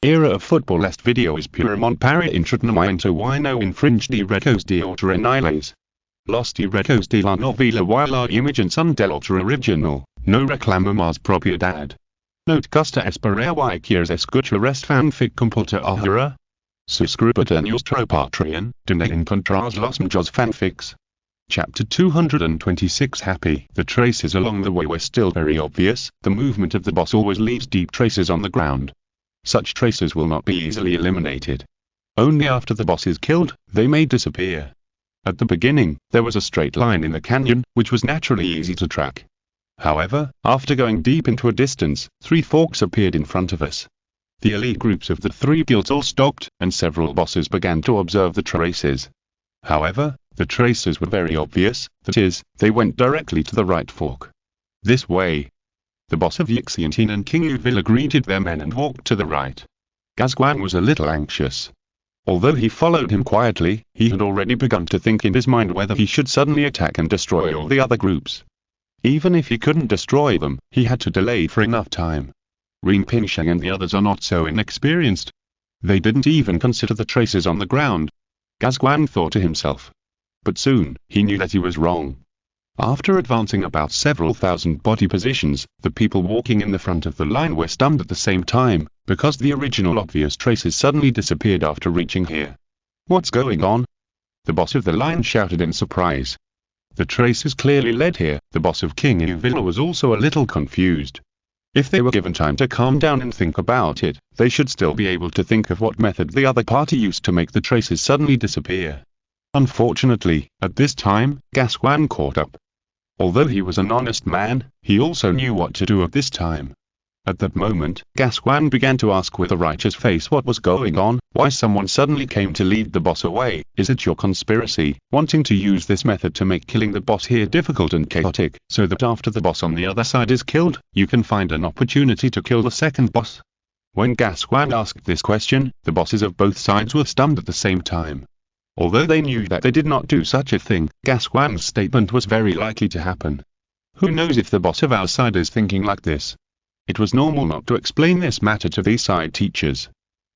era of football est video is purement para entretenimiento y no infringe derechos de autor en iles. Los derechos de la novela y la imagen son del autor original, no reclamamos propiedad. No te gusta esperar y quieres escuchar este fanfic completo ahora? Suscríbete a nuestro Patreon, donde encontrarás los mejores fanfics. Chapter 226 Happy. The traces along the way were still very obvious. The movement of the boss always leaves deep traces on the ground. Such traces will not be easily eliminated. Only after the boss is killed, they may disappear. At the beginning, there was a straight line in the canyon, which was naturally easy to track. However, after going deep into a distance, 3 forks appeared in front of us. The elite groups of the 3 guilds all stopped, and several bosses began to observe the traces. However, the traces were very obvious, that is, they went directly to the right fork. This way. The boss of Yixiantin and King Uvilla greeted their men and walked to the right. Gazguan was a little anxious. Although he followed him quietly, he had already begun to think in his mind whether he should suddenly attack and destroy all the other groups. Even if he couldn't destroy them, he had to delay for enough time. Rin Pingsheng and the others are not so inexperienced. They didn't even consider the traces on the ground. Gazguan thought to himself. But soon, he knew that he was wrong. After advancing about several thousand body positions, the people walking in the front of the line were stunned at the same time, because the original obvious traces suddenly disappeared after reaching here. What's going on? The boss of the line shouted in surprise. The traces clearly led here. The boss of King Uvilla was also a little confused. If they were given time to calm down and think about it, they should still be able to think of what method the other party used to make the traces suddenly disappear. Unfortunately, at this time, Gazguan caught up. Although he was an honest man, he also knew what to do at this time. At that moment, Gazguan began to ask with a righteous face what was going on, why someone suddenly came to lead the boss away. Is it your conspiracy, wanting to use this method to make killing the boss here difficult and chaotic, so that after the boss on the other side is killed, you can find an opportunity to kill the second boss? When Gazguan asked this question, the bosses of both sides were stunned at the same time. Although they knew that they did not do such a thing, Gazguan's statement was very likely to happen. Who knows if the boss of our side is thinking like this? It was normal not to explain this matter to these side teachers.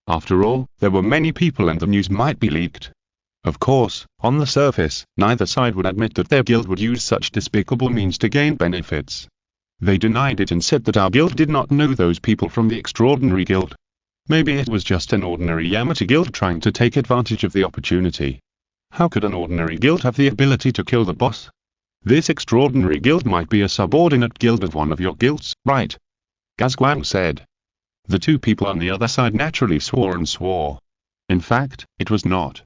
After all, there were many people and the news might be leaked. Of course, on the surface, neither side would admit that their guild would use such despicable means to gain benefits. They denied it and said that our guild did not know those people from the extraordinary guild. Maybe it was just an ordinary Yamata guild trying to take advantage of the opportunity. How could an ordinary guild have the ability to kill the boss? This extraordinary guild might be a subordinate guild of one of your guilds, right? Gazguan said. The 2 people on the other side naturally swore and swore. In fact, it was not.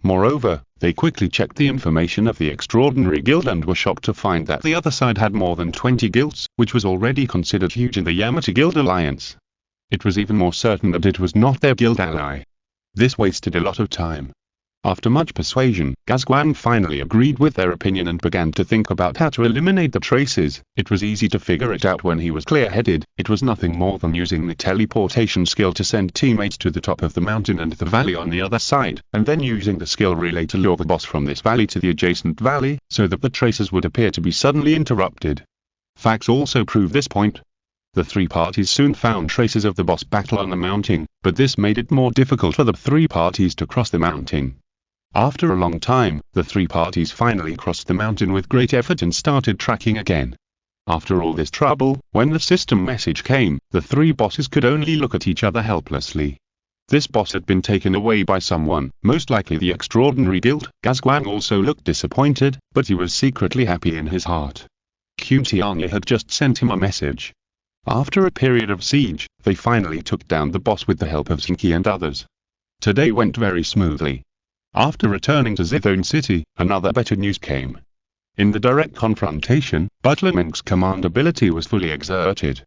Moreover, they quickly checked the information of the extraordinary guild and were shocked to find that the other side had more than 20 guilds, which was already considered huge in the Yamata Guild alliance. It was even more certain that it was not their guild ally. This wasted a lot of time. After much persuasion, Gazguan finally agreed with their opinion and began to think about how to eliminate the traces. It was easy to figure it out when he was clear-headed. It was nothing more than using the teleportation skill to send teammates to the top of the mountain and the valley on the other side, and then using the skill relay to lure the boss from this valley to the adjacent valley, so that the traces would appear to be suddenly interrupted. Facts also prove this point. The 3 parties soon found traces of the boss battle on the mountain, but this made it more difficult for the 3 parties to cross the mountain. After a long time, the 3 parties finally crossed the mountain with great effort and started tracking again. After all this trouble, when the system message came, the 3 bosses could only look at each other helplessly. This boss had been taken away by someone, most likely the extraordinary guild. Gazguan also looked disappointed, but he was secretly happy in his heart. Qtianya had just sent him a message. After a period of siege, they finally took down the boss with the help of Zheng Qi and others. Today went very smoothly. After returning to Zithone City, another better news came. In the direct confrontation, Butler Menk's command ability was fully exerted.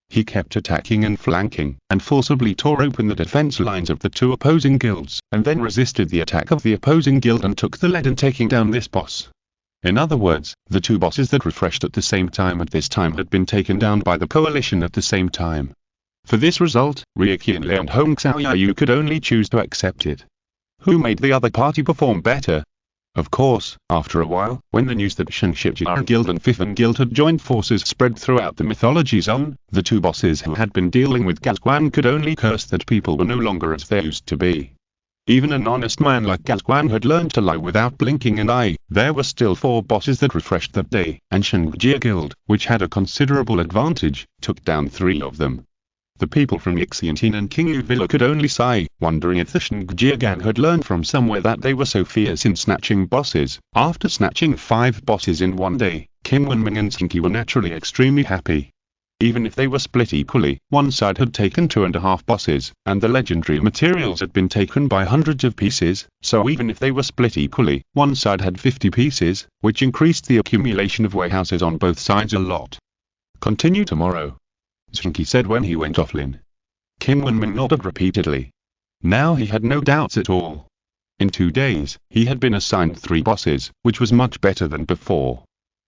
He kept attacking and flanking, and forcibly tore open the defense lines of the 2 opposing guilds, and then resisted the attack of the opposing guild and took the lead in taking down this boss. In other words, the 2 bosses that refreshed at the same time at this time had been taken down by the coalition at the same time. For this result, Ryokianle and Hong Xiaoyayu could only choose to accept it. Who made the other party perform better? Of course, after a while, when the news that Zheng Qi Guild and Fifan Guild had joined forces spread throughout the mythology zone, the two bosses who had been dealing with Gazguan could only curse that people were no longer as they used to be. Even an honest man like Gazguan had learned to lie without blinking an eye. There were still 4 bosses that refreshed that day, and Zheng Qi Guild, which had a considerable advantage, took down 3 of them. The people from Yixiantin and King Villa could only sigh, wondering if the Zheng Qi gang had learned from somewhere that they were so fierce in snatching bosses. After snatching 5 bosses in one day, Kim Wenming and Zheng Qi were naturally extremely happy. Even if they were split equally, one side had taken 2.5 bosses, and the legendary materials had been taken by hundreds of pieces, so even if they were split equally, one side had 50 pieces, which increased the accumulation of warehouses on both sides a lot. Continue tomorrow, Zheng Qi said when he went offline. Kim Wenming nodded repeatedly. Now he had no doubts at all. In 2 days, he had been assigned 3 bosses, which was much better than before.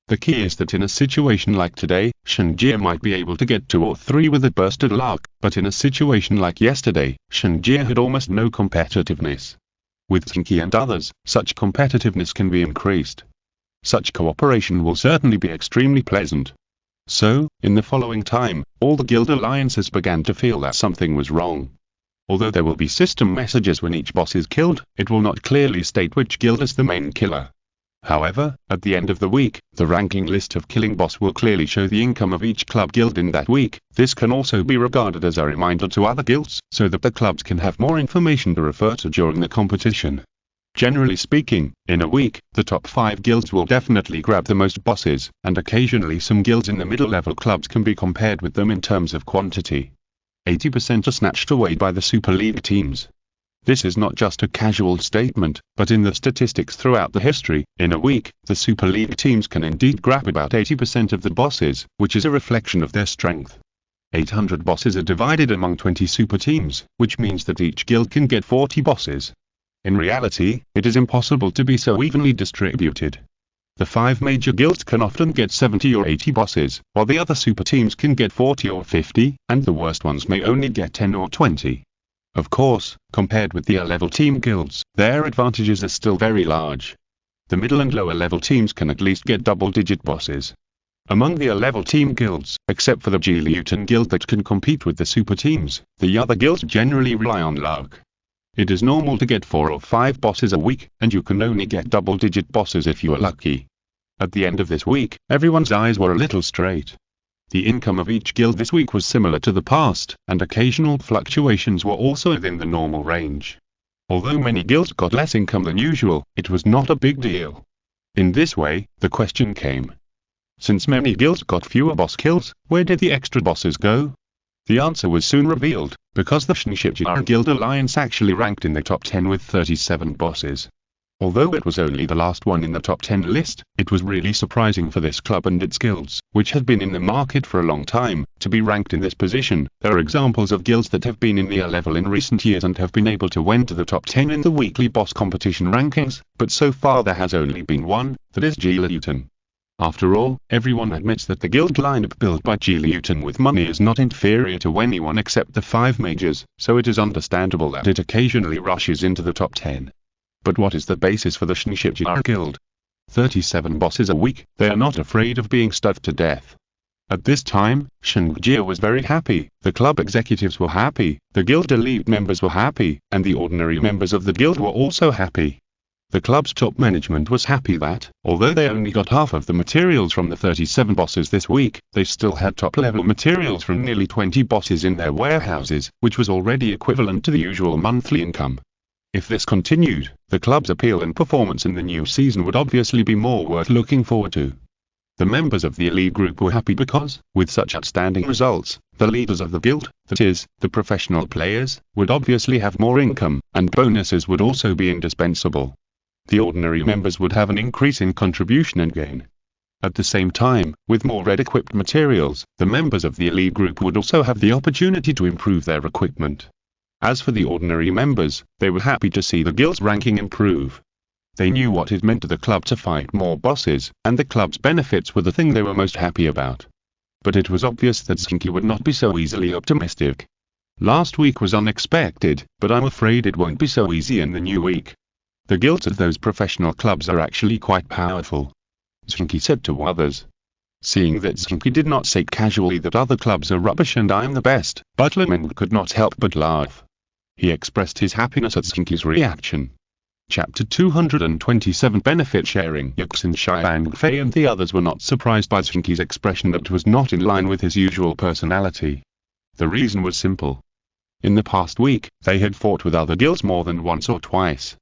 The key is that in a situation like today, Zheng Qi might be able to get 2 or 3 with a burst of luck, but in a situation like yesterday, Zheng Qi had almost no competitiveness. With Zheng Qi and others, such competitiveness can be increased. Such cooperation will certainly be extremely pleasant. So, in the following time, all the guild alliances began to feel that something was wrong. Although there will be system messages when each boss is killed, it will not clearly state which guild is the main killer. However, at the end of the week, the ranking list of killing boss will clearly show the income of each club guild in that week. This can also be regarded as a reminder to other guilds, so that the clubs can have more information to refer to during the competition. Generally speaking, in a week, the top 5 guilds will definitely grab the most bosses, and occasionally some guilds in the middle-level clubs can be compared with them in terms of quantity. 80% are snatched away by the Super League teams. This is not just a casual statement, but in the statistics throughout the history, in a week, the Super League teams can indeed grab about 80% of the bosses, which is a reflection of their strength. 800 bosses are divided among 20 super teams, which means that each guild can get 40 bosses. In reality, it is impossible to be so evenly distributed. The 5 major guilds can often get 70 or 80 bosses, while the other super teams can get 40 or 50, and the worst ones may only get 10 or 20. Of course, compared with the A-level team guilds, their advantages are still very large. The middle and lower level teams can at least get double-digit bosses. Among the A-level team guilds, except for the Jiliutan guild that can compete with the super teams, the other guilds generally rely on luck. It is normal to get 4 or 5 bosses a week, and you can only get double-digit bosses if you are lucky. At the end of this week, everyone's eyes were a little straight. The income of each guild this week was similar to the past, and occasional fluctuations were also within the normal range. Although many guilds got less income than usual, it was not a big deal. In this way, the question came. Since many guilds got fewer boss kills, where did the extra bosses go? The answer was soon revealed, because the Zheng Qi Guild Alliance actually ranked in the top 10 with 37 bosses. Although it was only the last one in the top 10 list, it was really surprising for this club and its guilds, which had been in the market for a long time, to be ranked in this position. There are examples of guilds that have been in the A level in recent years and have been able to win to the top 10 in the weekly boss competition rankings, but so far there has only been one, that is Jiliutan. After all, everyone admits that the guild lineup built by Jiliutan with money is not inferior to anyone except the 5 majors, so it is understandable that it occasionally rushes into the top 10. But what is the basis for the Zheng Qi Guild? 37 bosses a week. They are not afraid of being stuffed to death. At this time, Zheng Qi was very happy, the club executives were happy, the guild elite members were happy, and the ordinary members of the guild were also happy. The club's top management was happy that, although they only got half of the materials from the 37 bosses this week, they still had top-level materials from nearly 20 bosses in their warehouses, which was already equivalent to the usual monthly income. If this continued, the club's appeal and performance in the new season would obviously be more worth looking forward to. The members of the elite group were happy because, with such outstanding results, the leaders of the guild, that is, the professional players, would obviously have more income, and bonuses would also be indispensable. The ordinary members would have an increase in contribution and gain. At the same time, with more red-equipped materials, the members of the elite group would also have the opportunity to improve their equipment. As for the ordinary members, they were happy to see the guild's ranking improve. They knew what it meant to the club to fight more bosses, and the club's benefits were the thing they were most happy about. But it was obvious that Zheng Qi would not be so easily optimistic. Last week was unexpected, but I'm afraid it won't be so easy in the new week. The guilds of those professional clubs are actually quite powerful, Zheng Qi said to others. Seeing that Zheng Qi did not say casually that other clubs are rubbish and I'm the best, Butler Meng could not help but laugh. He expressed his happiness at Zheng Qi's reaction. Chapter 227 Benefit Sharing. Yuxin Xiang Fei and the others were not surprised by Zheng Qi's expression that was not in line with his usual personality. The reason was simple. In the past week, they had fought with other guilds more than once or twice.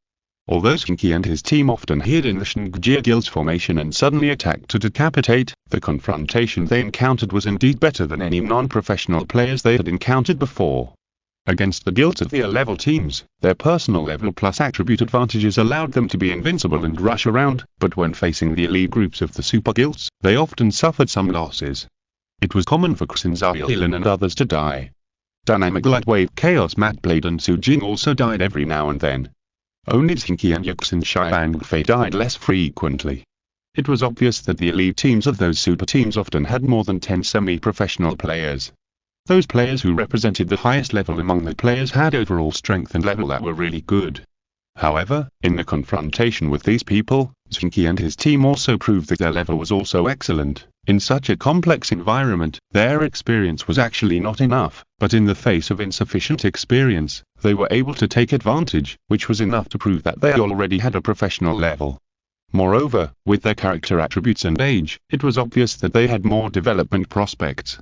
Although Zheng Qi and his team often hid in the Shengjie Guild's formation and suddenly attacked to decapitate, the confrontation they encountered was indeed better than any non-professional players they had encountered before. Against the guilds of the A-level teams, their personal level plus attribute advantages allowed them to be invincible and rush around, but when facing the elite groups of the super guilds, they often suffered some losses. It was common for Xinzailan and others to die. Dynamic Lightwave Chaos Matblade and Su Jing also died every now and then. Only Zheng Qi and Yuxin Xiang Fei died less frequently. It was obvious that the elite teams of those super teams often had more than 10 semi-professional players. Those players who represented the highest level among the players had overall strength and level that were really good. However, in the confrontation with these people, Zheng Qi and his team also proved that their level was also excellent. In such a complex environment, their experience was actually not enough, but in the face of insufficient experience, they were able to take advantage, which was enough to prove that they already had a professional level. Moreover, with their character attributes and age, it was obvious that they had more development prospects.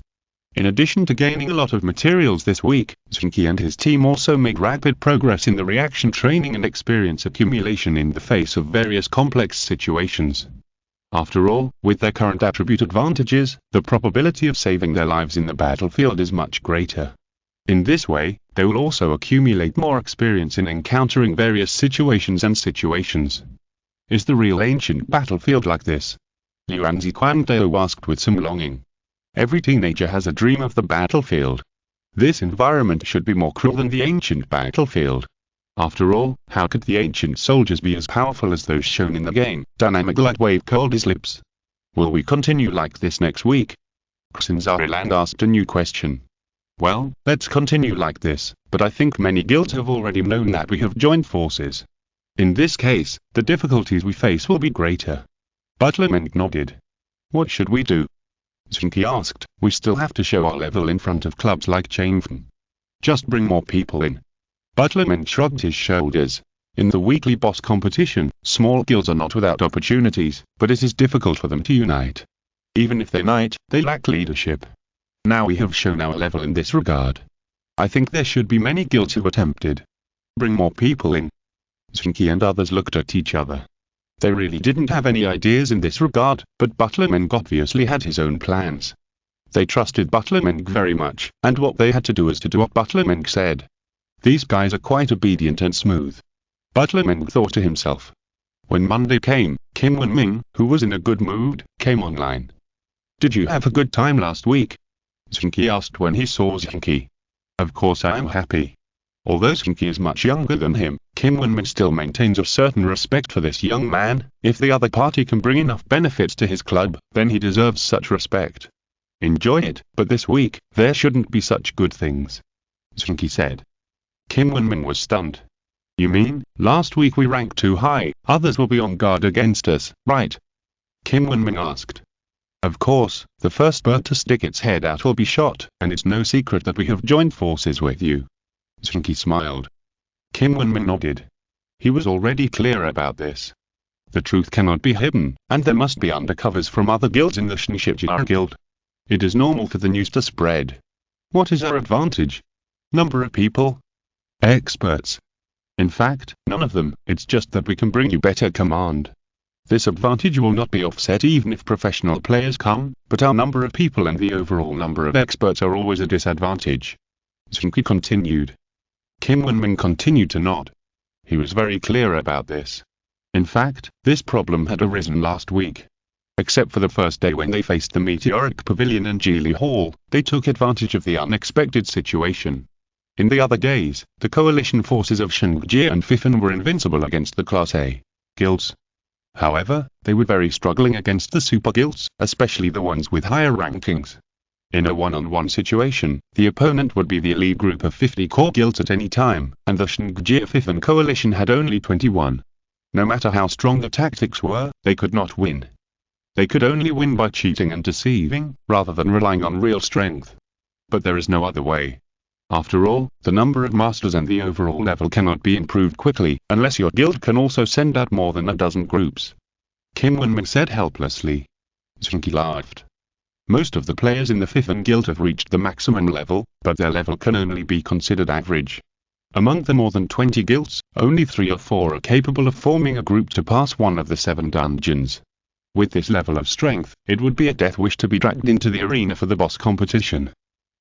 In addition to gaining a lot of materials this week, Zheng Qi and his team also made rapid progress in the reaction training and experience accumulation in the face of various complex situations. After all, with their current attribute advantages, the probability of saving their lives in the battlefield is much greater. In this way, they will also accumulate more experience in encountering various situations. Is the real ancient battlefield like this? Yuan Ziquan asked with some longing. Every teenager has a dream of the battlefield. This environment should be more cruel than the ancient battlefield. After all, how could the ancient soldiers be as powerful as those shown in the game? Dynamic Lightwave curled his lips. Will we continue like this next week? Xinzailan asked a new question. Well, let's continue like this, but I think many guilds have already known that we have joined forces. In this case, the difficulties we face will be greater. Butler Meng nodded. What should we do? Zheng Qi asked. We still have to show our level in front of clubs like Changfen. Just bring more people in. Butler Meng shrugged his shoulders. In the weekly boss competition, small guilds are not without opportunities, but it is difficult for them to unite. Even if they unite, they lack leadership. Now we have shown our level in this regard. I think there should be many guilds who are tempted. Bring more people in. Zheng Qi and others looked at each other. They really didn't have any ideas in this regard, but Butler Meng obviously had his own plans. They trusted Butler Meng very much, and what they had to do was to do what Butler Meng said. These guys are quite obedient and smooth. Butler Meng thought to himself. When Monday came, Kim Wen-ming, who was in a good mood, came online. Did you have a good time last week? Zheng Qi asked when he saw Zheng Qi. Of course I am happy. Although Zheng Qi is much younger than him, Kim Wen-ming still maintains a certain respect for this young man. If the other party can bring enough benefits to his club, then he deserves such respect. Enjoy it, but this week, there shouldn't be such good things. Zheng Qi said. Kim Wen-ming was stunned. You mean, last week we ranked too high, others will be on guard against us, right? Kim Wen-ming asked. Of course, the first bird to stick its head out will be shot, and it's no secret that we have joined forces with you. Zheng Qi smiled. Kim Wen-ming nodded. He was already clear about this. The truth cannot be hidden, and there must be undercovers from other guilds in the Shengjie Guild. It is normal for the news to spread. What is our advantage? Number of people? Experts. In fact, none of them, it's just that we can bring you better command. This advantage will not be offset even if professional players come, but our number of people and the overall number of experts are always a disadvantage. Zheng Qi continued. Kim Wen-ming continued to nod. He was very clear about this. In fact, this problem had arisen last week. Except for the first day when they faced the Meteoric Pavilion and Geely Hall, they took advantage of the unexpected situation. In the other days, the coalition forces of Shengjie and Fifan were invincible against the Class A guilds. However, they were very struggling against the super guilds, especially the ones with higher rankings. In a one-on-one situation, the opponent would be the elite group of 50 core guilds at any time, and the Shengjie Fifan coalition had only 21. No matter how strong the tactics were, they could not win. They could only win by cheating and deceiving, rather than relying on real strength. But there is no other way. After all, the number of masters and the overall level cannot be improved quickly, unless your guild can also send out more than a dozen groups. Kim Wenmin said helplessly. Zheng Qi laughed. Most of the players in the 5th guild have reached the maximum level, but their level can only be considered average. Among the more than 20 guilds, only 3 or 4 are capable of forming a group to pass one of the 7 dungeons. With this level of strength, it would be a death wish to be dragged into the arena for the boss competition.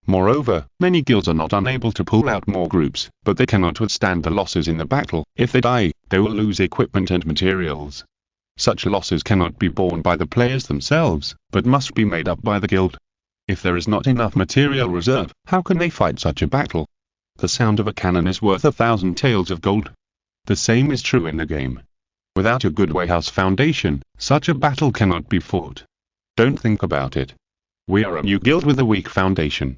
Moreover, many guilds are not unable to pull out more groups, but they cannot withstand the losses in the battle. If they die, they will lose equipment and materials. Such losses cannot be borne by the players themselves, but must be made up by the guild. If there is not enough material reserve, how can they fight such a battle? The sound of a cannon is worth 1,000 taels of gold. The same is true in the game. Without a good warehouse foundation, such a battle cannot be fought. Don't think about it. We are a new guild with a weak foundation.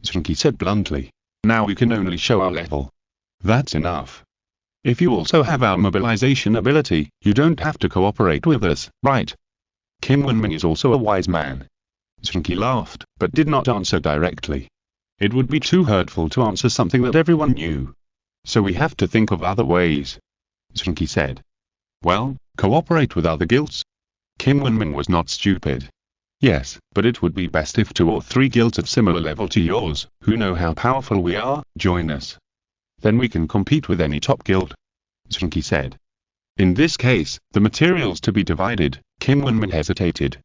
Zheng Qi said bluntly. Now we can only show our level. That's enough. If you also have our mobilization ability, you don't have to cooperate with us, right? Kim Wenmin is also a wise man. Zheng Qi laughed, but did not answer directly. It would be too hurtful to answer something that everyone knew. So we have to think of other ways. Zheng Qi said. Well, cooperate with other guilds? Kim Wenmin was not stupid. Yes, but it would be best if 2 or 3 guilds at similar level to yours, who know how powerful we are, join us. Then we can compete with any top guild. Zheng Qi said. In this case, the materials to be divided, Kim Wenmin hesitated.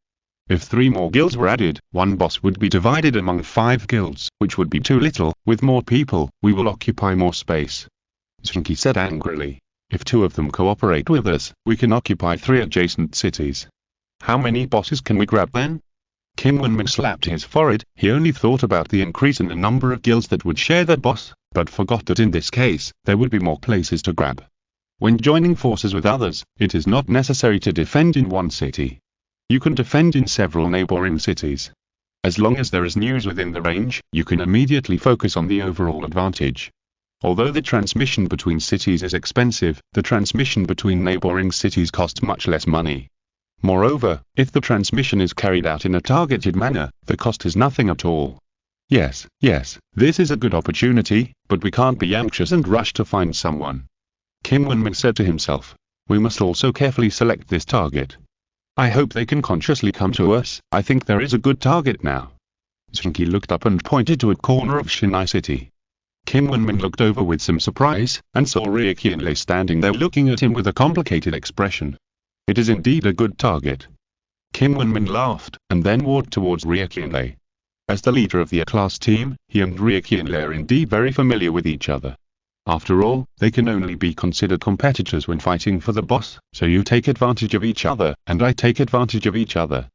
If 3 more guilds were added, one boss would be divided among 5 guilds, which would be too little. With more people, we will occupy more space. Zheng Qi said angrily. If 2 of them cooperate with us, we can occupy 3 adjacent cities. How many bosses can we grab then? Kim Wenmin slapped his forehead. He only thought about the increase in the number of guilds that would share that boss, but forgot that in this case, there would be more places to grab. When joining forces with others, it is not necessary to defend in one city. You can defend in several neighboring cities. As long as there is news within the range, you can immediately focus on the overall advantage. Although the transmission between cities is expensive, the transmission between neighboring cities costs much less money. Moreover, if the transmission is carried out in a targeted manner, the cost is nothing at all. Yes, this is a good opportunity, but we can't be anxious and rush to find someone. Kim Wenmin said to himself. We must also carefully select this target. I hope they can consciously come to us. I think there is a good target now. Zheng Qi looked up and pointed to a corner of Shinai City. Kim Wenmin looked over with some surprise, and saw Ria Qianlei standing there looking at him with a complicated expression. It is indeed a good target. Kim Wenmin laughed, and then walked towards Ria Qianlei. As the leader of the A-class team, he and Ria Qianlei are indeed very familiar with each other. After all, they can only be considered competitors when fighting for the boss, so you take advantage of each other, and I take advantage of each other.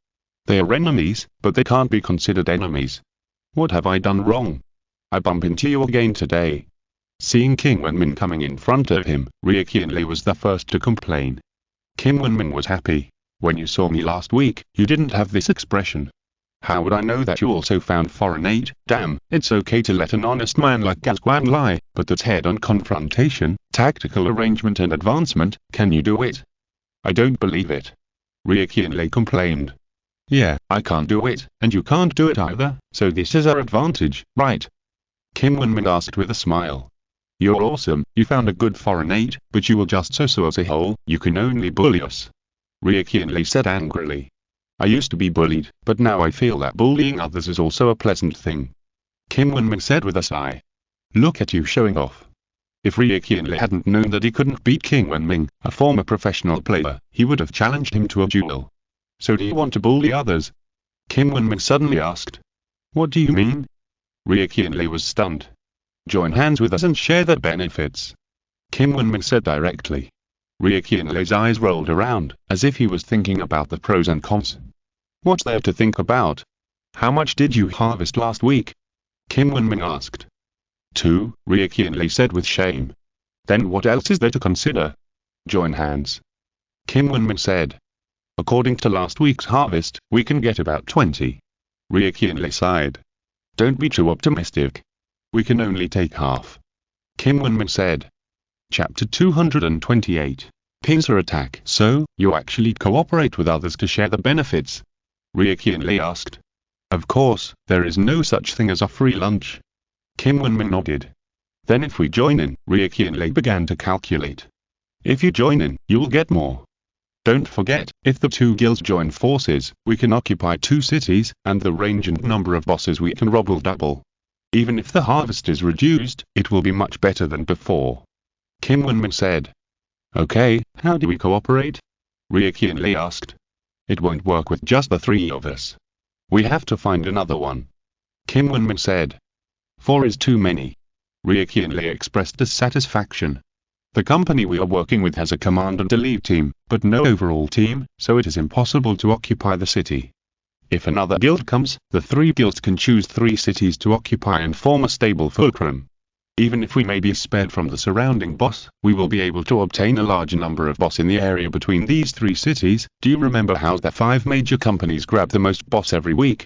They are enemies, but they can't be considered enemies. What have I done wrong? I bump into you again today. Seeing Kim Wenmin coming in front of him, Ria Qianlei was the first to complain. Kim Wenmin was happy. When you saw me last week, you didn't have this expression. How would I know that you also found foreign aid? Damn, it's okay to let an honest man like Gazguan lie, but that's head-on confrontation, tactical arrangement and advancement, can you do it? I don't believe it. Ria Qianlei complained. Yeah, I can't do it, and you can't do it either, so this is our advantage, right? Kim Wenmin asked with a smile. You're awesome, you found a good foreign aid, but you will just so as a whole, you can only bully us. Ria Qianlei said angrily. I used to be bullied, but now I feel that bullying others is also a pleasant thing. Kim Wenmin said with a sigh. Look at you showing off. If Ria Qianlei hadn't known that he couldn't beat Kim Wenmin, a former professional player, he would have challenged him to a duel. So do you want to bully others? Kim Wenmin suddenly asked. What do you mean? Ria Qianlei was stunned. Join hands with us and share the benefits. Kim Wenmin said directly. Ria Qianlei's eyes rolled around, as if he was thinking about the pros and cons. What's there to think about? How much did you harvest last week? Kim Wenmin asked. 2, Ria Qianlei said with shame. Then what else is there to consider? Join hands. Kim Wenmin said. According to last week's harvest, we can get about 20. Ria Qianlei sighed. Don't be too optimistic. We can only take half. Kim Wenmin said. Chapter 228. pincer attack. So, you actually cooperate with others to share the benefits? Ria Qianlei asked. Of course, there is no such thing as a free lunch. Kim Wenmin nodded. Then if we join in, Ria Qianlei began to calculate. If you join in, you'll get more. Don't forget, if the two guilds join forces, we can occupy 2 cities, and the range and number of bosses we can rob will double. Even if the harvest is reduced, it will be much better than before. Kim Wenmin said. Okay, how do we cooperate? Ria Qianlei asked. It won't work with just the 3 of us. We have to find another one. Kim Wenmin said. 4 is too many. Ria Qianlei expressed dissatisfaction. The company we are working with has a command and lead team, but no overall team, so it is impossible to occupy the city. If another guild comes, the 3 guilds can choose 3 cities to occupy and form a stable fulcrum. Even if we may be spared from the surrounding boss, we will be able to obtain a large number of boss in the area between these 3 cities. Do you remember how the 5 major companies grab the most boss every week?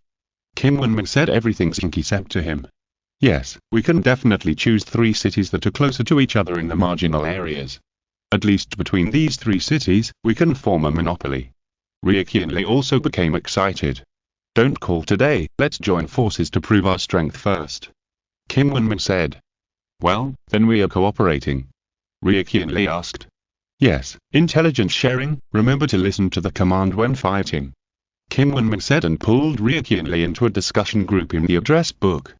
Kim Wenmin said everything Zheng Qi said to him. Yes, we can definitely choose 3 cities that are closer to each other in the marginal areas. At least between these 3 cities, we can form a monopoly. Ria Qianlei also became excited. Don't call today, let's join forces to prove our strength first. Kim Wenmin said. Well, then we are cooperating. Ria Qianlei asked. Yes, intelligence sharing, remember to listen to the command when fighting. Kim Wenmin said and pulled Ria Qianlei into a discussion group in the address book.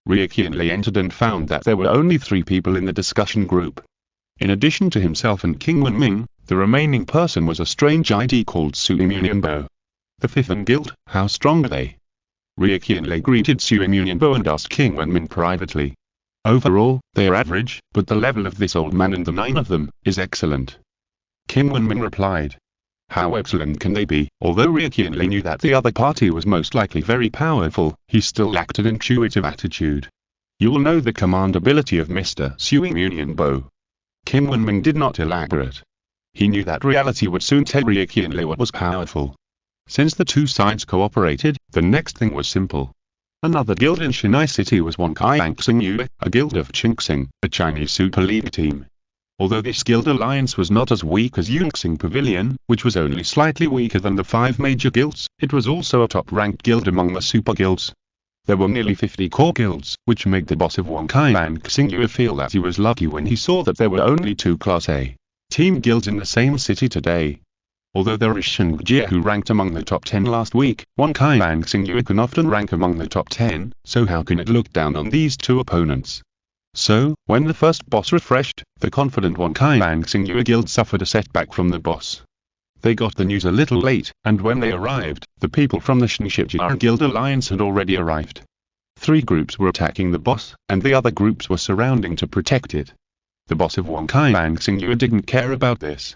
Ria Qianlei entered and found that there were only 3 people in the discussion group. In addition to himself and King Wenming, the remaining person was a strange ID called Sui Munyanbo. The 5th guild, how strong are they? Ria Qianlei greeted Sui Munyanbo and asked King Wenmin privately. Overall, they are average, but the level of this old man and the 9 of them is excellent. Kim Wenmin replied. How excellent can they be? Although Ria Qianlei knew that the other party was most likely very powerful, he still lacked an intuitive attitude. You will know the command ability of Mr. Sui Munyanbo. Kim Wenming did not elaborate. He knew that reality would soon tell Ria Qianlei what was powerful. Since the 2 sides cooperated, the next thing was simple. Another guild in Shanghai City was Xingyue, a guild of Qingxing, a Chinese Super League team. Although this guild alliance was not as weak as Yunxing Pavilion, which was only slightly weaker than the 5 major guilds, it was also a top-ranked guild among the super guilds. There were nearly 50 core guilds, which made the boss of Xingyue feel that he was lucky when he saw that there were only 2 Class A team guilds in the same city today. Although there is Zheng Qi who ranked among the top 10 last week, Xingyue can often rank among the top 10, so how can it look down on these 2 opponents? So, when the first boss refreshed, the confident Xingyue guild suffered a setback from the boss. They got the news a little late, and when they arrived, the people from the Shinshijia Guild Alliance had already arrived. 3 groups were attacking the boss, and the other groups were surrounding to protect it. The boss of Xingyue didn't care about this.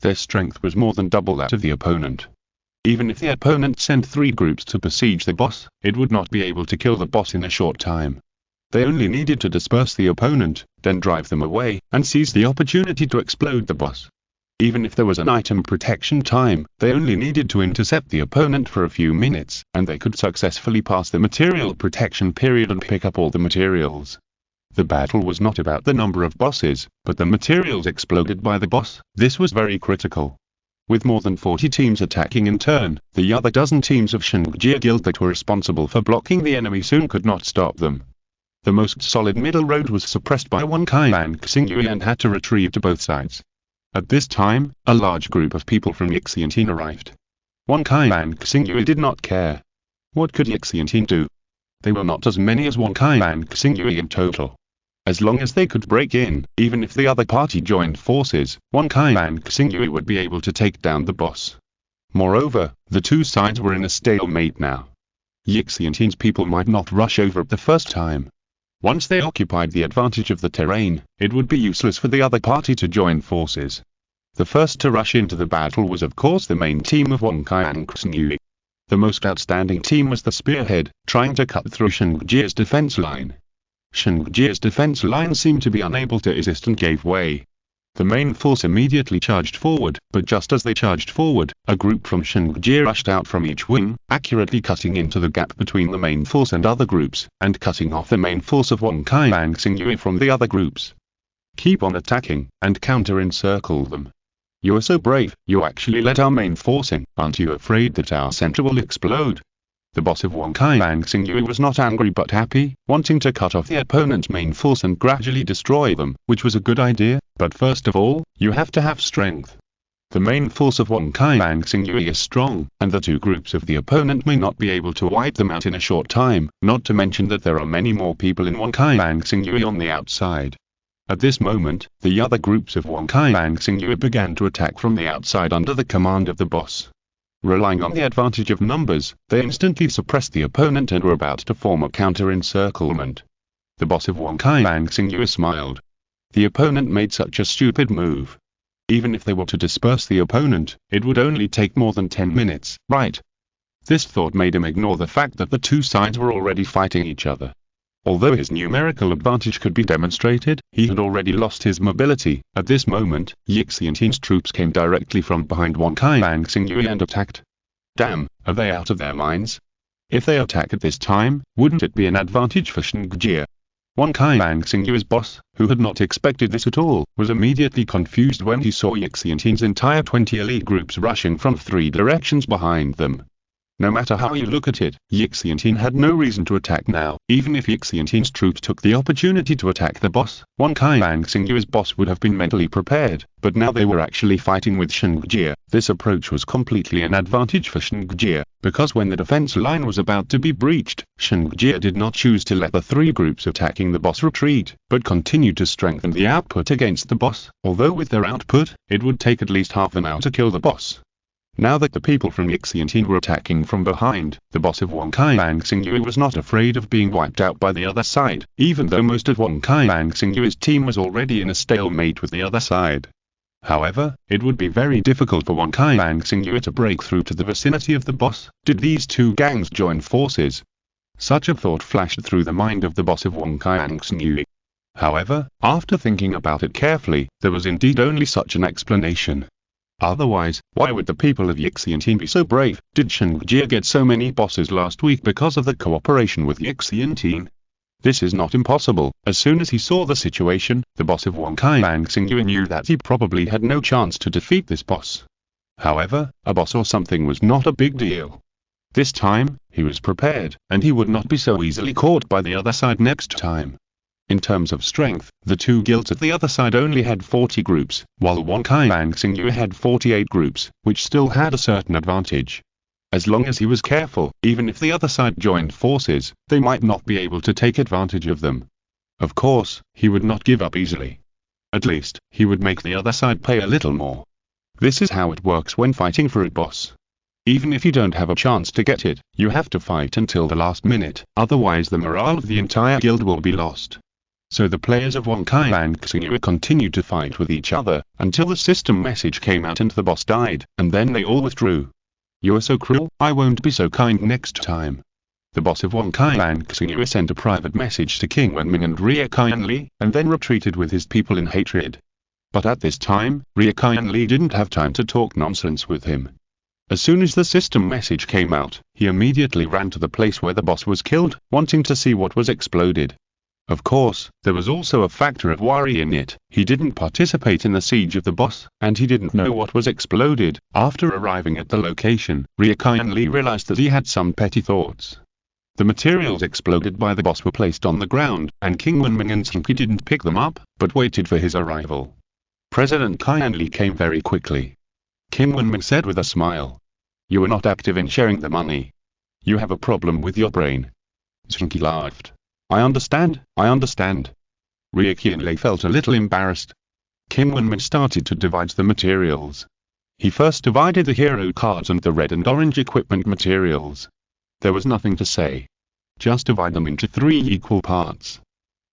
Their strength was more than double that of the opponent. Even if the opponent sent 3 groups to besiege the boss, it would not be able to kill the boss in a short time. They only needed to disperse the opponent, then drive them away, and seize the opportunity to explode the boss. Even if there was an item protection time, they only needed to intercept the opponent for a few minutes, and they could successfully pass the material protection period and pick up all the materials. The battle was not about the number of bosses, but the materials exploded by the boss. This was very critical. With more than 40 teams attacking in turn, the other dozen teams of Shinjia Guild that were responsible for blocking the enemy soon could not stop them. The most solid middle road was suppressed by Xingyue and had to retrieve to both sides. At this time, a large group of people from Yixiantin arrived. Xingyue did not care. What could Yixiantin do? They were not as many as Xingyue in total. As long as they could break in, even if the other party joined forces, Xingyue would be able to take down the boss. Moreover, the 2 sides were in a stalemate now. Yixiantin's people might not rush over at the first time. Once they occupied the advantage of the terrain, it would be useless for the other party to join forces. The first to rush into the battle was of course the main team of Xingyue. The most outstanding team was the Spearhead, trying to cut through Shinjia's defense line. Shinjia's defense line seemed to be unable to resist and gave way. The main force immediately charged forward, but just as they charged forward, a group from Shinjia rushed out from each wing, accurately cutting into the gap between the main force and other groups, and cutting off the main force of Xingyue from the other groups. Keep on attacking, and counter-encircle them. You are so brave, you actually let our main force in. Aren't you afraid that our center will explode? The boss of Wonkai Xingyue was not angry but happy, wanting to cut off the opponent's main force and gradually destroy them, which was a good idea, but first of all, you have to have strength. The main force of Wonkai Xingyue is strong, and the two groups of the opponent may not be able to wipe them out in a short time, not to mention that there are many more people in Wonkai Xingyue on the outside. At this moment, the other groups of Wonkai Xingyue began to attack from the outside under the command of the boss. Relying on the advantage of numbers, they instantly suppressed the opponent and were about to form a counter-encirclement. The boss of Wonkai Xingyue smiled. The opponent made such a stupid move. Even if they were to disperse the opponent, it would only take more than 10 minutes, right? This thought made him ignore the fact that the two sides were already fighting each other. Although his numerical advantage could be demonstrated, he had already lost his mobility. At this moment, Yixiantian's troops came directly from behind Wonkai Xingyue and attacked. Damn, are they out of their minds? If they attack at this time, wouldn't it be an advantage for Zheng Qi? Wonkai Xingyue's boss, who had not expected this at all, was immediately confused when he saw Yixiantian's entire 20 elite groups rushing from 3 directions behind them. No matter how you look at it, Yixiantian had no reason to attack now. Even if Yixiantian's troops took the opportunity to attack the boss, Wonkai Xingyue's boss would have been mentally prepared, but now they were actually fighting with Zheng Qi. This approach was completely an advantage for Zheng Qi, because when the defense line was about to be breached, Zheng Qi did not choose to let the 3 groups attacking the boss retreat, but continued to strengthen the output against the boss, although with their output, it would take at least half an hour to kill the boss. Now that the people from Yixiantian were attacking from behind, the boss of Wonkai Xingyue was not afraid of being wiped out by the other side, even though most of Wonkai Xingyue's team was already in a stalemate with the other side. However, it would be very difficult for Wonkai Xingyue to break through to the vicinity of the boss. Did these two gangs join forces? Such a thought flashed through the mind of the boss of Wonkai Xingyue. However, after thinking about it carefully, there was indeed only such an explanation. Otherwise, why would the people of Yixiantian be so brave? Did Zheng Qi get so many bosses last week because of the cooperation with Yixiantian? This is not impossible. As soon as he saw the situation, the boss of Wonkai Xingyue knew that he probably had no chance to defeat this boss. However, a boss or something was not a big deal. This time, he was prepared, and he would not be so easily caught by the other side next time. In terms of strength, the two guilds at the other side only had 40 groups, while Wonkai Xingyue had 48 groups, which still had a certain advantage. As long as he was careful, even if the other side joined forces, they might not be able to take advantage of them. Of course, he would not give up easily. At least, he would make the other side pay a little more. This is how it works when fighting for a boss. Even if you don't have a chance to get it, you have to fight until the last minute, otherwise the morale of the entire guild will be lost. So the players of Wonkai Xingyue continued to fight with each other, until the system message came out and the boss died, and then they all withdrew. You are so cruel, I won't be so kind next time. The boss of Wonkai Xingyue sent a private message to King Wenming and Qianli, and then retreated with his people in hatred. But at this time, Qianli didn't have time to talk nonsense with him. As soon as the system message came out, he immediately ran to the place where the boss was killed, wanting to see what was exploded. Of course, there was also a factor of worry in it. He didn't participate in the siege of the boss, and he didn't know what was exploded. After arriving at the location, Qianli realized that he had some petty thoughts. The materials exploded by the boss were placed on the ground, and King Wenming and Zheng Qi didn't pick them up, but waited for his arrival. President Qianli came very quickly. King Wenming said with a smile, "You are not active in sharing the money. You have a problem with your brain." Zheng Qi laughed. I understand. Qianli felt a little embarrassed. King Wenming started to divide the materials. He first divided the hero cards and the red and orange equipment materials. There was nothing to say. Just divide them into 3 equal parts.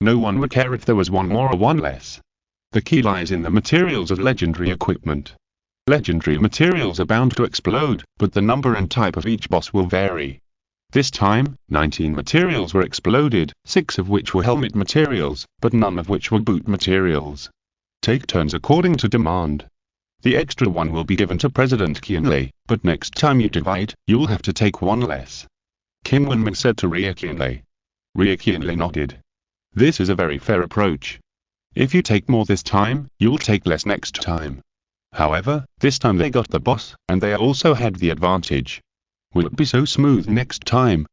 No one would care if there was one more or one less. The key lies in the materials of legendary equipment. Legendary materials are bound to explode, but the number and type of each boss will vary. This time, 19 materials were exploded, 6 of which were helmet materials, but none of which were boot materials. Take turns according to demand. The extra one will be given to President Qianli, but next time you divide, you'll have to take one less. King Wenming said to Qianli. Qianli nodded. This is a very fair approach. If you take more this time, you'll take less next time. However, this time they got the boss, and they also had the advantage. Will it be so smooth next time?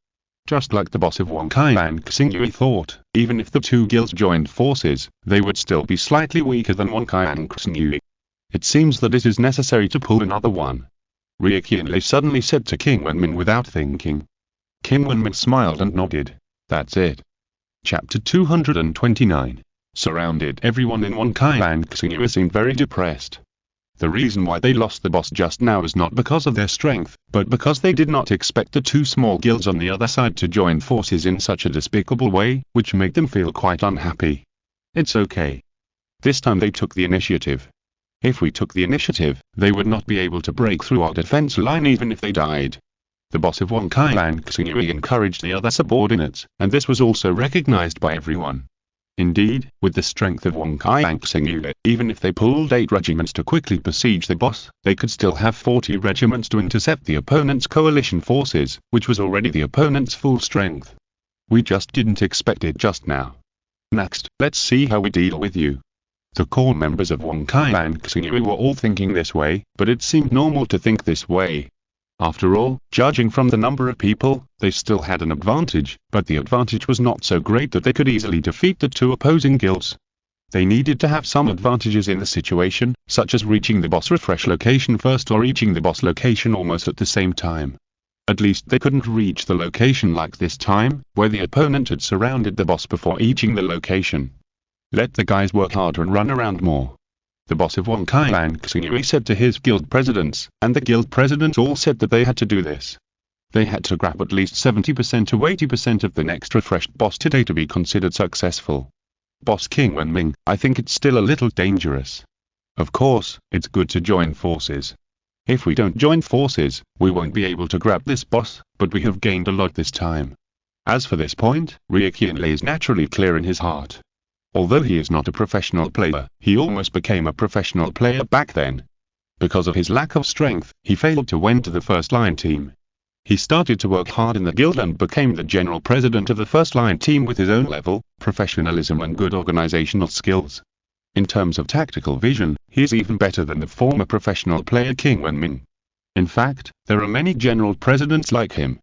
Just like the boss of Zheng Qi and Xingyue thought, even if the two guilds joined forces, they would still be slightly weaker than Zheng Qi and Xingyue. It seems that it is necessary to pull another one. Qianlei suddenly said to King Wenmin without thinking. King Wenmin smiled and nodded. That's it. Chapter 229. Surrounded. Everyone in Zheng Qi and Xingyue seemed very depressed. The reason why they lost the boss just now is not because of their strength, but because they did not expect the two small guilds on the other side to join forces in such a despicable way, which made them feel quite unhappy. It's okay. This time they took the initiative. If we took the initiative, they would not be able to break through our defense line even if they died. The boss of Zheng Qi and Xingyue encouraged the other subordinates, and this was also recognized by everyone. Indeed, with the strength of Zheng Qi and Xingyue, even if they pulled 8 regiments to quickly besiege the boss, they could still have 40 regiments to intercept the opponent's coalition forces, which was already the opponent's full strength. We just didn't expect it just now. Next, let's see how we deal with you. The core members of Zheng Qi and Xingyue were all thinking this way, but it seemed normal to think this way. After all, judging from the number of people, they still had an advantage, but the advantage was not so great that they could easily defeat the two opposing guilds. They needed to have some advantages in the situation, such as reaching the boss refresh location first or reaching the boss location almost at the same time. At least they couldn't reach the location like this time, where the opponent had surrounded the boss before reaching the location. Let the guys work harder and run around more. The boss of Zheng Qi and Xingyue said to his guild presidents, and the guild presidents all said that they had to do this. They had to grab at least 70% to 80% of the next refreshed boss today to be considered successful. Boss King Wenming, I think it's still a little dangerous. Of course, it's good to join forces. If we don't join forces, we won't be able to grab this boss, but we have gained a lot this time. As for this point, Qianlei is naturally clear in his heart. Although he is not a professional player, he almost became a professional player back then. Because of his lack of strength, he failed to enter the first-line team. He started to work hard in the guild and became the general president of the first-line team with his own level, professionalism and good organizational skills. In terms of tactical vision, he is even better than the former professional player King Wenmin. In fact, there are many general presidents like him.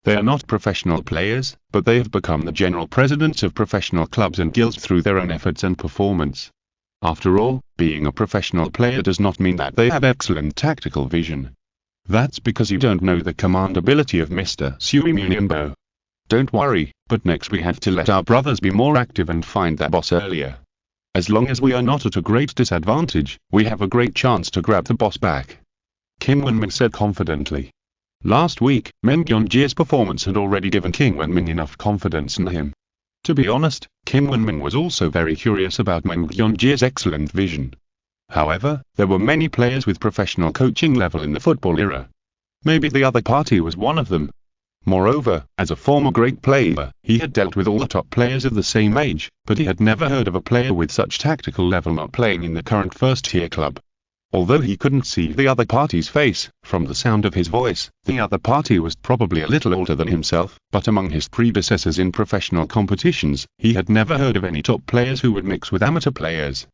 They are not professional players, but they have become the general presidents of professional clubs and guilds through their own efforts and performance. After all, being a professional player does not mean that they have excellent tactical vision. That's because you don't know the command ability of Mr. Sui Munianbo. Don't worry, but next we have to let our brothers be more active and find that boss earlier. As long as we are not at a great disadvantage, we have a great chance to grab the boss back. King Wenmin said confidently. Last week, Zheng Qi's performance had already given King Wenmin enough confidence in him. To be honest, King Wenmin was also very curious about Zheng Qi's excellent vision. However, there were many players with professional coaching level in the football era. Maybe the other party was one of them. Moreover, as a former great player, he had dealt with all the top players of the same age, but he had never heard of a player with such tactical level not playing in the current first-tier club. Although he couldn't see the other party's face, from the sound of his voice, the other party was probably a little older than himself, but among his predecessors in professional competitions, he had never heard of any top players who would mix with amateur players.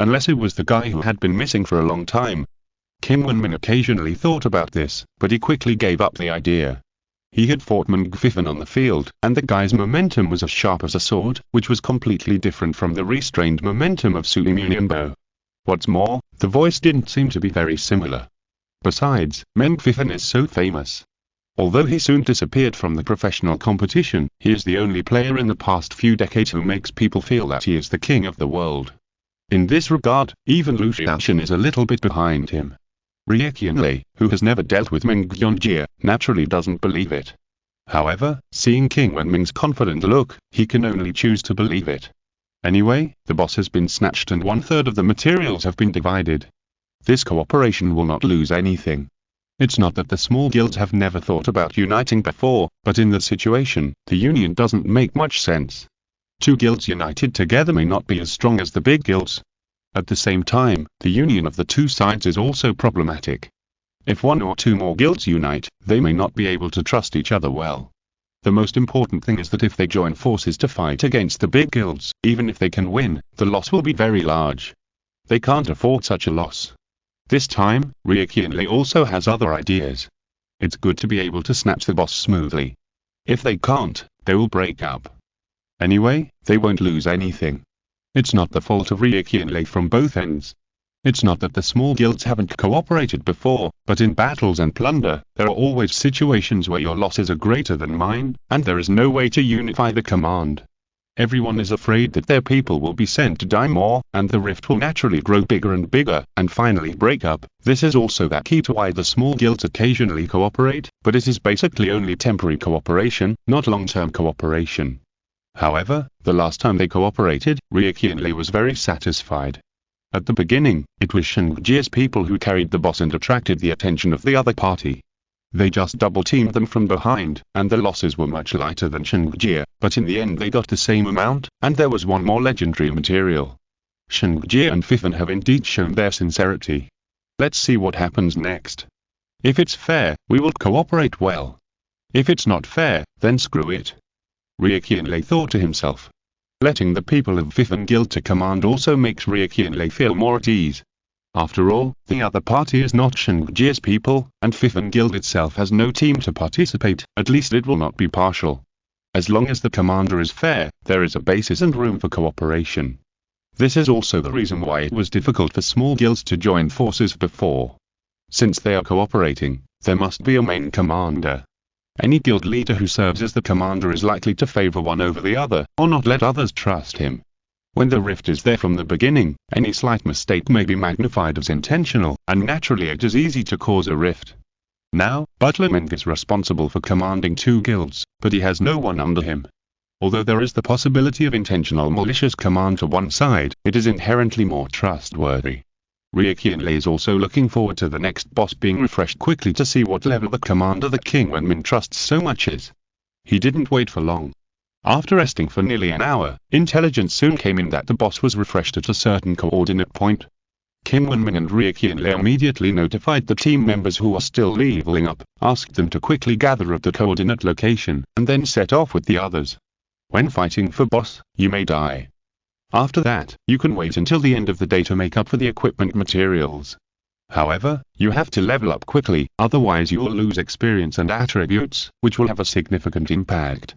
Unless it was the guy who had been missing for a long time. King Wenmin occasionally thought about this, but he quickly gave up the idea. He had fought Mengfifan on the field, and the guy's momentum was as sharp as a sword, which was completely different from the restrained momentum of Sui Munianbo. What's more, the voice didn't seem to be very similar. Besides, Mengfifan is so famous. Although he soon disappeared from the professional competition, he is the only player in the past few decades who makes people feel that he is the king of the world. In this regard, even Lu Xiaoshan is a little bit behind him. Qianlei, who has never dealt with Zheng Qi, naturally doesn't believe it. However, seeing King Wenming's confident look, he can only choose to believe it. Anyway, the boss has been snatched and 1/3 of the materials have been divided. This cooperation will not lose anything. It's not that the small guilds have never thought about uniting before, but in the situation, the union doesn't make much sense. Two guilds united together may not be as strong as the big guilds. At the same time, the union of the two sides is also problematic. If one or two more guilds unite, they may not be able to trust each other well. The most important thing is that if they join forces to fight against the big guilds, even if they can win, the loss will be very large. They can't afford such a loss. This time, Qianlei also has other ideas. It's good to be able to snatch the boss smoothly. If they can't, they will break up. Anyway, they won't lose anything. It's not the fault of Qianlei from both ends. It's not that the small guilds haven't cooperated before, but in battles and plunder, there are always situations where your losses are greater than mine, and there is no way to unify the command. Everyone is afraid that their people will be sent to die more, and the rift will naturally grow bigger and bigger, and finally break up. This is also the key to why the small guilds occasionally cooperate, but it is basically only temporary cooperation, not long-term cooperation. However, the last time they cooperated, Qianlei was very satisfied. At the beginning, it was Zheng Qi's people who carried the boss and attracted the attention of the other party. They just double-teamed them from behind, and the losses were much lighter than Zheng Qi, but in the end they got the same amount, and there was one more legendary material. Zheng Qi and Fifan have indeed shown their sincerity. Let's see what happens next. If it's fair, we will cooperate well. If it's not fair, then screw it. Qianlei thought to himself. Letting the people of Fifan Guild to command also makes Qianlei feel more at ease. After all, the other party is not Zheng Qi's people, and Fifan Guild itself has no team to participate, at least it will not be partial. As long as the commander is fair, there is a basis and room for cooperation. This is also the reason why it was difficult for small guilds to join forces before. Since they are cooperating, there must be a main commander. Any guild leader who serves as the commander is likely to favor one over the other, or not let others trust him. When the rift is there from the beginning, any slight mistake may be magnified as intentional, and naturally it is easy to cause a rift. Now, Butler Meng is responsible for commanding 2 guilds, but he has no one under him. Although there is the possibility of intentional malicious command to one side, it is inherently more trustworthy. Qianlei is also looking forward to the next boss being refreshed quickly to see what level the commander the King Wenmin trusts so much is. He didn't wait for long. After resting for nearly an hour, intelligence soon came in that the boss was refreshed at a certain coordinate point. King Wenmin and Qianlei immediately notified the team members who are still leveling up, asked them to quickly gather at the coordinate location, and then set off with the others. When fighting for boss, you may die. After that, you can wait until the end of the day to make up for the equipment materials. However, you have to level up quickly, otherwise you will lose experience and attributes, which will have a significant impact.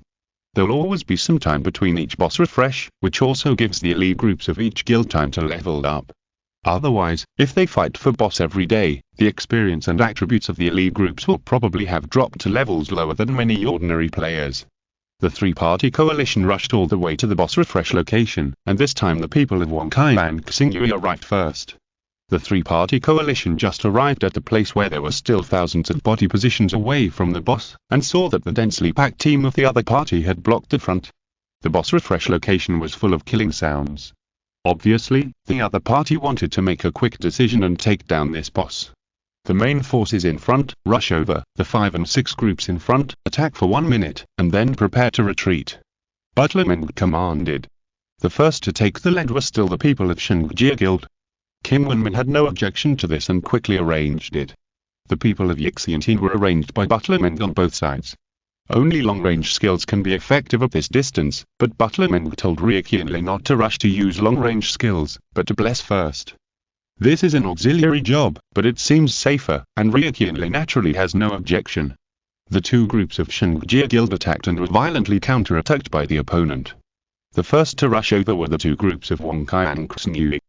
There will always be some time between each boss refresh, which also gives the elite groups of each guild time to level up. Otherwise, if they fight for boss every day, the experience and attributes of the elite groups will probably have dropped to levels lower than many ordinary players. The 3-party coalition rushed all the way to the boss refresh location, and this time the people of Wangkai and Xingyue arrived first. The 3-party coalition just arrived at the place where there were still thousands of body positions away from the boss, and saw that the densely packed team of the other party had blocked the front. The boss refresh location was full of killing sounds. Obviously, the other party wanted to make a quick decision and take down this boss. The main forces in front, rush over, the 5 and 6 groups in front, attack for 1 minute, and then prepare to retreat. Butler Meng commanded. The first to take the lead were still the people of Zheng Qi Guild. King Wenmin had no objection to this and quickly arranged it. The people of Yixiantin were arranged by Butler Meng on both sides. Only long-range skills can be effective at this distance, but Butler Meng told Qianlei not to rush to use long-range skills, but to bless first. This is an auxiliary job, but it seems safer, and Qianlei naturally has no objection. The 2 groups of Zheng Qi Guild attacked and were violently counter-attacked by the opponent. The first to rush over were the 2 groups of Wangkai and Xingyue.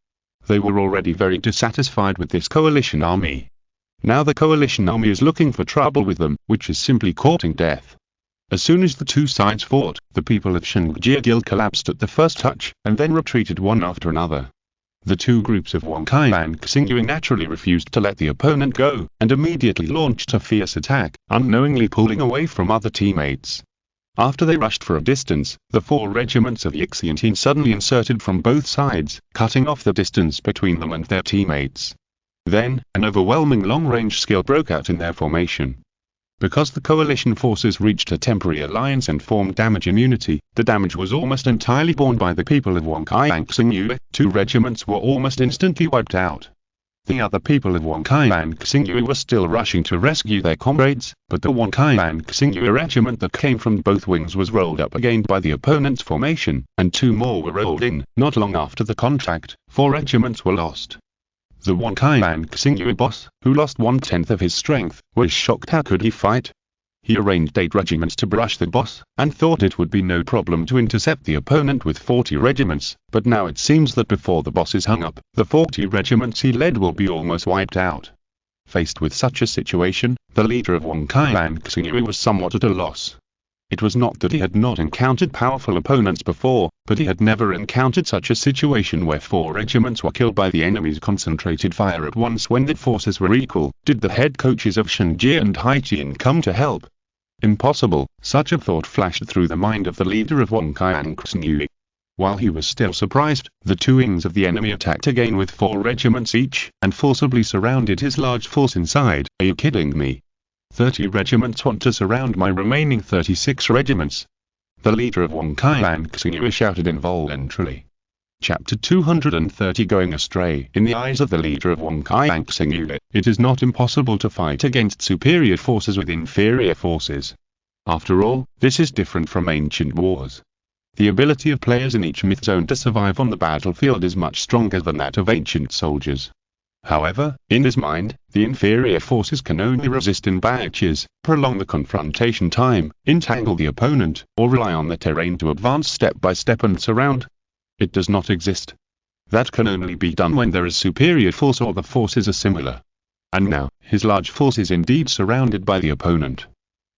They were already very dissatisfied with this coalition army. Now the coalition army is looking for trouble with them, which is simply courting death. As soon as the 2 sides fought, the people of Zheng Qi Guild collapsed at the first touch, and then retreated one after another. The 2 groups of Wangkai and Xingyue naturally refused to let the opponent go, and immediately launched a fierce attack, unknowingly pulling away from other teammates. After they rushed for a distance, the 4 regiments of Yixiantin suddenly inserted from both sides, cutting off the distance between them and their teammates. Then, an overwhelming long-range skill broke out in their formation. Because the coalition forces reached a temporary alliance and formed damage immunity, the damage was almost entirely borne by the people of Wangkai and Xingyue. 2 regiments were almost instantly wiped out. The other people of Wangkai and Xingyue were still rushing to rescue their comrades, but the Wangkai and Xingyue regiment that came from both wings was rolled up again by the opponent's formation, and 2 more were rolled in. Not long after the contact, 4 regiments were lost. The Xingyu boss, who lost 1/10 of his strength, was shocked. How could he fight? He arranged 8 regiments to brush the boss, and thought it would be no problem to intercept the opponent with 40 regiments, but now it seems that before the boss is hung up, the 40 regiments he led will be almost wiped out. Faced with such a situation, the leader of Xingyu was somewhat at a loss. It was not that he had not encountered powerful opponents before, but he had never encountered such a situation where 4 regiments were killed by the enemy's concentrated fire at once when the forces were equal. Did the head coaches of Zheng Qi and Haijian come to help? Impossible. Such a thought flashed through the mind of the leader of Xingyu. While he was still surprised, the 2 wings of the enemy attacked again with 4 regiments each, and forcibly surrounded his large force inside. Are you kidding me? 30 regiments want to surround my remaining 36 regiments. The leader of Xingyu shouted involuntarily. Chapter 230 Going Astray. In the eyes of the leader of Xingyu, it is not impossible to fight against superior forces with inferior forces. After all, this is different from ancient wars. The ability of players in each myth zone to survive on the battlefield is much stronger than that of ancient soldiers. However, in his mind, the inferior forces can only resist in batches, prolong the confrontation time, entangle the opponent, or rely on the terrain to advance step by step and surround. It does not exist. That can only be done when there is superior force or the forces are similar. And now, his large force is indeed surrounded by the opponent.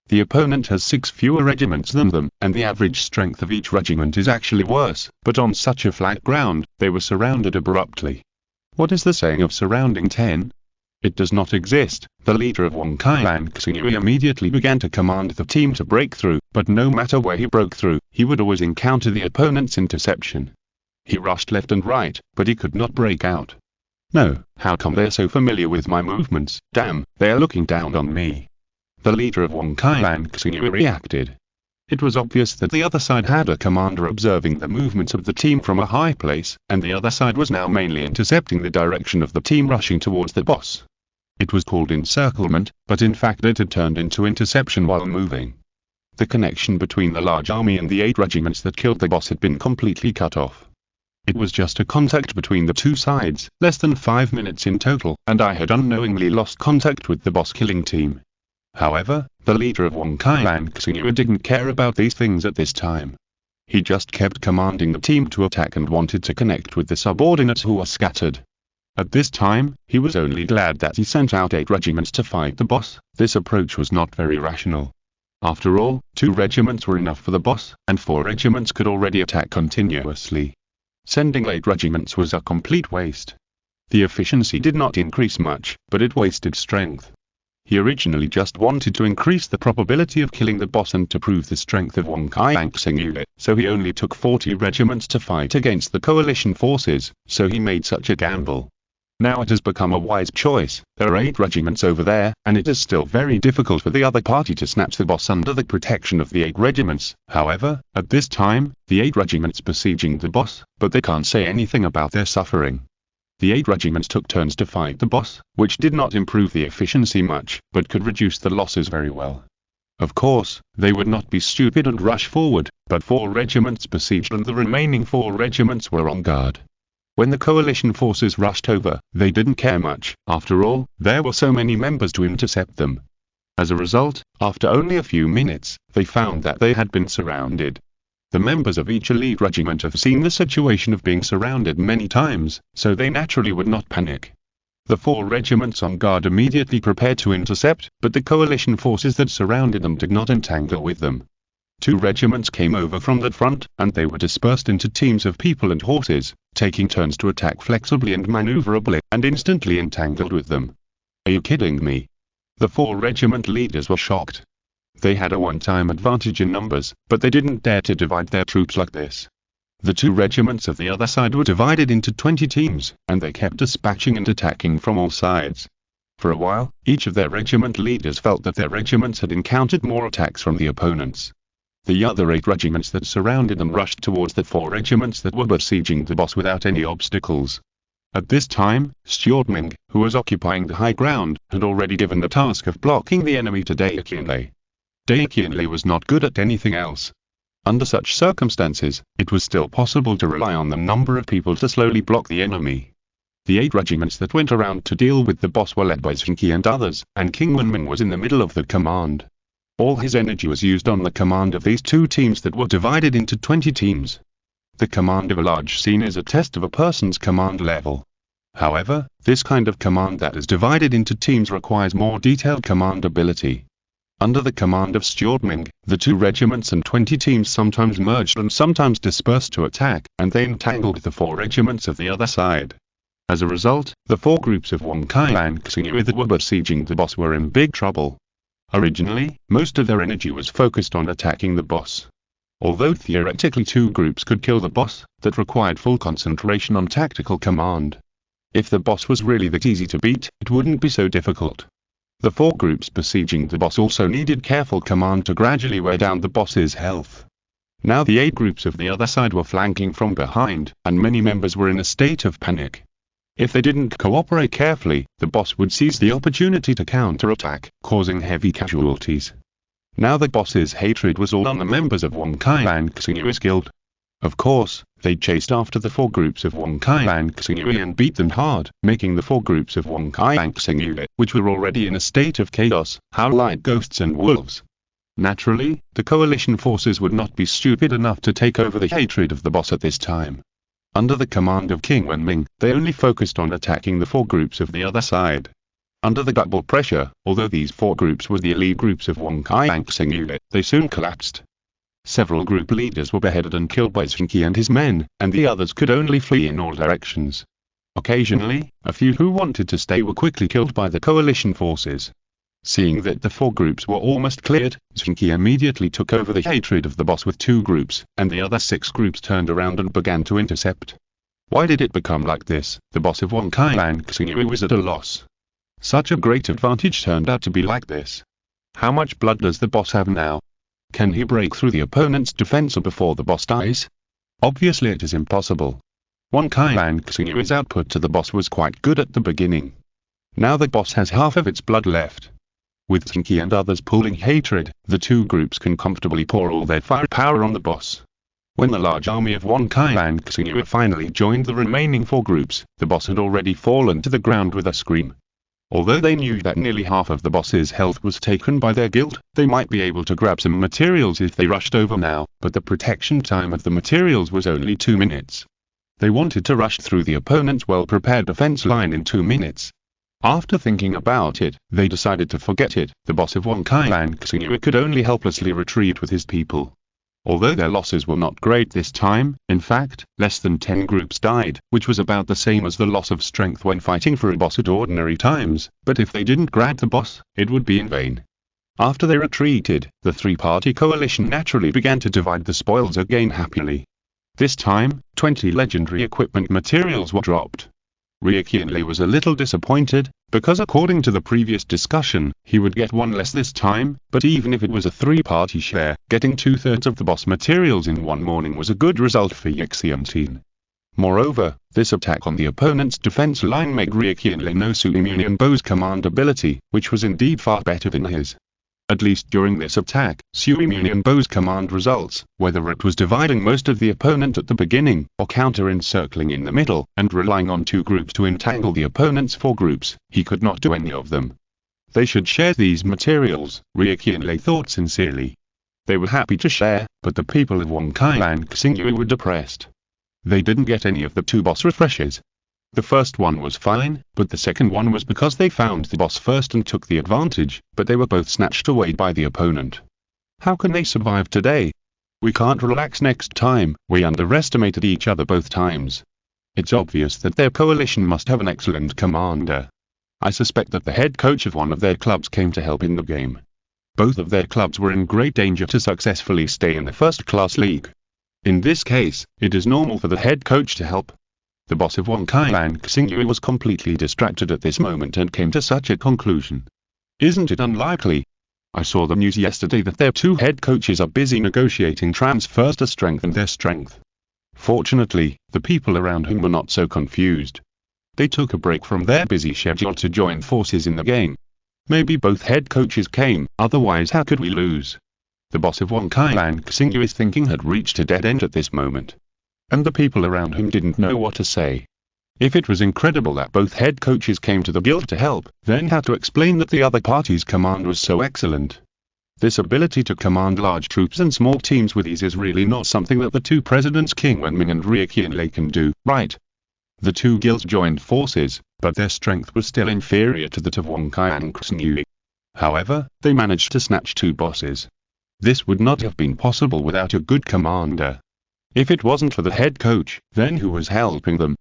The opponent has 6 fewer regiments than them, and the average strength of each regiment is actually worse, but on such a flat ground, they were surrounded abruptly. What is the saying of surrounding 10? It does not exist. The leader of Xingyu immediately began to command the team to break through, but no matter where he broke through, he would always encounter the opponent's interception. He rushed left and right, but he could not break out. No, how come they're so familiar with my movements? Damn, they are looking down on me. The leader of Xingyu reacted. It was obvious that the other side had a commander observing the movements of the team from a high place, and the other side was now mainly intercepting the direction of the team rushing towards the boss. It was called encirclement, but in fact it had turned into interception while moving. The connection between the large army and the 8 regiments that killed the boss had been completely cut off. It was just a contact between the 2 sides, less than 5 minutes in total, and I had unknowingly lost contact with the boss-killing team. However, the leader of Xingyu didn't care about these things at this time. He just kept commanding the team to attack and wanted to connect with the subordinates who were scattered. At this time, he was only glad that he sent out 8 regiments to fight the boss. This approach was not very rational. After all, 2 regiments were enough for the boss, and 4 regiments could already attack continuously. Sending 8 regiments was a complete waste. The efficiency did not increase much, but it wasted strength. He originally just wanted to increase the probability of killing the boss and to prove the strength of Xingyu, so he only took 40 regiments to fight against the coalition forces, so he made such a gamble. Now it has become a wise choice. There are 8 regiments over there, and it is still very difficult for the other party to snatch the boss under the protection of the 8 regiments. However, at this time, the 8 regiments besieging the boss, but they can't say anything about their suffering. The 8 regiments took turns to fight the boss, which did not improve the efficiency much, but could reduce the losses very well. Of course, they would not be stupid and rush forward, but 4 regiments besieged and the remaining 4 regiments were on guard. When the coalition forces rushed over, they didn't care much. After all, there were so many members to intercept them. As a result, after only a few minutes, they found that they had been surrounded. The members of each elite regiment have seen the situation of being surrounded many times, so they naturally would not panic. The 4 regiments on guard immediately prepared to intercept, but the coalition forces that surrounded them did not entangle with them. 2 regiments came over from the front, and they were dispersed into teams of people and horses, taking turns to attack flexibly and maneuverably, and instantly entangled with them. Are you kidding me? The 4 regiment leaders were shocked. They had a one-time advantage in numbers, but they didn't dare to divide their troops like this. The 2 regiments of the other side were divided into 20 teams, and they kept dispatching and attacking from all sides. For a while, each of their regiment leaders felt that their regiments had encountered more attacks from the opponents. The other 8 regiments that surrounded them rushed towards the 4 regiments that were besieging the boss without any obstacles. At this time, Xiaoming, who was occupying the high ground, had already given the task of blocking the enemy to Daqianlei. Daqianlei was not good at anything else. Under such circumstances, it was still possible to rely on the number of people to slowly block the enemy. The 8 regiments that went around to deal with the boss were led by Zheng Qi and others, and King Wenming was in the middle of the command. All his energy was used on the command of these 2 teams that were divided into 20 teams. The command of a large scene is a test of a person's command level. However, this kind of command that is divided into teams requires more detailed command ability. Under the command of Stuart Ming, the 2 regiments and 20 teams sometimes merged and sometimes dispersed to attack, and they entangled the 4 regiments of the other side. As a result, the 4 groups of Zheng Qi and Xinyu that were besieging the boss were in big trouble. Originally, most of their energy was focused on attacking the boss. Although theoretically 2 groups could kill the boss, that required full concentration on tactical command. If the boss was really that easy to beat, it wouldn't be so difficult. The 4 groups besieging the boss also needed careful command to gradually wear down the boss's health. Now the 8 groups of the other side were flanking from behind, and many members were in a state of panic. If they didn't cooperate carefully, the boss would seize the opportunity to counterattack, causing heavy casualties. Now the boss's hatred was all on the members of Zheng Qi and Xinyu's guild. Of course, they chased after the 4 groups of Zheng Qi and Xinyu and beat them hard, making the 4 groups of Zheng Qi and Xinyu, which were already in a state of chaos, howl like ghosts and wolves. Naturally, the coalition forces would not be stupid enough to take over the hatred of the boss at this time. Under the command of King Wenming, they only focused on attacking the 4 groups of the other side. Under the double pressure, although these 4 groups were the elite groups of Zheng Qi and Xinyu, they soon collapsed. Several group leaders were beheaded and killed by Zheng Qi and his men, and the others could only flee in all directions. Occasionally, a few who wanted to stay were quickly killed by the coalition forces. Seeing that the 4 groups were almost cleared, Zheng Qi immediately took over the hatred of the boss with 2 groups, and the other 6 groups turned around and began to intercept. Why did it become like this? The boss of Zheng Qi and Xinyu was at a loss. Such a great advantage turned out to be like this. How much blood does the boss have now? Can he break through the opponent's defense before the boss dies? Obviously it is impossible. Zheng Qi and Xinyu's output to the boss was quite good at the beginning. Now the boss has half of its blood left. With Zheng Qi and others pooling hatred, the 2 groups can comfortably pour all their firepower on the boss. When the large army of Zheng Qi and Xinyu finally joined the remaining 4 groups, the boss had already fallen to the ground with a scream. Although they knew that nearly half of the boss's health was taken by their guild, they might be able to grab some materials if they rushed over now, but the protection time of the materials was only 2 minutes. They wanted to rush through the opponent's well-prepared defense line in 2 minutes. After thinking about it, they decided to forget it. The boss of Zheng Qi and Xinyu could only helplessly retreat with his people. Although their losses were not great this time, in fact, less than 10 groups died, which was about the same as the loss of strength when fighting for a boss at ordinary times, but if they didn't grab the boss, it would be in vain. After they retreated, the 3-party coalition naturally began to divide the spoils again happily. This time, 20 legendary equipment materials were dropped. Ryukyunle was a little disappointed, because according to the previous discussion, he would get 1 less this time, but even if it was a 3-party share, getting 2/3 of the boss materials in one morning was a good result for Yixiantin. Moreover, this attack on the opponent's defense line made Ryukyunle know Suimunian Bo's command ability, which was indeed far better than his. At least during this attack, Suimunian Bo's command results, whether it was dividing most of the opponent at the beginning, or counter-encircling in the middle, and relying on 2 groups to entangle the opponent's 4 groups, he could not do any of them. They should share these materials, Ryukyunle thought sincerely. They were happy to share, but the people of Zheng Qi and Xinyu were depressed. They didn't get any of the 2 boss refreshes. The first one was fine, but the second one was because they found the boss first and took the advantage, but they were both snatched away by the opponent. How can they survive today? We can't relax next time. We underestimated each other both times. It's obvious that their coalition must have an excellent commander. I suspect that the head coach of one of their clubs came to help in the game. Both of their clubs were in great danger to successfully stay in the first-class league. In this case, it is normal for the head coach to help. The boss of Zheng Qi and Xinyu was completely distracted at this moment and came to such a conclusion. Isn't it unlikely? I saw the news yesterday that their 2 head coaches are busy negotiating transfers to strengthen their strength. Fortunately, the people around him were not so confused. They took a break from their busy schedule to join forces in the game. Maybe both head coaches came, otherwise how could we lose? The boss of Zheng Qi and Xinyu's thinking had reached a dead end at this moment. And the people around him didn't know what to say. If it was incredible that both head coaches came to the guild to help, then had to explain that the other party's command was so excellent. This ability to command large troops and small teams with ease is really not something that the two presidents King Wenming and Qianlei can do, right? The two guilds joined forces, but their strength was still inferior to that of Zheng Qi and Zheng Qi. However, they managed to snatch 2 bosses. This would not have been possible without a good commander. If it wasn't for the head coach, then who was helping them?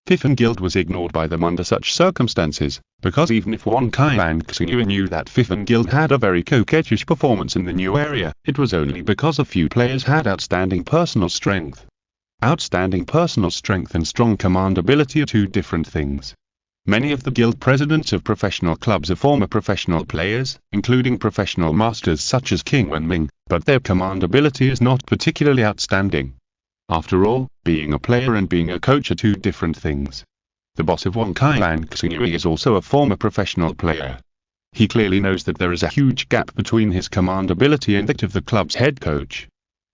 Fifth Guild was ignored by them under such circumstances, because even if Zheng Qi and Zheng Qi knew that Fifth Guild had a very coquettish performance in the new area, it was only because a few players had outstanding personal strength. Outstanding personal strength and strong command ability are two different things. Many of the guild presidents of professional clubs are former professional players, including professional masters such as King Wenming, but their command ability is not particularly outstanding. After all, being a player and being a coach are two different things. The boss of Zheng Qi and Zheng Qi is also a former professional player. He clearly knows that there is a huge gap between his command ability and that of the club's head coach.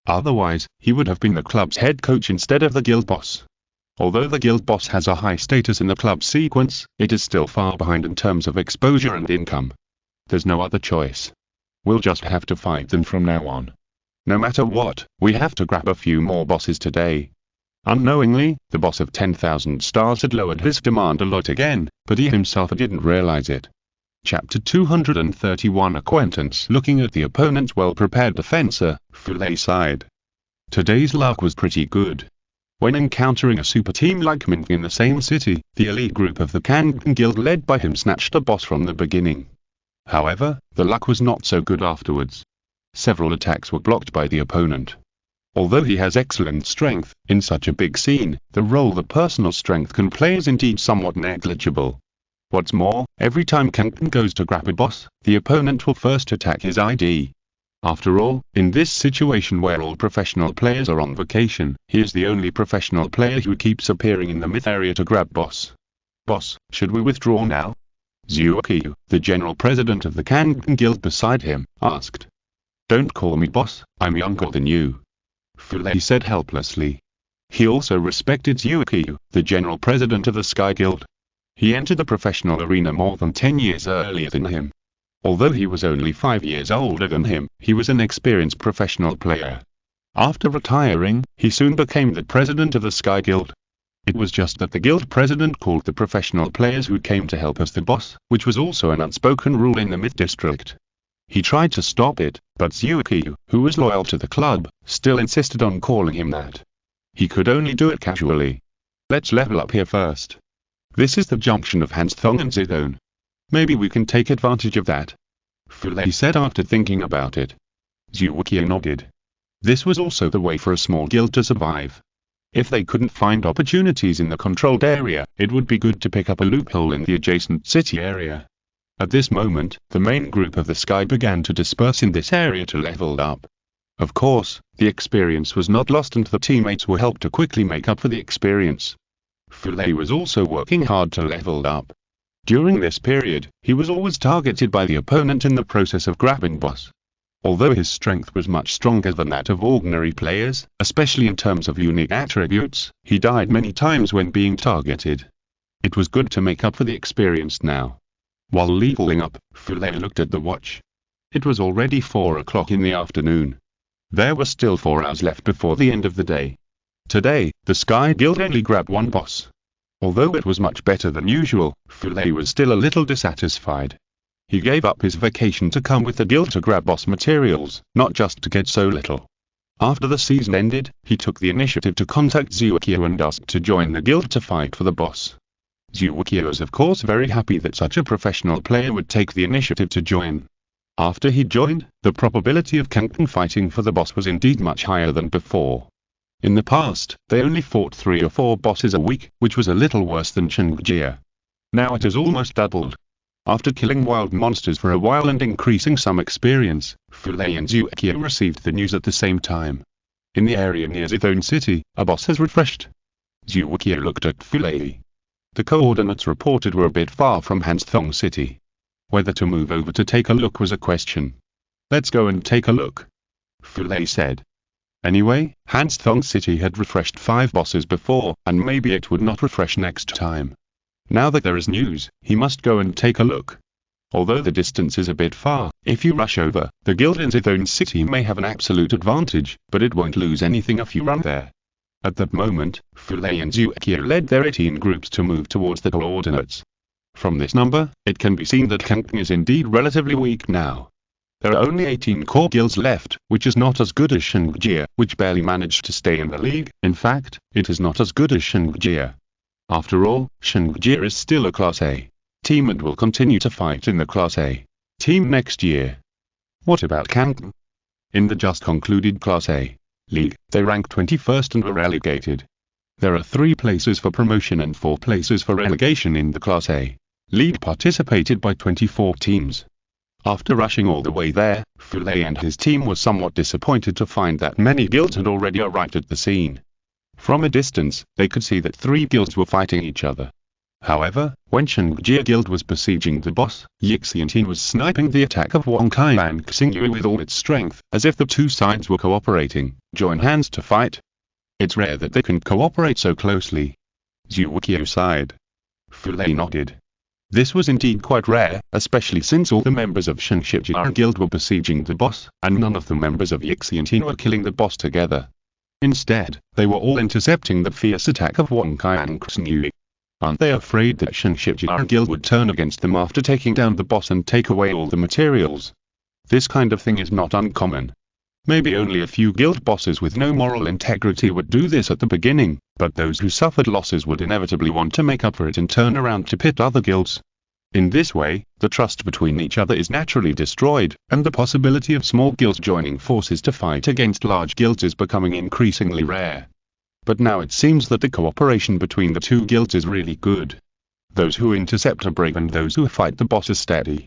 Otherwise, he would have been the club's head coach instead of the guild boss. Although the guild boss has a high status in the club sequence, it is still far behind in terms of exposure and income. There's no other choice. We'll just have to fight them from now on. No matter what, we have to grab a few more bosses today. Unknowingly, the boss of 10,000 stars had lowered his demand a lot again, but he himself didn't realize it. Chapter 231 Acquaintance. Looking at the opponent's well-prepared defensor, Fulei sighed. Today's luck was pretty good. When encountering a super team like Ming in the same city, the elite group of the Kangan Guild led by him snatched a boss from the beginning. However, the luck was not so good afterwards. Several attacks were blocked by the opponent. Although he has excellent strength, in such a big scene, the role the personal strength can play is indeed somewhat negligible. What's more, every time Kangan goes to grab a boss, the opponent will first attack his ID. After all, in this situation where all professional players are on vacation, he is the only professional player who keeps appearing in the myth area to grab boss. Boss, should we withdraw now? Zheng Qi, the general president of the Kangan Guild beside him, asked. Don't call me boss, I'm younger than you. Fulei said helplessly. He also respected Zheng Qi, the general president of the Sky Guild. He entered the professional arena more than 10 years earlier than him. Although he was only 5 years older than him, he was an experienced professional player. After retiring, he soon became the president of the Sky Guild. It was just that the guild president called the professional players who came to help us the boss, which was also an unspoken rule in the Myth District. He tried to stop it, but Zheng Qi, who was loyal to the club, still insisted on calling him that. He could only do it casually. Let's level up here first. This is the junction of Hanstong and Zidong. Maybe we can take advantage of that. Fulei said after thinking about it. Zheng Qi nodded. This was also the way for a small guild to survive. If they couldn't find opportunities in the controlled area, it would be good to pick up a loophole in the adjacent city area. At this moment, the main group of the Sky began to disperse in this area to level up. Of course, the experience was not lost and the teammates were helped to quickly make up for the experience. Fulei was also working hard to level up. During this period, he was always targeted by the opponent in the process of grabbing boss. Although his strength was much stronger than that of ordinary players, especially in terms of unique attributes, he died many times when being targeted. It was good to make up for the experience now. While leveling up, Fulei looked at the watch. It was already 4 o'clock in the afternoon. There were still 4 hours left before the end of the day. Today, the Sky Guild only grabbed 1 boss. Although it was much better than usual, Fulei was still a little dissatisfied. He gave up his vacation to come with the guild to grab boss materials, not just to get so little. After the season ended, he took the initiative to contact Zheng Qi and asked to join the guild to fight for the boss. Zheng Qi was of course very happy that such a professional player would take the initiative to join. After he joined, the probability of Kangan fighting for the boss was indeed much higher than before. In the past, they only fought 3 or 4 bosses a week, which was a little worse than Zheng Qi. Now it has almost doubled. After killing wild monsters for a while and increasing some experience, Fulei and Zheng Qi received the news at the same time. In the area near Zidong City, a boss has refreshed. Zheng Qi looked at Fulei. The coordinates reported were a bit far from Hanstong City. Whether to move over to take a look was a question. Let's go and take a look, Fulei said. Anyway, Han's Thong City had refreshed 5 bosses before, and maybe it would not refresh next time. Now that there is news, he must go and take a look. Although the distance is a bit far, if you rush over, the guild in Zheng City may have an absolute advantage, but it won't lose anything if you run there. At that moment, Fulei and Zheng Qi led their 18 groups to move towards the coordinates. From this number, it can be seen that Zheng Qi is indeed relatively weak now. There are only 18 core guilds left, which is not as good as Zheng Qi, which barely managed to stay in the league. In fact, it is not as good as Zheng Qi. After all, Zheng Qi is still a Class A team and will continue to fight in the Class A team next year. What about Zheng Qi? In the just concluded Class A league, they ranked 21st and were relegated. There are 3 places for promotion and 4 places for relegation in the Class A league participated by 24 teams. After rushing all the way there, Fulei and his team were somewhat disappointed to find that many guilds had already arrived at the scene. From a distance, they could see that 3 guilds were fighting each other. However, when Zheng Qi guild was besieging the boss, Yixiantin was sniping the attack of Wang Kai and Xingyu with all its strength, as if the 2 sides were cooperating, join hands to fight. It's rare that they can cooperate so closely. Zheng Qi sighed. Fulei nodded. This was indeed quite rare, especially since all the members of Zheng Qi guild were besieging the boss, and none of the members of Yixiantin were killing the boss together. Instead, they were all intercepting the fierce attack of Wang Kai and Xingyu. Aren't they afraid that Zheng Qi guild would turn against them after taking down the boss and take away all the materials? This kind of thing is not uncommon. Maybe only a few guild bosses with no moral integrity would do this at the beginning, but those who suffered losses would inevitably want to make up for it and turn around to pit other guilds. In this way, the trust between each other is naturally destroyed, and the possibility of small guilds joining forces to fight against large guilds is becoming increasingly rare. But now it seems that the cooperation between the 2 guilds is really good. Those who intercept are brave and those who fight the boss are steady.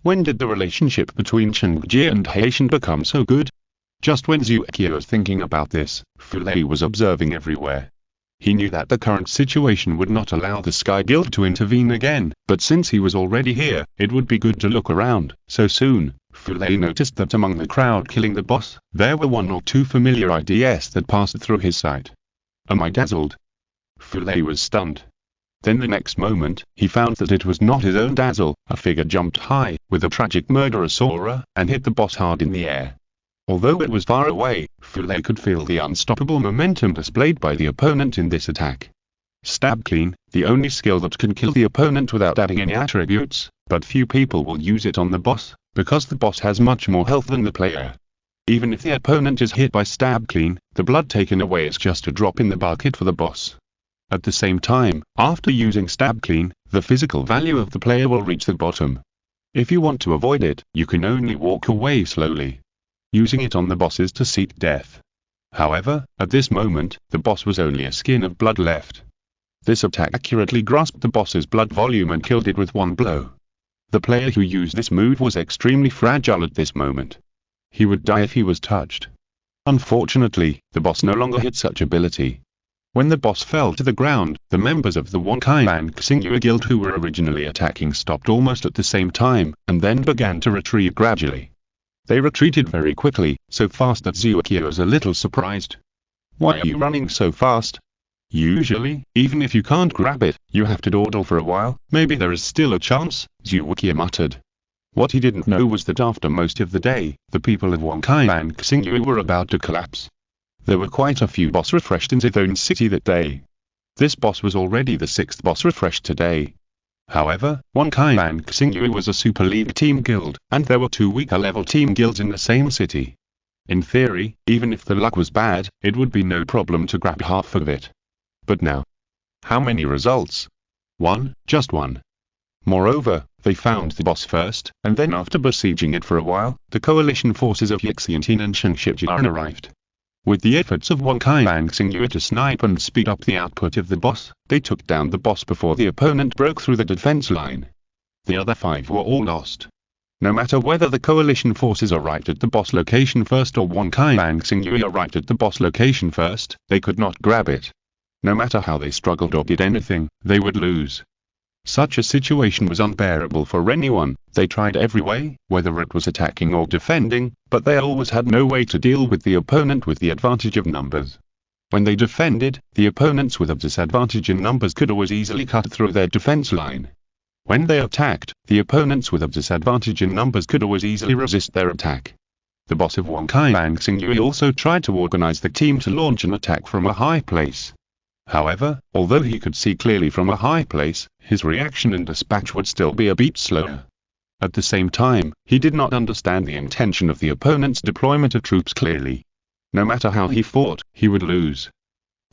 When did the relationship between Zheng Qi and Haitian become so good? Just when Zheng Qi was thinking about this, Fulei was observing everywhere. He knew that the current situation would not allow the Sky Guild to intervene again, but since he was already here, it would be good to look around. So soon, Fulei noticed that among the crowd killing the boss, there were 1 or 2 familiar IDs that passed through his sight. Am I dazzled? Fulei was stunned. Then the next moment, he found that it was not his own dazzle. A figure jumped high, with a tragic murderous aura, and hit the boss hard in the air. Although it was far away, Fulei could feel the unstoppable momentum displayed by the opponent in this attack. Stab clean, the only skill that can kill the opponent without adding any attributes, but few people will use it on the boss, because the boss has much more health than the player. Even if the opponent is hit by stab clean, the blood taken away is just a drop in the bucket for the boss. At the same time, after using stab clean, the physical value of the player will reach the bottom. If you want to avoid it, you can only walk away slowly. Using it on the boss is to seek death. However, at this moment, the boss was only a skin of blood left. This attack accurately grasped the boss's blood volume and killed it with 1 blow. The player who used this move was extremely fragile at this moment. He would die if he was touched. Unfortunately, the boss no longer had such ability. When the boss fell to the ground, the members of the Wang Kai and Xingyu guild who were originally attacking stopped almost at the same time, and then began to retreat gradually. They retreated very quickly, so fast that Zheng Qi was a little surprised. Why are you running so fast? Usually, even if you can't grab it, you have to dawdle for a while. Maybe there is still a chance, Zheng Qi muttered. What he didn't know was that after most of the day, the people of Wang Kai and Xingyu were about to collapse. There were quite a few boss refreshed in Zheng City that day. This boss was already the 6th boss refreshed today. However, Wang Kai and Xingyu was a Super League team guild, and there were 2 weaker level team guilds in the same city. In theory, even if the luck was bad, it would be no problem to grab half of it. But now, how many results? 1, just 1. Moreover, they found the boss first, and then after besieging it for a while, the coalition forces of Yixiantin and Zheng Qi arrived. With the efforts of Wang Kai and Xingyu to snipe and speed up the output of the boss, they took down the boss before the opponent broke through the defense line. The other 5 were all lost. No matter whether the coalition forces arrived at the boss location first or Wang Kai and Xingyu arrived at the boss location first, they could not grab it. No matter how they struggled or did anything, they would lose. Such a situation was unbearable for anyone. They tried every way, whether it was attacking or defending, but they always had no way to deal with the opponent with the advantage of numbers. When they defended, the opponents with a disadvantage in numbers could always easily cut through their defense line. When they attacked, the opponents with a disadvantage in numbers could always easily resist their attack. The boss of Zheng Qi also tried to organize the team to launch an attack from a high place. However, although he could see clearly from a high place, his reaction and dispatch would still be a bit slower. At the same time, he did not understand the intention of the opponent's deployment of troops clearly. No matter how he fought, he would lose.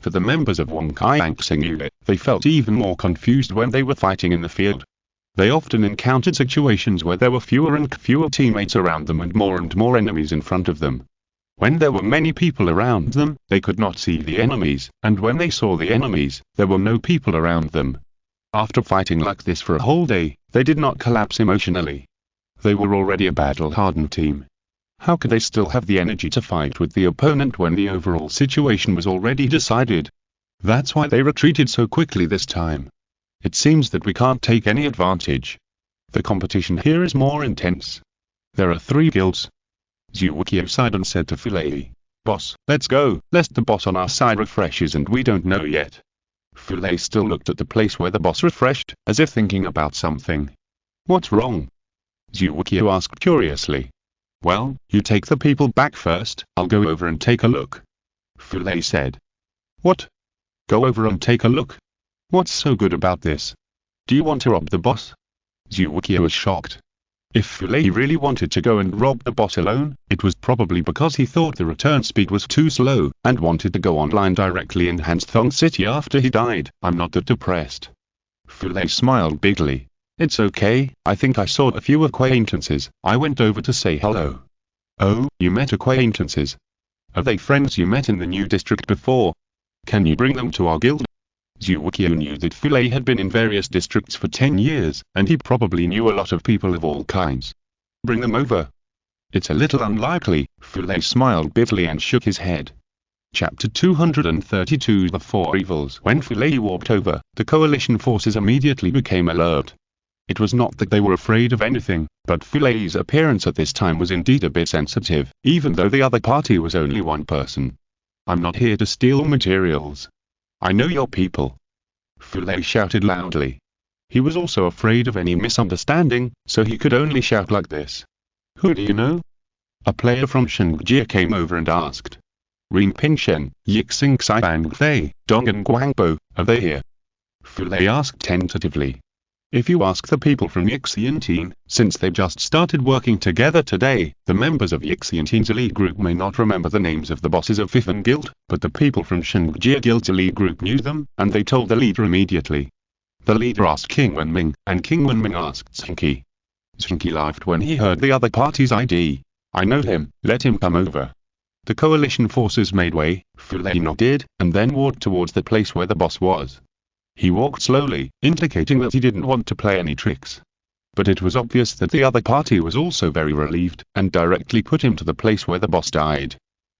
For the members of Zheng Qi, they felt even more confused when they were fighting in the field. They often encountered situations where there were fewer and fewer teammates around them and more enemies in front of them. When there were many people around them, they could not see the enemies, and when they saw the enemies, there were no people around them. After fighting like this for a whole day, they did not collapse emotionally. They were already a battle-hardened team. How could they still have the energy to fight with the opponent when the overall situation was already decided? That's why they retreated so quickly this time. It seems that we can't take any advantage. The competition here is more intense. There are 3 guilds. Zheng Qi sighed and said to Fulei, "Boss, let's go, lest the boss on our side refreshes and we don't know yet." Fulei still looked at the place where the boss refreshed, as if thinking about something. "What's wrong?" Zheng Qi asked curiously. "Well, you take the people back first, I'll go over and take a look," Fulei said. "What? Go over and take a look? What's so good about this? Do you want to rob the boss?" Zheng Qi was shocked. If Fulei really wanted to go and rob the boss alone, it was probably because he thought the return speed was too slow, and wanted to go online directly in Hanstong City after he died. "I'm not that depressed." Fulei smiled bigly. "It's okay, I think I saw a few acquaintances, I went over to say hello." "Oh, you met acquaintances? Are they friends you met in the new district before? Can you bring them to our guild?" Zheng Qi knew that Fulei had been in various districts for 10 years, and he probably knew a lot of people of all kinds. "Bring them over." "It's a little unlikely," Fulei smiled bitterly and shook his head. Chapter 232 The Four Evils. When Fulei walked over, the coalition forces immediately became alert. It was not that they were afraid of anything, but Fulei's appearance at this time was indeed a bit sensitive, even though the other party was only one person. "I'm not here to steal materials. I know your people," Fulei shouted loudly. He was also afraid of any misunderstanding, so he could only shout like this. "Who do you know?" A player from Zheng Qi came over and asked. "Rin Pingshen, Yixing Xiban Fei, Dong and Guangbo, are they here?" Fulei asked tentatively. "If you ask the people from Yixiantin, since they just started working together today, the members of Yixiantin's elite group may not remember the names of the bosses of Fifth Guild, but the people from Zheng Qi Guild's elite group knew them, and they told the leader immediately." The leader asked King Wenming, and King Wenming asked Zheng Qi. Zheng Qi laughed when he heard the other party's ID. "I know him, let him come over." The coalition forces made way, Fulei nodded, and then walked towards the place where the boss was. He walked slowly, indicating that he didn't want to play any tricks. But it was obvious that the other party was also very relieved, and directly put him to the place where the boss died.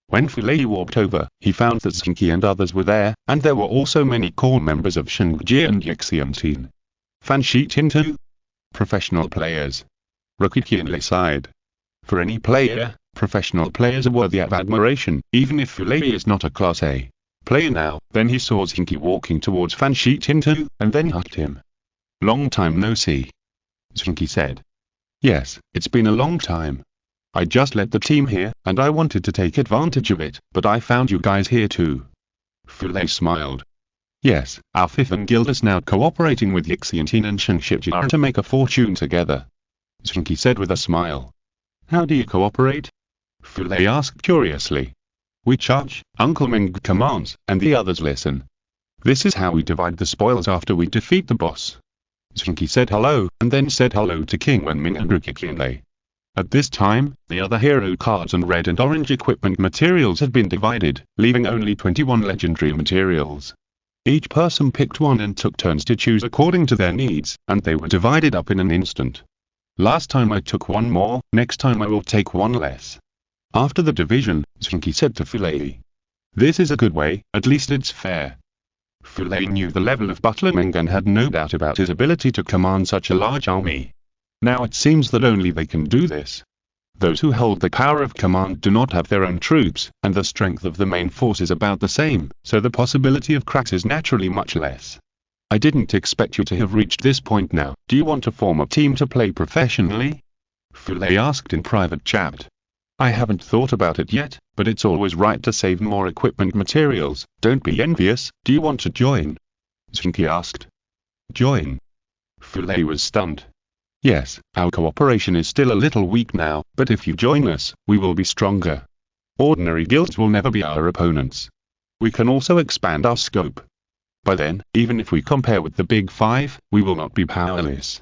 When Fulei walked over, he found that Zheng Qi and others were there, and there were also many core members of Zheng Qi and Yixiantin. Fan Shi Tintu? Professional players. Rokikian sighed. For any player, professional players are worthy of admiration, even if Fulei is not a Class A player now. Then he saw Zheng Qi walking towards Fan Shi Tintu, and then hugged him. "Long time no see," Zheng Qi said. "Yes, it's been a long time. I just led the team here, and I wanted to take advantage of it, but I found you guys here too." Fulei smiled. "Yes, our Fifth Guild is now cooperating with Yixiantin and Zheng Qi to make a fortune together," Zheng Qi said with a smile. "How do you cooperate?" Fulei asked curiously. "We charge, Uncle Ming commands, and the others listen. This is how we divide the spoils after we defeat the boss." Zheng Qi said hello, and then said hello to King Wenming and Rukikinlei. At this time, the other hero cards and red and orange equipment materials had been divided, leaving only 21 legendary materials. Each person picked one and took turns to choose according to their needs, and they were divided up in an instant. "Last time I took one more, next time I will take one less." After the division, Zheng Qi said to Fulei, "This is a good way, at least it's fair." Fulay knew the level of Butler Ming and had no doubt about his ability to command such a large army. Now it seems that only they can do this. Those who hold the power of command do not have their own troops, and the strength of the main force is about the same, so the possibility of cracks is naturally much less. I didn't expect you to have reached this point now. Do you want to form a team to play professionally? Fulay asked in private chat. I haven't thought about it yet, but it's always right to save more equipment materials. Don't be envious. Do you want to join? Zheng Qi asked. Join? Fulay was stunned. Yes, our cooperation is still a little weak now, but if you join us, we will be stronger. Ordinary guilds will never be our opponents. We can also expand our scope. By then, even if we compare with the Big Five, we will not be powerless.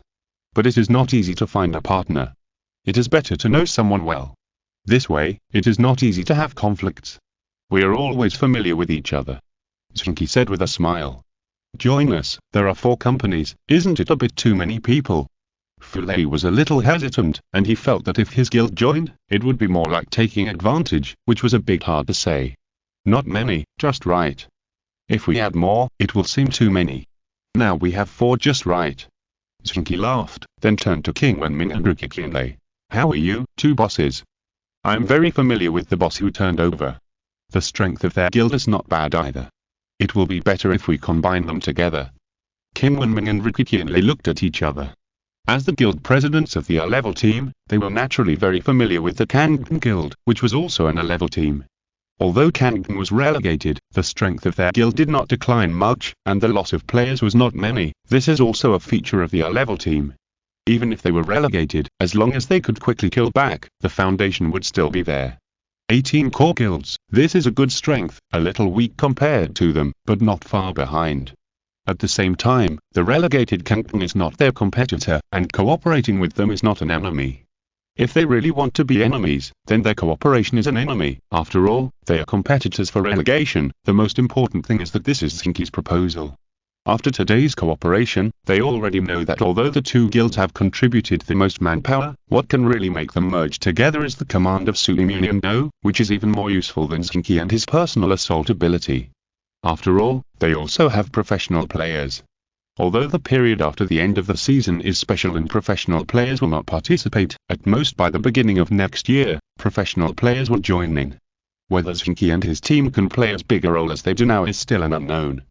But it is not easy to find a partner. It is better to know someone well. This way, it is not easy to have conflicts. We are always familiar with each other. Zheng Qi said with a smile. Join us. There are 4 companies. Isn't it a bit too many people? Fulay was a little hesitant, and he felt that if his guild joined, it would be more like taking advantage, which was a bit hard to say. Not many, just right. If we add more, it will seem too many. Now we have 4 just right. Zheng Qi laughed, then turned to King Wenming and Rikikinlei. How are you, 2 bosses? I am very familiar with the boss who turned over. The strength of their guild is not bad either. It will be better if we combine them together. King Wenming and Rikikinlei looked at each other. As the guild presidents of the A-level team, they were naturally very familiar with the Kangdong guild, which was also an A-level team. Although Kangdong was relegated, the strength of their guild did not decline much, and the loss of players was not many. This is also a feature of the A-level team. Even if they were relegated, as long as they could quickly kill back, the foundation would still be there. 18 core guilds, this is a good strength, a little weak compared to them, but not far behind. At the same time, the relegated Kangdong is not their competitor, and cooperating with them is not an enemy. If they really want to be enemies, then their cooperation is an enemy. After all, they are competitors for relegation. The most important thing is that this is Zheng Qi's proposal. After today's cooperation, they already know that although the 2 guilds have contributed the most manpower, what can really make them merge together is the command of Sulimunion, which is even more useful than Zheng Qi and his personal assault ability. After all, they also have professional players. Although the period after the end of the season is special and professional players will not participate, at most by the beginning of next year, professional players will join in. Whether Zheng Qi and his team can play as big a role as they do now is still an unknown.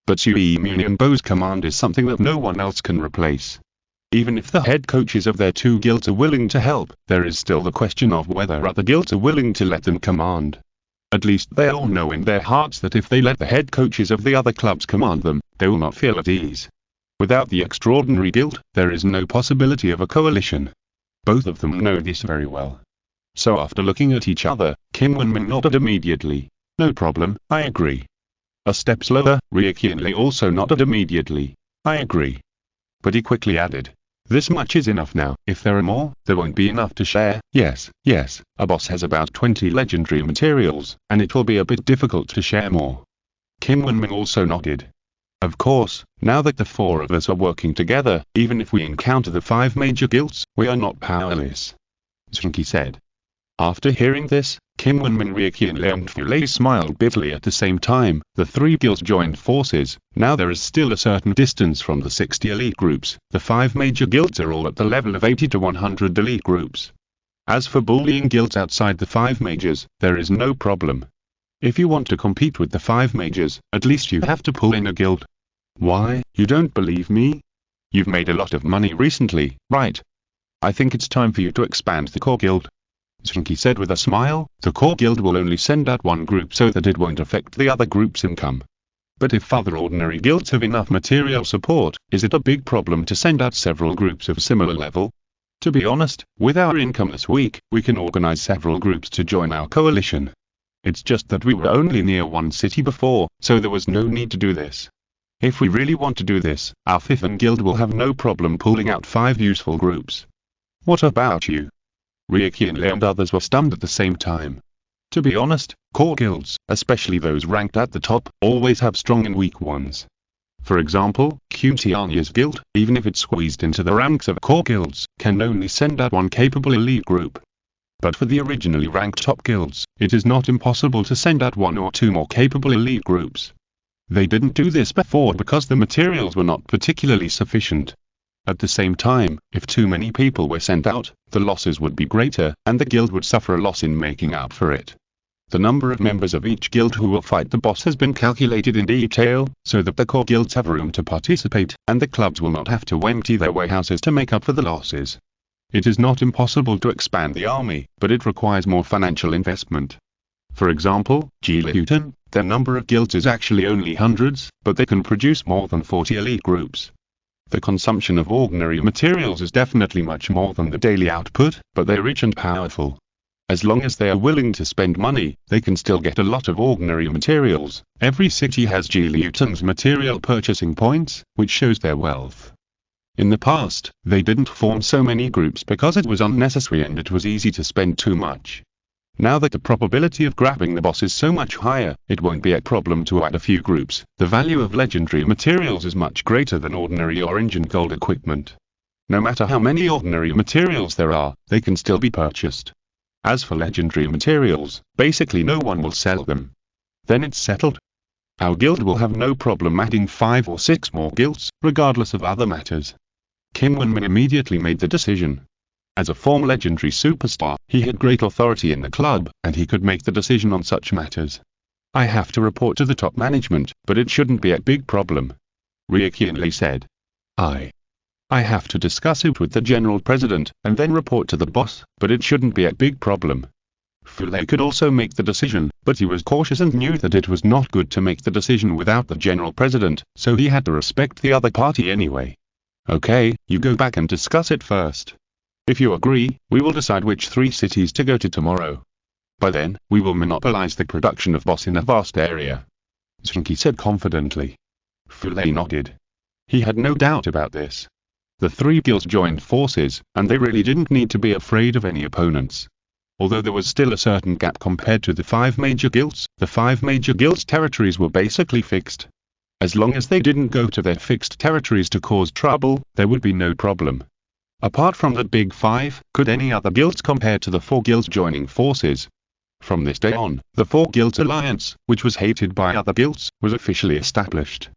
But Sulimunion's command is something that no one else can replace. Even if the head coaches of their 2 guilds are willing to help, there is still the question of whether other guilds are willing to let them command. At least they all know in their hearts that if they let the head coaches of the other clubs command them, they will not feel at ease. Without the extraordinary guild, there is no possibility of a coalition. Both of them know this very well. So after looking at each other, King Wenming nodded immediately. No problem, I agree. A step slower, Rikikinlei also nodded immediately. I agree. But he quickly added. This much is enough now. If there are more, there won't be enough to share. Yes, a boss has about 20 legendary materials, and it will be a bit difficult to share more. King Wenming also nodded. Of course, now that the 4 of us are working together, even if we encounter the 5 major guilds, we are not powerless. Zheng Qi said. After hearing this, King Wenming, Rikikinlei and Fulay smiled bitterly at the same time. The 3 guilds joined forces. Now there is still a certain distance from the 60 elite groups. The 5 major guilds are all at the level of 80 to 100 elite groups. As for bullying guilds outside the 5 majors, there is no problem. If you want to compete with the 5 majors, at least you have to pull in a guild. Why, you don't believe me? You've made a lot of money recently, right? I think it's time for you to expand the core guild. Zheng Qi said with a smile. The core guild will only send out 1 group so that it won't affect the other group's income. But if other ordinary guilds have enough material support, is it a big problem to send out several groups of similar level? To be honest, with our income this week, we can organize several groups to join our coalition. It's just that we were only near 1 city before, so there was no need to do this. If we really want to do this, our 5th guild will have no problem pulling out 5 useful groups. What about you? Rikikinlei and others were stunned at the same time. To be honest, core guilds, especially those ranked at the top, always have strong and weak ones. For example, Qtianya's guild, even if it's squeezed into the ranks of core guilds, can only send out 1 capable elite group. But for the originally ranked top guilds, it is not impossible to send out 1 or 2 more capable elite groups. They didn't do this before because the materials were not particularly sufficient. At the same time, if too many people were sent out, the losses would be greater, and the guild would suffer a loss in making up for it. The number of members of each guild who will fight the boss has been calculated in detail, so that the core guilds have room to participate, and the clubs will not have to empty their warehouses to make up for the losses. It is not impossible to expand the army, but it requires more financial investment. For example, Jilutan, their number of guilds is actually only hundreds, but they can produce more than 40 elite groups. The consumption of ordinary materials is definitely much more than the daily output, but they're rich and powerful. As long as they are willing to spend money, they can still get a lot of ordinary materials. Every city has Jilutan's material purchasing points, which shows their wealth. In the past, they didn't form so many groups because it was unnecessary and it was easy to spend too much. Now that the probability of grabbing the boss is so much higher, it won't be a problem to add a few groups. The value of legendary materials is much greater than ordinary orange and gold equipment. No matter how many ordinary materials there are, they can still be purchased. As for legendary materials, basically no one will sell them. Then it's settled. Our guild will have no problem adding 5 or 6 more guilds, regardless of other matters. Kim Won-min immediately made the decision. As a former legendary superstar, he had great authority in the club, and he could make the decision on such matters. I have to report to the top management, but it shouldn't be a big problem. Ria Qianlei said. I have to discuss it with the general president, and then report to the boss, but it shouldn't be a big problem. Fu Lei could also make the decision, but he was cautious and knew that it was not good to make the decision without the general president, so he had to respect the other party anyway. Okay, you go back and discuss it first. If you agree, we will decide which 3 cities to go to tomorrow. By then, we will monopolize the production of boss in a vast area. Zheng Qi said confidently. Fu Lei nodded. He had no doubt about this. The 3 guilds joined forces, and they really didn't need to be afraid of any opponents. Although there was still a certain gap compared to the 5 major guilds, the 5 major guilds' territories were basically fixed. As long as they didn't go to their fixed territories to cause trouble, there would be no problem. Apart from the big 5, could any other guilds compare to the 4 guilds joining forces? From this day on, the 4 guilds alliance, which was hated by other guilds, was officially established.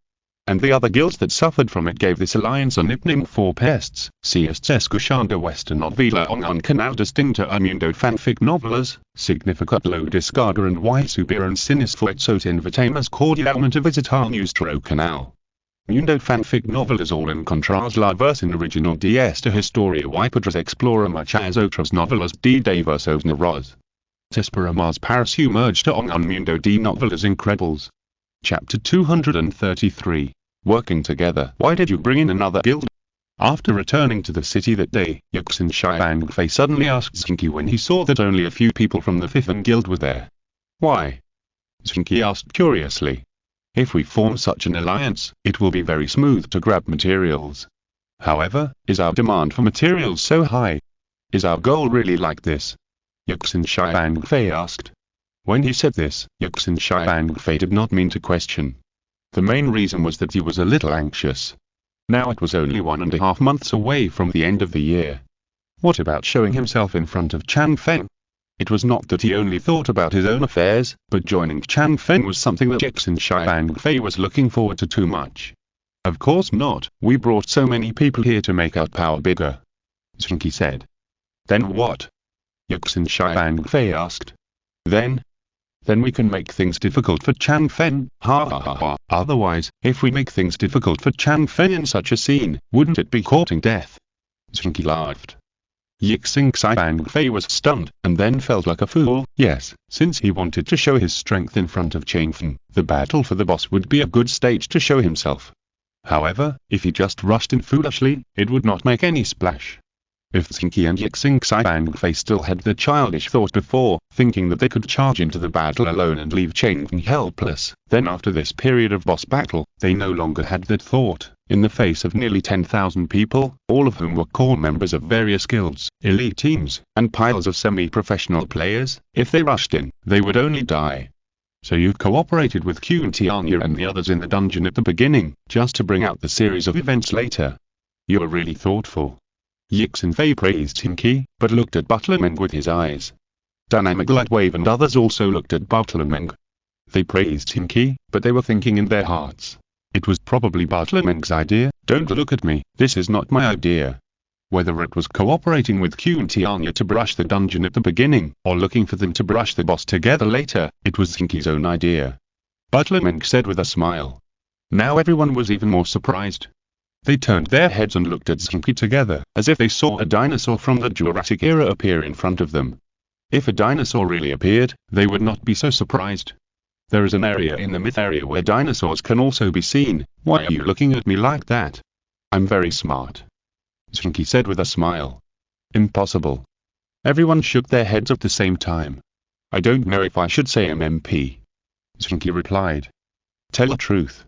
And the other guilds that suffered from it gave this alliance a nickname 4 pests, CSS Kushanda Western Novela on Canal Distinta Mundo Fanfic Novelas, Significat Lo Descarga and Y Superan Sinisfoit Sot Invitamus Cordialmente Visitar Nostro Canal. Mundo Fanfic Novelas all encontras la versión original de esta historia y podrás explorar muchas otras novelas de diversos narradores. Esperamos para sumergirte en un mundo de novelas increíbles. Chapter 233. Working together. Why did you bring in another guild? After returning to the city that day, Yuxin Xiangfei suddenly asked Zheng Qi when he saw that only a few people from the 5th guild were there. Why? Zheng Qi asked curiously. If we form such an alliance, it will be very smooth to grab materials. However, is our demand for materials so high? Is our goal really like this? Yuxin Xiangfei asked. When he said this, Yuxin Xiangfei did not mean to question. The main reason was that he was a little anxious. Now it was only 1.5 months away from the end of the year. What about showing himself in front of Changfeng? It was not that he only thought about his own affairs, but joining Changfeng was something that Yuxin Xiangfei was looking forward to too much. Of course not, we brought so many people here to make our power bigger. Zheng Qi said. Then what? Yuxin Xiangfei asked. Then we can make things difficult for Changfeng, ha ha ha ha. Otherwise, if we make things difficult for Changfeng in such a scene, wouldn't it be courting death? Zheng Qi laughed. Yuxin Xiangfei was stunned, and then felt like a fool. Yes, since he wanted to show his strength in front of Changfeng, the battle for the boss would be a good stage to show himself. However, if he just rushed in foolishly, it would not make any splash. If Zheng Qi and Yuxin Xiangfei still had the childish thought before, thinking that they could charge into the battle alone and leave Changfeng helpless, then after this period of boss battle, they no longer had that thought. In the face of nearly 10,000 people, all of whom were core members of various guilds, elite teams, and piles of semi-professional players, if they rushed in, they would only die. So you cooperated with Qintianya and the others in the dungeon at the beginning, just to bring out the series of events later. You are really thoughtful. Yuxin Fei praised Zheng Qi, but looked at Butlermeng with his eyes. Dynamic Lightwave and others also looked at Butlermeng. They praised Zheng Qi, but they were thinking in their hearts, it was probably Bartlemenk's idea. Don't look at me, this is not my idea. Whether it was cooperating with Q and Tianya to brush the dungeon at the beginning, or looking for them to brush the boss together later, it was Zheng Qi's own idea. Bartlemenk said with a smile. Now everyone was even more surprised. They turned their heads and looked at Zheng Qi together, as if they saw a dinosaur from the Jurassic era appear in front of them. If a dinosaur really appeared, they would not be so surprised. There is an area in the myth area where dinosaurs can also be seen. Why are you looking at me like that? I'm very smart. Zheng Qi said with a smile. Impossible. Everyone shook their heads at the same time. I don't know if I should say MMP. Zheng Qi replied. Tell the truth.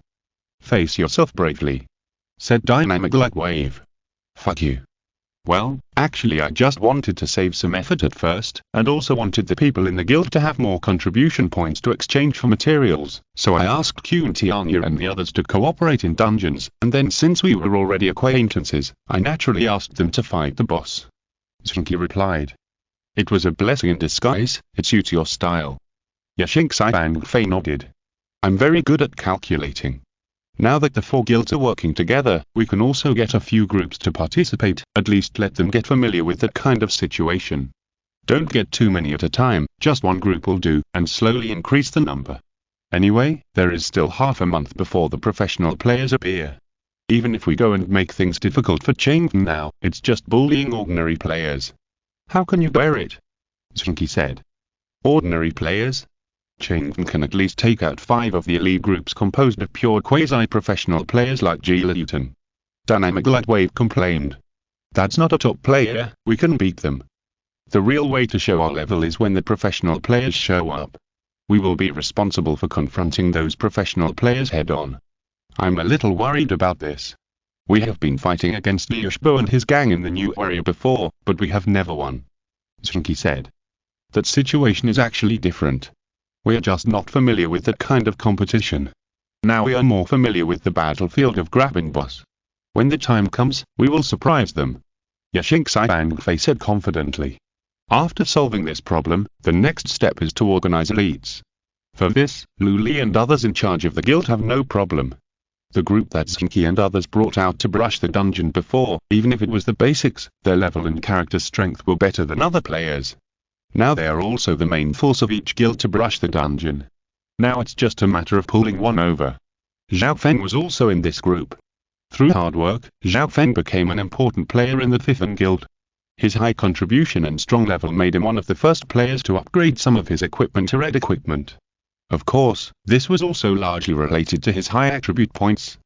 Face yourself bravely, said Dynamic Light Wave. Fuck you. Well, actually I just wanted to save some effort at first, and also wanted the people in the guild to have more contribution points to exchange for materials, so I asked Q and Tianya and the others to cooperate in dungeons, and then since we were already acquaintances, I naturally asked them to fight the boss. Zheng Qi replied. It was a blessing in disguise, it suits your style. Yashing Bang Fei nodded. I'm very good at calculating. Now that the 4 guilds are working together, we can also get a few groups to participate, at least let them get familiar with that kind of situation. Don't get too many at a time, just one group will do, and slowly increase the number. Anyway, there is still half a month before the professional players appear. Even if we go and make things difficult for Zheng now, it's just bullying ordinary players. How can you bear it? Zheng Qi said. Ordinary players? Zheng can at least take out 5 of the elite groups composed of pure quasi-professional players like Jilutan. Dynamic Lightwave complained. That's not a top player, we can beat them. The real way to show our level is when the professional players show up. We will be responsible for confronting those professional players head-on. I'm a little worried about this. We have been fighting against Liushbo and his gang in the new area before, but we have never won. Zheng Qi said. That situation is actually different. We are just not familiar with that kind of competition. Now we are more familiar with the battlefield of grabbing boss. When the time comes, we will surprise them. Yashing Bang Fei said confidently. After solving this problem, the next step is to organize elites. For this, Lu Li and others in charge of the guild have no problem. The group that Zheng Qi and others brought out to brush the dungeon before, even if it was the basics, their level and character strength were better than other players. Now they are also the main force of each guild to brush the dungeon. Now it's just a matter of pulling one over. Zhao Feng was also in this group. Through hard work, Zhao Feng became an important player in the Thifan guild. His high contribution and strong level made him one of the first players to upgrade some of his equipment to red equipment. Of course, this was also largely related to his high attribute points.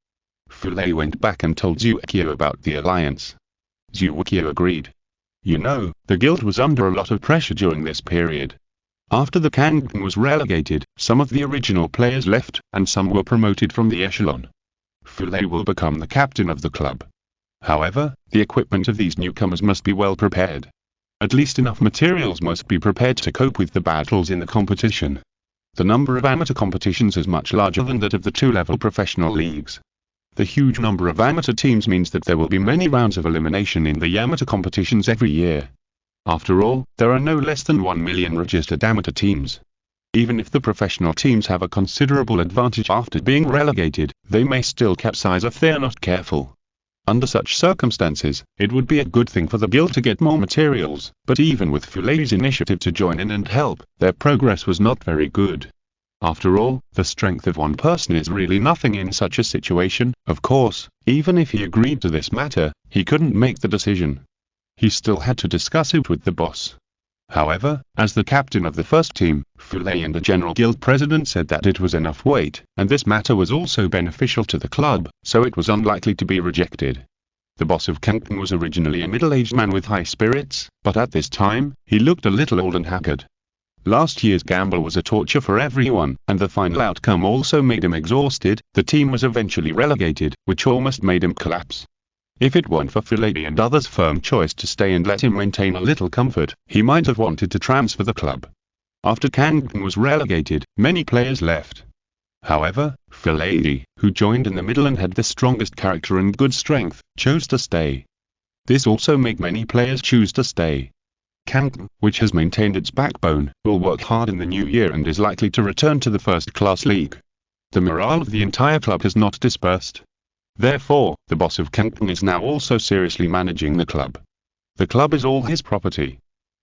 Fu Lei went back and told Zhu Weqiu about the alliance. Zhu Weqiu agreed. You know, the guild was under a lot of pressure during this period. After the Kangdong was relegated, some of the original players left, and some were promoted from the echelon. Fu Lei will become the captain of the club. However, the equipment of these newcomers must be well prepared. At least enough materials must be prepared to cope with the battles in the competition. The number of amateur competitions is much larger than that of the 2-level professional leagues. The huge number of amateur teams means that there will be many rounds of elimination in the amateur competitions every year. After all, there are no less than 1 million registered amateur teams. Even if the professional teams have a considerable advantage after being relegated, they may still capsize if they are not careful. Under such circumstances, it would be a good thing for the guild to get more materials, but even with Fu Lei's initiative to join in and help, their progress was not very good. After all, the strength of one person is really nothing in such a situation. Of course, even if he agreed to this matter, he couldn't make the decision. He still had to discuss it with the boss. However, as the captain of the first team, Fu Lei and the general guild president said that it was enough weight, and this matter was also beneficial to the club, so it was unlikely to be rejected. The boss of Kangdong was originally a middle-aged man with high spirits, but at this time, he looked a little old and haggard. Last year's gamble was a torture for everyone, and the final outcome also made him exhausted. The team was eventually relegated, which almost made him collapse. If it weren't for Fu Lei and others' firm choice to stay and let him maintain a little comfort, he might have wanted to transfer the club. After Kangdong was relegated, many players left. However, Fu Lei, who joined in the middle and had the strongest character and good strength, chose to stay. This also made many players choose to stay. Canton, which has maintained its backbone, will work hard in the new year and is likely to return to the first-class league. The morale of the entire club has not dispersed. Therefore, the boss of Canton is now also seriously managing the club. The club is all his property.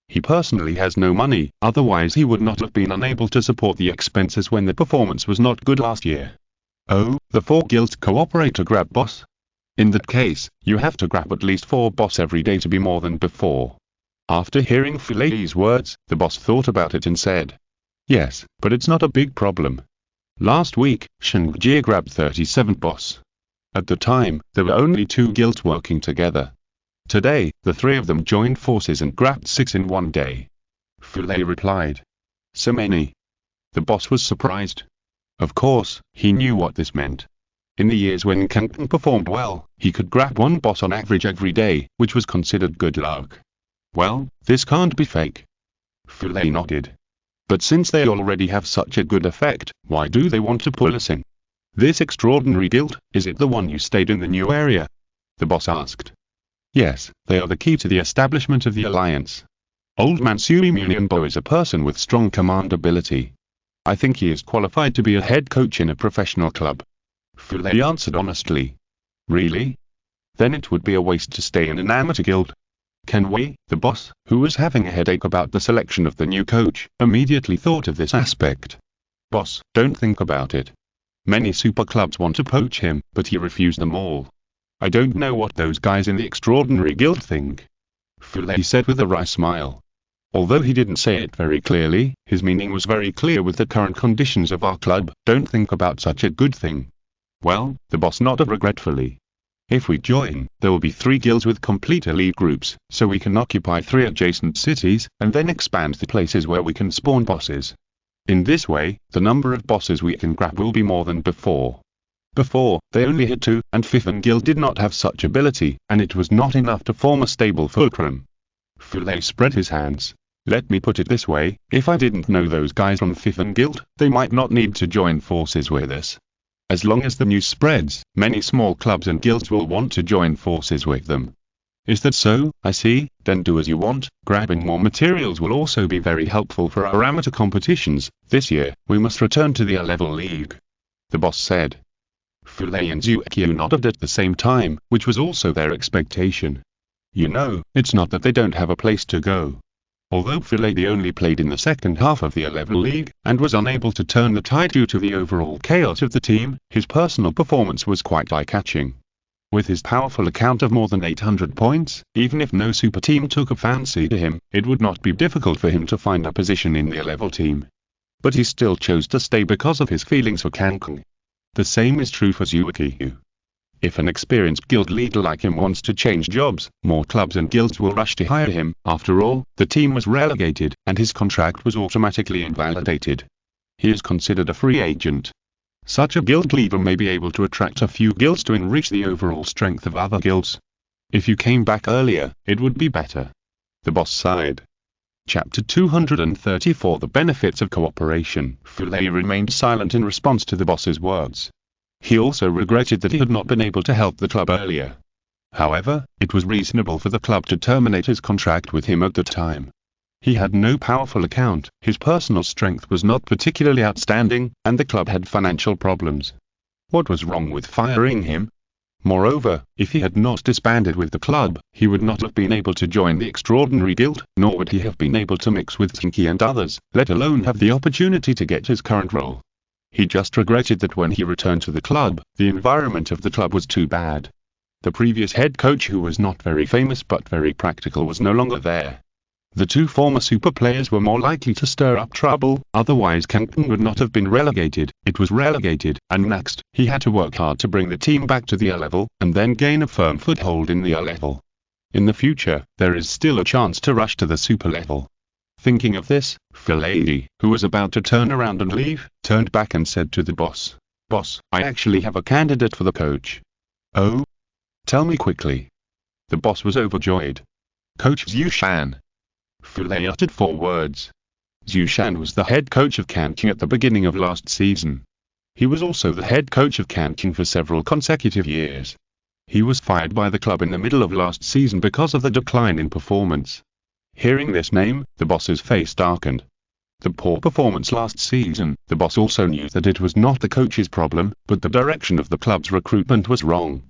He personally has no money, otherwise he would not have been unable to support the expenses when the performance was not good last year. Oh, the 4 guilds cooperate to grab boss? In that case, you have to grab at least 4 boss every day to be more than before. After hearing Fulei's words, the boss thought about it and said, yes, but it's not a big problem. Last week, Zheng Qi grabbed 37 boss. At the time, there were only 2 guilds working together. Today, the 3 of them joined forces and grabbed 6 in one day. Fulei replied. So many. The boss was surprised. Of course, he knew what this meant. In the years when Canton performed well, he could grab 1 boss on average every day, which was considered good luck. Well, this can't be fake. Fulei nodded. But since they already have such a good effect, why do they want to pull us in? This extraordinary guild, is it the one you stayed in the new area? The boss asked. Yes, they are the key to the establishment of the alliance. Old Mansui Munianbo is a person with strong command ability. I think he is qualified to be a head coach in a professional club. Fulei answered honestly. Really? Then it would be a waste to stay in an amateur guild. Can we, the boss, who was having a headache about the selection of the new coach, immediately thought of this aspect. Boss, don't think about it. Many super clubs want to poach him, but he refused them all. I don't know what those guys in the extraordinary guild think. Fulei said with a wry smile. Although he didn't say it very clearly, his meaning was very clear with the current conditions of our club. Don't think about such a good thing. Well, the boss nodded regretfully. If we join, there will be 3 guilds with complete elite groups, so we can occupy 3 adjacent cities, and then expand the places where we can spawn bosses. In this way, the number of bosses we can grab will be more than before. Before, they only had 2, and 5th guild did not have such ability, and it was not enough to form a stable fulcrum. Fulei spread his hands. Let me put it this way, if I didn't know those guys from 5th guild, they might not need to join forces with us. As long as the news spreads, many small clubs and guilds will want to join forces with them. Is that so? I see, then do as you want. Grabbing more materials will also be very helpful for our amateur competitions. This year, we must return to the A-level league. The boss said. Fulei and Zheng Qi nodded at the same time, which was also their expectation. You know, it's not that they don't have a place to go. Although Fulei only played in the second half of the A-level league, and was unable to turn the tide due to the overall chaos of the team, his personal performance was quite eye-catching. With his powerful account of more than 800 points, even if no super team took a fancy to him, it would not be difficult for him to find a position in the A-level team. But he still chose to stay because of his feelings for Canton. The same is true for Zheng Qi. If an experienced guild leader like him wants to change jobs, more clubs and guilds will rush to hire him. After all, the team was relegated, and his contract was automatically invalidated. He is considered a free agent. Such a guild leader may be able to attract a few guilds to enrich the overall strength of other guilds. If you came back earlier, it would be better. The boss sighed. Chapter 234 The Benefits of Cooperation. Fulei remained silent in response to the boss's words. He also regretted that he had not been able to help the club earlier. However, it was reasonable for the club to terminate his contract with him at the time. He had no powerful account, his personal strength was not particularly outstanding, and the club had financial problems. What was wrong with firing him? Moreover, if he had not disbanded with the club, he would not have been able to join the extraordinary guild, nor would he have been able to mix with Zheng Qi and others, let alone have the opportunity to get his current role. He just regretted that when he returned to the club, the environment of the club was too bad. The previous head coach, who was not very famous but very practical, was no longer there. The 2 former super players were more likely to stir up trouble, otherwise Canton would not have been relegated. It was relegated, and next, he had to work hard to bring the team back to the A-level, and then gain a firm foothold in the A-level. In the future, there is still a chance to rush to the super level. Thinking of this, Fulei, who was about to turn around and leave, turned back and said to the boss, "Boss, I actually have a candidate for the coach." "Oh? Tell me quickly." The boss was overjoyed. "Coach Zhu Shan." Fulei uttered 4 words. Zhu Shan was the head coach of Canton at the beginning of last season. He was also the head coach of Canton for several consecutive years. He was fired by the club in the middle of last season because of the decline in performance. Hearing this name, the boss's face darkened. The poor performance last season, the boss also knew that it was not the coach's problem, but the direction of the club's recruitment was wrong.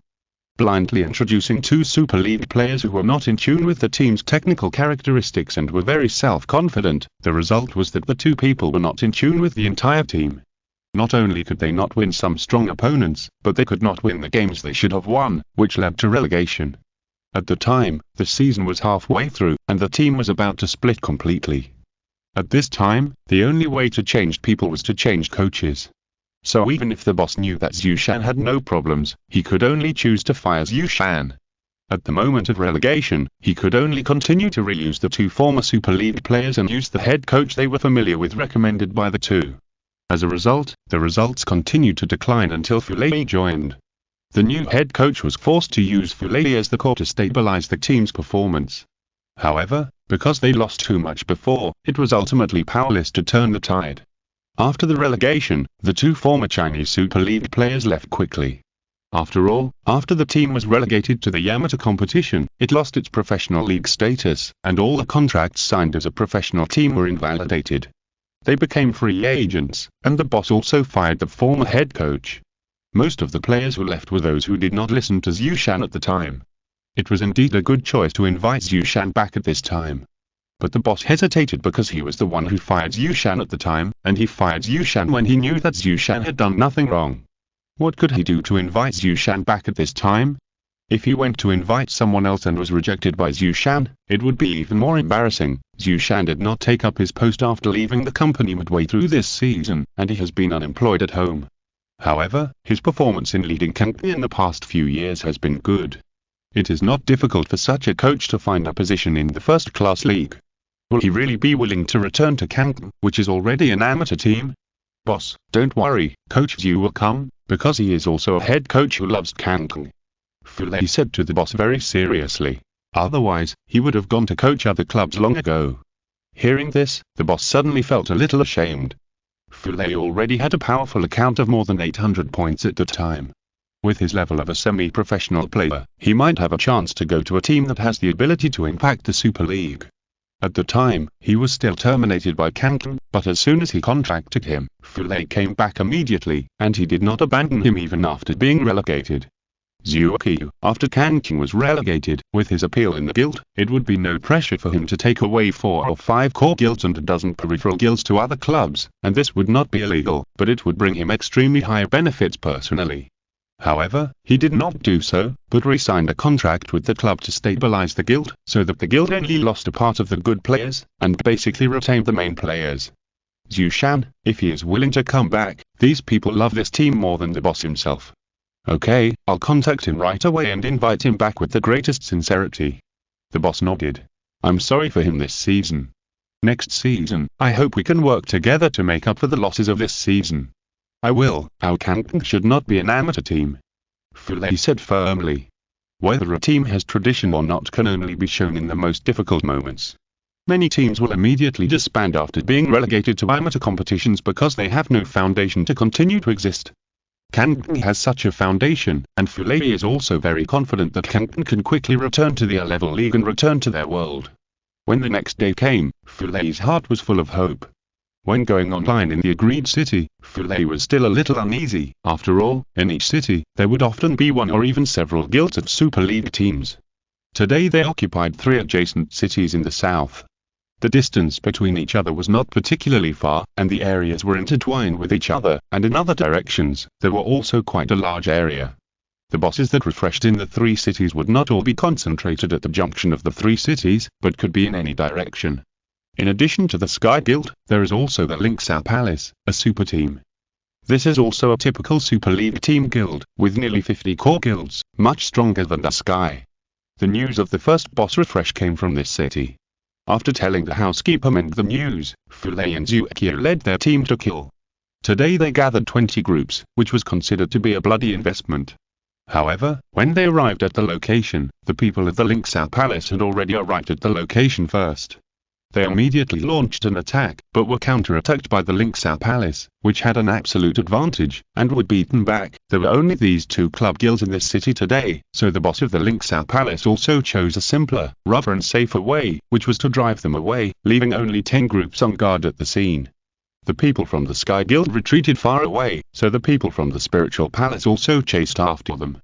Blindly introducing two Super League players who were not in tune with the team's technical characteristics and were very self-confident, the result was that the two people were not in tune with the entire team. Not only could they not win some strong opponents, but they could not win the games they should have won, which led to relegation. At the time, the season was halfway through, and the team was about to split completely. At this time, the only way to change people was to change coaches. So even if the boss knew that Zhu Shan had no problems, he could only choose to fire Zhu Shan. At the moment of relegation, he could only continue to reuse the two former Super League players and use the head coach they were familiar with recommended by the two. As a result, the results continued to decline until Fulei joined. The new head coach was forced to use Fulei as the core to stabilize the team's performance. However, because they lost too much before, it was ultimately powerless to turn the tide. After the relegation, the two former Chinese Super League players left quickly. After all, after the team was relegated to the amateur competition, it lost its professional league status, and all the contracts signed as a professional team were invalidated. They became free agents, and the boss also fired the former head coach. Most of the players who left were those who did not listen to Zhu Shan at the time. It was indeed a good choice to invite Zhu Shan back at this time. But the boss hesitated because he was the one who fired Zhu Shan at the time, and he fired Zhu Shan when he knew that Zhu Shan had done nothing wrong. What could he do to invite Zhu Shan back at this time? If he went to invite someone else and was rejected by Zhu Shan, it would be even more embarrassing. Zhu Shan did not take up his post after leaving the company midway through this season, and he has been unemployed at home. However, his performance in leading Canton in the past few years has been good. It is not difficult for such a coach to find a position in the first-class league. Will he really be willing to return to Canton, which is already an amateur team? Boss, don't worry, Coach Zhu will come, because he is also a head coach who loves Canton. Fulei said to the boss very seriously. Otherwise, he would have gone to coach other clubs long ago. Hearing this, the boss suddenly felt a little ashamed. Fulei already had a powerful account of more than 800 points at the time. With his level of a semi-professional player, he might have a chance to go to a team that has the ability to impact the Super League. At the time, he was still terminated by Canton, but as soon as he contracted him, Fulei came back immediately, and he did not abandon him even after being relegated. Zheng Qi, after Canton was relegated, with his appeal in the guild, it would be no pressure for him to take away 4 or 5 core guilds and a dozen peripheral guilds to other clubs, and this would not be illegal, but it would bring him extremely high benefits personally. However, he did not do so, but re-signed a contract with the club to stabilize the guild, so that the guild only lost a part of the good players, and basically retained the main players. Zhu Shan, if he is willing to come back, these people love this team more than the boss himself. Okay, I'll contact him right away and invite him back with the greatest sincerity. The boss nodded. I'm sorry for him this season. Next season, I hope we can work together to make up for the losses of this season. I will. Our Canton should not be an amateur team. Fulei said firmly. Whether a team has tradition or not can only be shown in the most difficult moments. Many teams will immediately disband after being relegated to amateur competitions because they have no foundation to continue to exist. Canton has such a foundation, and Fulei is also very confident that Canton can quickly return to the A-level league and return to their world. When the next day came, Fulei's heart was full of hope. When going online in the agreed city, Fulei was still a little uneasy. After all, in each city, there would often be one or even several guilds of Super League teams. Today they occupied 3 adjacent cities in the south. The distance between each other was not particularly far, and the areas were intertwined with each other, and in other directions, there were also quite a large area. The bosses that refreshed in the 3 cities would not all be concentrated at the junction of the 3 cities, but could be in any direction. In addition to the Sky Guild, there is also the Linksau Palace, a super team. This is also a typical Super League team guild, with nearly 50 core guilds, much stronger than the Sky. The news of the first boss refresh came from this city. After telling the housekeeper the news, Fulei and Zheng Qi led their team to kill. Today they gathered 20 groups, which was considered to be a bloody investment. However, when they arrived at the location, the people of the Linksau Palace had already arrived at the location first. They immediately launched an attack, but were counterattacked by the Linksau Palace, which had an absolute advantage, and were beaten back. There were only these two club guilds in this city today, so the boss of the Linksau Palace also chose a simpler, rougher and safer way, which was to drive them away, leaving only 10 groups on guard at the scene. The people from the Sky Guild retreated far away, so the people from the Spiritual Palace also chased after them.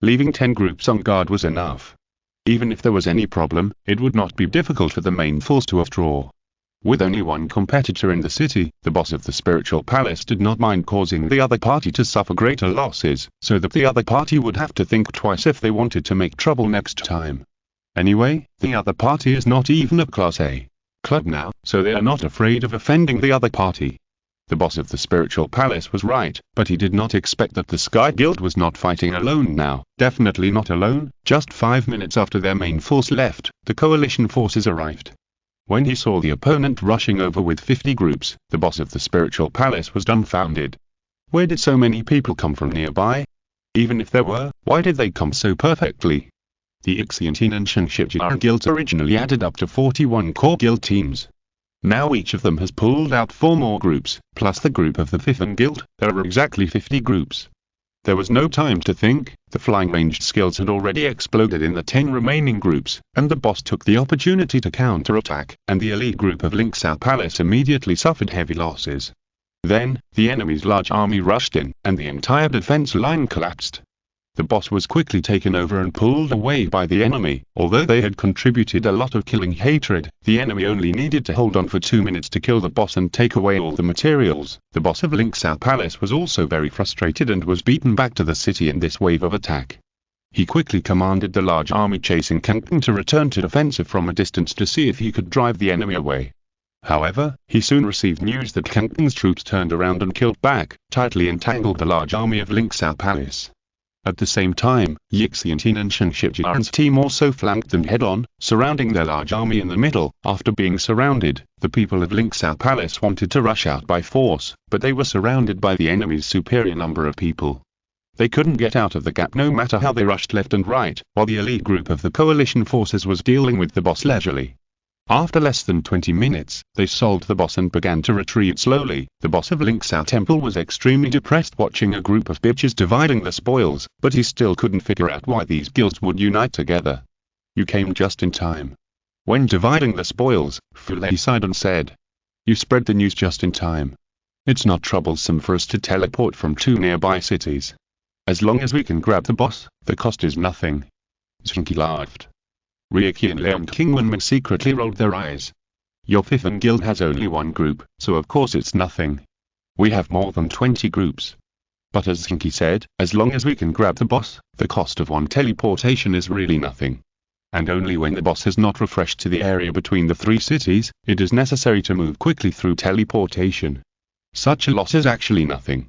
Leaving 10 groups on guard was enough. Even if there was any problem, it would not be difficult for the main force to withdraw. With only one competitor in the city, the boss of the Spiritual Palace did not mind causing the other party to suffer greater losses, so that the other party would have to think twice if they wanted to make trouble next time. Anyway, the other party is not even a Class A club now, so they are not afraid of offending the other party. The boss of the Spiritual Palace was right, but he did not expect that the Sky Guild was not fighting alone now, definitely not alone. Just 5 minutes after their main force left, the coalition forces arrived. When he saw the opponent rushing over with 50 groups, the boss of the Spiritual Palace was dumbfounded. Where did so many people come from nearby? Even if there were, why did they come so perfectly? The Xiantian and Zheng Qi guilds originally added up to 41 core guild teams. Now each of them has pulled out 4 more groups, plus the group of the Fifth Guild. There are exactly 50 groups. There was no time to think, the flying ranged skills had already exploded in the 10 remaining groups, and the boss took the opportunity to counterattack, and the elite group of Linksau Palace immediately suffered heavy losses. Then, the enemy's large army rushed in, and the entire defense line collapsed. The boss was quickly taken over and pulled away by the enemy. Although they had contributed a lot of killing hatred, the enemy only needed to hold on for 2 minutes to kill the boss and take away all the materials. The boss of Linksau Palace was also very frustrated and was beaten back to the city in this wave of attack. He quickly commanded the large army chasing Kangping to return to defensive from a distance to see if he could drive the enemy away. However, he soon received news that Kangping's troops turned around and killed back, tightly entangled the large army of Linksau Palace. At the same time, Xiantian and Zheng Qi's team also flanked them head-on, surrounding their large army in the middle. After being surrounded, the people of Linksau Palace wanted to rush out by force, but they were surrounded by the enemy's superior number of people. They couldn't get out of the gap no matter how they rushed left and right, while the elite group of the coalition forces was dealing with the boss leisurely. After less than 20 minutes, they solved the boss and began to retreat slowly. The boss of Linksau Temple was extremely depressed watching a group of bitches dividing the spoils, but he still couldn't figure out why these guilds would unite together. You came just in time. When dividing the spoils, Fulei sighed and said, "You spread the news just in time. It's not troublesome for us to teleport from 2 nearby cities. As long as we can grab the boss, the cost is nothing." Zheng Qi laughed. Ryuki and Leon Kingwenman secretly rolled their eyes. "Your Fifth Guild has only 1 group, so of course it's nothing. We have more than 20 groups. But as Zheng Qi said, as long as we can grab the boss, the cost of 1 teleportation is really nothing. And only when the boss has not refreshed to the area between the 3 cities, it is necessary to move quickly through teleportation. Such a loss is actually nothing.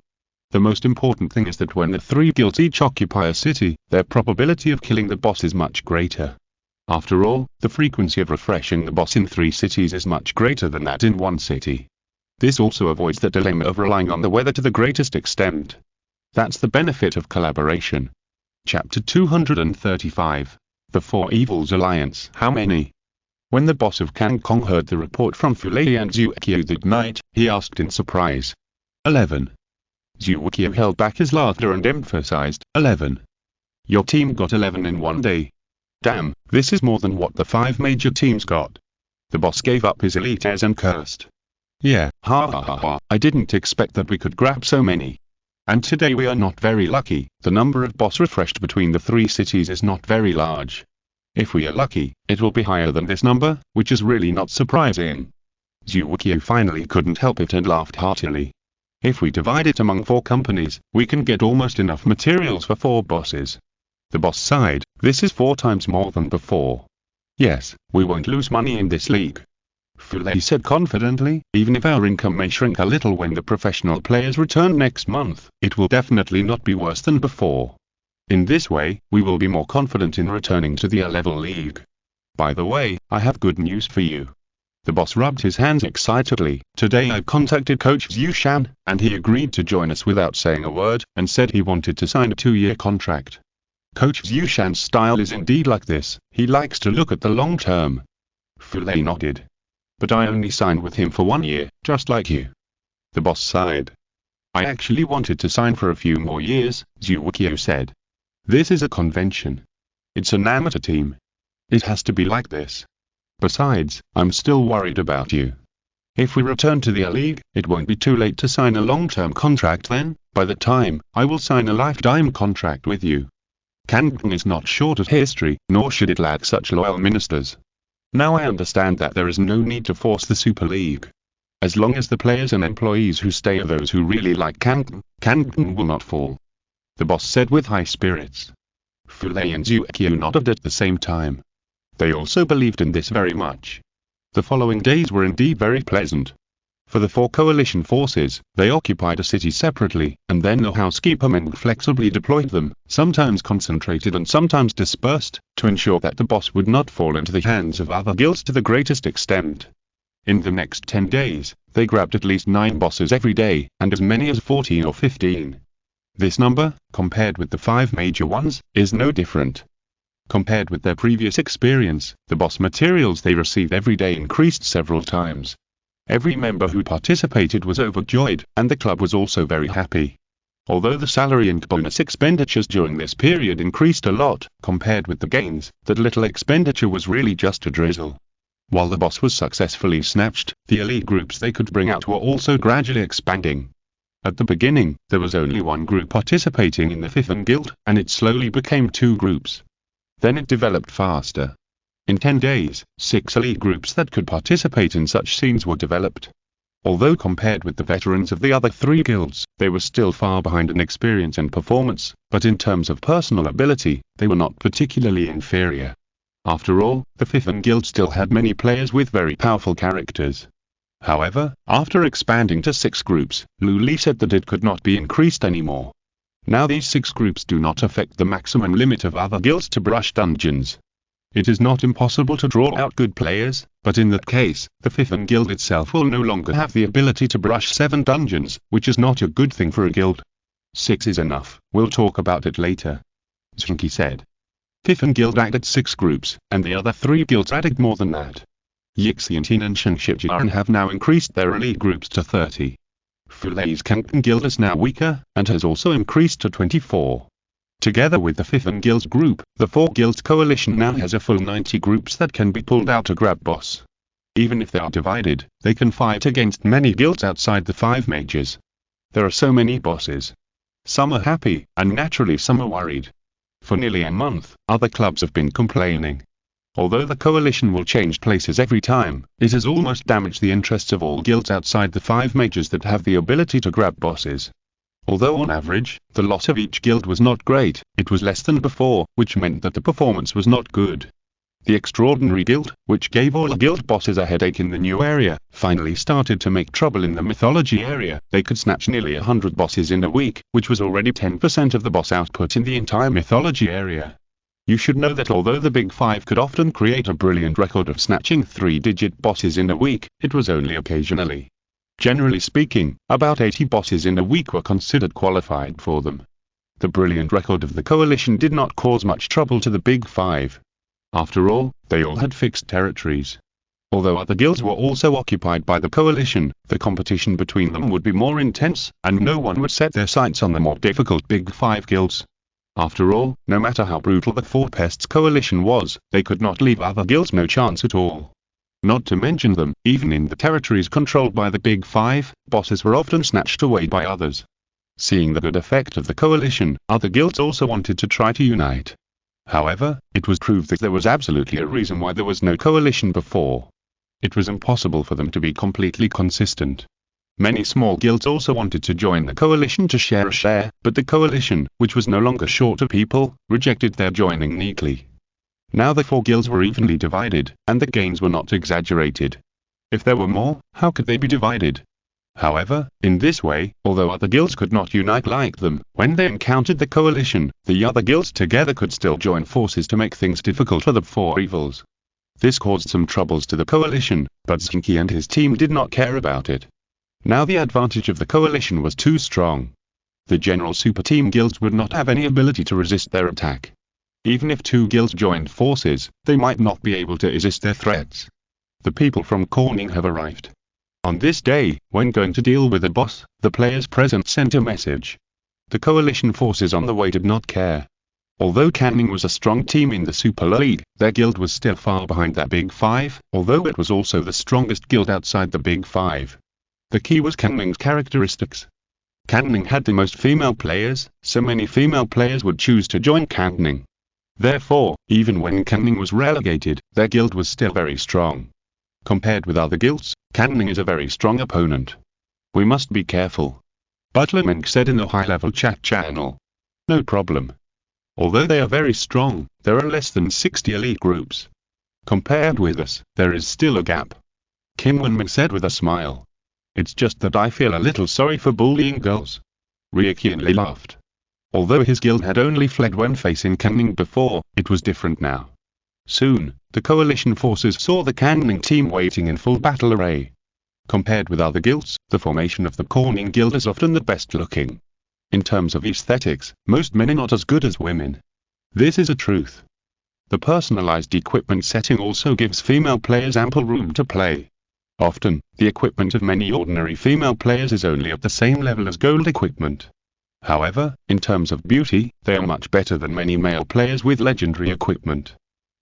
The most important thing is that when the 3 guilds each occupy a city, their probability of killing the boss is much greater. After all, the frequency of refreshing the boss in 3 cities is much greater than that in 1 city. This also avoids the dilemma of relying on the weather to the greatest extent. That's the benefit of collaboration." Chapter 235. The 4 Evils Alliance. How many? When the boss of Kangkong heard the report from Fulei and Zhuqiu that night, he asked in surprise. 11. Zhuqiu held back his laughter and emphasized, 11. Your team got 11 in 1 day. Damn, this is more than what the 5 major teams got. The boss gave up his elite airs and cursed. Yeah, ha ha ha ha, I didn't expect that we could grab so many. And today we are not very lucky, the number of boss refreshed between the 3 cities is not very large. If we are lucky, it will be higher than this number, which is really not surprising. Zhuqiu finally couldn't help it and laughed heartily. If we divide it among 4 companies, we can get almost enough materials for 4 bosses. The boss sighed, this is 4 times more than before. Yes, we won't lose money in this league. Fulei said confidently, even if our income may shrink a little when the professional players return next month, it will definitely not be worse than before. In this way, we will be more confident in returning to the A-level league. By the way, I have good news for you. The boss rubbed his hands excitedly. Today I contacted Coach Zhu Shan, and he agreed to join us without saying a word, and said he wanted to sign a 2-year contract. Coach Zhu Shan's style is indeed like this, he likes to look at the long term. Fulei nodded. But I only signed with him for 1 year, just like you. The boss sighed. I actually wanted to sign for a few more years, Zheng Qi said. This is a convention. It's an amateur team. It has to be like this. Besides, I'm still worried about you. If we return to the A-League, it won't be too late to sign a long-term contract then. By the time, I will sign a lifetime contract with you. Canton is not short of history, nor should it lack such loyal ministers. Now I understand that there is no need to force the Super League. As long as the players and employees who stay are those who really like Canton, Canton will not fall. The boss said with high spirits. Fu Lei and Zheng Qi nodded at the same time. They also believed in this very much. The following days were indeed very pleasant. For the 4 coalition forces, they occupied a city separately, and then the housekeeper men flexibly deployed them, sometimes concentrated and sometimes dispersed, to ensure that the boss would not fall into the hands of other guilds to the greatest extent. In the next 10 days, they grabbed at least 9 bosses every day, and as many as 14 or 15. This number, compared with the 5 major ones, is no different. Compared with their previous experience, the boss materials they received every day increased several times. Every member who participated was overjoyed, and the club was also very happy. Although the salary and bonus expenditures during this period increased a lot, compared with the gains, that little expenditure was really just a drizzle. While the boss was successfully snatched, the elite groups they could bring out were also gradually expanding. At the beginning, there was only 1 group participating in the Fifth Guild, and it slowly became 2 groups. Then it developed faster. In 10 days, 6 elite groups that could participate in such scenes were developed. Although compared with the veterans of the other 3 guilds, they were still far behind in experience and performance, but in terms of personal ability, they were not particularly inferior. After all, the Fifth Guild still had many players with very powerful characters. However, after expanding to 6 groups, Lu Li said that it could not be increased anymore. Now these 6 groups do not affect the maximum limit of other guilds to brush dungeons. It is not impossible to draw out good players, but in that case, the Fifth Guild itself will no longer have the ability to brush 7 dungeons, which is not a good thing for a guild. 6 is enough, we'll talk about it later. Zheng Qi said. Fifth Guild added 6 groups, and the other 3 guilds added more than that. Yixi and Tin and Shengxijian have now increased their elite groups to 30. Fu Lei's Canton Guild is now weaker, and has also increased to 24. Together with the Fifth Guild's group, the 4 guilds coalition now has a full 90 groups that can be pulled out to grab boss. Even if they are divided, they can fight against many guilds outside the 5 majors. There are so many bosses. Some are happy, and naturally some are worried. For nearly a month, other clubs have been complaining. Although the coalition will change places every time, it has almost damaged the interests of all guilds outside the 5 majors that have the ability to grab bosses. Although on average, the loss of each guild was not great, it was less than before, which meant that the performance was not good. The Extraordinary Guild, which gave all the guild bosses a headache in the new area, finally started to make trouble in the mythology area. They could snatch nearly 100 bosses in a week, which was already 10% of the boss output in the entire mythology area. You should know that although the Big 5 could often create a brilliant record of snatching 3-digit bosses in a week, it was only occasionally. Generally speaking, about 80 bosses in a week were considered qualified for them. The brilliant record of the coalition did not cause much trouble to the Big 5. After all, they all had fixed territories. Although other guilds were also occupied by the coalition, the competition between them would be more intense, and no one would set their sights on the more difficult Big 5 guilds. After all, no matter how brutal the Four Pests coalition was, they could not leave other guilds no chance at all. Not to mention them, even in the territories controlled by the Big 5, bosses were often snatched away by others. Seeing the good effect of the coalition, other guilds also wanted to try to unite. However, it was proved that there was absolutely a reason why there was no coalition before. It was impossible for them to be completely consistent. Many small guilds also wanted to join the coalition to share a share, but the coalition, which was no longer short of people, rejected their joining neatly. Now the 4 guilds were evenly divided, and the gains were not exaggerated. If there were more, how could they be divided? However, in this way, although other guilds could not unite like them, when they encountered the coalition, the other guilds together could still join forces to make things difficult for the 4 evils. This caused some troubles to the coalition, but Zheng Qi and his team did not care about it. Now the advantage of the coalition was too strong. The general super team guilds would not have any ability to resist their attack. Even if 2 guilds joined forces, they might not be able to resist their threats. The people from Corning have arrived. On this day, when going to deal with the boss, the players present sent a message. The coalition forces on the way did not care. Although Canning was a strong team in the Super League, their guild was still far behind that Big Five, although it was also the strongest guild outside the Big Five. The key was Canning's characteristics. Canning had the most female players, so many female players would choose to join Canning. Therefore, even when Canning was relegated, their guild was still very strong. Compared with other guilds, Canning is a very strong opponent. We must be careful. Butler Menk said in the high-level chat channel. No problem. Although they are very strong, there are less than 60 elite groups. Compared with us, there is still a gap. Kim Wen-min said with a smile. It's just that I feel a little sorry for bullying girls. Ryokyunli laughed. Although his guild had only fled when facing Canning before, it was different now. Soon, the coalition forces saw the Canning team waiting in full battle array. Compared with other guilds, the formation of the Corning guild is often the best looking. In terms of aesthetics, most men are not as good as women. This is a truth. The personalized equipment setting also gives female players ample room to play. Often, the equipment of many ordinary female players is only at the same level as gold equipment. However, in terms of beauty, they are much better than many male players with legendary equipment.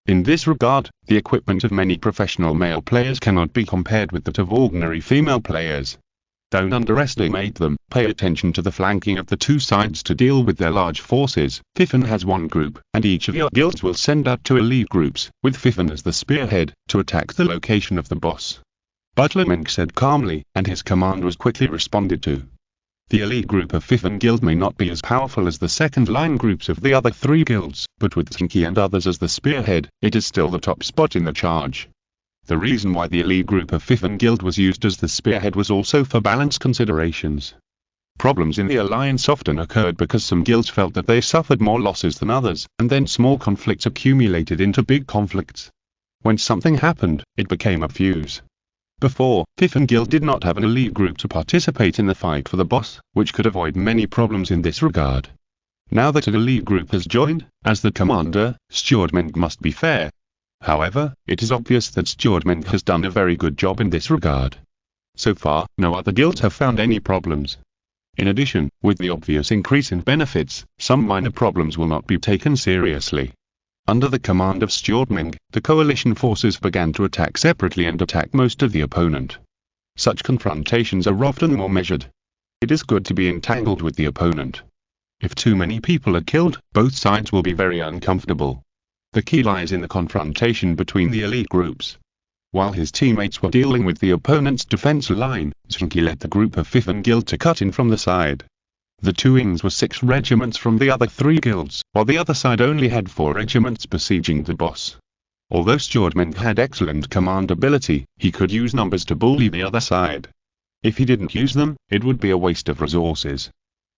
In this regard, the equipment of many professional male players cannot be compared with that of ordinary female players. Don't underestimate them. Pay attention to the flanking of the two sides to deal with their large forces. Fifan has one group, and each of your guilds will send out two elite groups, with Fifan as the spearhead, to attack the location of the boss. Butler Menk said calmly, and his command was quickly responded to. The elite group of Fifan guild may not be as powerful as the second-line groups of the other three guilds, but with Zheng Qi and others as the spearhead, it is still the top spot in the charge. The reason why the elite group of Fifan guild was used as the spearhead was also for balance considerations. Problems in the alliance often occurred because some guilds felt that they suffered more losses than others, and then small conflicts accumulated into big conflicts. When something happened, it became a fuse. Before, Fifan guild did not have an elite group to participate in the fight for the boss, which could avoid many problems in this regard. Now that an elite group has joined, as the commander, Stewardman must be fair. However, it is obvious that Stewardman has done a very good job in this regard. So far, no other guilds have found any problems. In addition, with the obvious increase in benefits, some minor problems will not be taken seriously. Under the command of Stewardman, the coalition forces began to attack separately and attack most of the opponent. Such confrontations are often more measured. It is good to be entangled with the opponent. If too many people are killed, both sides will be very uncomfortable. The key lies in the confrontation between the elite groups. While his teammates were dealing with the opponent's defense line, Zheng Qi led the group of Fifan guild to cut in from the side. The two wings were 6 regiments from the other 3 guilds, while the other side only had 4 regiments besieging the boss. Although Stewardman had excellent command ability, he could use numbers to bully the other side. If he didn't use them, it would be a waste of resources.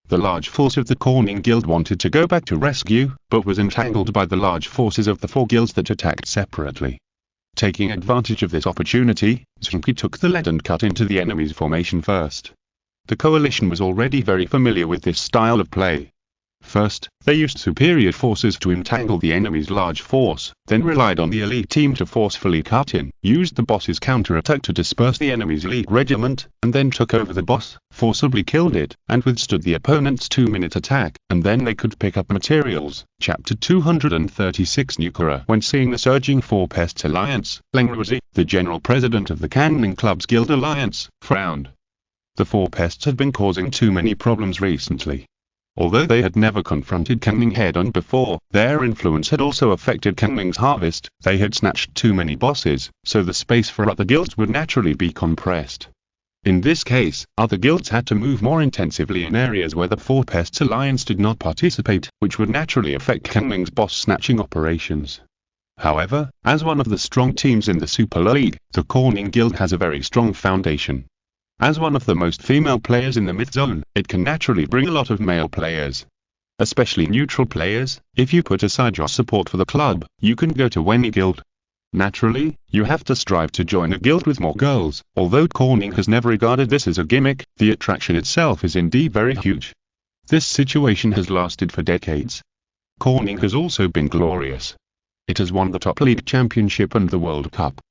The large force of the Corning guild wanted to go back to rescue, but was entangled by the large forces of the 4 guilds that attacked separately. Taking advantage of this opportunity, Zheng Qi took the lead and cut into the enemy's formation first. The coalition was already very familiar with this style of play. First, they used superior forces to entangle the enemy's large force, then relied on the elite team to forcefully cut in, used the boss's counterattack to disperse the enemy's elite regiment, and then took over the boss, forcibly killed it, and withstood the opponent's 2-minute attack, and then they could pick up materials. Chapter 236 Nukura. When seeing the surging Four Pests Alliance, Leng Ruzi, the general president of the Canning Club's Guild Alliance, frowned. The Four Pests had been causing too many problems recently. Although they had never confronted Canning head-on before, their influence had also affected Canning's harvest. They had snatched too many bosses, so the space for other guilds would naturally be compressed. In this case, other guilds had to move more intensively in areas where the Four Pests Alliance did not participate, which would naturally affect Canning's boss-snatching operations. However, as one of the strong teams in the Super League, the Corning Guild has a very strong foundation. As one of the most female players in the mid-zone, it can naturally bring a lot of male players. Especially neutral players. If you put aside your support for the club, you can go to any guild. Naturally, you have to strive to join a guild with more girls. Although Corning has never regarded this as a gimmick, the attraction itself is indeed very huge. This situation has lasted for decades. Corning has also been glorious. It has won the top league championship and the World Cup.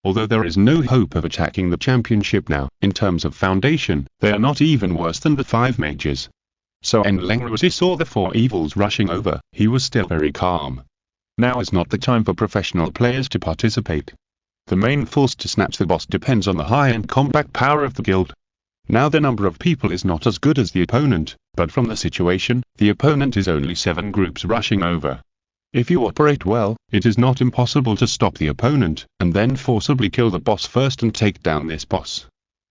Although there is no hope of attacking the championship now, in terms of foundation, they are not even worse than the 5 mages. So when Lengruzi saw the 4 evils rushing over, he was still very calm. Now is not the time for professional players to participate. The main force to snatch the boss depends on the high-end combat power of the guild. Now the number of people is not as good as the opponent, but from the situation, the opponent is only 7 groups rushing over. If you operate well, it is not impossible to stop the opponent, and then forcibly kill the boss first and take down this boss.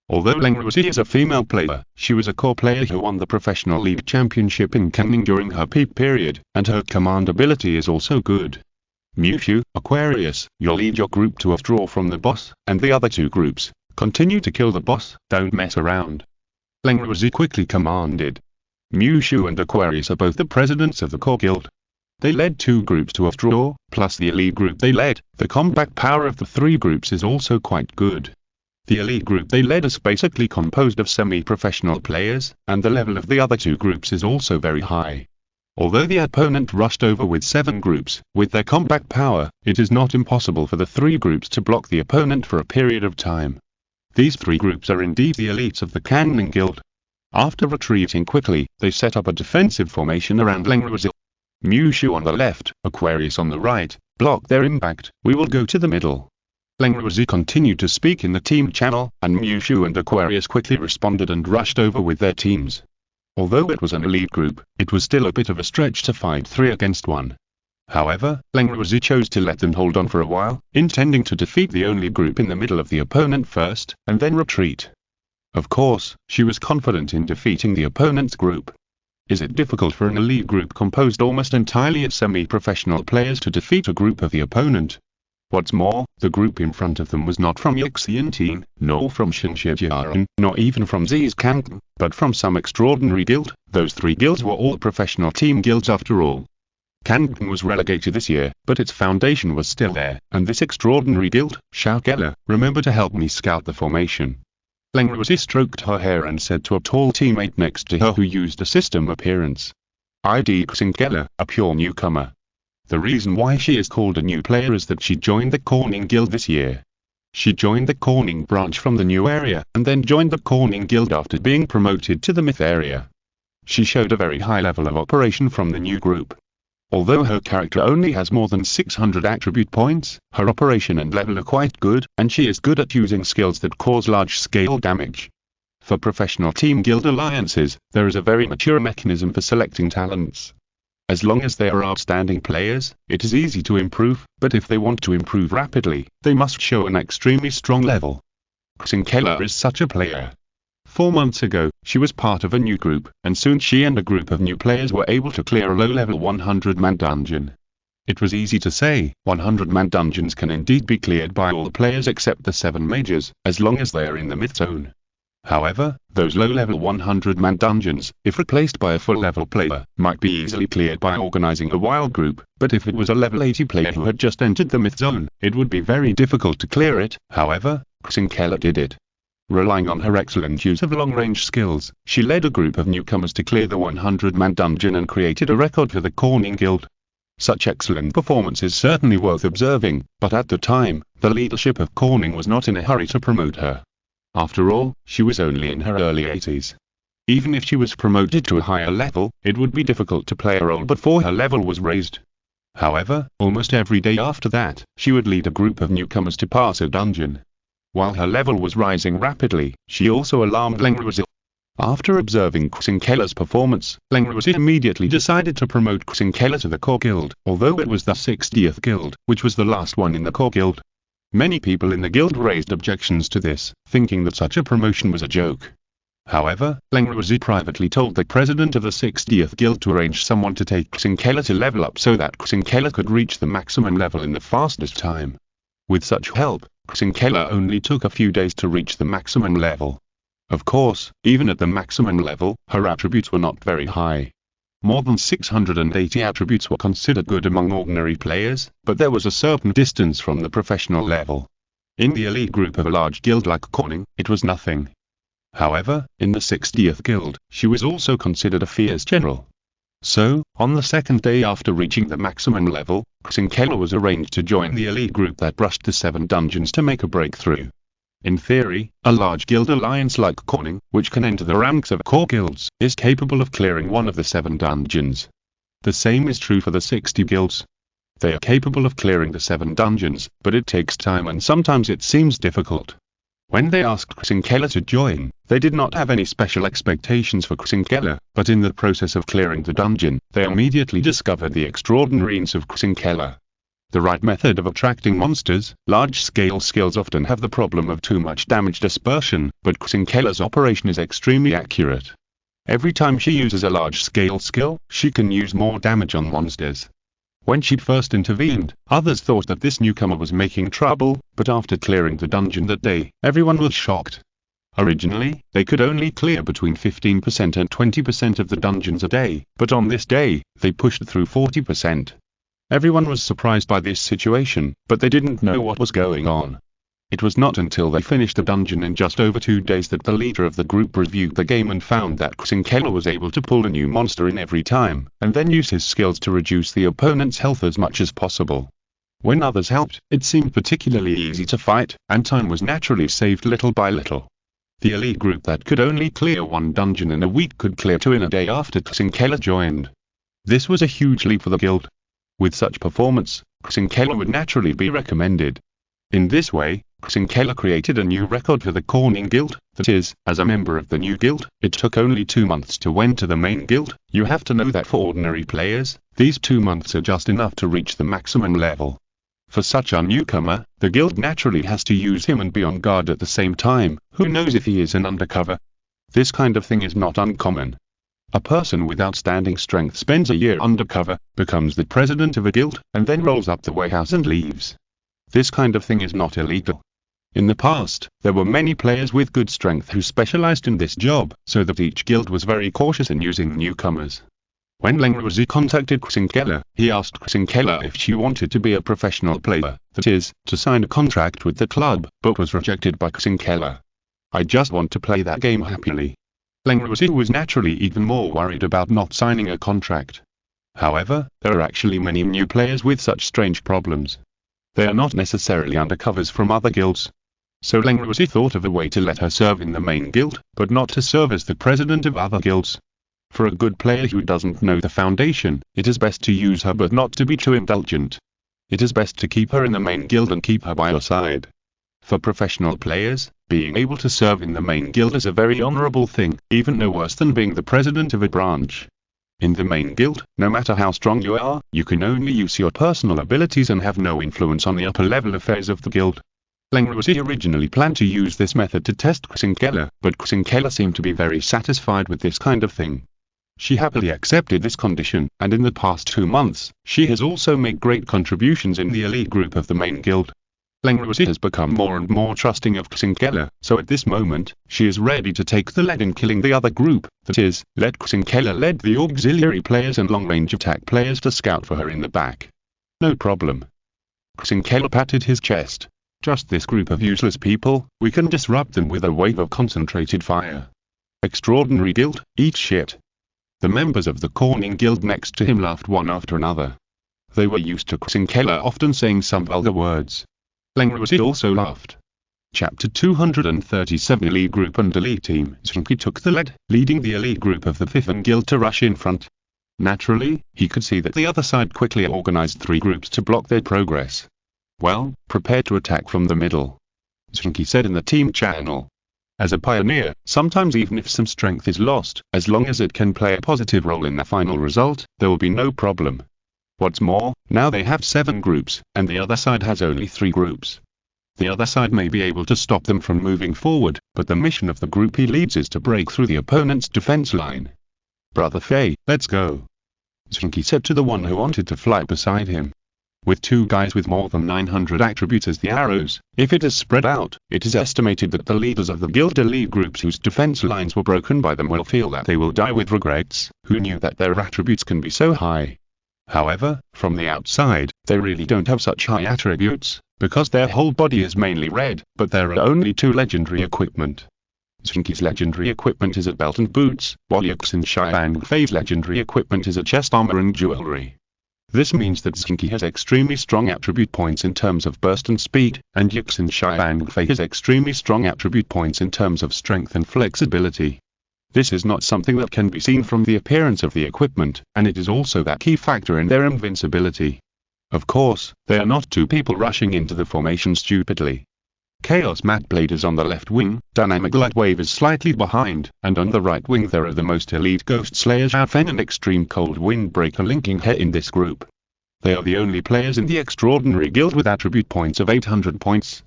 Although Lengruzi is a female player, she was a core player who won the Professional League Championship in Canning during her peak period, and her command ability is also good. Mushu, Aquarius, you'll lead your group to withdraw from the boss, and the other 2 groups, continue to kill the boss, don't mess around. Lengruzi quickly commanded. Mushu and Aquarius are both the presidents of the core guild. They led 2 groups to withdraw, plus the elite group they led. The combat power of the 3 groups is also quite good. The elite group they led is basically composed of semi-professional players, and the level of the other 2 groups is also very high. Although the opponent rushed over with 7 groups, with their combat power, it is not impossible for the 3 groups to block the opponent for a period of time. These 3 groups are indeed the elites of the Canning Guild. After retreating quickly, they set up a defensive formation around Lengruzi. Mushu on the left, Aquarius on the right, block their impact. We will go to the middle. Lengruzi continued to speak in the team channel, and Mushu and Aquarius quickly responded and rushed over with their teams. Although it was an elite group, it was still a bit of a stretch to fight 3 against 1. However, Lengruzi chose to let them hold on for a while, intending to defeat the only group in the middle of the opponent first, and then retreat. Of course, she was confident in defeating the opponent's group. Is it difficult for an elite group composed almost entirely of semi-professional players to defeat a group of the opponent? What's more, the group in front of them was not from Yixian team, nor from Shinshijiaran, nor even from Zheng, but from some extraordinary guild. Those 3 guilds were all professional team guilds after all. Canton was relegated this year, but its foundation was still there, and this extraordinary guild, Shaokela, remember to help me scout the formation. Lengruzi stroked her hair and said to a tall teammate next to her who used a system appearance. ID Xinkela, a pure newcomer. The reason why she is called a new player is that she joined the Corning Guild this year. She joined the Corning branch from the new area, and then joined the Corning Guild after being promoted to the Myth area. She showed a very high level of operation from the new group. Although her character only has more than 600 attribute points, her operation and level are quite good, and she is good at using skills that cause large-scale damage. For professional team guild alliances, there is a very mature mechanism for selecting talents. As long as they are outstanding players, it is easy to improve, but if they want to improve rapidly, they must show an extremely strong level. Xinkela is such a player. 4 months ago, she was part of a new group, and soon she and a group of new players were able to clear a low-level 100-man dungeon. It was easy to say, 100-man dungeons can indeed be cleared by all the players except the 7 mages, as long as they are in the myth zone. However, those low-level 100-man dungeons, if replaced by a full-level player, might be easily cleared by organizing a wild group, but if it was a level 80 player who had just entered the myth zone, it would be very difficult to clear it. However, Xinkela did it. Relying on her excellent use of long-range skills, she led a group of newcomers to clear the 100-man dungeon and created a record for the Corning Guild. Such excellent performance is certainly worth observing, but at the time, the leadership of Corning was not in a hurry to promote her. After all, she was only in her early 80s. Even if she was promoted to a higher level, it would be difficult to play a role before her level was raised. However, almost every day after that, she would lead a group of newcomers to pass a dungeon. While her level was rising rapidly, she also alarmed Lengruzi. After observing Xinkela's performance, Lengruzi immediately decided to promote Xinkela to the core guild, although it was the 60th guild, which was the last one in the core guild. Many people in the guild raised objections to this, thinking that such a promotion was a joke. However, Lengruzi privately told the president of the 60th guild to arrange someone to take Xinkela to level up so that Xinkela could reach the maximum level in the fastest time. With such help, Xinkela only took a few days to reach the maximum level. Of course, even at the maximum level, her attributes were not very high. More than 680 attributes were considered good among ordinary players, but there was a certain distance from the professional level. In the elite group of a large guild like Corning, it was nothing. However, in the 60th guild, she was also considered a fierce general. So, on the second day after reaching the maximum level, Zheng was arranged to join the elite group that rushed the 7 dungeons to make a breakthrough. In theory, a large guild alliance like Corning, which can enter the ranks of core guilds, is capable of clearing one of the 7 dungeons. The same is true for the 60 guilds. They are capable of clearing the 7 dungeons, but it takes time and sometimes it seems difficult. When they asked Zheng to join, they did not have any special expectations for Zheng, but in the process of clearing the dungeon, they immediately discovered the extraordinariness of Zheng. The right method of attracting monsters, large-scale skills often have the problem of too much damage dispersion, but Zheng's operation is extremely accurate. Every time she uses a large-scale skill, she can use more damage on monsters. When she first intervened, others thought that this newcomer was making trouble, but after clearing the dungeon that day, everyone was shocked. Originally, they could only clear between 15% and 20% of the dungeons a day, but on this day, they pushed through 40%. Everyone was surprised by this situation, but they didn't know what was going on. It was not until they finished the dungeon in just over 2 days that the leader of the group reviewed the game and found that Zheng was able to pull a new monster in every time, and then use his skills to reduce the opponent's health as much as possible. When others helped, it seemed particularly easy to fight, and time was naturally saved little by little. The elite group that could only clear 1 dungeon in a week could clear 2 in a day after Zheng joined. This was a huge leap for the guild. With such performance, Zheng would naturally be recommended. In this way, Zheng created a new record for the Corning Guild, that is, as a member of the new guild, it took only 2 months to enter the main guild. You have to know that for ordinary players, these 2 months are just enough to reach the maximum level. For such a newcomer, the guild naturally has to use him and be on guard at the same time. Who knows if he is an undercover? This kind of thing is not uncommon. A person with outstanding strength spends a year undercover, becomes the president of a guild, and then rolls up the warehouse and leaves. This kind of thing is not illegal. In the past, there were many players with good strength who specialized in this job, so that each guild was very cautious in using newcomers. When Zheng contacted Zheng, he asked Zheng if she wanted to be a professional player, that is, to sign a contract with the club, but was rejected by Zheng. I just want to play that game happily. Zheng was naturally even more worried about not signing a contract. However, there are actually many new players with such strange problems. They are not necessarily undercovers from other guilds. So Zheng thought of a way to let her serve in the main guild, but not to serve as the president of other guilds. For a good player who doesn't know the foundation, it is best to use her but not to be too indulgent. It is best to keep her in the main guild and keep her by your side. For professional players, being able to serve in the main guild is a very honorable thing, even no worse than being the president of a branch. In the main guild, no matter how strong you are, you can only use your personal abilities and have no influence on the upper level affairs of the guild. Zheng originally planned to use this method to test Zheng, but Zheng seemed to be very satisfied with this kind of thing. She happily accepted this condition, and in the past 2 months, she has also made great contributions in the elite group of the main guild. Zheng has become more and more trusting of Zheng, so at this moment, she is ready to take the lead in killing the other group, that is, let Zheng lead the auxiliary players and long-range attack players to scout for her in the back. No problem. Zheng patted his chest. Just this group of useless people, we can disrupt them with a wave of concentrated fire. Extraordinary guild, eat shit. The members of the Corning Guild next to him laughed one after another. They were used to Zheng often saying some vulgar words. Zheng also laughed. Chapter 237 Elite Group and Elite Team. Zheng Qi took the lead, leading the elite group of the 5th Guild to rush in front. Naturally, he could see that the other side quickly organized 3 groups to block their progress. Well, prepare to attack from the middle. Zheng Qi said in the team channel. As a pioneer, sometimes even if some strength is lost, as long as it can play a positive role in the final result, there will be no problem. What's more, now they have 7 groups, and the other side has only 3 groups. The other side may be able to stop them from moving forward, but the mission of the group he leads is to break through the opponent's defense line. Brother Fei, let's go. Zheng Qi said to the one who wanted to fly beside him. With 2 guys with more than 900 attributes as the arrows, if it is spread out, it is estimated that the leaders of the guild elite groups whose defense lines were broken by them will feel that they will die with regrets. Who knew that their attributes can be so high? However, from the outside, they really don't have such high attributes, because their whole body is mainly red, but there are only 2 legendary equipment. Zheng Qi's legendary equipment is a belt and boots, while Yuxin Xiangfei's legendary equipment is a chest armor and jewelry. This means that Zheng Qi has extremely strong attribute points in terms of burst and speed, and Yuxin Xiangfei has extremely strong attribute points in terms of strength and flexibility. This is not something that can be seen from the appearance of the equipment, and it is also that key factor in their invincibility. Of course, they are not two people rushing into the formation stupidly. Chaos Mat Blade is on the left wing, Dynamic Light Wave is slightly behind, and on the right wing there are the most elite Ghost Slayers Zhao Fen and Extreme Cold Windbreaker linking He in this group. They are the only players in the Extraordinary Guild with attribute points of 800 points.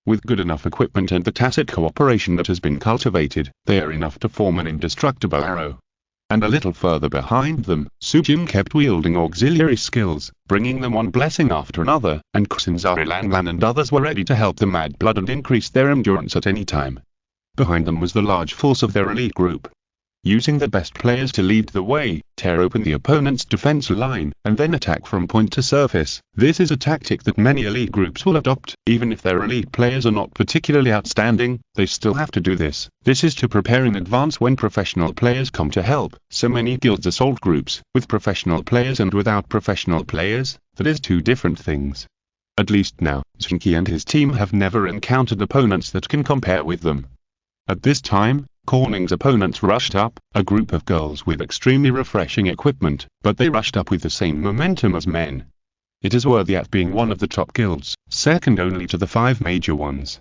With good enough equipment and the tacit cooperation that has been cultivated, they are enough to form an indestructible arrow. And a little further behind them, Su Jin kept wielding auxiliary skills, bringing them one blessing after another, and Kusinzari Lan and others were ready to help the Mad Blood and increase their endurance at any time. Behind them was the large force of their elite group. Using the best players to lead the way, tear open the opponent's defense line, and then attack from point to surface. This is a tactic that many elite groups will adopt. Even if their elite players are not particularly outstanding, they still have to do this. This is to prepare in advance when professional players come to help. So many guilds assault groups, with professional players and without professional players, that is two different things. At least now, Zheng Qi and his team have never encountered opponents that can compare with them. At this time, Corning's opponents rushed up, a group of girls with extremely refreshing equipment, but they rushed up with the same momentum as men. It is worthy at being one of the top guilds, second only to the 5 major ones.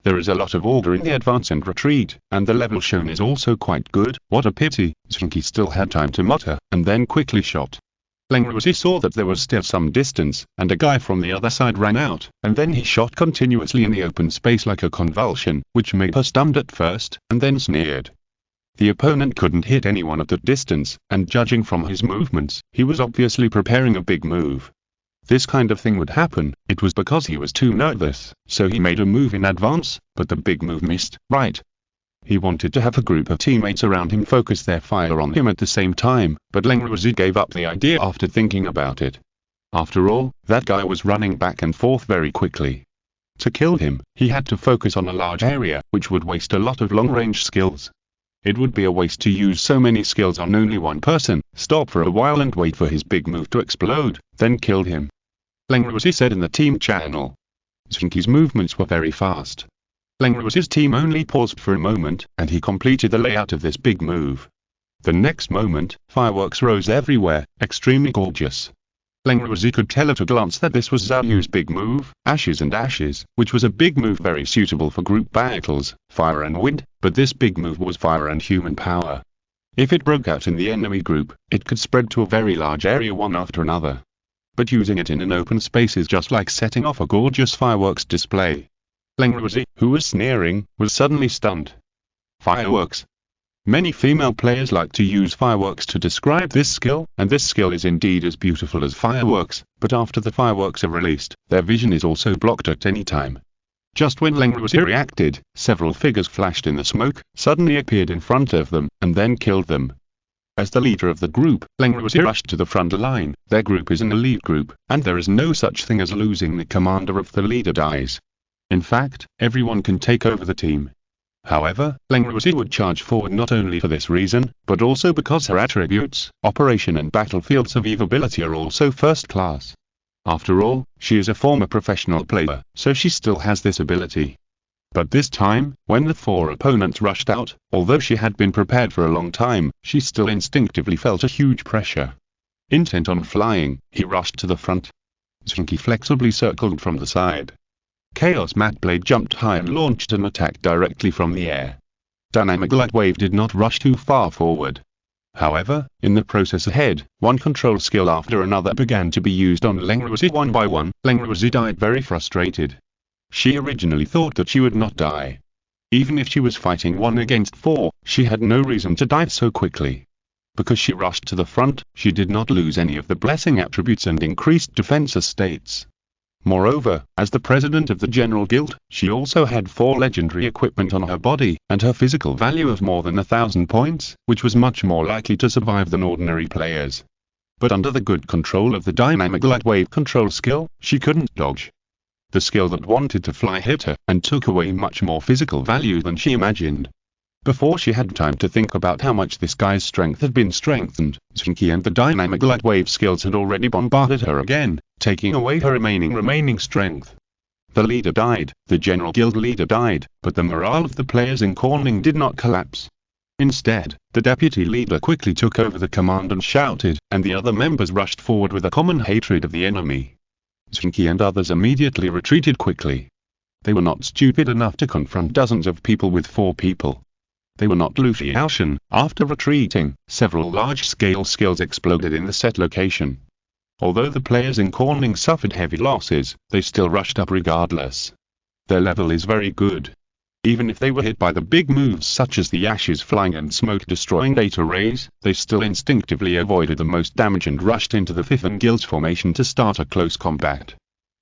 There is a lot of order in the advance and retreat, and the level shown is also quite good. What a pity, Zheng Qi still had time to mutter, and then quickly shot. Leng Ruzi saw that there was still some distance, and a guy from the other side ran out, and then he shot continuously in the open space like a convulsion, which made her stunned at first, and then sneered. The opponent couldn't hit anyone at that distance, and judging from his movements, he was obviously preparing a big move. This kind of thing would happen, it was because he was too nervous, so he made a move in advance, but the big move missed, right? He wanted to have a group of teammates around him focus their fire on him at the same time, but Leng Ruzi gave up the idea after thinking about it. After all, that guy was running back and forth very quickly. To kill him, he had to focus on a large area, which would waste a lot of long-range skills. It would be a waste to use so many skills on only one person, stop for a while and wait for his big move to explode, then kill him. Leng Ruzi said in the team channel. Zheng Qi's movements were very fast. Leng Ruzi's team only paused for a moment, and he completed the layout of this big move. The next moment, fireworks rose everywhere, extremely gorgeous. Leng Ruzi could tell at a glance that this was Zhao Yu's big move, Ashes and Ashes, which was a big move very suitable for group battles, fire and wind, but this big move was fire and human power. If it broke out in the enemy group, it could spread to a very large area one after another. But using it in an open space is just like setting off a gorgeous fireworks display. Leng Ruzi, who was sneering, was suddenly stunned. Fireworks. Many female players like to use fireworks to describe this skill, and this skill is indeed as beautiful as fireworks, but after the fireworks are released, their vision is also blocked at any time. Just when Leng Ruzi reacted, several figures flashed in the smoke, suddenly appeared in front of them, and then killed them. As the leader of the group, Leng Ruzi rushed to the front line. Their group is an elite group, and there is no such thing as losing the commander if the leader dies. In fact, everyone can take over the team. However, Leng Ruzi would charge forward not only for this reason, but also because her attributes, operation and battlefield survivability are also first class. After all, she is a former professional player, so she still has this ability. But this time, when the 4 opponents rushed out, although she had been prepared for a long time, she still instinctively felt a huge pressure. Intent on flying, he rushed to the front. Zheng Qi flexibly circled from the side. Chaos Mat Blade jumped high and launched an attack directly from the air. Dynamic Light Wave did not rush too far forward. However, in the process ahead, one control skill after another began to be used on Leng Ruzi one by one. Leng Ruzi died very frustrated. She originally thought that she would not die. Even if she was fighting 1 against 4, she had no reason to die so quickly. Because she rushed to the front, she did not lose any of the blessing attributes and increased defense estates. Moreover, as the president of the General Guild, she also had 4 legendary equipment on her body, and her physical value of more than 1,000 points, which was much more likely to survive than ordinary players. But under the good control of the Dynamic Light Wave control skill, she couldn't dodge. The skill that wanted to fly hit her, and took away much more physical value than she imagined. Before she had time to think about how much this guy's strength had been strengthened, Zheng Qi and the dynamic light wave skills had already bombarded her again, taking away her remaining strength. The leader died, the general guild leader died, but the morale of the players in Corning did not collapse. Instead, the deputy leader quickly took over the command and shouted, and the other members rushed forward with a common hatred of the enemy. Zheng Qi and others immediately retreated quickly. They were not stupid enough to confront dozens of people with 4 people. They were not Lufiaoshan. After retreating, several large-scale skills exploded in the set location. Although the players in Corning suffered heavy losses, they still rushed up regardless. Their level is very good. Even if they were hit by the big moves such as the ashes flying and smoke destroying data rays, they still instinctively avoided the most damage and rushed into the Fifth Guild's formation to start a close combat.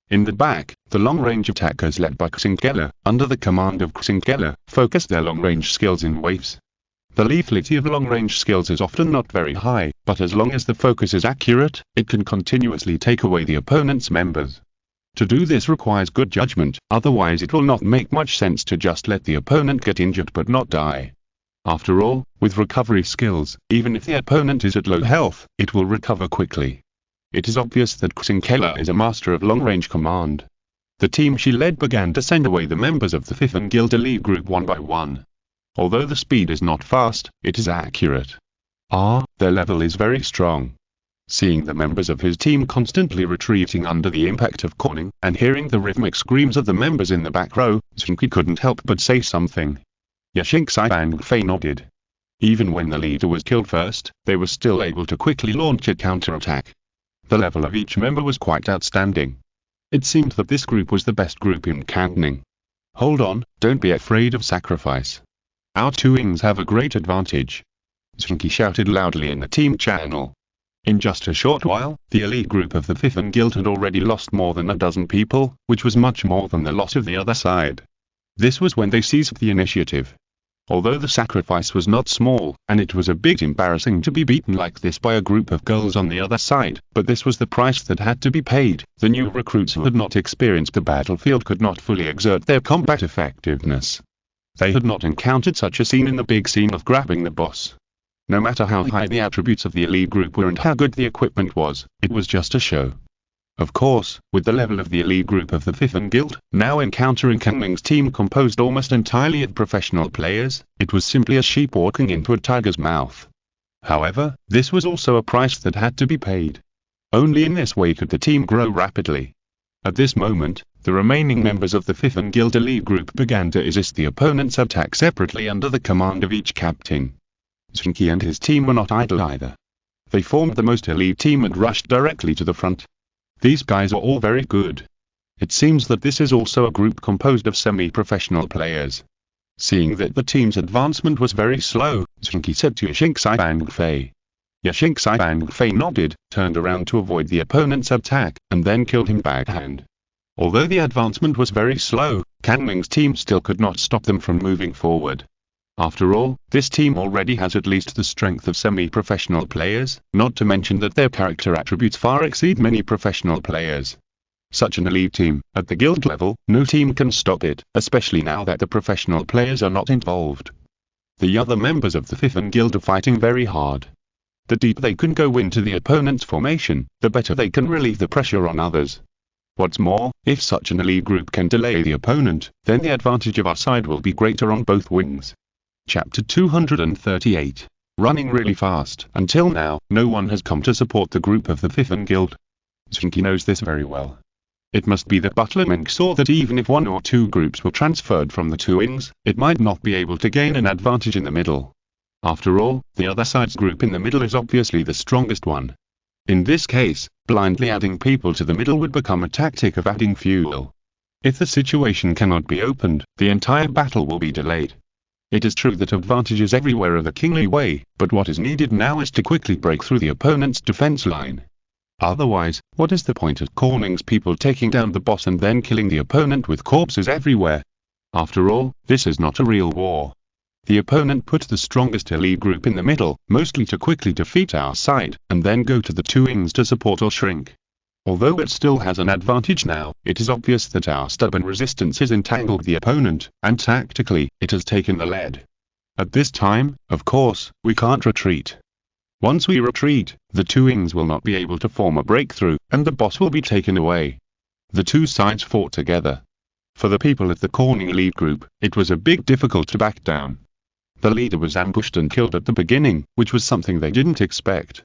In the back, the long-range attackers led by Xingela, under the command of Xingela, focused their long-range skills in waves. The lethality of long-range skills is often not very high, but as long as the focus is accurate, it can continuously take away the opponent's members. To do this requires good judgment, otherwise it will not make much sense to just let the opponent get injured but not die. After all, with recovery skills, even if the opponent is at low health, it will recover quickly. It is obvious that Xingela is a master of long-range command. The team she led began to send away the members of the Fifth Guild elite group one by one. Although the speed is not fast, it is accurate. Their level is very strong. Seeing the members of his team constantly retreating under the impact of Corning, and hearing the rhythmic screams of the members in the back row, Zheng Qi couldn't help but say something. Zheng Qi and Fei nodded. Even when the leader was killed first, they were still able to quickly launch a counterattack. The level of each member was quite outstanding. It seemed that this group was the best group in Cantoning. Hold on, don't be afraid of sacrifice. Our 2 wings have a great advantage. Zheng Qi shouted loudly in the team channel. In just a short while, the elite group of the Fifth Guild had already lost more than a dozen people, which was much more than the loss of the other side. This was when they seized the initiative. Although the sacrifice was not small, and it was a bit embarrassing to be beaten like this by a group of girls on the other side, but this was the price that had to be paid. The new recruits who had not experienced the battlefield could not fully exert their combat effectiveness. They had not encountered such a scene in the big scene of grabbing the boss. No matter how high the attributes of the elite group were and how good the equipment was, it was just a show. Of course, with the level of the elite group of the Fifth Guild, now encountering Cantoning's team composed almost entirely of professional players, it was simply a sheep walking into a tiger's mouth. However, this was also a price that had to be paid. Only in this way could the team grow rapidly. At this moment, the remaining members of the Fifth Guild elite group began to resist the opponent's attack separately under the command of each captain. Zheng Qi and his team were not idle either. They formed the most elite team and rushed directly to the front. These guys are all very good. It seems that this is also a group composed of semi-professional players. Seeing that the team's advancement was very slow, Zheng Qi said to Zheng Qi and Fei. Zheng Qi and Fei nodded, turned around to avoid the opponent's attack, and then killed him backhand. Although the advancement was very slow, Cantoning's team still could not stop them from moving forward. After all, this team already has at least the strength of semi-professional players, not to mention that their character attributes far exceed many professional players. Such an elite team, at the guild level, no team can stop it, especially now that the professional players are not involved. The other members of the Fifth Guild are fighting very hard. The deeper they can go into the opponent's formation, the better they can relieve the pressure on others. What's more, if such an elite group can delay the opponent, then the advantage of our side will be greater on both wings. Chapter 238. Running really fast. Until now, no one has come to support the group of the Fifth Guild. Zheng Qi knows this very well. It must be that Butler Meng saw that even if 1 or 2 groups were transferred from the 2 wings, it might not be able to gain an advantage in the middle. After all, the other side's group in the middle is obviously the strongest one. In this case, blindly adding people to the middle would become a tactic of adding fuel. If the situation cannot be opened, the entire battle will be delayed. It is true that advantages everywhere are the kingly way, but what is needed now is to quickly break through the opponent's defense line. Otherwise, what is the point of Corning's people taking down the boss and then killing the opponent with corpses everywhere? After all, this is not a real war. The opponent put the strongest elite group in the middle, mostly to quickly defeat our side, and then go to the 2 wings to support or shrink. Although it still has an advantage now, it is obvious that our stubborn resistance has entangled the opponent, and tactically, it has taken the lead. At this time, of course, we can't retreat. Once we retreat, the two wings will not be able to form a breakthrough, and the boss will be taken away. The two sides fought together. For the people of the Corning lead group, it was a big difficult to back down. The leader was ambushed and killed at the beginning, which was something they didn't expect.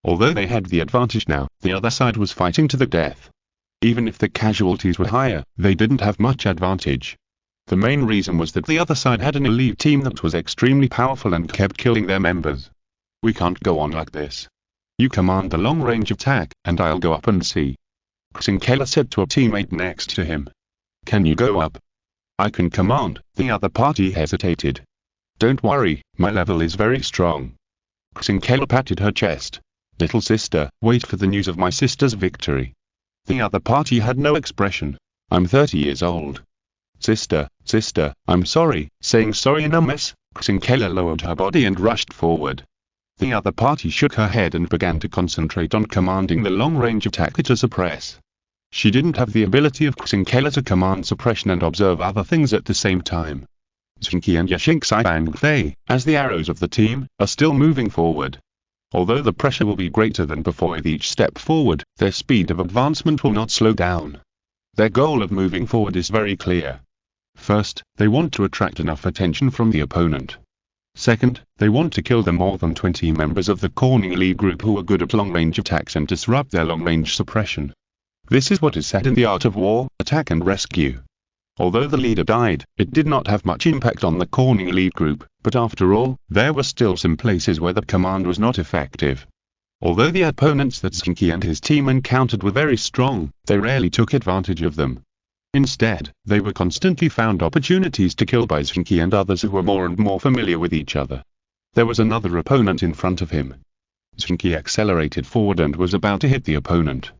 Although they had the advantage now, the other side was fighting to the death. Even if the casualties were higher, they didn't have much advantage. The main reason was that the other side had an elite team that was extremely powerful and kept killing their members. We can't go on like this. You command the long-range attack, and I'll go up and see. Zheng Qi said to a teammate next to him. Can you go up? I can command. The other party hesitated. Don't worry, my level is very strong. Zheng Qi patted her chest. Little sister, wait for the news of my sister's victory. The other party had no expression. I'm 30 years old. Sister, I'm sorry. Saying sorry in a mess, Zheng Qi lowered her body and rushed forward. The other party shook her head and began to concentrate on commanding the long-range attack to suppress. She didn't have the ability of Zheng Qi to command suppression and observe other things at the same time. Zheng Qi and Zheng Qi, as the arrows of the team, are still moving forward. Although the pressure will be greater than before with each step forward, their speed of advancement will not slow down. Their goal of moving forward is very clear. First, they want to attract enough attention from the opponent. Second, they want to kill the more than 20 members of the Corning lead group who are good at long-range attacks and disrupt their long-range suppression. This is what is said in the art of war, attack and rescue. Although the leader died, it did not have much impact on the Corning lead group, but after all, there were still some places where the command was not effective. Although the opponents that Zheng Qi and his team encountered were very strong, they rarely took advantage of them. Instead, they were constantly found opportunities to kill by Zheng Qi and others who were more and more familiar with each other. There was another opponent in front of him. Zheng Qi accelerated forward and was about to hit the opponent.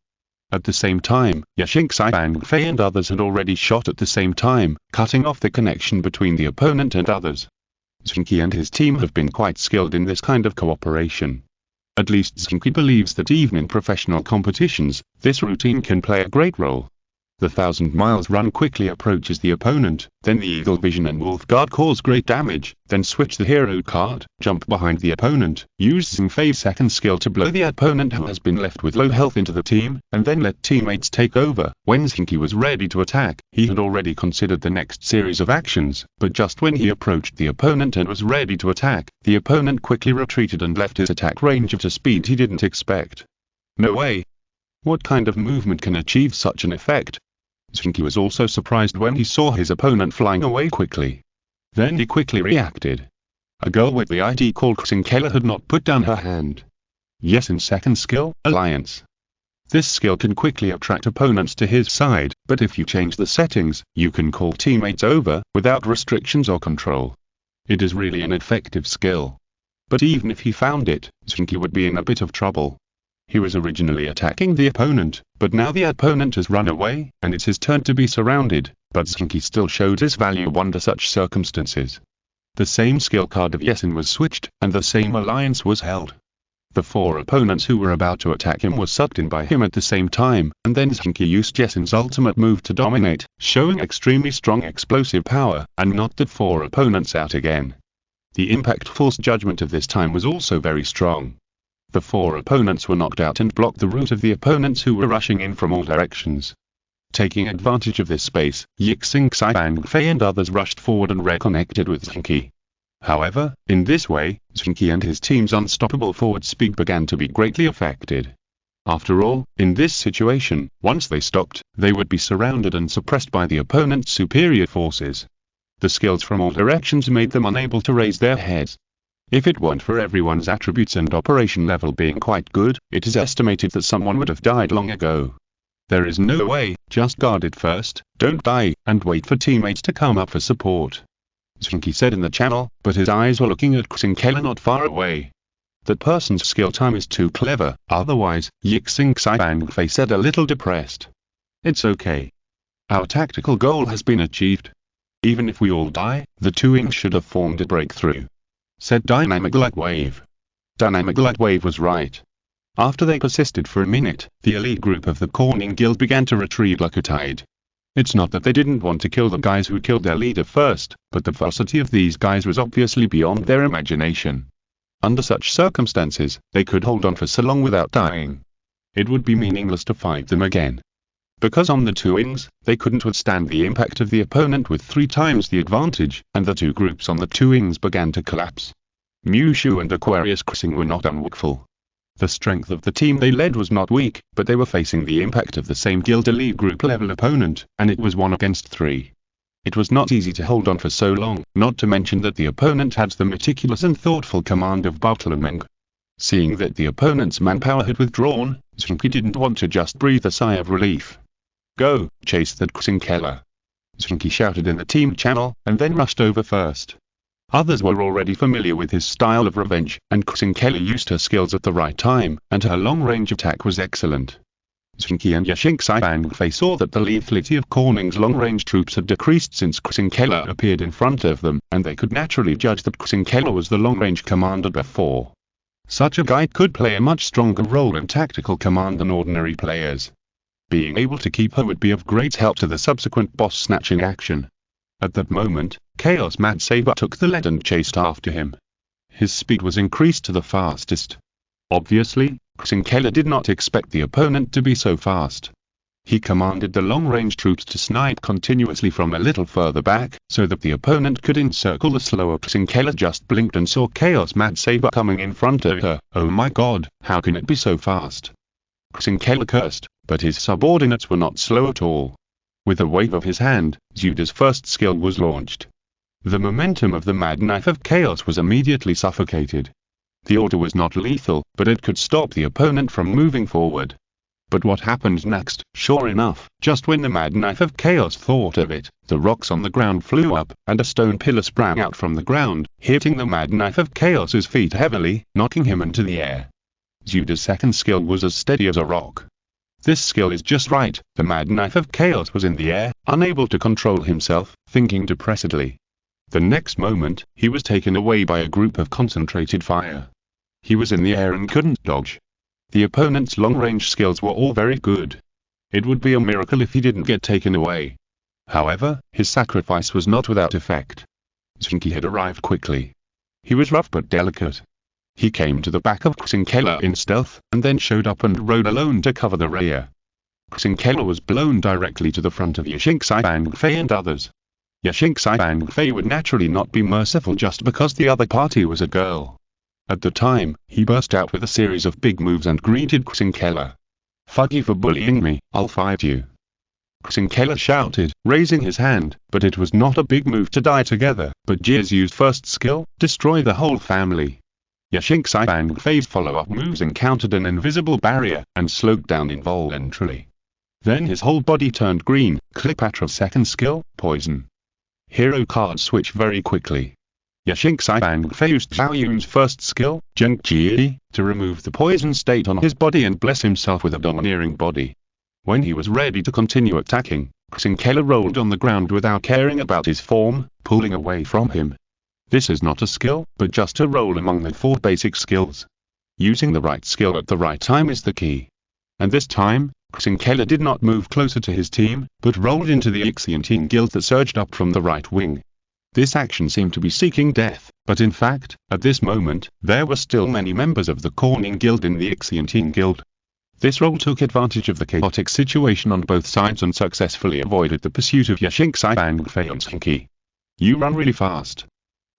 At the same time, Zheng Qi and others had already shot at the same time, cutting off the connection between the opponent and others. Zheng Qi and his team have been quite skilled in this kind of cooperation. At least Zheng Qi believes that even in professional competitions, this routine can play a great role. The 1,000 miles run quickly approaches the opponent, then the Eagle Vision and Wolf Guard cause great damage, then switch the Hero card, jump behind the opponent, use Zheng Fei's second skill to blow the opponent who has been left with low health into the team, and then let teammates take over. When Zheng Qi was ready to attack, he had already considered the next series of actions, but just when he approached the opponent and was ready to attack, the opponent quickly retreated and left his attack range at a speed he didn't expect. No way! What kind of movement can achieve such an effect? Zheng Qi was also surprised when he saw his opponent flying away quickly. Then he quickly reacted. A girl with the ID called Zheng Qi had not put down her hand. Yes, in second skill, Alliance. This skill can quickly attract opponents to his side, but if you change the settings, you can call teammates over, without restrictions or control. It is really an effective skill. But even if he found it, Zheng Qi would be in a bit of trouble. He was originally attacking the opponent, but now the opponent has run away, and it's his turn to be surrounded, but Zheng Qi still showed his value under such circumstances. The same skill card of Yesin was switched, and the same alliance was held. The 4 opponents who were about to attack him were sucked in by him at the same time, and then Zheng Qi used Yesin's ultimate move to dominate, showing extremely strong explosive power, and knocked the 4 opponents out again. The impact force judgment of this time was also very strong. The 4 opponents were knocked out and blocked the route of the opponents who were rushing in from all directions. Taking advantage of this space, Zheng Qi and others rushed forward and reconnected with Zheng Qi. However, in this way, Zheng Qi and his team's unstoppable forward speed began to be greatly affected. After all, in this situation, once they stopped, they would be surrounded and suppressed by the opponent's superior forces. The skills from all directions made them unable to raise their heads. If it weren't for everyone's attributes and operation level being quite good, it is estimated that someone would have died long ago. There is no way, just guard it first, don't die, and wait for teammates to come up for support. Zheng Qi said in the channel, but his eyes were looking at Zheng Qi not far away. That person's skill time is too clever, otherwise, Zheng Qi said a little depressed. It's okay. Our tactical goal has been achieved. Even if we all die, the 2 wings should have formed a breakthrough, said Dynamic Light Wave. Dynamic Light Wave was right. After they persisted for a minute, the elite group of the Corning Guild began to retreat like a tide. It's not that they didn't want to kill the guys who killed their leader first, but the ferocity of these guys was obviously beyond their imagination. Under such circumstances, they could hold on for so long without dying. It would be meaningless to fight them again. Because on the two wings, they couldn't withstand the impact of the opponent with 3 times the advantage, and the two groups on the two wings began to collapse. Mushu and Aquarius Crossing were not unwakeful. The strength of the team they led was not weak, but they were facing the impact of the same Guild Elite group level opponent, and it was 1 against 3. It was not easy to hold on for so long, not to mention that the opponent had the meticulous and thoughtful command of Bartolomeng. Seeing that the opponent's manpower had withdrawn, Zheng Qi didn't want to just breathe a sigh of relief. "Go, chase that Xinkela!" Zheng Qi shouted in the team channel, and then rushed over first. Others were already familiar with his style of revenge, and Xinkela used her skills at the right time, and her long-range attack was excellent. Zheng Qi and Yasheng saw that the lethality of Corning's long-range troops had decreased since Xinkela appeared in front of them, and they could naturally judge that Xinkela was the long-range commander before. Such a guide could play a much stronger role in tactical command than ordinary players. Being able to keep her would be of great help to the subsequent boss-snatching action. At that moment, Chaos Mad Saber took the lead and chased after him. His speed was increased to the fastest. Obviously, Xinkela did not expect the opponent to be so fast. He commanded the long-range troops to snipe continuously from a little further back, so that the opponent could encircle the slower Xinkela. Just blinked and saw Chaos Mad Saber coming in front of her. "Oh my god, how can it be so fast?" Xinkela cursed, but his subordinates were not slow at all. With a wave of his hand, Zuda's first skill was launched. The momentum of the Mad Knife of Chaos was immediately suffocated. The order was not lethal, but it could stop the opponent from moving forward. But what happened next? Sure enough, just when the Mad Knife of Chaos thought of it, the rocks on the ground flew up, and a stone pillar sprang out from the ground, hitting the Mad Knife of Chaos's feet heavily, knocking him into the air. Zuda's second skill was as steady as a rock. This skill is just right. The Mad Knife of Chaos was in the air, unable to control himself, thinking depressedly. The next moment, he was taken away by a group of concentrated fire. He was in the air and couldn't dodge. The opponent's long-range skills were all very good. It would be a miracle if he didn't get taken away. However, his sacrifice was not without effect. Zheng Qi had arrived quickly. He was rough but delicate. He came to the back of Xinkela in stealth, and then showed up and rode alone to cover the rear. Xinkela was blown directly to the front of Yasheng and others. Yasheng would naturally not be merciful just because the other party was a girl. At the time, he burst out with a series of big moves and greeted Xinkela. "Fuck you for bullying me, I'll fight you." Xinkela shouted, raising his hand, but it was not a big move to die together, but Jia's used first skill, destroy the whole family. Yasheng follow-up moves encountered an invisible barrier, and slowed down involuntarily. Then his whole body turned green. Cleopatra's second skill, poison. Hero card switch very quickly. Yasheng used Zhao Yun's first skill, Zheng Qi, to remove the poison state on his body and bless himself with a domineering body. When he was ready to continue attacking, Xinkela rolled on the ground without caring about his form, pulling away from him. This is not a skill, but just a role among the 4 basic skills. Using the right skill at the right time is the key. And this time, Xinkela did not move closer to his team, but rolled into the Xianting guild that surged up from the right wing. This action seemed to be seeking death, but in fact, at this moment, there were still many members of the Corning guild in the Xianting guild. This roll took advantage of the chaotic situation on both sides and successfully avoided the pursuit of Yasheng and Zheng Qi. "You run really fast,"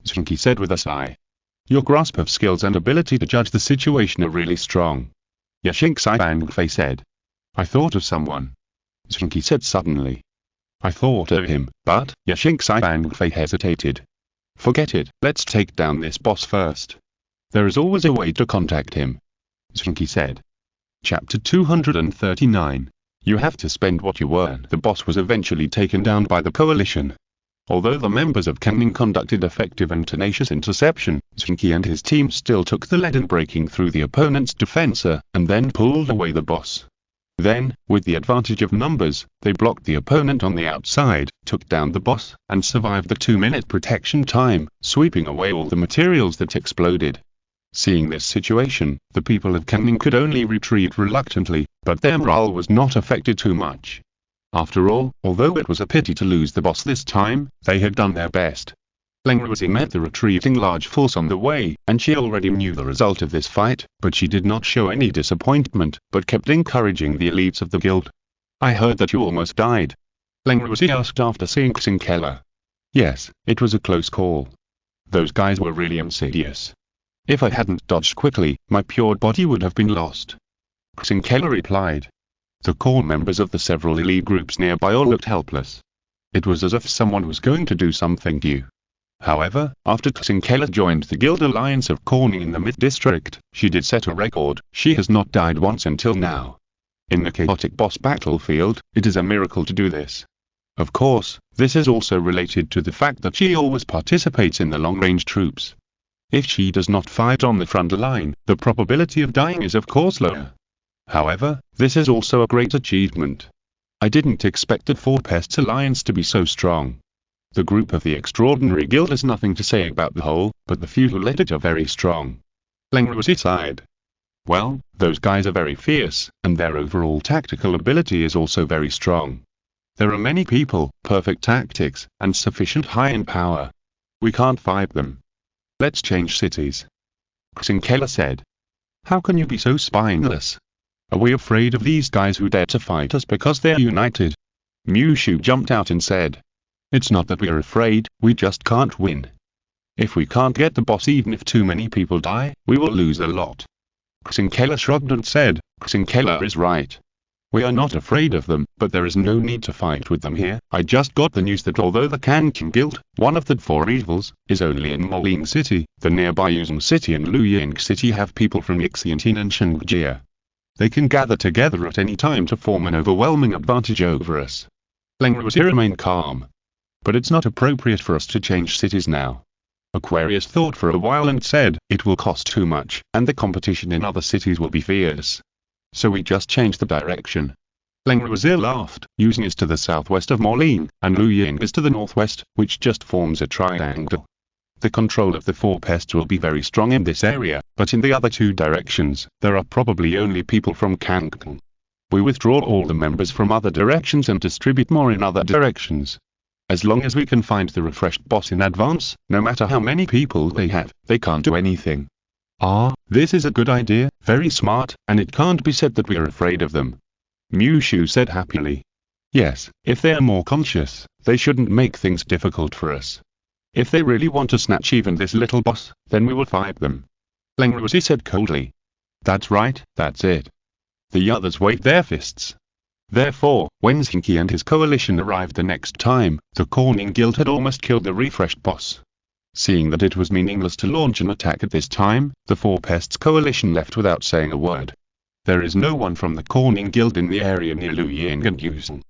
Zheng Qi said with a sigh. "Your grasp of skills and ability to judge the situation are really strong." Yasheng said. "I thought of someone," Zheng Qi said suddenly. "I thought of him, but," Yasheng hesitated. "Forget it, let's take down this boss first. There is always a way to contact him," Zheng Qi said. Chapter 239. You have to spend what you earn. The boss was eventually taken down by the coalition. Although the members of Canning conducted effective and tenacious interception, Zheng Qi and his team still took the lead in breaking through the opponent's defense, and then pulled away the boss. Then, with the advantage of numbers, they blocked the opponent on the outside, took down the boss, and survived the 2-minute protection time, sweeping away all the materials that exploded. Seeing this situation, the people of Canning could only retreat reluctantly, but their morale was not affected too much. After all, although it was a pity to lose the boss this time, they had done their best. Zheng met the retreating large force on the way, and she already knew the result of this fight, but she did not show any disappointment, but kept encouraging the elites of the guild. "I heard that you almost died," Zheng asked after seeing Zheng. "Yes, it was a close call. Those guys were really insidious. If I hadn't dodged quickly, my pure body would have been lost," Zheng replied. The core members of the several elite groups nearby all looked helpless. It was as if someone was going to do something to you. However, after Zheng joined the Guild Alliance of Corning in the Mid-District, she did set a record. She has not died once until now. In the chaotic boss battlefield, it is a miracle to do this. Of course, this is also related to the fact that she always participates in the long-range troops. If she does not fight on the front line, the probability of dying is of course lower. However, this is also a great achievement. I didn't expect the Four Pests Alliance to be so strong. The group of the Extraordinary Guild has nothing to say about the whole, but the few who led it are very strong. Zheng sighed. Well, those guys are very fierce, and their overall tactical ability is also very strong. There are many people, perfect tactics, and sufficient high in power. We can't fight them. Let's change cities, Zheng said. How can you be so spineless? Are we afraid of these guys who dare to fight us because they're united? Mushu jumped out and said. It's not that we're afraid, we just can't win. If we can't get the boss even if too many people die, we will lose a lot. Zheng shrugged and said, Zheng is right. We are not afraid of them, but there is no need to fight with them here. I just got the news that although the Kanking Guild, one of the four evils, is only in Moline City, the nearby Yuzhen City and Luying City have people from Yixiantin and Shengjia. They can gather together at any time to form an overwhelming advantage over us. Zheng remained calm. But it's not appropriate for us to change cities now. Aquarius thought for a while and said, it will cost too much, and the competition in other cities will be fierce. So we just changed the direction. Zheng laughed. Yuzhen is to the southwest of Moline, and Luying is to the northwest, which just forms a triangle. The control of the Four Pests will be very strong in this area, but in the other two directions, there are probably only people from Kanking. We withdraw all the members from other directions and distribute more in other directions. As long as we can find the refreshed boss in advance, no matter how many people they have, they can't do anything. Ah, this is a good idea, very smart, and it can't be said that we are afraid of them. Mushu said happily. Yes, if they are more conscious, they shouldn't make things difficult for us. If they really want to snatch even this little boss, then we will fight them. Zheng said coldly. That's right, that's it. The others waved their fists. Therefore, when Zheng Qi and his coalition arrived the next time, the Corning Guild had almost killed the refreshed boss. Seeing that it was meaningless to launch an attack at this time, the Four Pests coalition left without saying a word. There is no one from the Corning Guild in the area near Luying and Yuzhen.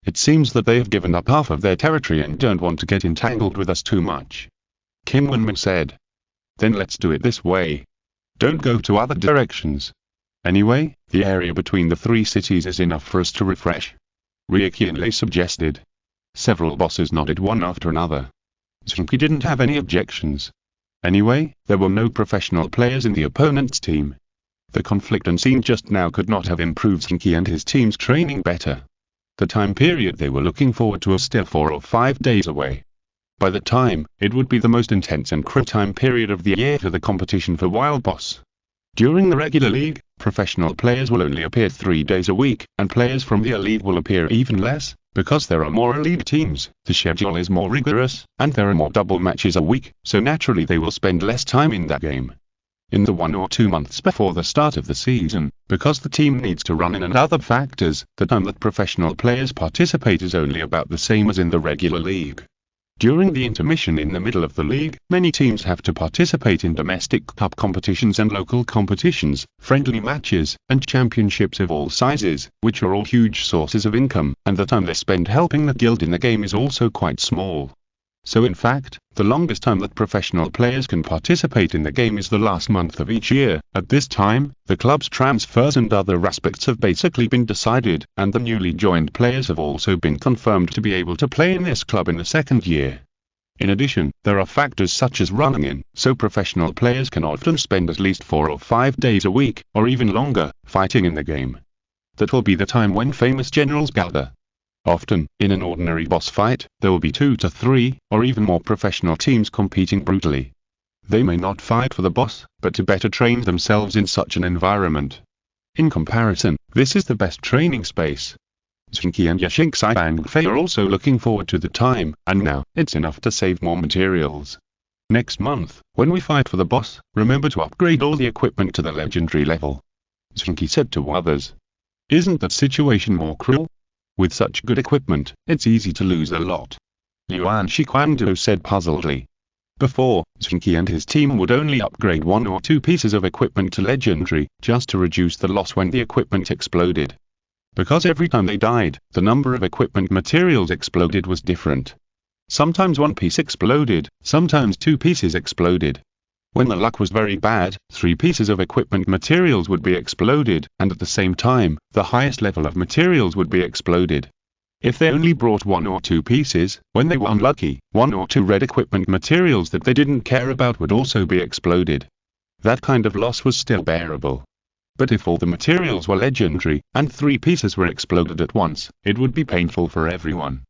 It seems that they have given up half of their territory and don't want to get entangled with us too much. Kim Wenmin said. Then let's do it this way. Don't go to other directions. Anyway, the area between the three cities is enough for us to refresh. Rieqianlei suggested. Several bosses nodded one after another. Zheng Qi didn't have any objections. Anyway, there were no professional players in the opponent's team. The conflict and scene just now could not have improved Zheng Qi and his team's training better. The time period they were looking forward to was still 4 or 5 days away. By the time, it would be the most intense and critical time period of the year for the competition for Wild Boss. During the regular league, professional players will only appear 3 days a week, and players from the elite will appear even less, because there are more elite teams, the schedule is more rigorous, and there are more double matches a week, so naturally they will spend less time in that game. In the 1 or 2 months before the start of the season, because the team needs to run in and other factors, the time that professional players participate is only about the same as in the regular league. During the intermission in the middle of the league, many teams have to participate in domestic cup competitions and local competitions, friendly matches, and championships of all sizes, which are all huge sources of income, and the time they spend helping the guild in the game is also quite small. So in fact, the longest time that professional players can participate in the game is the last month of each year. At this time, the club's transfers and other aspects have basically been decided, and the newly joined players have also been confirmed to be able to play in this club in the second year. In addition, there are factors such as running in, so professional players can often spend at least 4 or 5 days a week, or even longer, fighting in the game. That will be the time when famous generals gather. Often, in an ordinary boss fight, there will be 2 to 3, or even more professional teams competing brutally. They may not fight for the boss, but to better train themselves in such an environment. In comparison, this is the best training space. Zheng Qi and Zheng Qi are also looking forward to the time, and now, it's enough to save more materials. Next month, when we fight for the boss, remember to upgrade all the equipment to the legendary level. Zheng Qi said to others. Isn't that situation more cruel? With such good equipment, it's easy to lose a lot. Yuan Shiquando said puzzledly. Before, Zheng Qi and his team would only upgrade 1 or 2 pieces of equipment to legendary, just to reduce the loss when the equipment exploded. Because every time they died, the number of equipment materials exploded was different. Sometimes 1 piece exploded, sometimes 2 pieces exploded. When the luck was very bad, 3 pieces of equipment materials would be exploded, and at the same time, the highest level of materials would be exploded. If they only brought 1 or 2 pieces, when they were unlucky, 1 or 2 red equipment materials that they didn't care about would also be exploded. That kind of loss was still bearable. But if all the materials were legendary, and 3 pieces were exploded at once, it would be painful for everyone.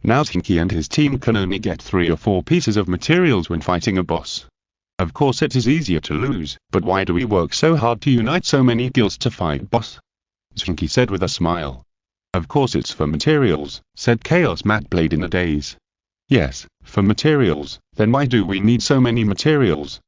Now Zheng Qi and his team can only get 3 or 4 pieces of materials when fighting a boss. Of course it is easier to lose, but why do we work so hard to unite so many guilds to fight boss? Zheng Qi said with a smile. Of course it's for materials, said Chaos Matt Blade in a daze. Yes, for materials, then why do we need so many materials?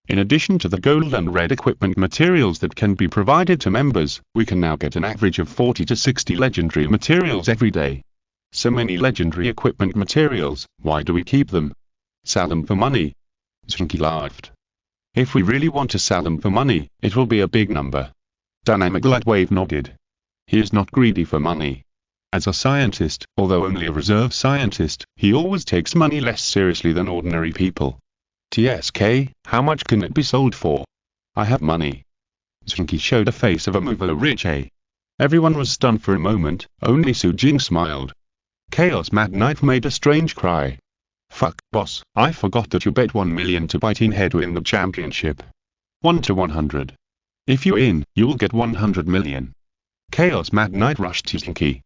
In addition to the gold and red equipment materials that can be provided to members, we can now get an average of 40 to 60 legendary materials every day. So many legendary equipment materials, why do we keep them? Sell them for money. Zheng Qi laughed. If we really want to sell them for money, it will be a big number. Dynamic Lightwave nodded. He is not greedy for money. As a scientist, although only a reserve scientist, he always takes money less seriously than ordinary people. TSK, how much can it be sold for? I have money. Zheng Qi showed a face of a mover rich. Everyone was stunned for a moment, only Su Jing smiled. Chaos Mad Knight made a strange cry. Fuck, boss, I forgot that you bet 1 million to buy Teen Head win the championship. 1 to 100. If you win, you will get 100 million. Chaos Mad Knight rushed to Zheng Qi.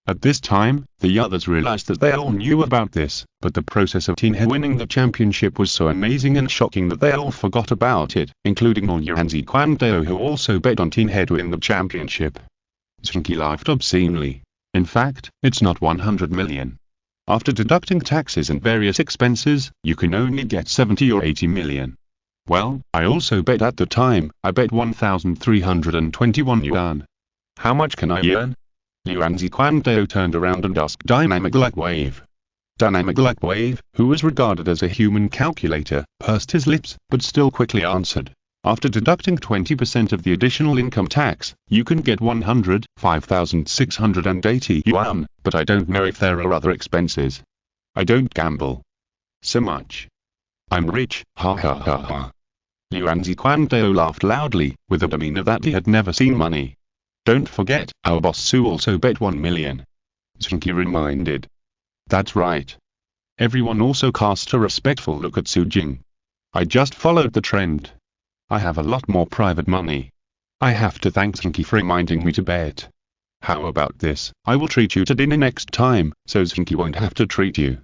At this time, the others realized that they all knew about this, but the process of Teen Head winning the championship was so amazing and shocking that they all forgot about it, including all Yuan Ziquan who also bet on Teen Head win the championship. Zheng Qi laughed obscenely. In fact, it's not 100 million. After deducting taxes and various expenses, you can only get 70 or 80 million. Well, I also bet at the time, I bet 1,321 yuan. How much can I earn? Yuan Ziquan turned around and asked Dynamic Lightwave. Dynamic Lightwave, who was regarded as a human calculator, pursed his lips, but still quickly answered. After deducting 20% of the additional income tax, you can get 105,680 yuan, but I don't know if there are other expenses. I don't gamble. So much. I'm rich, ha ha ha ha. Yuan Ziquan laughed loudly, with a demeanor that he had never seen money. Don't forget, our boss Su also bet 1 million. Zheng Qi reminded. That's right. Everyone also cast a respectful look at Su Jing. I just followed the trend. I have a lot more private money. I have to thank Zheng Qi for reminding me to bet. How about this, I will treat you to dinner next time, so Zheng Qi won't have to treat you.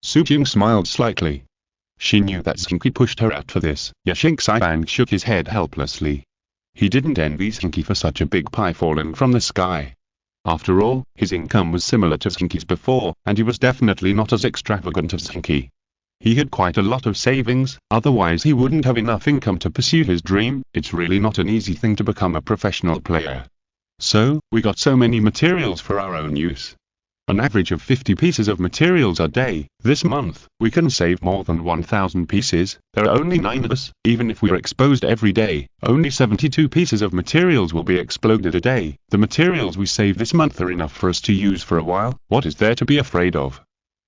Su Jing smiled slightly. She knew that Zheng Qi pushed her out for this, yet Zheng Qi shook his head helplessly. He didn't envy Zheng Qi for such a big pie falling from the sky. After all, his income was similar to Zheng Qi's before, and he was definitely not as extravagant as Zheng Qi. He had quite a lot of savings, otherwise he wouldn't have enough income to pursue his dream. It's really not an easy thing to become a professional player. So, we got so many materials for our own use. An average of 50 pieces of materials a day. This month, we can save more than 1,000 pieces. There are only 9 of us. Even if we are exposed every day, only 72 pieces of materials will be exploded a day. The materials we save this month are enough for us to use for a while. What is there to be afraid of?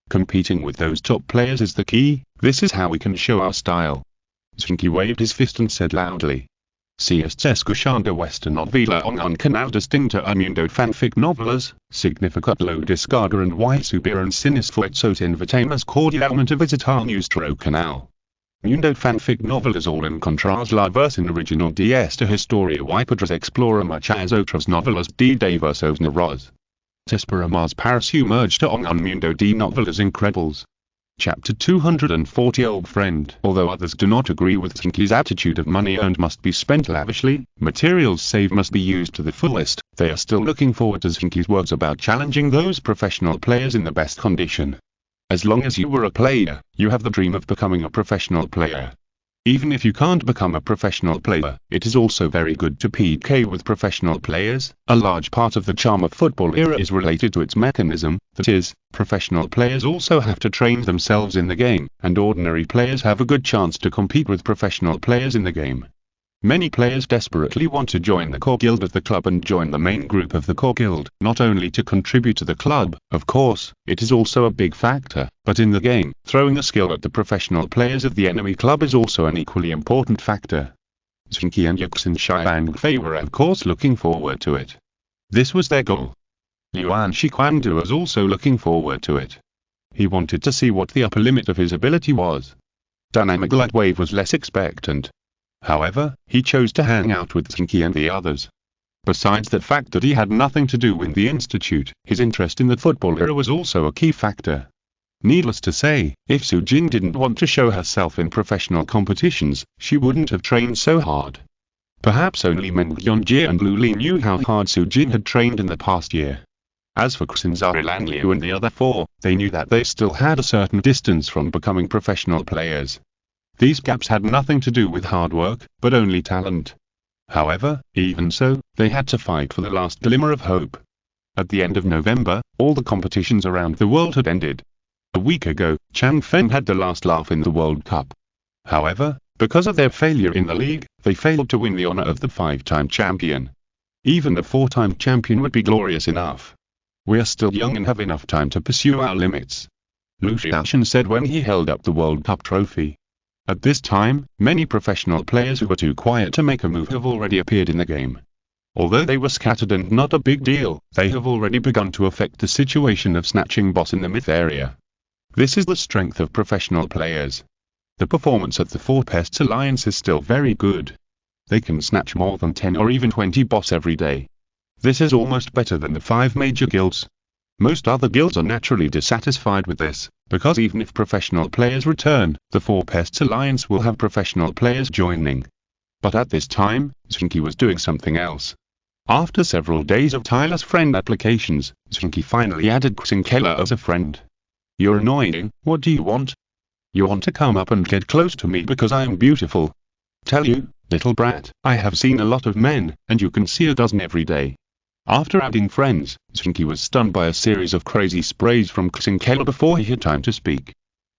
Competing with those top players is the key. This is how we can show our style. Zheng Qi waved his fist and said loudly. Si estes escuchando esta novela en un canal distinto a mundo fanfic novelas, significat lo descarga and y subir en sinisfuerzos invitamos cordialmente a visitar nuestro canal. Mundo fanfic novelas all encontras la versión original de esta historia y podrás explorar muchas otras novelas de diversos narradores. Esperamos para su merged on un mundo de novelas incredibles. Chapter 240. Old friend. Although others do not agree with Zheng Qi's attitude of money earned must be spent lavishly, materials saved must be used to the fullest, they are still looking forward to Zheng Qi's words about challenging those professional players in the best condition. As long as you were a player, you have the dream of becoming a professional player. Even if you can't become a professional player, it is also very good to PK with professional players. A large part of the charm of football era is related to its mechanism, that is, professional players also have to train themselves in the game, and ordinary players have a good chance to compete with professional players in the game. Many players desperately want to join the core guild of the club and join the main group of the core guild, not only to contribute to the club, of course, it is also a big factor, but in the game, throwing a skill at the professional players of the enemy club is also an equally important factor. Zheng Qi and Zhang Fei were of course looking forward to it. This was their goal. Yuan Shiquandu was also looking forward to it. He wanted to see what the upper limit of his ability was. Dynamic Light Wave was less expectant. However, he chose to hang out with Zheng Qi and the others. Besides the fact that he had nothing to do with the institute, his interest in the football era was also a key factor. Needless to say, if Su Jin didn't want to show herself in professional competitions, she wouldn't have trained so hard. Perhaps only Meng Yonjie and Lu Li knew how hard Su Jin had trained in the past year. As for Xinzari Lanliu and the other four, they knew that they still had a certain distance from becoming professional players. These gaps had nothing to do with hard work, but only talent. However, even so, they had to fight for the last glimmer of hope. At the end of November, all the competitions around the world had ended. A week ago, Chang Feng had the last laugh in the World Cup. However, because of their failure in the league, they failed to win the honor of the 5-time champion. Even the 4-time champion would be glorious enough. We are still young and have enough time to pursue our limits, Lu Xiaoshan said when he held up the World Cup trophy. At this time, many professional players who were too quiet to make a move have already appeared in the game. Although they were scattered and not a big deal, they have already begun to affect the situation of snatching boss in the myth area. This is the strength of professional players. The performance at the Four Pests Alliance is still very good. They can snatch more than 10 or even 20 boss every day. This is almost better than the 5 major guilds. Most other guilds are naturally dissatisfied with this, because even if professional players return, the Four Pests Alliance will have professional players joining. But at this time, Zheng Qi was doing something else. After several days of tireless friend applications, Zheng Qi finally added Xinkela as a friend. You're annoying, what do you want? You want to come up and get close to me because I am beautiful. Tell you, little brat, I have seen a lot of men, and you can see a dozen every day. After adding friends, Zheng Qi was stunned by a series of crazy sprays from Xinkela before he had time to speak.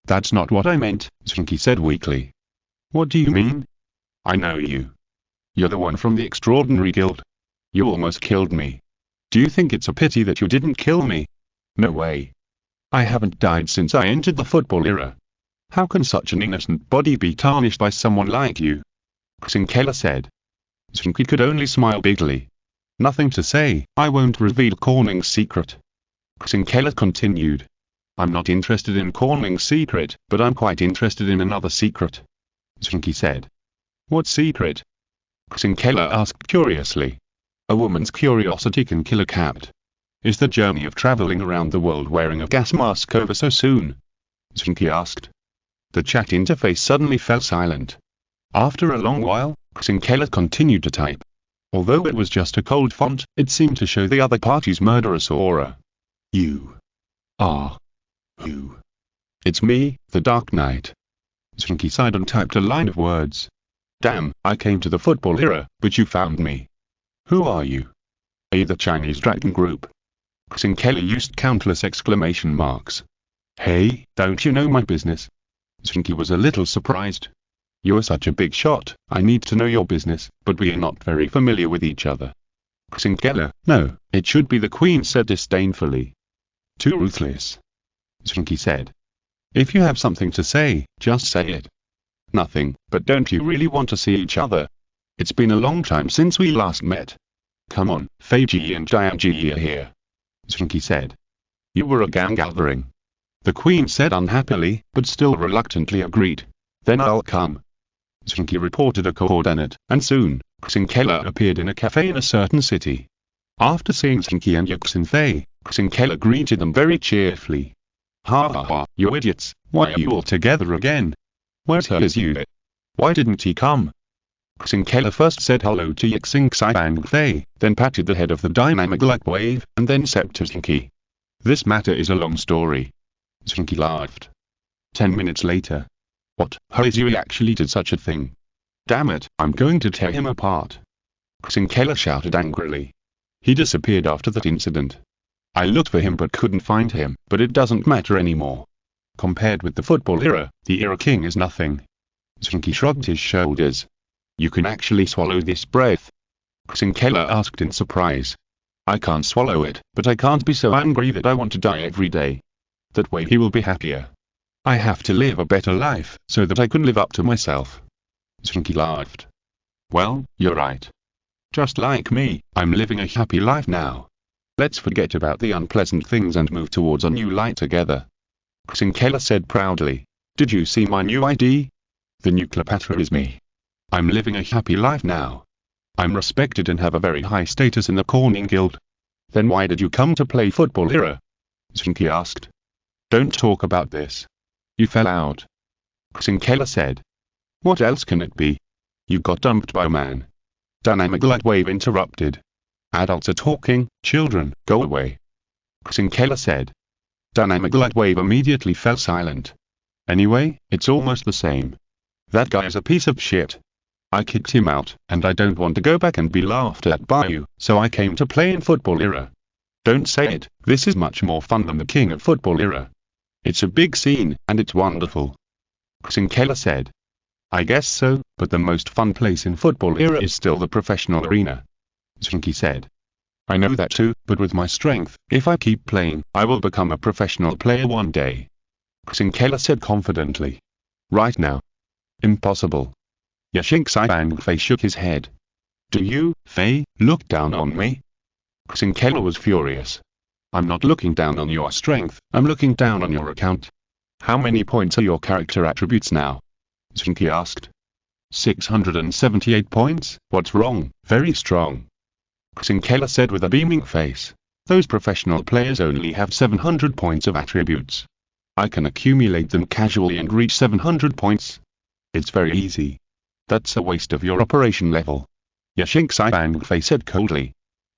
That's not what I meant, Zheng Qi said weakly. What do you mean? I know you. You're the one from the Extraordinary Guild. You almost killed me. Do you think it's a pity that you didn't kill me? No way. I haven't died since I entered the football era. How can such an innocent body be tarnished by someone like you? Xinkela said. Zheng Qi could only smile bigly. Nothing to say, I won't reveal Corning's secret. Xinkela continued. I'm not interested in Corning's secret, but I'm quite interested in another secret. Zheng Qi said. What secret? Xinkela asked curiously. A woman's curiosity can kill a cat. Is the journey of traveling around the world wearing a gas mask over so soon? Zheng Qi asked. The chat interface suddenly fell silent. After a long while, Xinkela continued to type. Although it was just a cold font, it seemed to show the other party's murderous aura. You are who? It's me, the Dark Knight. Zheng Qi sighed and typed a line of words. Damn, I came to the football era, but you found me. Who are you? Are you the Chinese Dragon Group? Xinkela used countless exclamation marks. Hey, don't you know my business? Zheng Qi was a little surprised. You're such a big shot, I need to know your business, but we are not very familiar with each other. Xinkela, no, it should be the Queen said disdainfully. Too ruthless. Zheng Qi said. If you have something to say, just say it. Nothing, but don't you really want to see each other? It's been a long time since we last met. Come on, Fei Ji and Jiang Ji are here. Zheng Qi said. You were a gang gathering. The Queen said unhappily, but still reluctantly agreed. Then I'll come. Zheng Qi reported a coordinate, and soon, Xinkela appeared in a cafe in a certain city. After seeing Zheng Qi and Fei, Zheng Qi greeted them very cheerfully. Ha ha ha, you idiots, why are you all together again? Where's he as you? Why didn't he come? Zheng Qi first said hello to Yixing Xi Bang Fei, then patted the head of the dynamic light wave, and then said to Zheng Qi. This matter is a long story. Zheng Qi laughed. 10 minutes later. What, Zheng actually did such a thing? Damn it, I'm going to tear him apart. Zheng Qi shouted angrily. He disappeared after that incident. I looked for him but couldn't find him, but it doesn't matter anymore. Compared with the football era, the era king is nothing. Zheng Qi shrugged his shoulders. You can actually swallow this breath? Zheng Qi asked in surprise. I can't swallow it, but I can't be so angry that I want to die every day. That way he will be happier. I have to live a better life, so that I can live up to myself. Zheng Qi laughed. Well, you're right. Just like me, I'm living a happy life now. Let's forget about the unpleasant things and move towards a new light together. Zheng Qi said proudly. Did you see my new ID? The new Cleopatra is me. I'm living a happy life now. I'm respected and have a very high status in the Corning Guild. Then why did you come to play football era? Zheng Qi asked. Don't talk about this. You fell out. Zheng Qi said. What else can it be? You got dumped by a man. Dynamic light wave interrupted. Adults are talking, children, go away. Zheng Qi said. Dynamic light wave immediately fell silent. Anyway, it's almost the same. That guy is a piece of shit. I kicked him out, and I don't want to go back and be laughed at by you, so I came to play in football era. Don't say it, this is much more fun than the king of football era. It's a big scene, and it's wonderful. Zheng Qi said. I guess so, but the most fun place in football era is still the professional arena. Zheng Qi said. I know that too, but with my strength, if I keep playing, I will become a professional player one day. Zheng Qi said confidently. Right now. Impossible. Yixing Xi Bang Fei shook his head. Do you, Fei, look down on me? Zheng Qi was furious. I'm not looking down on your strength, I'm looking down on your account. How many points are your character attributes now? Zheng Qi asked. 678 points, what's wrong? Very strong. Zheng Qi said with a beaming face. Those professional players only have 700 points of attributes. I can accumulate them casually and reach 700 points. It's very easy. That's a waste of your operation level. Yixing Xi Bang Fei said coldly.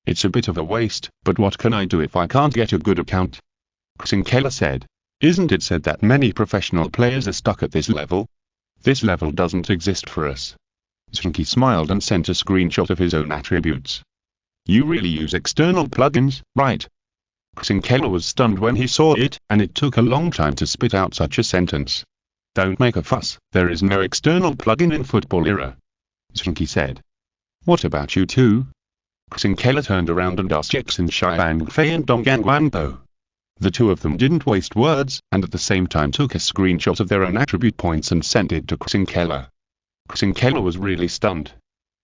It's a bit of a waste, but what can I do if I can't get a good account? Zheng Qi said. Isn't it said that many professional players are stuck at this level? This level doesn't exist for us. Zheng Qi smiled and sent a screenshot of his own attributes. You really use external plugins, right? Zheng Qi was stunned when he saw it, and it took a long time to spit out such a sentence. Don't make a fuss, there is no external plugin in football era. Zheng Qi said. What about you two? Zheng Qi turned around and asked Yixing Xi Bang Fei and Donggang Guanbo. The two of them didn't waste words, and at the same time took a screenshot of their own attribute points and sent it to Zheng Qi. Zheng Qi was really stunned.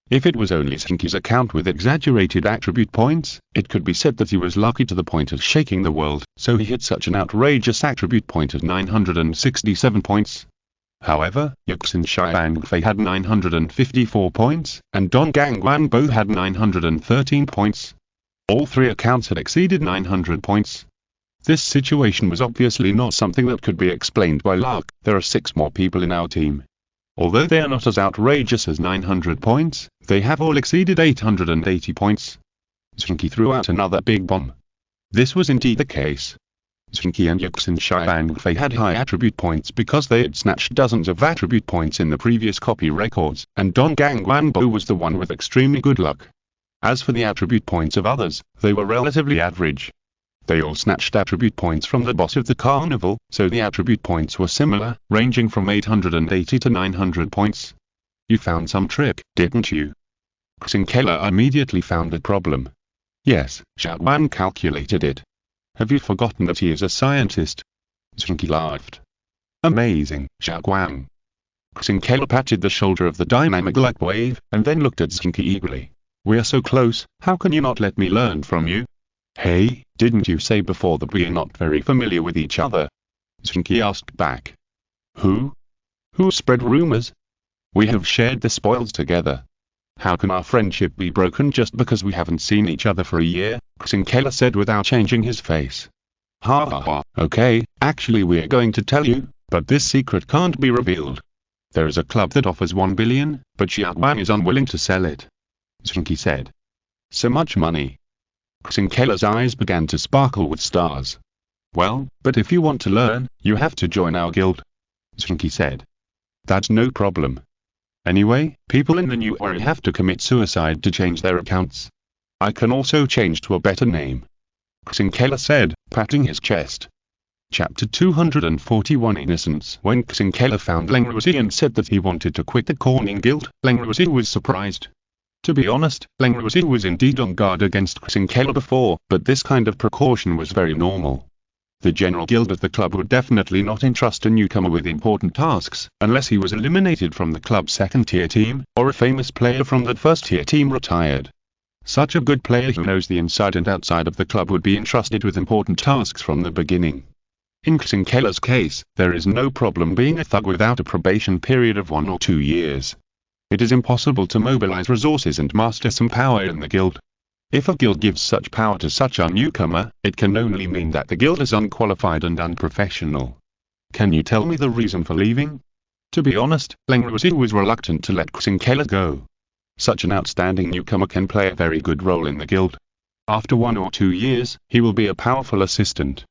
If it was only Zheng Qi's account with exaggerated attribute points, it could be said that he was lucky to the point of shaking the world, so he hit such an outrageous attribute point at 967 points. However, Yixing Xi Bang Fei had 954 points, and Donggang Guanbo had 913 points. All three accounts had exceeded 900 points. This situation was obviously not something that could be explained by luck. There are 6 more people in our team. Although they are not as outrageous as 900 points, they have all exceeded 880 points. Zheng Qi threw out another big bomb. This was indeed the case. Zheng Qi and Yixing Xi Bang Fei had high attribute points because they had snatched dozens of attribute points in the previous copy records, and Donggang Guanbo was the one with extremely good luck. As for the attribute points of others, they were relatively average. They all snatched attribute points from the boss of the carnival, so the attribute points were similar, ranging from 880 to 900 points. You found some trick, didn't you? Zheng Qi immediately found the problem. Yes, Xiaowan calculated it. Have you forgotten that he is a scientist? Zheng Qi laughed. Amazing, Xiaowan. Zheng Qi patted the shoulder of the dynamic light wave, and then looked at Zheng Qi eagerly. We are so close, how can you not let me learn from you? Hey, didn't you say before that we are not very familiar with each other? Zheng Qi asked back. Who? Who spread rumors? We have shared the spoils together. How can our friendship be broken just because we haven't seen each other for a year? Zheng said without changing his face. Ha ha ha, okay, actually we're going to tell you, but this secret can't be revealed. There is a club that offers 1 billion, but Xiao Wang is unwilling to sell it. Zheng Qi said. So much money. Zheng eyes began to sparkle with stars. Well, but if you want to learn, you have to join our guild. Zheng Qi said. That's no problem. Anyway, people in the new area have to commit suicide to change their accounts. I can also change to a better name. Zheng said, patting his chest. Chapter 241 Innocence. When Zheng found Leng Ruzi and said that he wanted to quit the Corning Guild, Leng Ruzi was surprised. To be honest, Leng Ruzi was indeed on guard against Zheng before, but this kind of precaution was very normal. The general guild of the club would definitely not entrust a newcomer with important tasks, unless he was eliminated from the club's second-tier team, or a famous player from the first-tier team retired. Such a good player who knows the inside and outside of the club would be entrusted with important tasks from the beginning. In Zheng case, there is no problem being a thug without a probation period of 1 or 2 years. It is impossible to mobilize resources and master some power in the guild. If a guild gives such power to such a newcomer, it can only mean that the guild is unqualified and unprofessional. Can you tell me the reason for leaving? To be honest, Leng Ruzi was reluctant to let Zheng go. Such an outstanding newcomer can play a very good role in the guild. After 1 or 2 years, he will be a powerful assistant.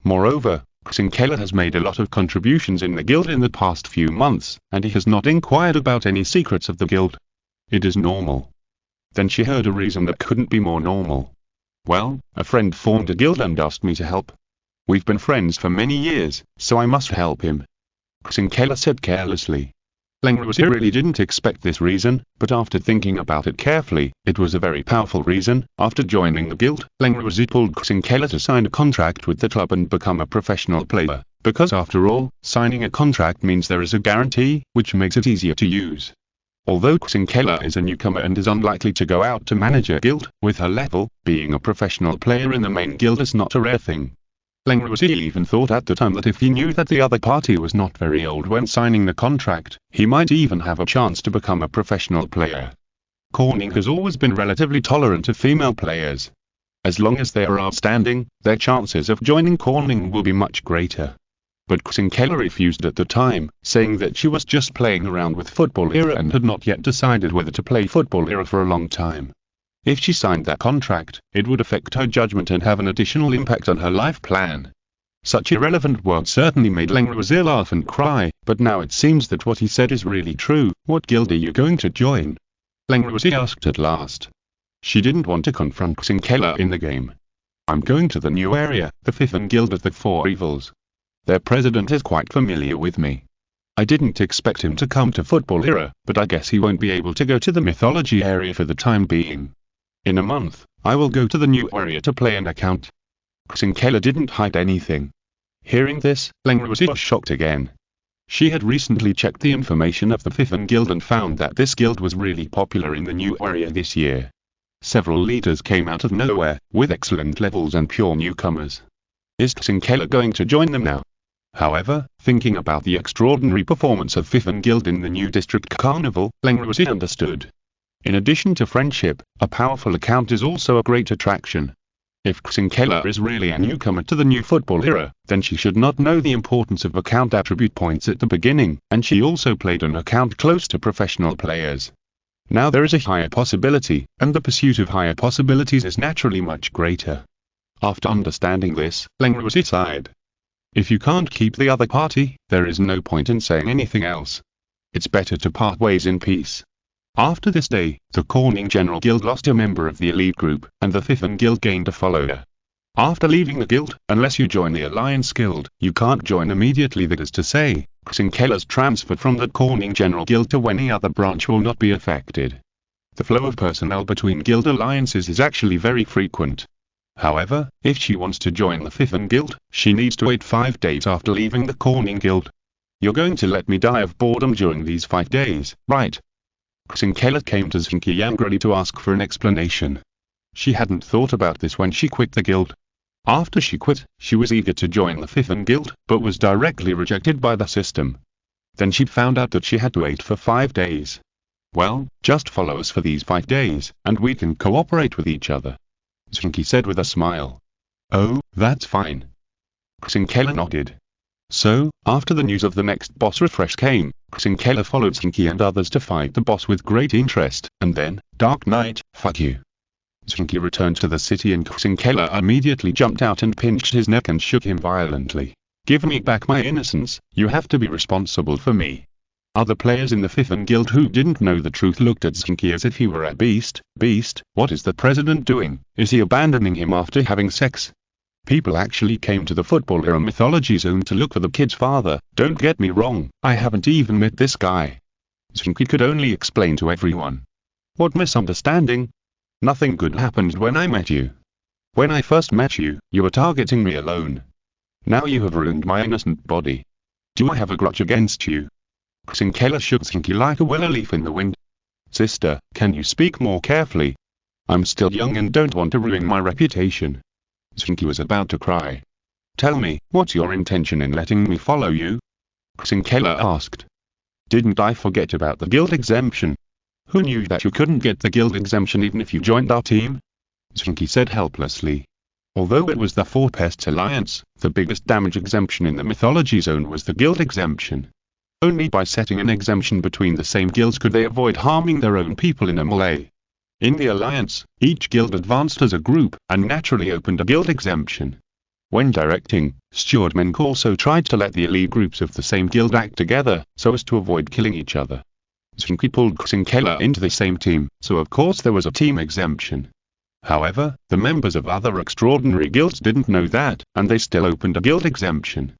Moreover, Zheng has made a lot of contributions in the guild in the past few months, and he has not inquired about any secrets of the guild. It is normal. Then she heard a reason that couldn't be more normal. Well, a friend formed a guild and asked me to help. We've been friends for many years, so I must help him. Zheng said carelessly. Leng Ruzi really didn't expect this reason, but after thinking about it carefully, it was a very powerful reason. After joining the guild, Leng Ruzi pulled Zheng to sign a contract with the club and become a professional player, because after all, signing a contract means there is a guarantee, which makes it easier to use. Although Zheng is a newcomer and is unlikely to go out to manage a guild, with her level, being a professional player in the main guild is not a rare thing. Leng Ruzi even thought at the time that if he knew that the other party was not very old when signing the contract, he might even have a chance to become a professional player. Corning has always been relatively tolerant of female players. As long as they are outstanding, their chances of joining Corning will be much greater. But Zheng refused at the time, saying that she was just playing around with Football Era and had not yet decided whether to play Football Era for a long time. If she signed that contract, it would affect her judgment and have an additional impact on her life plan. Such irrelevant words certainly made Leng Ruzi laugh and cry, but now it seems that what he said is really true. What guild are you going to join? Leng Ruzi asked at last. She didn't want to confront Zheng in the game. I'm going to the new area, the Fifth Guild of the Four Evils. Their president is quite familiar with me. I didn't expect him to come to Football Era, but I guess he won't be able to go to the mythology area for the time being. In a month, I will go to the new area to play an account. Zheng didn't hide anything. Hearing this, Leng Ruzi was shocked again. She had recently checked the information of the Fifth Guild and found that this guild was really popular in the new area this year. Several leaders came out of nowhere, with excellent levels and pure newcomers. Is Zheng going to join them now? However, thinking about the extraordinary performance of Fifth Guild in the new district carnival, Leng Ruzi understood. In addition to friendship, a powerful account is also a great attraction. If Zheng is really a newcomer to the new Football Era, then she should not know the importance of account attribute points at the beginning, and she also played an account close to professional players. Now there is a higher possibility, and the pursuit of higher possibilities is naturally much greater. After understanding this, Leng Ruzi sighed. If you can't keep the other party, there is no point in saying anything else. It's better to part ways in peace. After this day, the Corning General Guild lost a member of the elite group, and the Fifth Guild gained a follower. After leaving the guild, unless you join the Alliance Guild, you can't join immediately. That is to say, Zheng transfer from the Corning General Guild to any other branch will not be affected. The flow of personnel between guild alliances is actually very frequent. However, if she wants to join the Fifth Guild, she needs to wait 5 days after leaving the Corning Guild. You're going to let me die of boredom during these 5 days, right? Zheng came to Zheng Qi angrily to ask for an explanation. She hadn't thought about this when she quit the guild. After she quit, she was eager to join the Fifth Guild, but was directly rejected by the system. Then she found out that she had to wait for 5 days. Well, just follow us for these 5 days, and we can cooperate with each other, Zheng Qi said with a smile. Oh, that's fine. Zheng Qi nodded. So, after the news of the next boss refresh came, Zheng Qi followed Zheng Qi and others to fight the boss with great interest, and then, Dark Knight, fuck you. Zheng Qi returned to the city and Zheng Qi immediately jumped out and pinched his neck and shook him violently. Give me back my innocence, you have to be responsible for me. Other players in the Fifth Guild who didn't know the truth looked at Zheng Qi as if he were a beast. Beast, what is the president doing? Is he abandoning him after having sex? People actually came to the Football Era Mythology Zone to look for the kid's father. Don't get me wrong, I haven't even met this guy. Zheng Qi could only explain to everyone. What misunderstanding? Nothing good happened when I met you. When I first met you, you were targeting me alone. Now you have ruined my innocent body. Do I have a grudge against you? Zheng Qi shook Zheng Qi like a willow leaf in the wind. Sister, can you speak more carefully? I'm still young and don't want to ruin my reputation. Zheng Qi was about to cry. Tell me, what's your intention in letting me follow you? Zheng Qi asked. Didn't I forget about the guild exemption? Who knew that you couldn't get the guild exemption even if you joined our team? Zheng Qi said helplessly. Although it was the Four Pests Alliance, the biggest damage exemption in the Mythology Zone was the guild exemption. Only by setting an exemption between the same guilds could they avoid harming their own people in a melee. In the Alliance, each guild advanced as a group, and naturally opened a guild exemption. When directing, stewardmen also tried to let the elite groups of the same guild act together, so as to avoid killing each other. Zheng Qi pulled Zheng Qi into the same team, so of course there was a team exemption. However, the members of other extraordinary guilds didn't know that, and they still opened a guild exemption.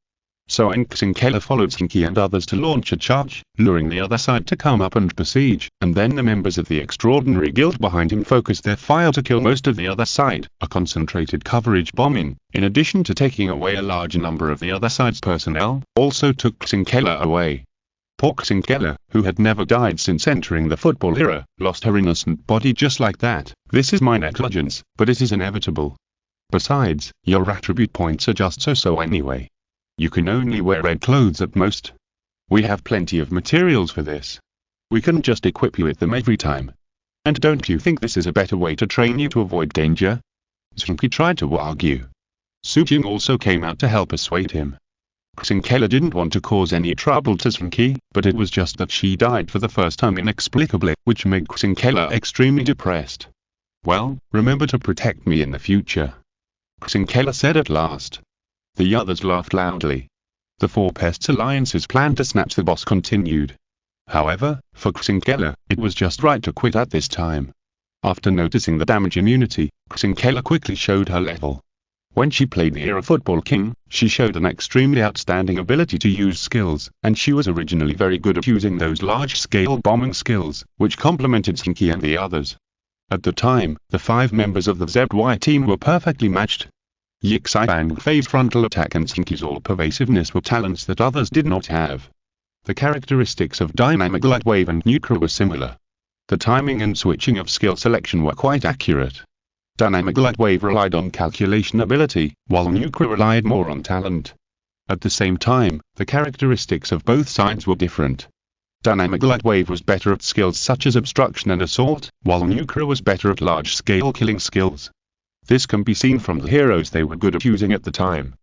So Zheng Qi followed Zheng Qi and others to launch a charge, luring the other side to come up and besiege, and then the members of the extraordinary guild behind him focused their fire to kill most of the other side, a concentrated coverage bombing, in addition to taking away a large number of the other side's personnel, also took Zheng Qi away. Poor Zheng Qi, who had never died since entering the Football Era, lost her innocent body just like that. This is my negligence, but it is inevitable. Besides, your attribute points are just so anyway. You can only wear red clothes at most. We have plenty of materials for this. We can just equip you with them every time. And don't you think this is a better way to train you to avoid danger? Zheng Qi tried to argue. Su Jing also came out to help persuade him. Zheng Qi didn't want to cause any trouble to Zheng Qi, but it was just that she died for the first time inexplicably, which made Zheng Qi extremely depressed. Well, remember to protect me in the future, Zheng Qi said at last. The others laughed loudly. The Four Pests Alliance's plan to snatch the boss continued. However, for Zheng Qi, it was just right to quit at this time. After noticing the damage immunity, Zheng Qi quickly showed her level. When she played the Era Football King, she showed an extremely outstanding ability to use skills, and she was originally very good at using those large-scale bombing skills, which complemented Zheng Qi and the others. At the time, the 5 members of the ZY team were perfectly matched. Yixi Bang Fei's frontal attack and Zheng Qi's all-pervasiveness were talents that others did not have. The characteristics of Dynamic Light Wave and Nucra were similar. The timing and switching of skill selection were quite accurate. Dynamic Light Wave relied on calculation ability, while Nucra relied more on talent. At the same time, the characteristics of both sides were different. Dynamic Light Wave was better at skills such as obstruction and assault, while Nucra was better at large-scale killing skills. This can be seen from the heroes they were good at using at the time.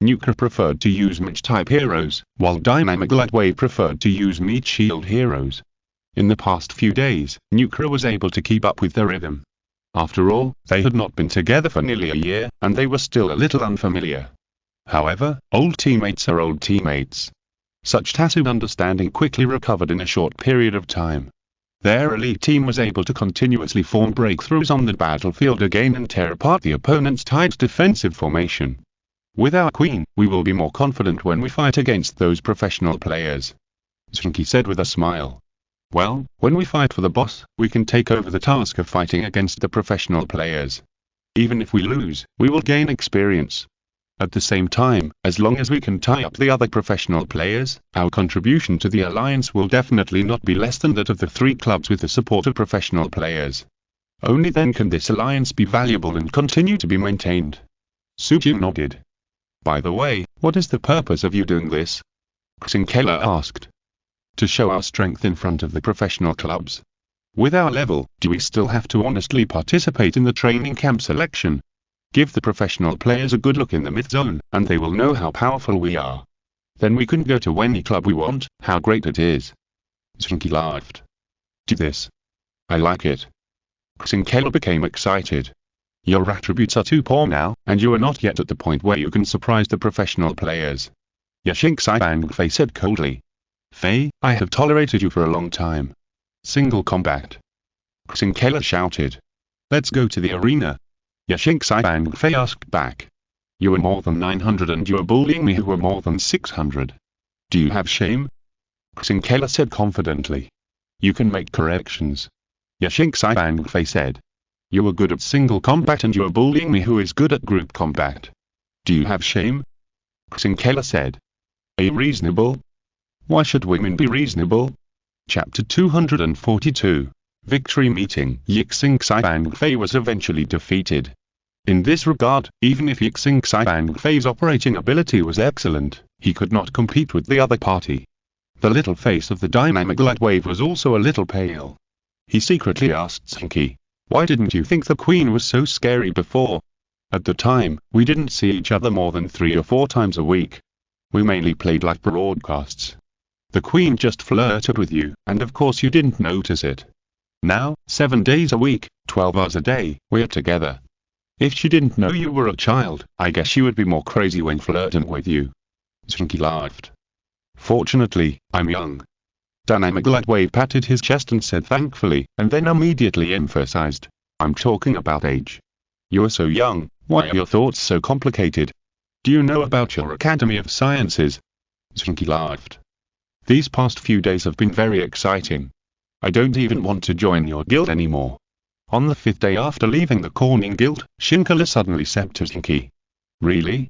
Nucra preferred to use mage-type heroes, while Dynamic Light Wave preferred to use meat shield heroes. In the past few days, Nucra was able to keep up with their rhythm. After all, they had not been together for nearly a year, and they were still a little unfamiliar. However, old teammates are old teammates. Such tacit understanding quickly recovered in a short period of time. Their elite team was able to continuously form breakthroughs on the battlefield again and tear apart the opponent's tight defensive formation. With our queen, we will be more confident when we fight against those professional players, Zheng Qi said with a smile. Well, when we fight for the boss, we can take over the task of fighting against the professional players. Even if we lose, we will gain experience. At the same time, as long as we can tie up the other professional players, our contribution to the alliance will definitely not be less than that of the 3 clubs with the support of professional players. Only then can this alliance be valuable and continue to be maintained. Su Jing nodded. By the way, what is the purpose of you doing this? Zheng Qi asked. To show our strength in front of the professional clubs. With our level, do we still have to honestly participate in the training camp selection? Give the professional players a good look in the mid zone, and they will know how powerful we are. Then we can go to any club we want, how great it is. Zheng Qi laughed. Do this. I like it. Zheng Qi became excited. Your attributes are too poor now, and you are not yet at the point where you can surprise the professional players. Zheng Qi said coldly. Fei, I have tolerated you for a long time. Single combat. Zheng Qi shouted. Let's go to the arena. Zheng Qi asked back. You were more than 900 and you are bullying me who were more than 600. Do you have shame? Zheng Qi said confidently. You can make corrections. Zheng Qi said. You were good at single combat and you are bullying me who is good at group combat. Do you have shame? Zheng Qi said. Are you reasonable? Why should women be reasonable? Chapter 242. Victory Meeting. Yixing Xi was eventually defeated. In this regard, even if Yixing Xi operating ability was excellent, he could not compete with the other party. The little face of the dynamic light wave was also a little pale. He secretly asked Zheng Qi, why didn't you think the queen was so scary before? At the time, we didn't see each other more than 3 or 4 times a week. We mainly played like broadcasts. The queen just flirted with you, and of course you didn't notice it. Now, 7 days a week, 12 hours a day, we're together. If she didn't know you were a child, I guess she would be more crazy when flirting with you. Zheng Qi laughed. Fortunately, I'm young. Dynamic Lightwave patted his chest and said thankfully, and then immediately emphasized, I'm talking about age. You're so young, why are your thoughts so complicated? Do you know about your Academy of Sciences? Zheng Qi laughed. These past few days have been very exciting. I don't even want to join your guild anymore. On the 5th day after leaving the Corning Guild, Shinkala suddenly said to Zheng Qi. Really?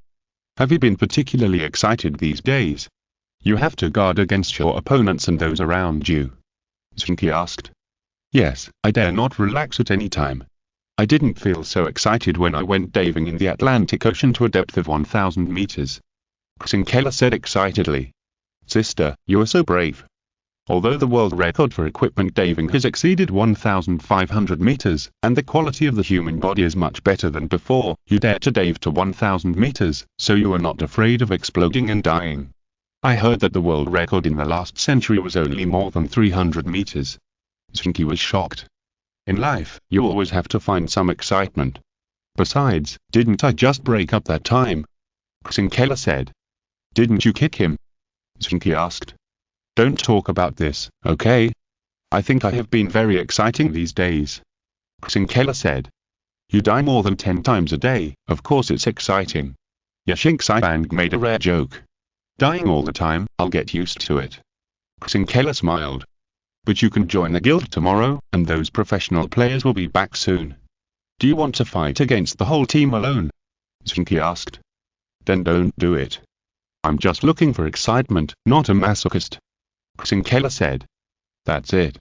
Have you been particularly excited these days? You have to guard against your opponents and those around you. Zheng Qi asked. Yes, I dare not relax at any time. I didn't feel so excited when I went diving in the Atlantic Ocean to a depth of 1,000 meters. Zheng Qi said excitedly. Sister, you are so brave. Although the world record for equipment diving has exceeded 1,500 meters, and the quality of the human body is much better than before, you dare to dive to 1,000 meters, so you are not afraid of exploding and dying. I heard that the world record in the last century was only more than 300 meters. Zheng Qi was shocked. In life, you always have to find some excitement. Besides, didn't I just break up that time? Zheng Qi said. Didn't you kick him? Zheng Qi asked. Don't talk about this, okay? I think I have been very exciting these days. Zheng Qi said. You die more than 10 times a day, of course it's exciting. Zheng Qi made a rare joke. Dying all the time, I'll get used to it. Zheng Qi smiled. But you can join the guild tomorrow, and those professional players will be back soon. Do you want to fight against the whole team alone? Zheng Qi asked. Then don't do it. I'm just looking for excitement, not a masochist. Zheng Qi said. That's it.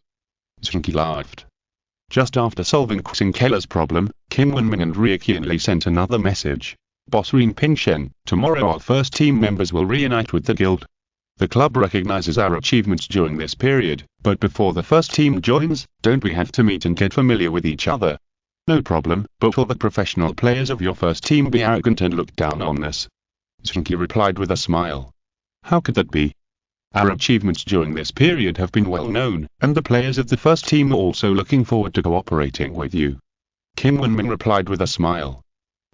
Zheng Qi laughed. Just after solving Zheng Qi's problem, Kim Wenming and Ria Qianli sent another message. Boss Rin Pingshen, tomorrow our first team members will reunite with the guild. The club recognizes our achievements during this period, but before the first team joins, don't we have to meet and get familiar with each other? No problem, but will the professional players of your first team be arrogant and look down on us? Zheng Qi replied with a smile. How could that be? Our achievements during this period have been well known, and the players of the first team are also looking forward to cooperating with you. Kim Wenming replied with a smile.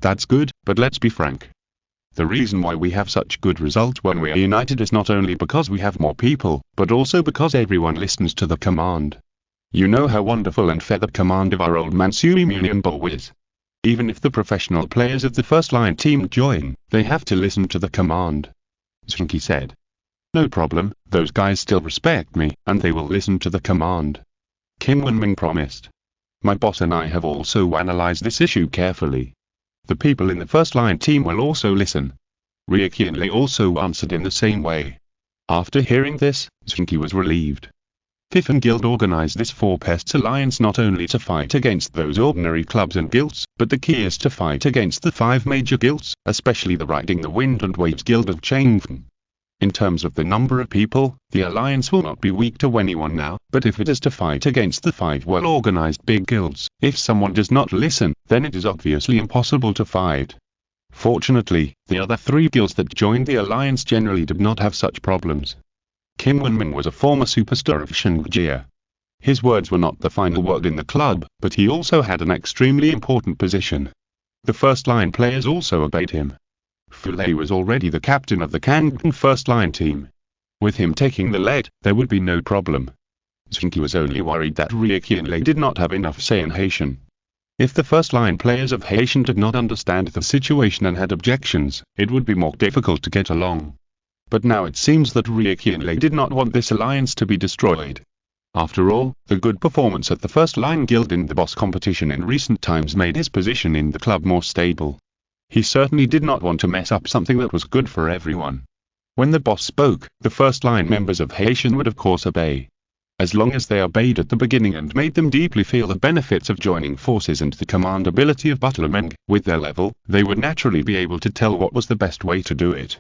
That's good, but let's be frank. The reason why we have such good results when we are united is not only because we have more people, but also because everyone listens to the command. You know how wonderful and fair the command of our old Mansui Munianbo is. Even if the professional players of the first line team join, they have to listen to the command. Zheng Qi said. No problem, those guys still respect me, and they will listen to the command. Kim Wenming promised. My boss and I have also analyzed this issue carefully. The people in the first line team will also listen. Ria Qianli also answered in the same way. After hearing this, Zheng Qi was relieved. Fifan Guild organized this Four Pests Alliance not only to fight against those ordinary clubs and guilds, but the key is to fight against the 5 major guilds, especially the Riding the Wind and Waves Guild of Changfen. In terms of the number of people, the alliance will not be weak to anyone now, but if it is to fight against the 5 well-organized big guilds, if someone does not listen, then it is obviously impossible to fight. Fortunately, the other 3 guilds that joined the alliance generally did not have such problems. Qin Wenming was a former superstar of Zheng Qi. His words were not the final word in the club, but he also had an extremely important position. The first-line players also obeyed him. Fu Lei was already the captain of the Kangan first-line team. With him taking the lead, there would be no problem. Zheng Qi was only worried that Qianlei did not have enough say in Haitian. If the first-line players of Haitian did not understand the situation and had objections, it would be more difficult to get along. But now it seems that Qianlei did not want this alliance to be destroyed. After all, the good performance at the first-line guild in the boss competition in recent times made his position in the club more stable. He certainly did not want to mess up something that was good for everyone. When the boss spoke, the first-line members of Haitian would of course obey. As long as they obeyed at the beginning and made them deeply feel the benefits of joining forces and the commandability of Butlermeng, with their level, they would naturally be able to tell what was the best way to do it.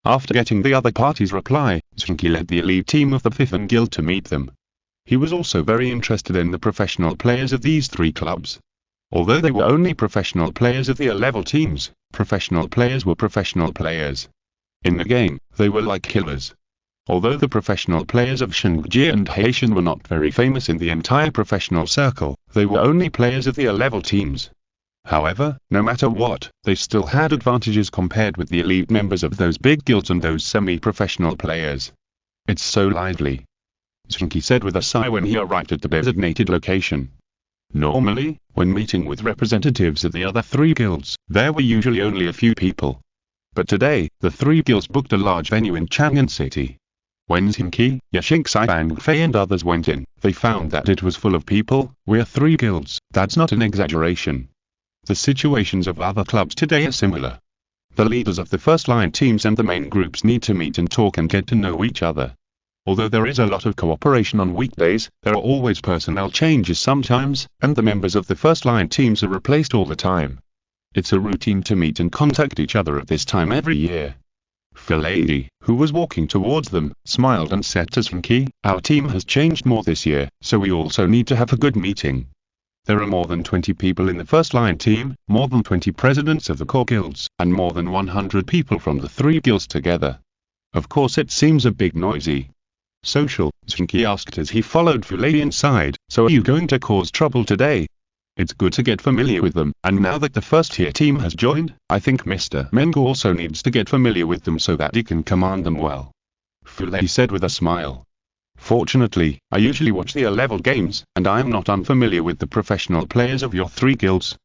After getting the other party's reply, Zheng Qi led the elite team of the Fifth Guild to meet them. He was also very interested in the professional players of these 3 clubs. Although they were only professional players of the A-level teams, professional players were professional players. In the game, they were like killers. Although the professional players of Zheng Qi and Haitian were not very famous in the entire professional circle, they were only players of the A-level teams. However, no matter what, they still had advantages compared with the elite members of those big guilds and those semi-professional players. It's so lively, Zheng Qi said with a sigh when he arrived at the designated location. Normally, when meeting with representatives of the other 3 guilds, there were usually only a few people. But today, the 3 guilds booked a large venue in Chang'an City. When Zheng Qi, Yashingxi Bang Fei and others went in, they found that it was full of people. We're 3 guilds, that's not an exaggeration. The situations of other clubs today are similar. The leaders of the first-line teams and the main groups need to meet and talk and get to know each other. Although there is a lot of cooperation on weekdays, there are always personnel changes sometimes, and the members of the first-line teams are replaced all the time. It's a routine to meet and contact each other at this time every year. Fu Lei, who was walking towards them, smiled and said to Zheng Qi, "Our team has changed more this year, so we also need to have a good meeting. There are more than 20 people in the first-line team, more than 20 presidents of the core guilds, and more than 100 people from the 3 guilds together. Of course it seems a bit noisy." "Social?" Zheng Qi asked as he followed Fu Lei inside. "So are you going to cause trouble today?" "It's good to get familiar with them, and now that the first-tier team has joined, I think Mr. Meng also needs to get familiar with them so that he can command them well," Fu Lei said with a smile. "Fortunately, I usually watch the A-level games, and I am not unfamiliar with the professional players of your 3 guilds.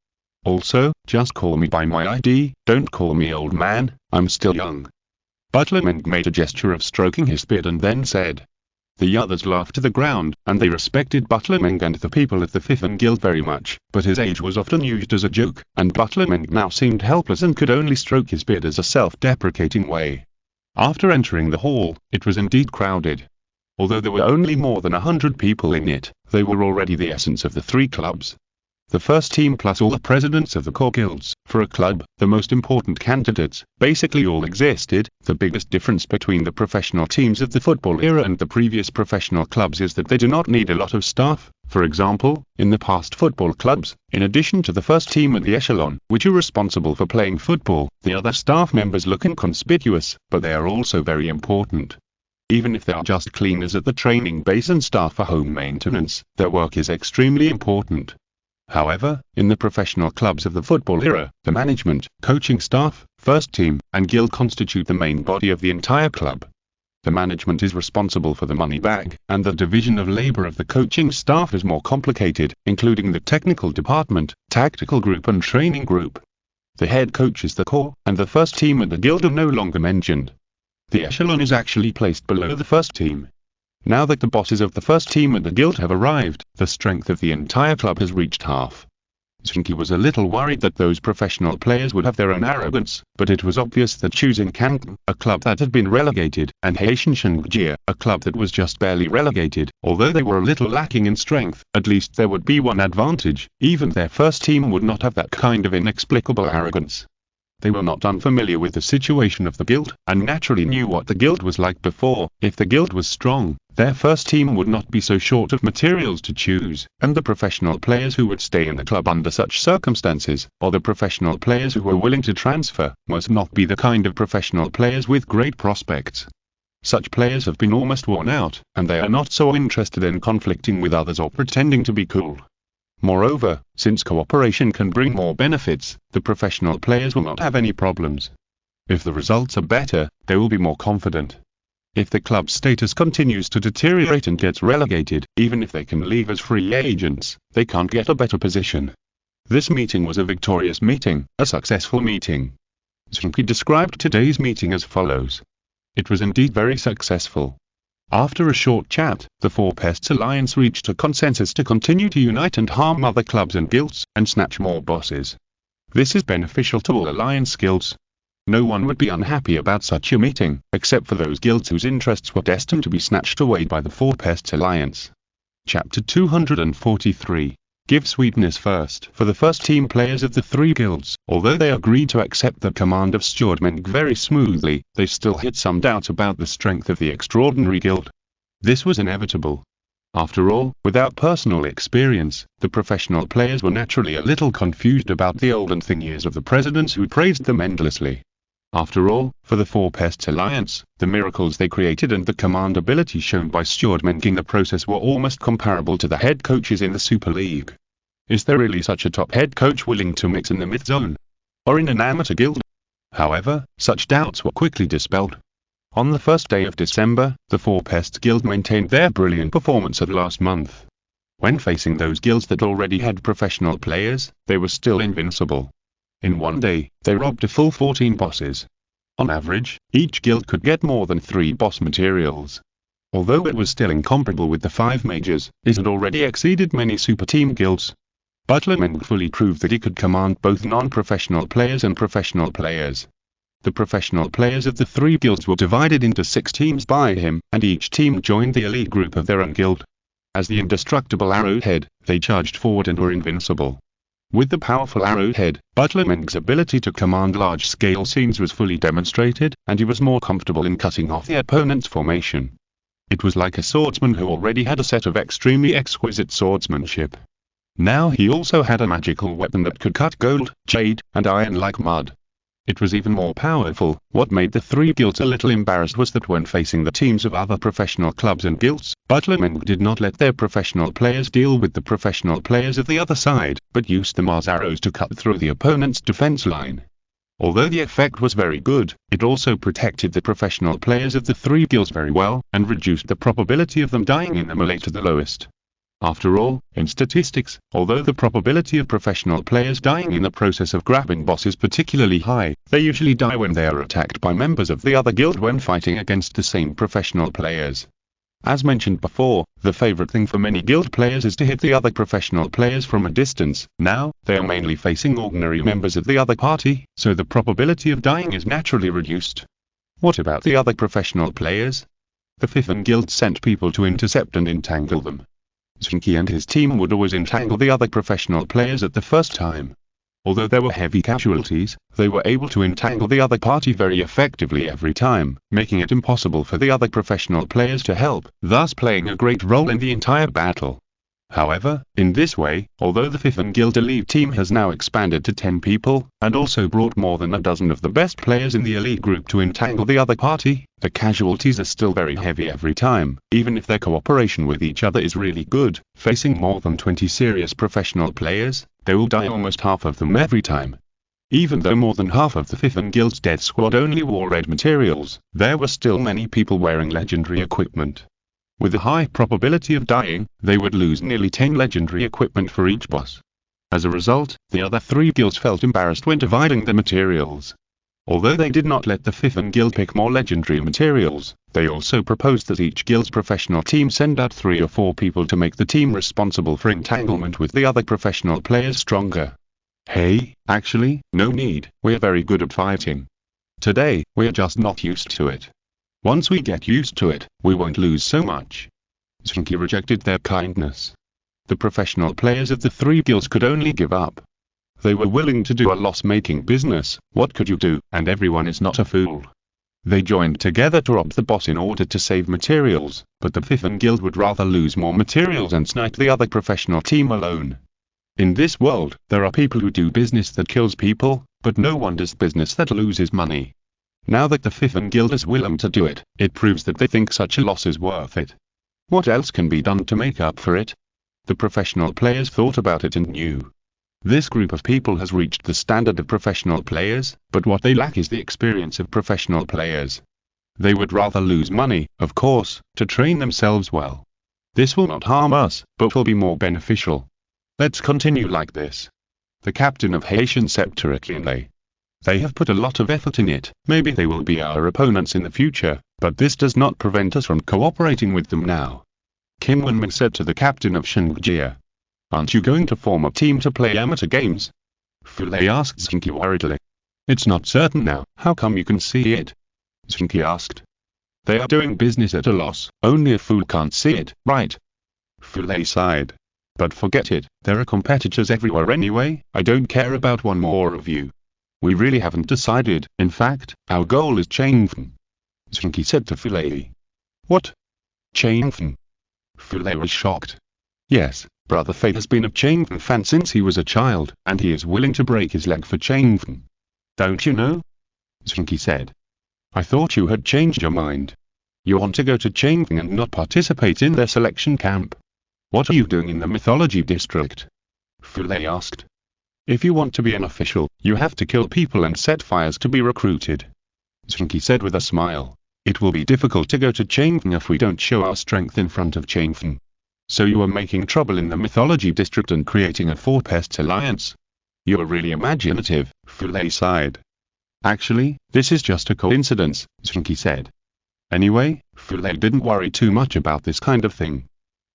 Also, just call me by my ID, don't call me old man, I'm still young." Butlermeng made a gesture of stroking his beard and then said. The others laughed to the ground, and they respected Butlermeng and the people at the Fifth Guild very much, but his age was often used as a joke, and Butlermeng now seemed helpless and could only stroke his beard as a self-deprecating way. After entering the hall, it was indeed crowded. Although there were only more than 100 people in it, they were already the essence of the 3 clubs. The first team plus all the presidents of the core guilds. For a club, the most important candidates, basically all existed. The biggest difference between the professional teams of the football era and the previous professional clubs is that they do not need a lot of staff. For example, in the past football clubs, in addition to the first team and the echelon, which are responsible for playing football, the other staff members look inconspicuous, but they are also very important. Even if they are just cleaners at the training base and staff for home maintenance, their work is extremely important. However, in the professional clubs of the football era, the management, coaching staff, first team, and guild constitute the main body of the entire club. The management is responsible for the money bag, and the division of labor of the coaching staff is more complicated, including the technical department, tactical group and training group. The head coach is the core, and the first team and the guild are no longer mentioned. The echelon is actually placed below the first team. Now that the bosses of the first team and the guild have arrived, the strength of the entire club has reached half. Zheng Qi was a little worried that those professional players would have their own arrogance, but it was obvious that choosing Kangan, a club that had been relegated, and Haitian Zheng, a club that was just barely relegated, although they were a little lacking in strength, at least there would be one advantage: even their first team would not have that kind of inexplicable arrogance. They were not unfamiliar with the situation of the guild, and naturally knew what the guild was like before. If the guild was strong, their first team would not be so short of materials to choose, and the professional players who would stay in the club under such circumstances, or the professional players who were willing to transfer, must not be the kind of professional players with great prospects. Such players have been almost worn out, and they are not so interested in conflicting with others or pretending to be cool. Moreover, since cooperation can bring more benefits, the professional players will not have any problems. If the results are better, they will be more confident. If the club's status continues to deteriorate and gets relegated, even if they can leave as free agents, they can't get a better position. This meeting was a victorious meeting, a successful meeting. Zheng Qi described today's meeting as follows. It was indeed very successful. After a short chat, the Four Pests Alliance reached a consensus to continue to unite and harm other clubs and guilds, and snatch more bosses. This is beneficial to all Alliance guilds. No one would be unhappy about such a meeting, except for those guilds whose interests were destined to be snatched away by the Four Pests Alliance. Chapter 243. Give sweetness first. For the first team players of the three guilds, although they agreed to accept the command of Stewardman very smoothly, they still had some doubt about the strength of the extraordinary guild. This was inevitable. After all, without personal experience, the professional players were naturally a little confused about the olden years of the presidents who praised them endlessly. After all, for the Four Pests Alliance, the miracles they created and the command ability shown by Stewardman in the process were almost comparable to the head coaches in the Super League. Is there really such a top head coach willing to mix in the mid-zone? Or in an amateur guild? However, such doubts were quickly dispelled. On the first day of December, the Four Pests Guild maintained their brilliant performance of last month. When facing those guilds that already had professional players, they were still invincible. In one day, they robbed a full 14 bosses. On average, each guild could get more than 3 boss materials. Although it was still incomparable with the 5 majors, it had already exceeded many super team guilds. Butlerman fully proved that he could command both non-professional players and professional players. The professional players of the 3 guilds were divided into 6 teams by him, and each team joined the elite group of their own guild. As the indestructible arrowhead, they charged forward and were invincible. With the powerful arrowhead, Butlerman's ability to command large-scale scenes was fully demonstrated, and he was more comfortable in cutting off the opponent's formation. It was like a swordsman who already had a set of extremely exquisite swordsmanship. Now he also had a magical weapon that could cut gold, jade, and iron like mud. It was even more powerful. What made the 3 guilds a little embarrassed was that when facing the teams of other professional clubs and guilds, Butlerman did not let their professional players deal with the professional players of the other side, but used them as arrows to cut through the opponent's defense line. Although the effect was very good, it also protected the professional players of the 3 guilds very well, and reduced the probability of them dying in the melee to the lowest. After all, in statistics, although the probability of professional players dying in the process of grabbing boss is particularly high, they usually die when they are attacked by members of the other guild when fighting against the same professional players. As mentioned before, the favorite thing for many guild players is to hit the other professional players from a distance. Now, they are mainly facing ordinary members of the other party, so the probability of dying is naturally reduced. What about the other professional players? The Fifth Guild sent people to intercept and entangle them. Zheng Qi and his team would always entangle the other professional players at the first time. Although there were heavy casualties, they were able to entangle the other party very effectively every time, making it impossible for the other professional players to help, thus playing a great role in the entire battle. However, in this way, although the Fifth Guild elite team has now expanded to 10 people, and also brought more than a dozen of the best players in the elite group to entangle the other party, the casualties are still very heavy every time. Even if their cooperation with each other is really good, facing more than 20 serious professional players, they will die almost half of them every time. Even though more than half of the Fifth Guild's death squad only wore red materials, there were still many people wearing legendary equipment. With a high probability of dying, they would lose nearly 10 legendary equipment for each boss. As a result, the other 3 guilds felt embarrassed when dividing the materials. Although they did not let the Fifth Guild pick more legendary materials, they also proposed that each guild's professional team send out 3 or 4 people to make the team responsible for entanglement with the other professional players stronger. Hey, actually, no need, we are very good at fighting. Today, we are just not used to it. Once we get used to it, we won't lose so much. Zheng Qi rejected their kindness. The professional players of the 3 guilds could only give up. They were willing to do a loss-making business. What could you do? And everyone is not a fool. They joined together to rob the boss in order to save materials, but the Fifen Guild would rather lose more materials and snipe the other professional team alone. In this world, there are people who do business that kills people, but no one does business that loses money. Now that the Fifen Guild is willing to do it, it proves that they think such a loss is worth it. What else can be done to make up for it? The professional players thought about it and knew. This group of people has reached the standard of professional players, but what they lack is the experience of professional players. They would rather lose money, of course, to train themselves well. This will not harm us, but will be more beneficial. Let's continue like this. The captain of Haitian Scepter Akinle. They have put a lot of effort in it. Maybe they will be our opponents in the future, but this does not prevent us from cooperating with them now. Kim Wenmin said to the captain of Zheng Qi. Aren't you going to form a team to play amateur games? Fulei asked Zheng Qi worriedly. It's not certain now. How come you can see it? Zheng Qi asked. They are doing business at a loss. Only a fool can't see it, right? Fulei sighed. But forget it. There are competitors everywhere anyway. I don't care about one more of you. We really haven't decided. In fact, our goal is Changfen. Zheng Qi said to Fulei. What? Changfen? Fulei was shocked. Yes, Brother Fei has been a Changfen fan since he was a child, and he is willing to break his leg for Changfen. Don't you know? Zheng Qi said. I thought you had changed your mind. You want to go to Changfen and not participate in their selection camp. What are you doing in the mythology district? Fulei asked. If you want to be an official, you have to kill people and set fires to be recruited. Zheng Qi said with a smile. It will be difficult to go to Changfen if we don't show our strength in front of Changfen. So you are making trouble in the mythology district and creating a four-pest alliance. You are really imaginative, Fulei sighed. Actually, this is just a coincidence, Zheng Qi said. Anyway, Fulei didn't worry too much about this kind of thing.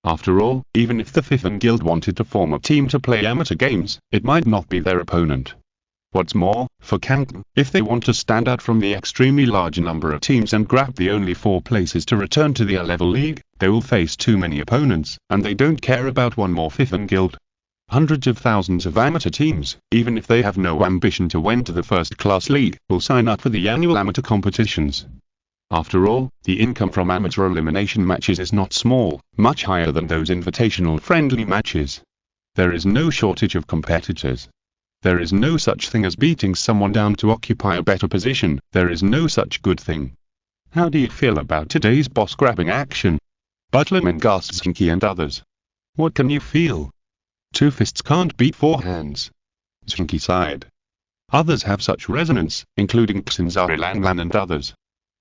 After all, even if the Fifen Guild wanted to form a team to play amateur games, it might not be their opponent. What's more, for Kanken, if they want to stand out from the extremely large number of teams and grab the only 4 places to return to the A-level league, they will face too many opponents, and they don't care about one more Fifen Guild. Hundreds of thousands of amateur teams, even if they have no ambition to enter the first-class league, will sign up for the annual amateur competitions. After all, the income from amateur elimination matches is not small, much higher than those invitational friendly matches. There is no shortage of competitors. There is no such thing as beating someone down to occupy a better position. There is no such good thing. How do you feel about today's boss-grabbing action? Butlerman gasped Zheng Qi and others. What can you feel? 2 fists can't beat 4 hands. Zheng Qi sighed. Others have such resonance, including Xinzari Lanlan and others.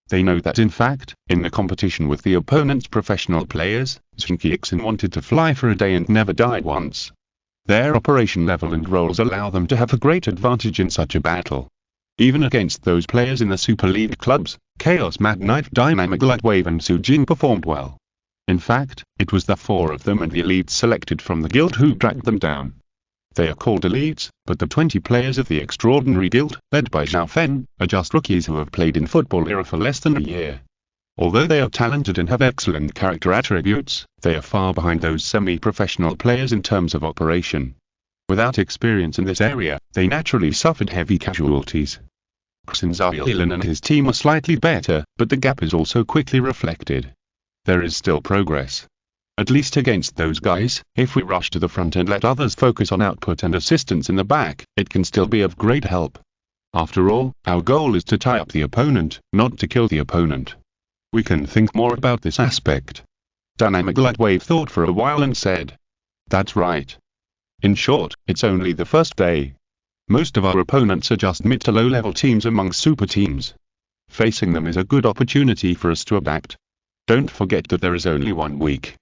They know that in fact, in the competition with the opponent's professional players, Zheng Qi wanted to fly for a day and never died once. Their operation level and roles allow them to have a great advantage in such a battle. Even against those players in the Super League clubs, Chaos Mad Knight, Dynamic Lightwave and Su Jing performed well. In fact, it was the 4 of them and the elites selected from the guild who dragged them down. They are called elites, but the 20 players of the Extraordinary Guild, led by Zhao Fen, are just rookies who have played in football era for less than a year. Although they are talented and have excellent character attributes, they are far behind those semi-professional players in terms of operation. Without experience in this area, they naturally suffered heavy casualties. Xinzailan and his team are slightly better, but the gap is also quickly reflected. There is still progress. At least against those guys, if we rush to the front and let others focus on output and assistance in the back, it can still be of great help. After all, our goal is to tie up the opponent, not to kill the opponent. We can think more about this aspect. Dynamic Lightwave thought for a while and said. That's right. In short, it's only the first day. Most of our opponents are just mid to low level teams among super teams. Facing them is a good opportunity for us to adapt. Don't forget that there is only 1 week.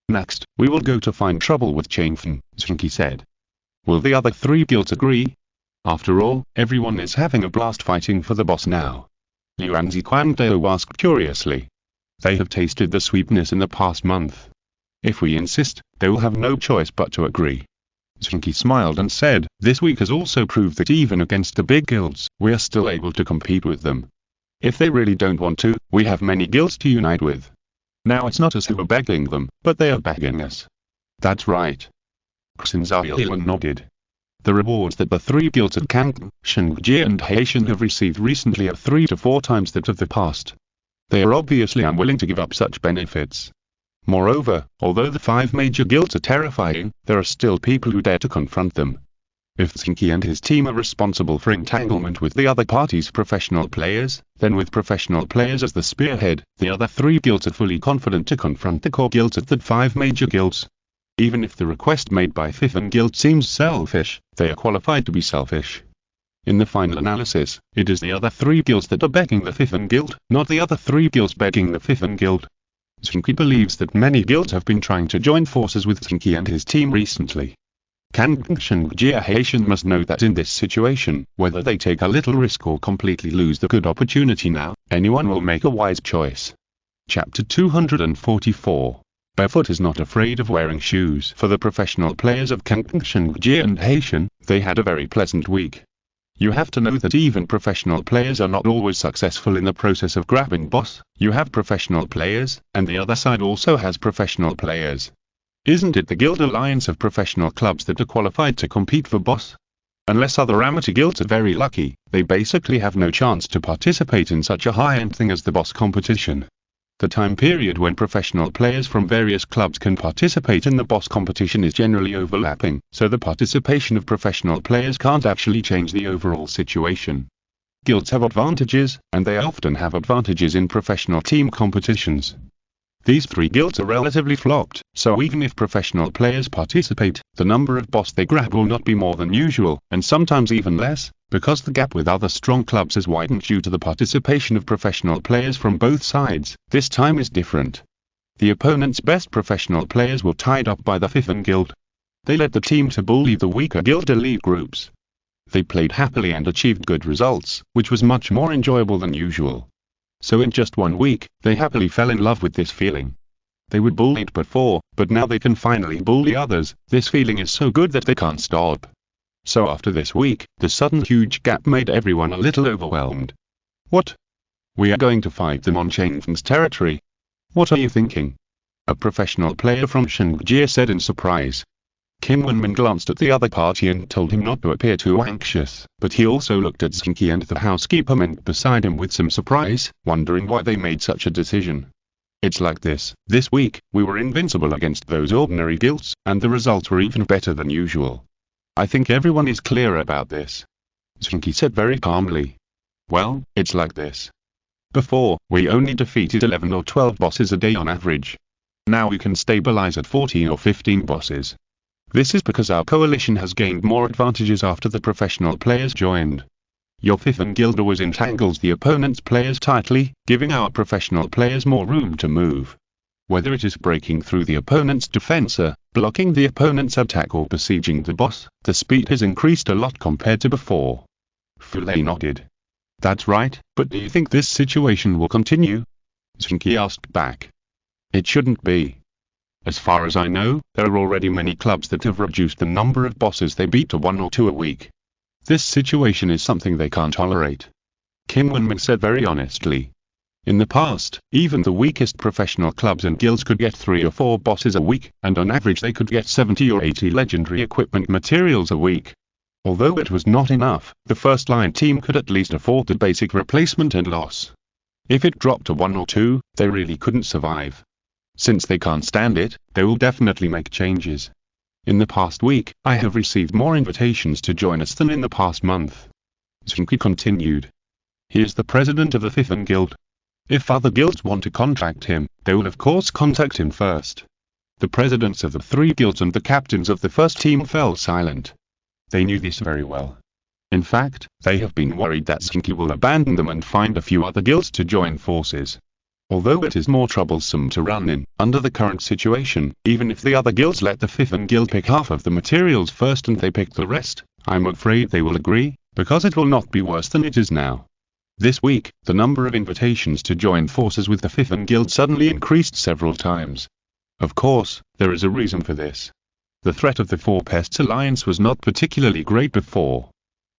Next, we will go to find trouble with Changfen, Zheng Qi said. Will the other 3 guilds agree? After all, everyone is having a blast fighting for the boss now. Liuanzi Quandao asked curiously. They have tasted the sweetness in the past month. If we insist, they will have no choice but to agree. Zheng Qi smiled and said, this week has also proved that even against the big guilds, we are still able to compete with them. If they really don't want to, we have many guilds to unite with. Now it's not us who are begging them, but they are begging us. That's right. Xinzailan nodded. The rewards that the three guilds at Zheng, Qi and Haitian have received recently are 3 to 4 times that of the past. They are obviously unwilling to give up such benefits. Moreover, although the 5 major guilds are terrifying, there are still people who dare to confront them. If Zheng Qi and his team are responsible for entanglement with the other party's professional players, then with professional players as the spearhead, the other 3 guilds are fully confident to confront the core guilds at the 5 major guilds. Even if the request made by Fifth Guild seems selfish, they are qualified to be selfish. In the final analysis, it is the other 3 guilds that are begging the Fifth Guild, not the other 3 guilds begging the Fifth Guild. Zheng Qi believes that many guilds have been trying to join forces with Zheng Qi and his team recently. Zheng Qi Haitian must know that in this situation, whether they take a little risk or completely lose the good opportunity now, anyone will make a wise choice. Chapter 244. Barefoot is not afraid of wearing shoes. For the professional players of Zheng Qi and Haitian, they had a very pleasant week. You have to know that even professional players are not always successful in the process of grabbing boss. You have professional players, and the other side also has professional players. Isn't it the guild alliance of professional clubs that are qualified to compete for boss? Unless other amateur guilds are very lucky, they basically have no chance to participate in such a high-end thing as the boss competition. The time period when professional players from various clubs can participate in the boss competition is generally overlapping, so the participation of professional players can't actually change the overall situation. Guilds have advantages, and they often have advantages in professional team competitions. These 3 guilds are relatively flocked, so even if professional players participate, the number of boss they grab will not be more than usual, and sometimes even less, because the gap with other strong clubs has widened due to the participation of professional players from both sides. This time is different. The opponent's best professional players were tied up by the Fifth Guild. They led the team to bully the weaker guild elite groups. They played happily and achieved good results, which was much more enjoyable than usual. So in just 1 week, they happily fell in love with this feeling. They were bullied before, but now they can finally bully others. This feeling is so good that they can't stop. So after this week, the sudden huge gap made everyone a little overwhelmed. What? We are going to fight them on Changfeng's territory? What are you thinking? A professional player from Zheng Qi said in surprise. Kim Wenmin glanced at the other party and told him not to appear too anxious, but he also looked at Zheng Qi and the housekeeper Mint beside him with some surprise, wondering why they made such a decision. It's like this. This week, we were invincible against those ordinary guilds, and the results were even better than usual. I think everyone is clear about this. Zheng Qi said very calmly. Well, it's like this. Before, we only defeated 11 or 12 bosses a day on average. Now we can stabilize at 14 or 15 bosses. This is because our coalition has gained more advantages after the professional players joined. Your Fifth Guild always entangles the opponent's players tightly, giving our professional players more room to move. Whether it is breaking through the opponent's defense, blocking the opponent's attack or besieging the boss, the speed has increased a lot compared to before. Fulei nodded. That's right, but do you think this situation will continue? Zheng Qi asked back. It shouldn't be. As far as I know, there are already many clubs that have reduced the number of bosses they beat to 1 or 2 a week. This situation is something they can't tolerate. Kim Wenmin said very honestly. In the past, even the weakest professional clubs and guilds could get 3 or 4 bosses a week, and on average they could get 70 or 80 legendary equipment materials a week. Although it was not enough, the first-line team could at least afford the basic replacement and loss. If it dropped to 1 or 2, they really couldn't survive. Since they can't stand it, they will definitely make changes. In the past week, I have received more invitations to join us than in the past month. Zheng Qi continued. He is the president of the Fifth Guild. If other guilds want to contact him, they will of course contact him first. The presidents of the 3 guilds and the captains of the first team fell silent. They knew this very well. In fact, they have been worried that Zheng Qi will abandon them and find a few other guilds to join forces. Although it is more troublesome to run in, under the current situation, even if the other guilds let the Fifth Guild pick half of the materials first and they pick the rest, I'm afraid they will agree, because it will not be worse than it is now. This week, the number of invitations to join forces with the Fifth Guild suddenly increased several times. Of course, there is a reason for this. The threat of the Four Pests Alliance was not particularly great before.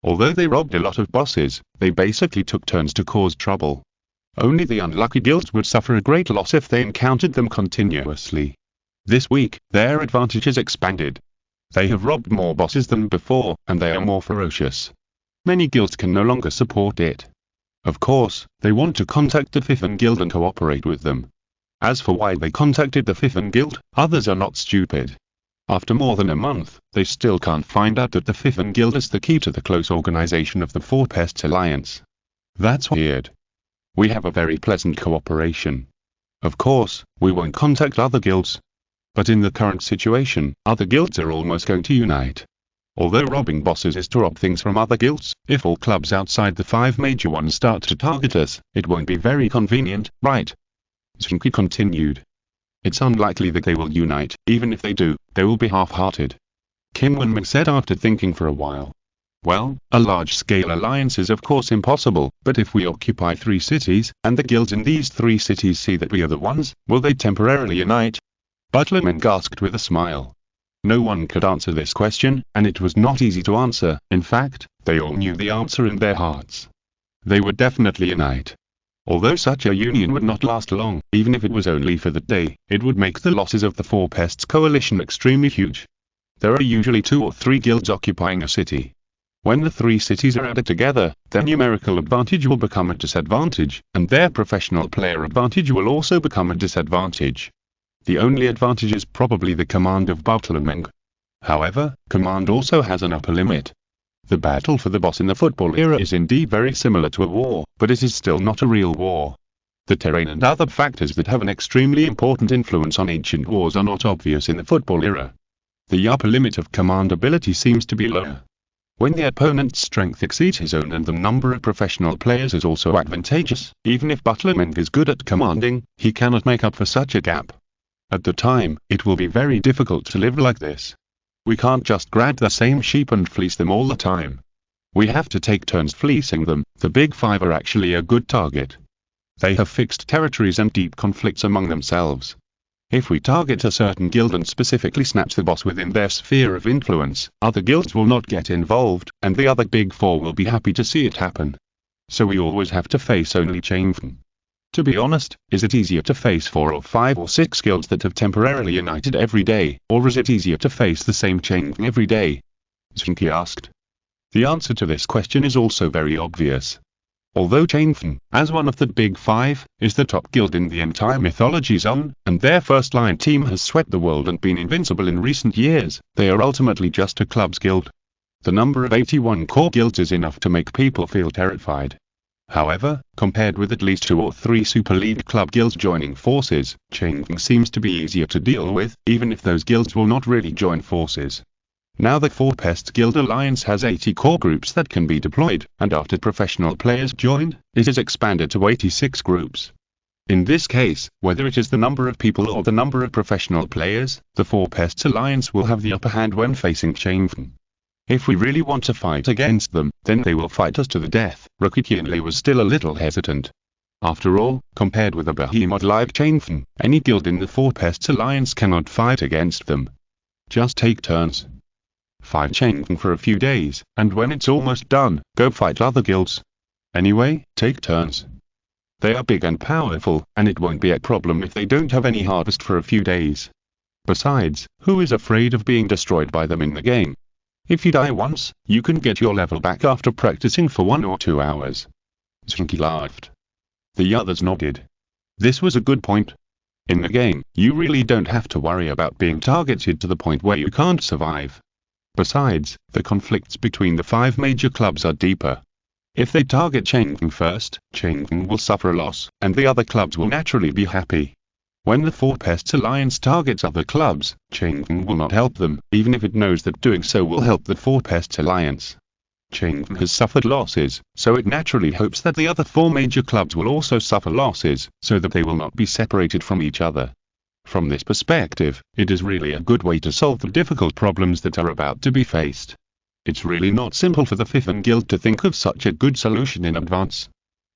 Although they robbed a lot of bosses, they basically took turns to cause trouble. Only the unlucky guilds would suffer a great loss if they encountered them continuously. This week, their advantages expanded. They have robbed more bosses than before, and they are more ferocious. Many guilds can no longer support it. Of course, they want to contact the Fifth Guild and cooperate with them. As for why they contacted the Fifth Guild, others are not stupid. After more than a month, they still can't find out that the Fifth Guild is the key to the close organization of the Four Pests Alliance. That's weird. We have a very pleasant cooperation. Of course, we won't contact other guilds. But in the current situation, other guilds are almost going to unite. Although robbing bosses is to rob things from other guilds, if all clubs outside the 5 major ones start to target us, it won't be very convenient, right? Zheng Qi continued. It's unlikely that they will unite. Even if they do, they will be half-hearted. Kim Wenming said after thinking for a while. Well, a large-scale alliance is of course impossible, but if we occupy 3 cities, and the guilds in these 3 cities see that we are the ones, will they temporarily unite? Butler Meng asked with a smile. No one could answer this question, and it was not easy to answer. In fact, they all knew the answer in their hearts. They would definitely unite. Although such a union would not last long, even if it was only for the day, it would make the losses of the Four Pests coalition extremely huge. There are usually 2 or 3 guilds occupying a city. When the 3 cities are added together, their numerical advantage will become a disadvantage, and their professional player advantage will also become a disadvantage. The only advantage is probably the command of Butler Meng. However, command also has an upper limit. The battle for the boss in the football era is indeed very similar to a war, but it is still not a real war. The terrain and other factors that have an extremely important influence on ancient wars are not obvious in the football era. The upper limit of command ability seems to be lower. When the opponent's strength exceeds his own and the number of professional players is also advantageous, even if Butler Meng is good at commanding, he cannot make up for such a gap. At the time, it will be very difficult to live like this. We can't just grab the same sheep and fleece them all the time. We have to take turns fleecing them. The Big 5 are actually a good target. They have fixed territories and deep conflicts among themselves. If we target a certain guild and specifically snatch the boss within their sphere of influence, other guilds will not get involved, and the other Big 4 will be happy to see it happen. So we always have to face only Changfen. To be honest, is it easier to face 4 or 5 or 6 guilds that have temporarily united every day, or is it easier to face the same Changfen every day? Zheng Qi asked. The answer to this question is also very obvious. Although Changfen, as one of the Big 5, is the top guild in the entire mythology zone, and their first-line team has swept the world and been invincible in recent years, they are ultimately just a club's guild. The number of 81 core guilds is enough to make people feel terrified. However, compared with at least 2 or 3 Super League club guilds joining forces, Changfen seems to be easier to deal with, even if those guilds will not really join forces. Now the Four Pests Guild Alliance has 80 core groups that can be deployed, and after professional players joined, it is expanded to 86 groups. In this case, whether it is the number of people or the number of professional players, the Four Pests Alliance will have the upper hand when facing Changfen. If we really want to fight against them, then they will fight us to the death. Qianlei was still a little hesitant. After all, compared with a behemoth like Changfen, any guild in the Four Pests Alliance cannot fight against them. Just take turns. Fight Changfen for a few days, and when it's almost done, go fight other guilds. Anyway, take turns. They are big and powerful, and it won't be a problem if they don't have any harvest for a few days. Besides, who is afraid of being destroyed by them in the game? If you die once, you can get your level back after practicing for 1 or 2 hours. Zheng Qi laughed. The others nodded. This was a good point. In the game, you really don't have to worry about being targeted to the point where you can't survive. Besides, the conflicts between the 5 major clubs are deeper. If they target Changfen first, Changfen will suffer a loss, and the other clubs will naturally be happy. When the Four Pests Alliance targets other clubs, Changfen will not help them, even if it knows that doing so will help the Four Pests Alliance. Changfen has suffered losses, so it naturally hopes that the other 4 major clubs will also suffer losses, so that they will not be separated from each other. From this perspective, it is really a good way to solve the difficult problems that are about to be faced. It's really not simple for the Fifth Guild to think of such a good solution in advance.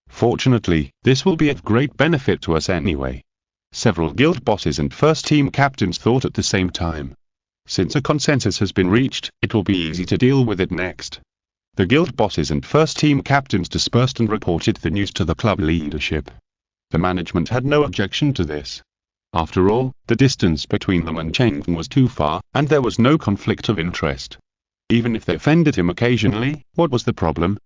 Fortunately, this will be of great benefit to us anyway. Several guild bosses and first-team captains thought at the same time. Since a consensus has been reached, it will be easy to deal with it next. The guild bosses and first-team captains dispersed and reported the news to the club leadership. The management had no objection to this. After all, the distance between them and Zheng Qi was too far, and there was no conflict of interest. Even if they offended him occasionally, what was the problem?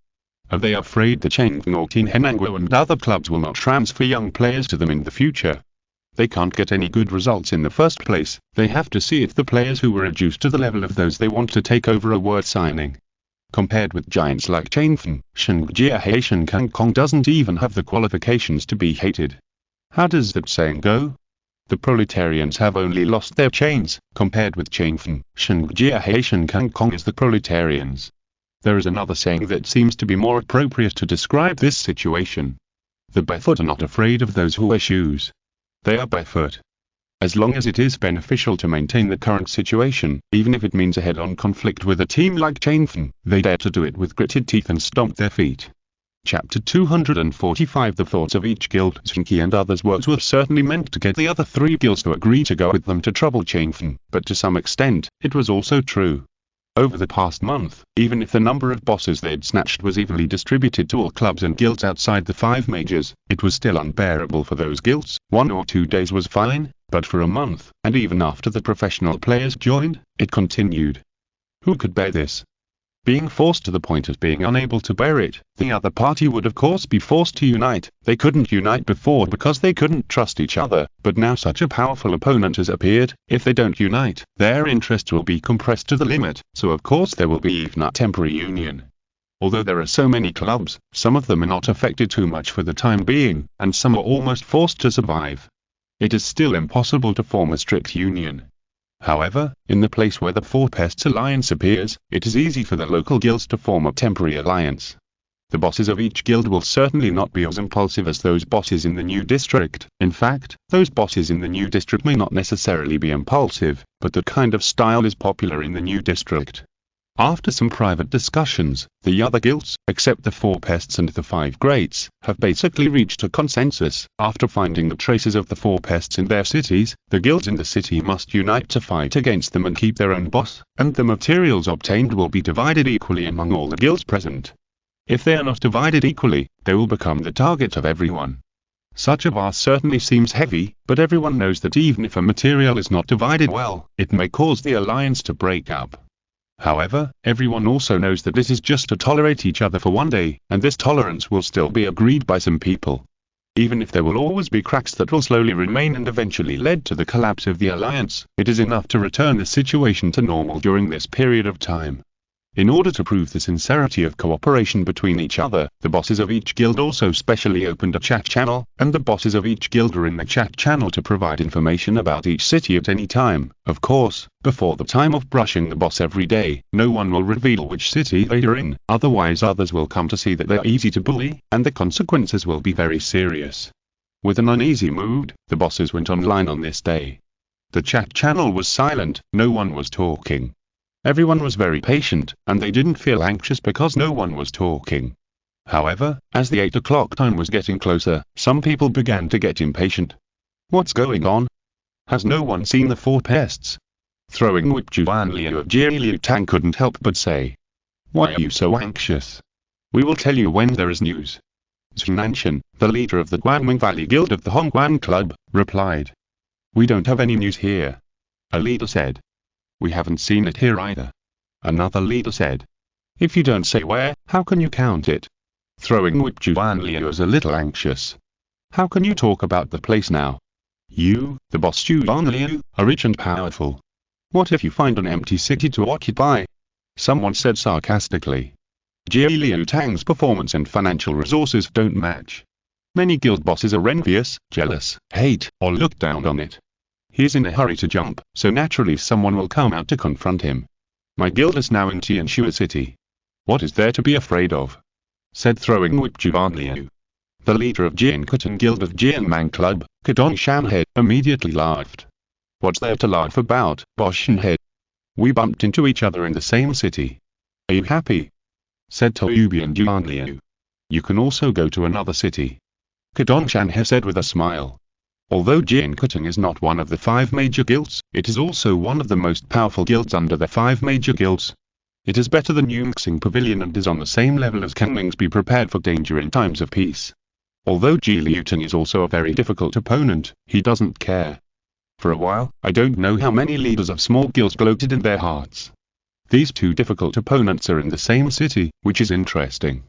Are they afraid that Zheng Qi or Tianhenanguo and other clubs will not transfer young players to them in the future? They can't get any good results in the first place. They have to see if the players who were reduced to the level of those they want to take over are worth signing. Compared with giants like Zheng Qi, Zheng Qi doesn't even have the qualifications to be hated. How does that saying go? The proletarians have only lost their chains. Compared with Zheng Qi, Zheng Qi is the proletarians. There is another saying that seems to be more appropriate to describe this situation. The barefoot are not afraid of those who wear shoes. They are barefoot. As long as it is beneficial to maintain the current situation, even if it means a head-on conflict with a team like Zheng Qi, they dare to do it with gritted teeth and stomp their feet. Chapter 245 The thoughts of each guild. Zheng Qi and others' words were certainly meant to get the other three guilds to agree to go with them to trouble Zheng Qi, but to some extent, it was also true. Over the past month, even if the number of bosses they'd snatched was evenly distributed to all clubs and guilds outside the 5 majors, it was still unbearable for those guilds. 1 or 2 days was fine, but for a month, and even after the professional players joined, it continued. Who could bear this? Being forced to the point of being unable to bear it, the other party would of course be forced to unite. They couldn't unite before because they couldn't trust each other, but now such a powerful opponent has appeared. If they don't unite, their interests will be compressed to the limit, so of course there will be even a temporary union. Although there are so many clubs, some of them are not affected too much for the time being, and some are almost forced to survive. It is still impossible to form a strict union. However, in the place where the Four Pests Alliance appears, it is easy for the local guilds to form a temporary alliance. The bosses of each guild will certainly not be as impulsive as those bosses in the new district. In fact, those bosses in the new district may not necessarily be impulsive, but that kind of style is popular in the new district. After some private discussions, the other guilds, except the Four Pests and the Five Greats, have basically reached a consensus. After finding the traces of the Four Pests in their cities, the guilds in the city must unite to fight against them and keep their own boss, and the materials obtained will be divided equally among all the guilds present. If they are not divided equally, they will become the target of everyone. Such a bar certainly seems heavy, but everyone knows that even if a material is not divided well, it may cause the alliance to break up. However, everyone also knows that this is just to tolerate each other for one day, and this tolerance will still be agreed by some people. Even if there will always be cracks that will slowly remain and eventually lead to the collapse of the alliance, it is enough to return the situation to normal during this period of time. In order to prove the sincerity of cooperation between each other, the bosses of each guild also specially opened a chat channel, and the bosses of each guild are in the chat channel to provide information about each city at any time. Of course, before the time of brushing the boss every day, no one will reveal which city they are in, otherwise others will come to see that they are easy to bully, and the consequences will be very serious. With an uneasy mood, the bosses went online on this day. The chat channel was silent, no one was talking. Everyone was very patient, and they didn't feel anxious because no one was talking. However, as the 8 o'clock time was getting closer, some people began to get impatient. What's going on? Has no one seen the Four Pests? Throwing whip Juan Liu of Jie Liu Tang couldn't help but say. Why are you so anxious? We will tell you when there is news. Zheng Nanshan, the leader of the Guangming Valley Guild of the Hongguan Club, replied. We don't have any news here. A leader said. We haven't seen it here either. Another leader said. If you don't say where, how can you count it? Throwing whip Juan Liu is a little anxious. How can you talk about the place now? You, the boss Juan Liu, are rich and powerful. What if you find an empty city to occupy? Someone said sarcastically. Jie Liu Tang's performance and financial resources don't match. Many guild bosses are envious, jealous, hate, or look down on it. He's in a hurry to jump, so naturally someone will come out to confront him. My guild is now in Tianxue City. What is there to be afraid of? Said throwing whip Juan Liu. The leader of Jiankatan Guild of Jianmang Club, Kadong Shanhead, immediately laughed. What's there to laugh about, Boss Shanhead? We bumped into each other in the same city. Are you happy? Said Toyubian Juan Liu. You can also go to another city. Kadong Shanhead said with a smile. Although Jiankatan is not one of the 5 major guilds, it is also one of the most powerful guilds under the 5 major guilds. It is better than Yunxing Pavilion and is on the same level as Kanming's. Be prepared for danger in times of peace. Although Ji Liutan is also a very difficult opponent, he doesn't care. For a while, I don't know how many leaders of small guilds gloated in their hearts. These two difficult opponents are in the same city, which is interesting.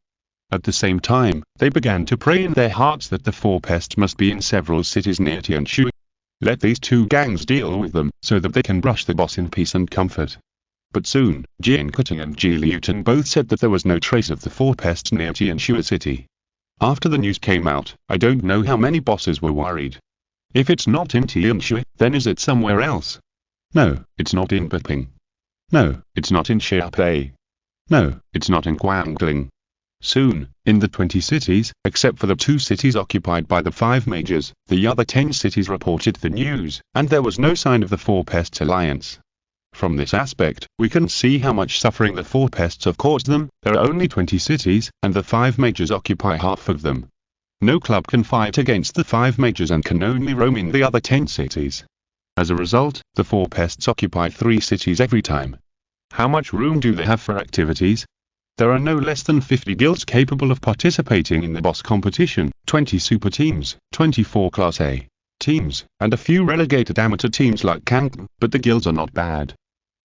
At the same time, they began to pray in their hearts that the four pests must be in several cities near Tianshui. Let these two gangs deal with them, so that they can brush the boss in peace and comfort. But soon, Zheng Qi and Ji Liutan both said that there was no trace of the four pests near Tianshui city. After the news came out, I don't know how many bosses were worried. If it's not in Tianshui, then is it somewhere else? No, it's not in Beping. No, it's not in Xiaopei. No, it's not in Guangling. Soon, in the 20 cities, except for the 2 cities occupied by the 5 majors, the other 10 cities reported the news, and there was no sign of the Four Pests Alliance. From this aspect, we can see how much suffering the Four Pests have caused them. There are only 20 cities, and the 5 majors occupy half of them. No club can fight against the 5 majors and can only roam in the other 10 cities. As a result, the Four Pests occupy 3 cities every time. How much room do they have for activities? There are no less than 50 guilds capable of participating in the boss competition, 20 super teams, 24 Class A teams, and a few relegated amateur teams like Canton, but the guilds are not bad.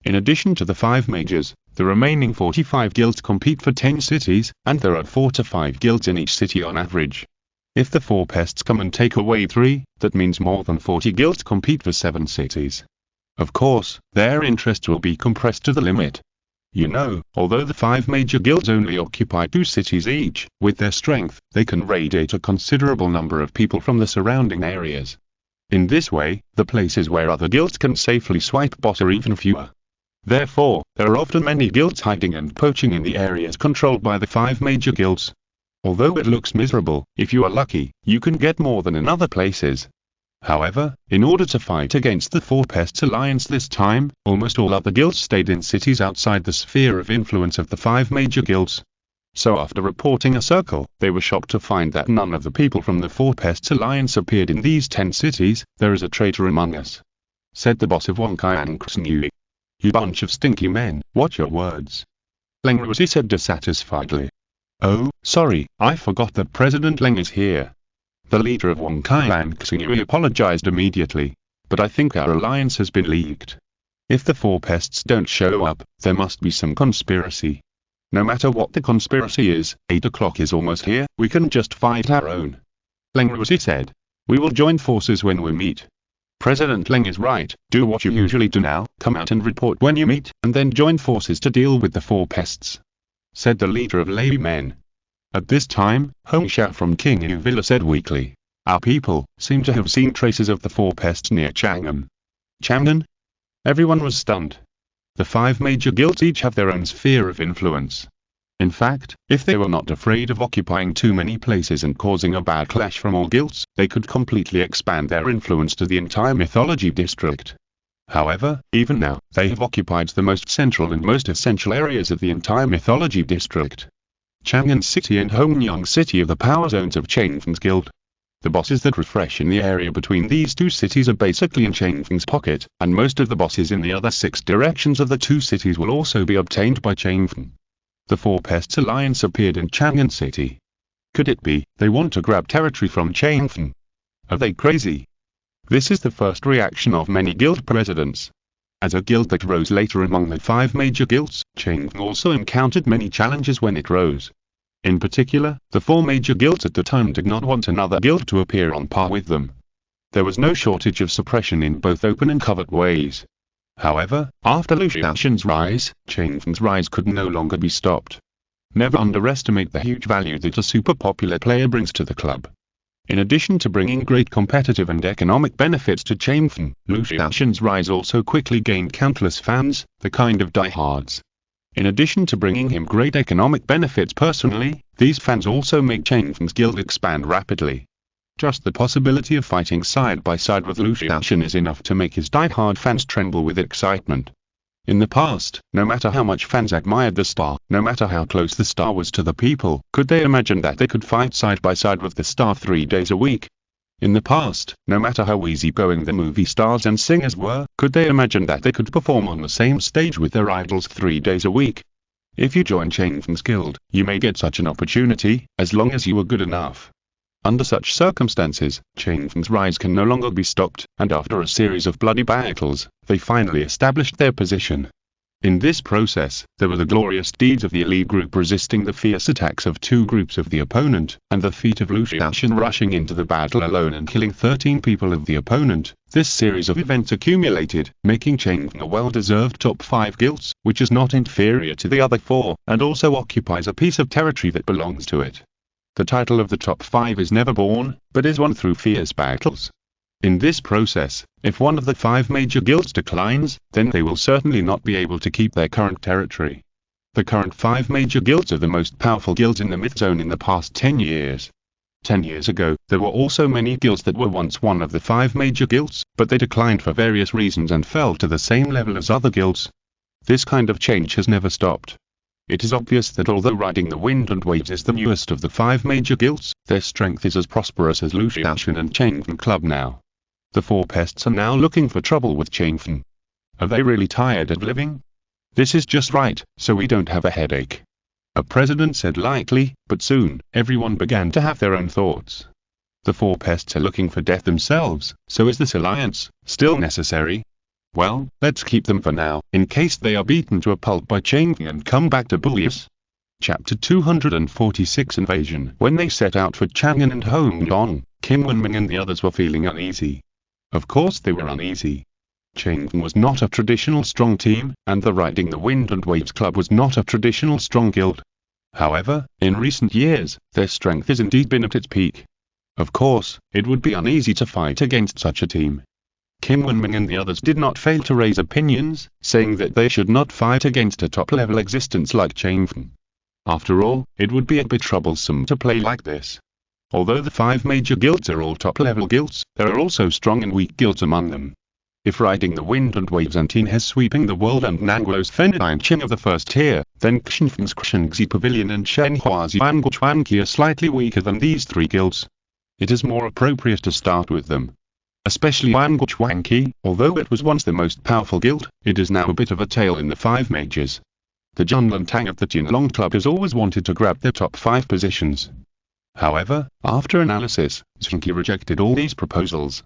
In addition to the 5 majors, the remaining 45 guilds compete for 10 cities, and there are 4 to 5 guilds in each city on average. If the Four Pests come and take away 3, that means more than 40 guilds compete for 7 cities. Of course, their interest will be compressed to the limit. You know, although the 5 major guilds only occupy 2 cities each, with their strength, they can radiate a considerable number of people from the surrounding areas. In this way, the places where other guilds can safely swipe boss are even fewer. Therefore, there are often many guilds hiding and poaching in the areas controlled by the 5 major guilds. Although it looks miserable, if you are lucky, you can get more than in other places. However, in order to fight against the Four Pests Alliance this time, almost all other guilds stayed in cities outside the sphere of influence of the 5 major guilds. So after reporting a circle, they were shocked to find that none of the people from the Four Pests Alliance appeared in these 10 cities. There is a traitor among us, said the boss of Zheng Qi. You bunch of stinky men, watch your words. Zheng Qi said dissatisfiedly. Oh, sorry, I forgot that President Zheng is here. The leader of Zheng Qi apologized immediately, but I think our alliance has been leaked. If the Four Pests don't show up, there must be some conspiracy. No matter what the conspiracy is, 8 o'clock is almost here, we can just fight our own. Zheng Qi said. We will join forces when we meet. President Zheng is right, do what you usually do now, come out and report when you meet, and then join forces to deal with the Four Pests, said the leader of laymen. At this time, Hong Xiao from King Yu Villa said weakly, our people seem to have seen traces of the Four Pests near Chang'an. Chang'an? Everyone was stunned. The 5 major guilds each have their own sphere of influence. In fact, if they were not afraid of occupying too many places and causing a bad clash from all guilds, they could completely expand their influence to the entire mythology district. However, even now, they have occupied the most central and most essential areas of the entire mythology district. Chang'an City and Hongyang City are the power zones of Changfeng's guild. The bosses that refresh in the area between these 2 cities are basically in Changfeng's pocket, and most of the bosses in the other 6 directions of the 2 cities will also be obtained by Changfeng. The Four Pests Alliance appeared in Chang'an City. Could it be they want to grab territory from Changfeng? Are they crazy? This is the first reaction of many guild presidents. As a guild that rose later among the 5 major guilds, Changfeng also encountered many challenges when it rose. In particular, the 4 major guilds at the time did not want another guild to appear on par with them. There was no shortage of suppression in both open and covert ways. However, after Lu Xiaoshen's rise, Changfeng's rise could no longer be stopped. Never underestimate the huge value that a super popular player brings to the club. In addition to bringing great competitive and economic benefits to Changfeng, Lu Xiaoshen's rise also quickly gained countless fans, the kind of diehards. In addition to bringing him great economic benefits personally, these fans also make Changfeng's guild expand rapidly. Just the possibility of fighting side by side with Lu Xiaoshen is enough to make his diehard fans tremble with excitement. In the past, no matter how much fans admired the star, no matter how close the star was to the people, could they imagine that they could fight side by side with the star 3 days a week? In the past, no matter how easygoing the movie stars and singers were, could they imagine that they could perform on the same stage with their idols 3 days a week? If you join Changfeng's guild, you may get such an opportunity, as long as you are good enough. Under such circumstances, Changfeng's rise can no longer be stopped, and after a series of bloody battles, they finally established their position. In this process, there were the glorious deeds of the elite group resisting the fierce attacks of two groups of the opponent, and the feat of Lu Xiaoshan rushing into the battle alone and killing 13 people of the opponent. This series of events accumulated, making Changfeng a well-deserved top 5 guilds, which is not inferior to the other 4, and also occupies a piece of territory that belongs to it. The title of the top 5 is never born, but is won through fierce battles. In this process, if one of the 5 major guilds declines, then they will certainly not be able to keep their current territory. The current 5 major guilds are the most powerful guilds in the myth zone in the past 10 years. 10 years ago, there were also many guilds that were once one of the 5 major guilds, but they declined for various reasons and fell to the same level as other guilds. This kind of change has never stopped. It is obvious that although Riding the Wind and Waves is the newest of the 5 major guilds, their strength is as prosperous as Lu Xiaoshan and Changfeng Club now. The 4 pests are now looking for trouble with Changfeng. Are they really tired of living? This is just right, so we don't have a headache. A president said lightly, but soon, everyone began to have their own thoughts. The 4 pests are looking for death themselves, so is this alliance still necessary? Well, let's keep them for now, in case they are beaten to a pulp by Changfeng and come back to Bullius. Chapter 246 Invasion. When they set out for Chang'an and Hongyang, Kim Wenming and the others were feeling uneasy. Of course they were uneasy. Changfeng was not a traditional strong team, and the Riding the Wind and Waves Club was not a traditional strong guild. However, in recent years, their strength has indeed been at its peak. Of course, it would be uneasy to fight against such a team. Kim Wenming and the others did not fail to raise opinions, saying that they should not fight against a top-level existence like Changfeng. After all, it would be a bit troublesome to play like this. Although the 5 major guilds are all top-level guilds, there are also strong and weak guilds among them. If Riding the Wind and Waves and Tin has sweeping the world and Nanglo's Fendyne Qing of the first tier, then Xinfeng's Xingxi Pavilion and Shenhua's Yuanguchuanqi are slightly weaker than these 3 guilds. It is more appropriate to start with them. Especially Yuanguchuanqi, although it was once the most powerful guild, it is now a bit of a tail in the 5 majors. The Junlantang of the Jinlong Club has always wanted to grab their top 5 positions. However, after analysis, Zheng Qi rejected all these proposals.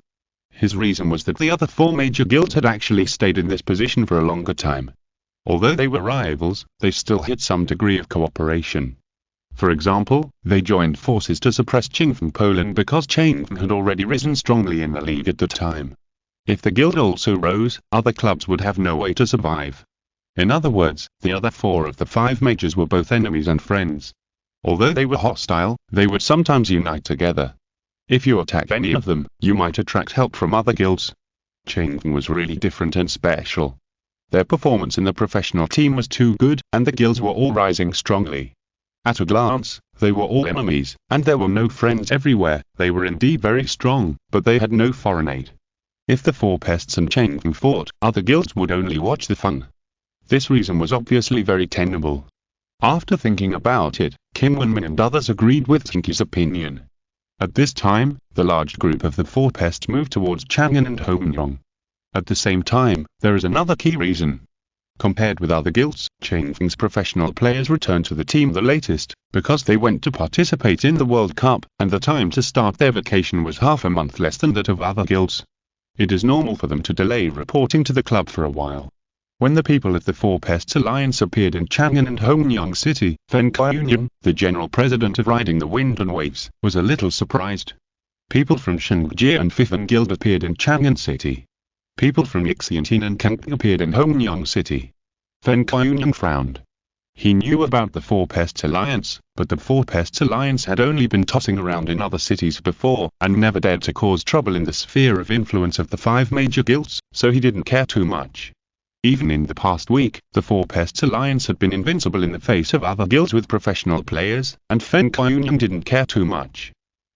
His reason was that the other 4 major guilds had actually stayed in this position for a longer time. Although they were rivals, they still had some degree of cooperation. For example, they joined forces to suppress Changfeng Poland because Changfeng had already risen strongly in the league at the time. If the guild also rose, other clubs would have no way to survive. In other words, the other 4 of the 5 majors were both enemies and friends. Although they were hostile, they would sometimes unite together. If you attack any of them, you might attract help from other guilds. Changfeng was really different and special. Their performance in the professional team was too good, and the guilds were all rising strongly. At a glance, they were all enemies, and there were no friends everywhere. They were indeed very strong, but they had no foreign aid. If the 4 pests and Changfeng fought, other guilds would only watch the fun. This reason was obviously very tenable. After thinking about it, Kim Wenming and others agreed with Zheng Qi's opinion. At this time, the large group of the 4 pests moved towards Chang'an and Hongyang. At the same time, there is another key reason. Compared with other guilds, Changfeng's professional players returned to the team the latest, because they went to participate in the World Cup, and the time to start their vacation was half a month less than that of other guilds. It is normal for them to delay reporting to the club for a while. When the people of the 4 Pests Alliance appeared in Chang'an and Hongyang City, Zheng Qi, the general president of Riding the Wind and Waves, was a little surprised. People from Zheng Qi and Fifan Guild appeared in Chang'an City. People from Yixiantin and Kangping appeared in Hongyang City. Zheng Qi frowned. He knew about the 4 Pests Alliance, but the 4 Pests Alliance had only been tossing around in other cities before, and never dared to cause trouble in the sphere of influence of the 5 major guilds, so he didn't care too much. Even in the past week, the 4 Pests Alliance had been invincible in the face of other guilds with professional players, and Zheng Qi didn't care too much.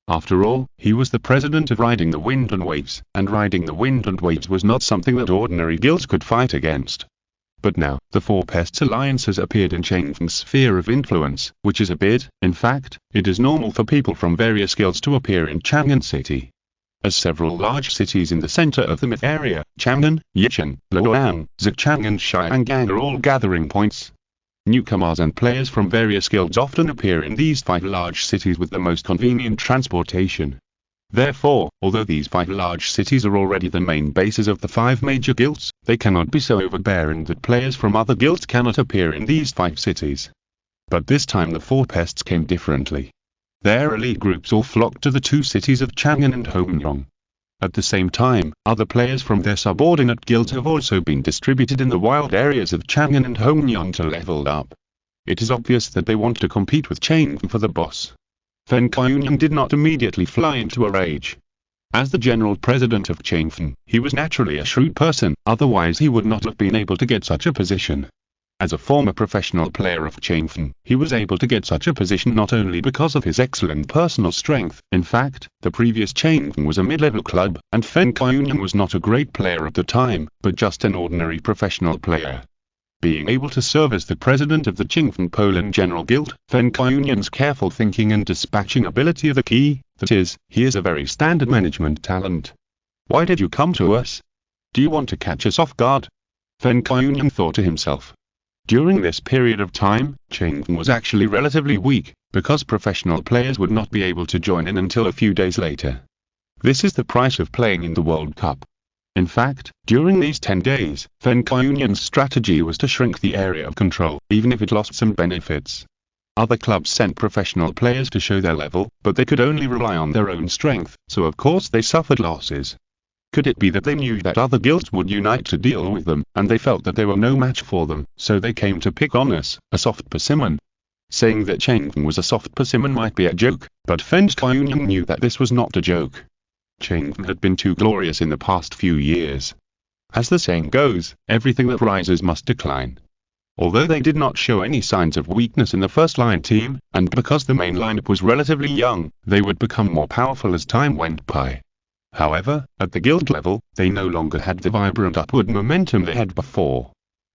After all, he was the president of Riding the Wind and Waves, and Riding the Wind and Waves was not something that ordinary guilds could fight against. But now, the 4 Pests Alliance has appeared in Changfeng's sphere of influence, which is a bit, in fact, it is normal for people from various guilds to appear in Chang'an City. As several large cities in the center of the myth area, Chang'an, Yicheng, Luoyang, Zhejiang and Xiangang are all gathering points. Newcomers and players from various guilds often appear in these 5 large cities with the most convenient transportation. Therefore, although these 5 large cities are already the main bases of the 5 major guilds, they cannot be so overbearing that players from other guilds cannot appear in these 5 cities. But this time the 4 pests came differently. Their elite groups all flocked to the 2 cities of Chang'an and Hongryong. At the same time, other players from their subordinate guilds have also been distributed in the wild areas of Chang'an and Hongryong to level up. It is obvious that they want to compete with Chang'an for the boss. Fen Qiunyang did not immediately fly into a rage. As the general president of Chang'an, he was naturally a shrewd person, otherwise he would not have been able to get such a position. As a former professional player of Chang'an, he was able to get such a position not only because of his excellent personal strength. In fact, the previous Chang'an was a mid-level club, and Fen Qiunyang was not a great player at the time, but just an ordinary professional player. Being able to serve as the president of the Chang'an Poland General Guild, Fen Qiunyang's careful thinking and dispatching ability are the key, that is, he is a very standard management talent. Why did you come to us? Do you want to catch us off guard? Fen Qiunyang thought to himself. During this period of time, Chang'an was actually relatively weak, because professional players would not be able to join in until a few days later. This is the price of playing in the World Cup. In fact, during these 10 days, Fen Qiunyang's strategy was to shrink the area of control, even if it lost some benefits. Other clubs sent professional players to show their level, but they could only rely on their own strength, so of course they suffered losses. Could it be that they knew that other guilds would unite to deal with them, and they felt that they were no match for them, so they came to pick on us, a soft persimmon? Saying that Chang'an was a soft persimmon might be a joke, but Fen Qiunyang knew that this was not a joke. Chang'an had been too glorious in the past few years. As the saying goes, everything that rises must decline. Although they did not show any signs of weakness in the first-line team, and because the main lineup was relatively young, they would become more powerful as time went by. However, at the guild level, they no longer had the vibrant upward momentum they had before.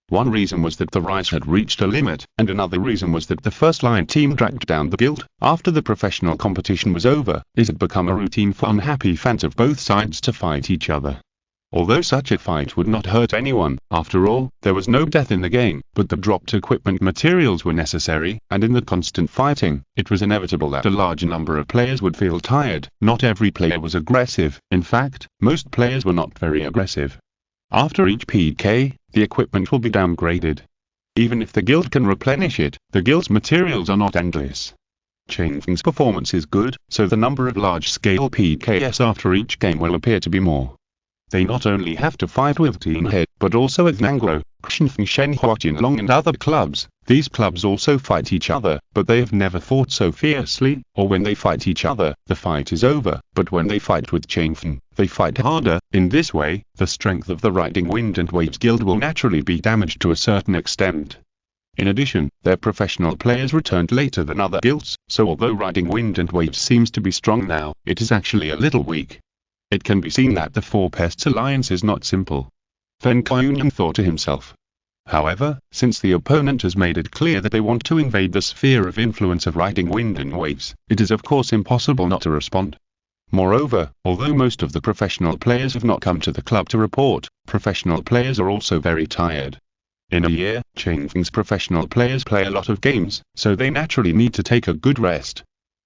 One reason was that the rise had reached a limit, and another reason was that the first-line team dragged down the guild. After the professional competition was over, it had become a routine for unhappy fans of both sides to fight each other. Although such a fight would not hurt anyone, after all, there was no death in the game, but the dropped equipment materials were necessary, and in the constant fighting, it was inevitable that a large number of players would feel tired. Not every player was aggressive. In fact, most players were not very aggressive. After each PK, the equipment will be downgraded. Even if the guild can replenish it, the guild's materials are not endless. Chang'an's performance is good, so the number of large-scale PKs after each game will appear to be more. They not only have to fight with Team Head, but also with Nanglo, Kshenfeng Shenhua and other clubs. These clubs also fight each other, but they have never fought so fiercely, or when they fight each other, the fight is over, but when they fight with Chang'an, they fight harder. In this way, the strength of the Riding Wind and Waves Guild will naturally be damaged to a certain extent. In addition, their professional players returned later than other guilds, so although Riding Wind and Waves seems to be strong now, it is actually a little weak. It can be seen that the Four Pests alliance is not simple. Fen Qiunyang thought to himself. However, since the opponent has made it clear that they want to invade the sphere of influence of Riding Wind and Waves, it is of course impossible not to respond. Moreover, although most of the professional players have not come to the club to report, professional players are also very tired. In a year, Chang'an's professional players play a lot of games, so they naturally need to take a good rest.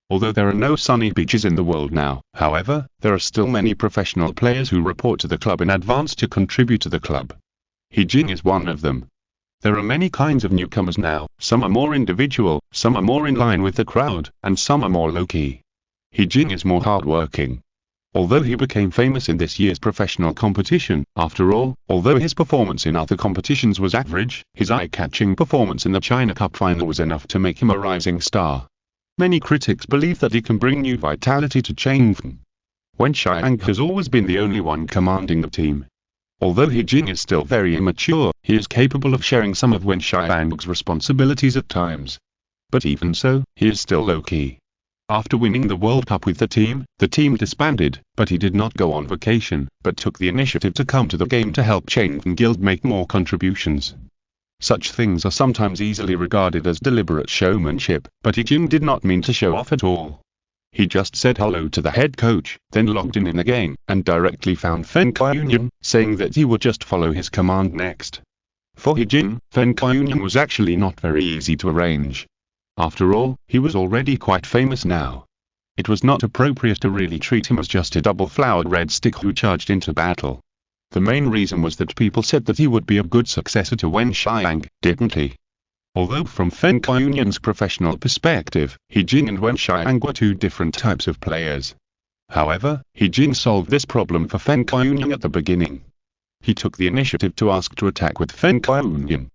Although there are no sunny beaches in the world now, however, there are still many professional players who report to the club in advance to contribute to the club. Jing is one of them. There are many kinds of newcomers now, some are more individual, some are more in line with the crowd, and some are more low-key. Jing is more hard-working. Although he became famous in this year's professional competition, after all, although his performance in other competitions was average, his eye-catching performance in the China Cup final was enough to make him a rising star. Many critics believe that he can bring new vitality to Chang'an. Wen Xiang has always been the only one commanding the team. Although Jing is still very immature, he is capable of sharing some of Wen Xiang's responsibilities at times. But even so, he is still low-key. After winning the World Cup with the team disbanded, but he did not go on vacation, but took the initiative to come to the game to help Chang'an Guild make more contributions. Such things are sometimes easily regarded as deliberate showmanship, but Jing did not mean to show off at all. He just said hello to the head coach, then logged in the game, and directly found Fen Qiunyang, saying that he would just follow his command next. For Jin, Fen Union was actually not very easy to arrange. After all, he was already quite famous now. It was not appropriate to really treat him as just a double-flowered red stick who charged into battle. The main reason was that people said that he would be a good successor to Wen Xiang, didn't he? Although from Fen Union's professional perspective, He Jin and Wen Xiang were two different types of players. However, He Jin solved this problem for Fen Union at the beginning. He took the initiative to ask to attack with Fen Union.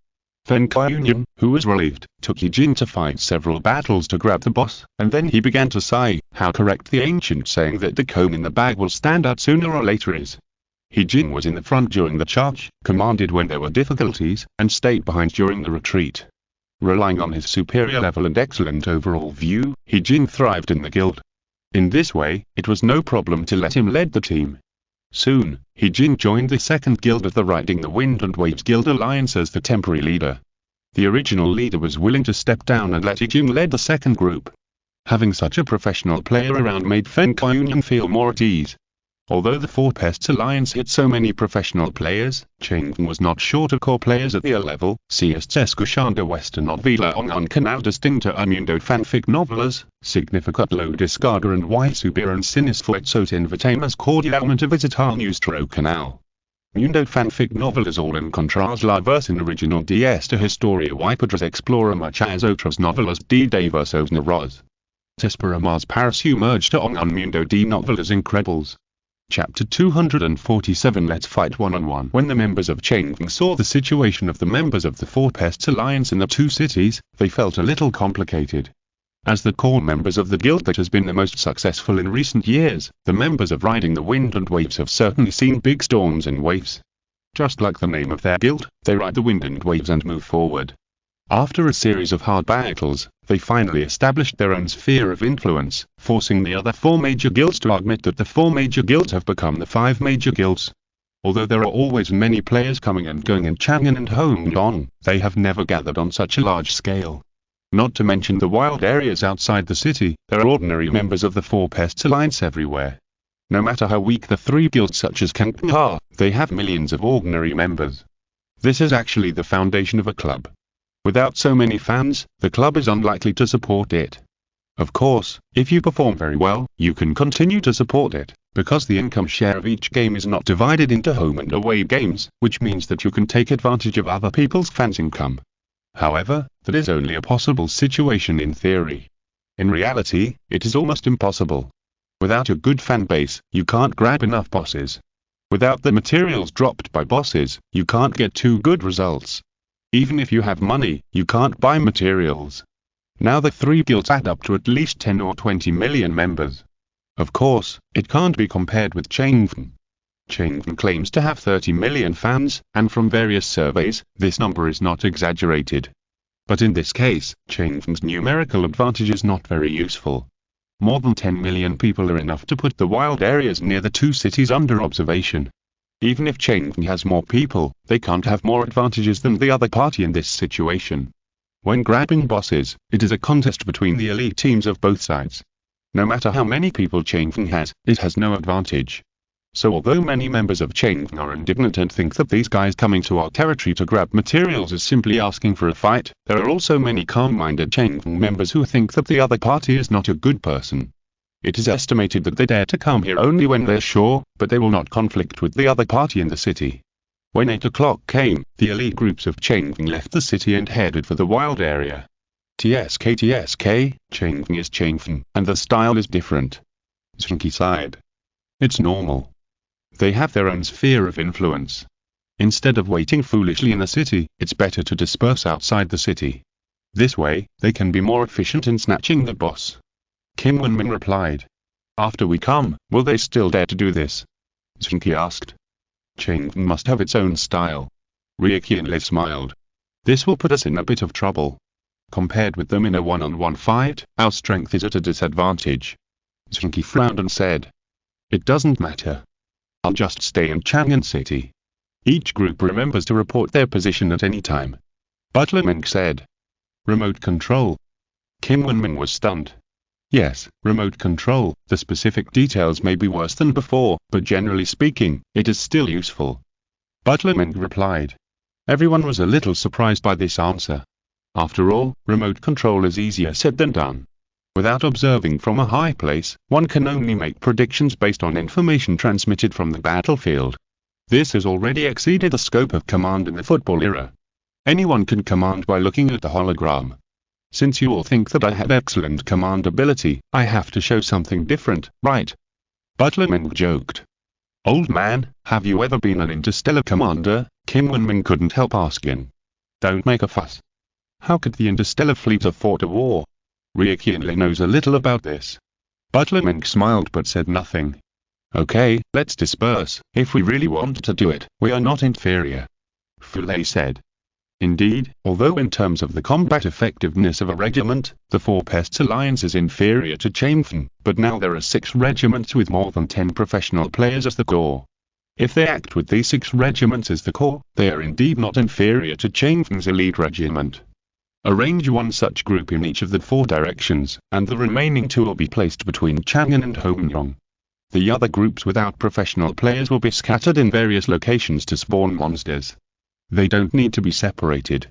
Fen Union, who was relieved, took He Jin to fight several battles to grab the boss, and then he began to sigh, how correct the ancient saying that the comb in the bag will stand out sooner or later is. He Jin was in the front during the charge, commanded when there were difficulties, and stayed behind during the retreat. Relying on his superior level and excellent overall view, He Jin thrived in the guild. In this way, it was no problem to let him lead the team. Soon, He Jin joined the second guild of the Riding the Wind and Waves Guild Alliance as the temporary leader. The original leader was willing to step down and let He Jin lead the second group. Having such a professional player around made Fen Union feel more at ease. Although the Four Pests Alliance had so many professional players, Chengfen was not short of core players at the A level, CS Escuchando Western Novela on Canal Distinta Mundo Fanfic Novelas, Significat Lo Descarga and Y Subiran Sinisfuet Sot Invitamos Cordialmente Visitar Nuestro Canal. Mundo Fanfic Novelas all encontras la versión original de esta historia y podrás explorar muchas otras novelas de diversos narradores. Esperamos para sumergirte en un mundo de novelas increíbles. Chapter 247 Let's fight one-on-one. When the members of Chengfen saw the situation of the members of the Four Pests Alliance in the two cities, they felt a little complicated. As the core members of the guild that has been the most successful in recent years, the members of Riding the Wind and Waves have certainly seen big storms and waves. Just like the name of their guild, they ride the wind and waves and move forward. After a series of hard battles, they finally established their own sphere of influence, forcing the other four major guilds to admit that the four major guilds have become the five major guilds. Although there are always many players coming and going in Chang'an and Hongdong, they have never gathered on such a large scale. Not to mention the wild areas outside the city, there are ordinary members of the Four Pests Alliance everywhere. No matter how weak the three guilds such as Kangping are, they have millions of ordinary members. This is actually the foundation of a club. Without so many fans, the club is unlikely to support it. Of course, if you perform very well, you can continue to support it, because the income share of each game is not divided into home and away games, which means that you can take advantage of other people's fans' income. However, that is only a possible situation in theory. In reality, it is almost impossible. Without a good fan base, you can't grab enough bosses. Without the materials dropped by bosses, you can't get too good results. Even if you have money, you can't buy materials. Now the three guilds add up to at least 10 or 20 million members. Of course, it can't be compared with Chengfen. Chengfen claims to have 30 million fans, and from various surveys, this number is not exaggerated. But in this case, Chengfen's numerical advantage is not very useful. More than 10 million people are enough to put the wild areas near the two cities under observation. Even if Chengfen has more people, they can't have more advantages than the other party in this situation. When grabbing bosses, it is a contest between the elite teams of both sides. No matter how many people Chengfen has, it has no advantage. So although many members of Chengfen are indignant and think that these guys coming to our territory to grab materials is simply asking for a fight, there are also many calm-minded Chengfen members who think that the other party is not a good person. It is estimated that they dare to come here only when they're sure, but they will not conflict with the other party in the city. When 8 o'clock came, the elite groups of Chengfen left the city and headed for the wild area. TSK, Chengfen is Chengfen, and the style is different. Zheng Qi sighed. It's normal. They have their own sphere of influence. Instead of waiting foolishly in the city, it's better to disperse outside the city. This way, they can be more efficient in snatching the boss. Kim Wenmin replied. After we come, will they still dare to do this? Zheng Qi asked. Chengfen must have its own style. Rieqianle smiled. This will put us in a bit of trouble. Compared with them in a one-on-one fight, our strength is at a disadvantage. Zheng Qi frowned and said. It doesn't matter. I'll just stay in Chang'an City. Each group remembers to report their position at any time. Butler Meng said. Remote control. Kim Wenmin was stunned. Yes, remote control. The specific details may be worse than before, but generally speaking, it is still useful. Butler Meng replied. Everyone was a little surprised by this answer. After all, remote control is easier said than done. Without observing from a high place, one can only make predictions based on information transmitted from the battlefield. This has already exceeded the scope of command in the football era. Anyone can command by looking at the hologram. Since you all think that I have excellent command ability, I have to show something different, right? Butler Meng joked. Old man, have you ever been an interstellar commander? Kim Wen-ming couldn't help asking. Don't make a fuss. How could the interstellar fleet have fought a war? Ria Qianli knows a little about this. Butler Meng smiled but said nothing. Okay, let's disperse. If we really want to do it, we are not inferior. Fu Lei said. Indeed, although in terms of the combat effectiveness of a regiment, the Four Pests Alliance is inferior to Changfen, but now there are 6 regiments with more than 10 professional players as the core. If they act with these 6 regiments as the core, they are indeed not inferior to Changfen's elite regiment. Arrange one such group in each of the 4 directions, and the remaining 2 will be placed between Chang'an and Hongryong. The other groups without professional players will be scattered in various locations to spawn monsters. They don't need to be separated.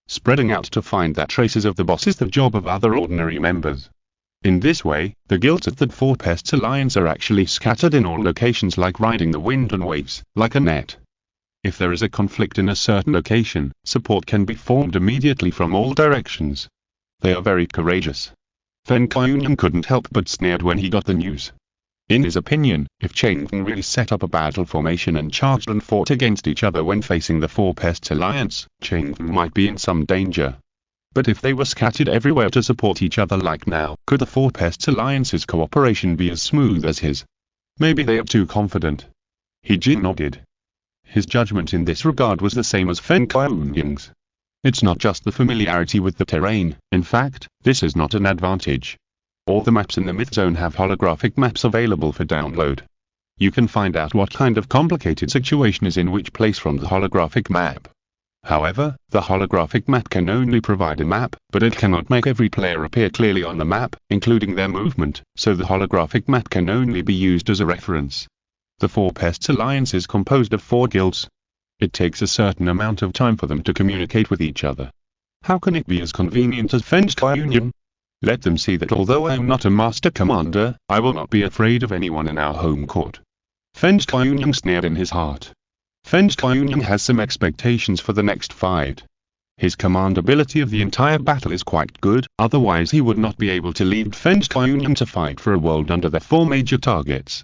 Spreading out to find that traces of the boss is the job of other ordinary members. In this way, the guilds of the Four Pests Alliance are actually scattered in all locations like riding the wind and waves, like a net. If there is a conflict in a certain location, support can be formed immediately from all directions. They are very courageous. Fen Qianyang couldn't help but sneered when he got the news. In his opinion, if Changfen really set up a battle formation and charged and fought against each other when facing the Four Pests Alliance, Changfen might be in some danger. But if they were scattered everywhere to support each other like now, could the Four Pests Alliance's cooperation be as smooth as his? Maybe they are too confident. He nodded. His judgment in this regard was the same as Fen Qianyang's. It's not just the familiarity with the terrain, in fact, this is not an advantage. All the maps in the Myth Zone have holographic maps available for download. You can find out what kind of complicated situation is in which place from the holographic map. However, the holographic map can only provide a map, but it cannot make every player appear clearly on the map, including their movement, so the holographic map can only be used as a reference. The Four Pests Alliance is composed of 4 guilds. It takes a certain amount of time for them to communicate with each other. How can it be as convenient as Fen Qianyang? Let them see that although I am not a master commander, I will not be afraid of anyone in our home court. Fen Qianyang sneered in his heart. Fen Qianyang has some expectations for the next fight. His command ability of the entire battle is quite good, otherwise he would not be able to lead Fen Qianyang to fight for a world under their 4 major targets.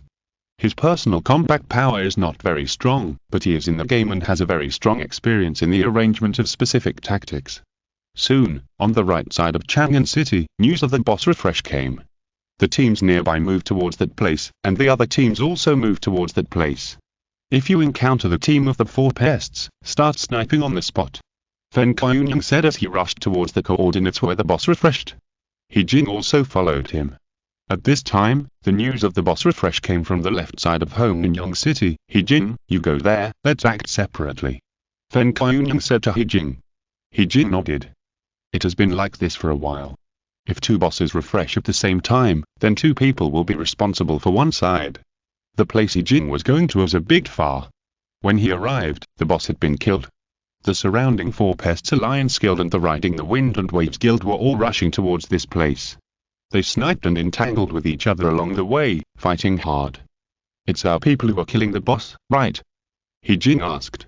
His personal combat power is not very strong, but he is in the game and has a very strong experience in the arrangement of specific tactics. Soon, on the right side of Chang'an City, news of the boss refresh came. The teams nearby moved towards that place, and the other teams also moved towards that place. If you encounter the team of the 4 pests, start sniping on the spot. Fen Qianyang said as he rushed towards the coordinates where the boss refreshed. Jin also followed him. At this time, the news of the boss refresh came from the left side of Hongryong City. Jin, you go there, let's act separately. Fen Qianyang said to Jin. Jin nodded. It has been like this for a while. If 2 bosses refresh at the same time, then 2 people will be responsible for one side. The place Jin was going to was a bit far. When he arrived, the boss had been killed. The surrounding 4 Pests Alliance Guild and the Riding the Wind and Waves Guild were all rushing towards this place. They sniped and entangled with each other along the way, fighting hard. It's our people who are killing the boss, right? Jin asked.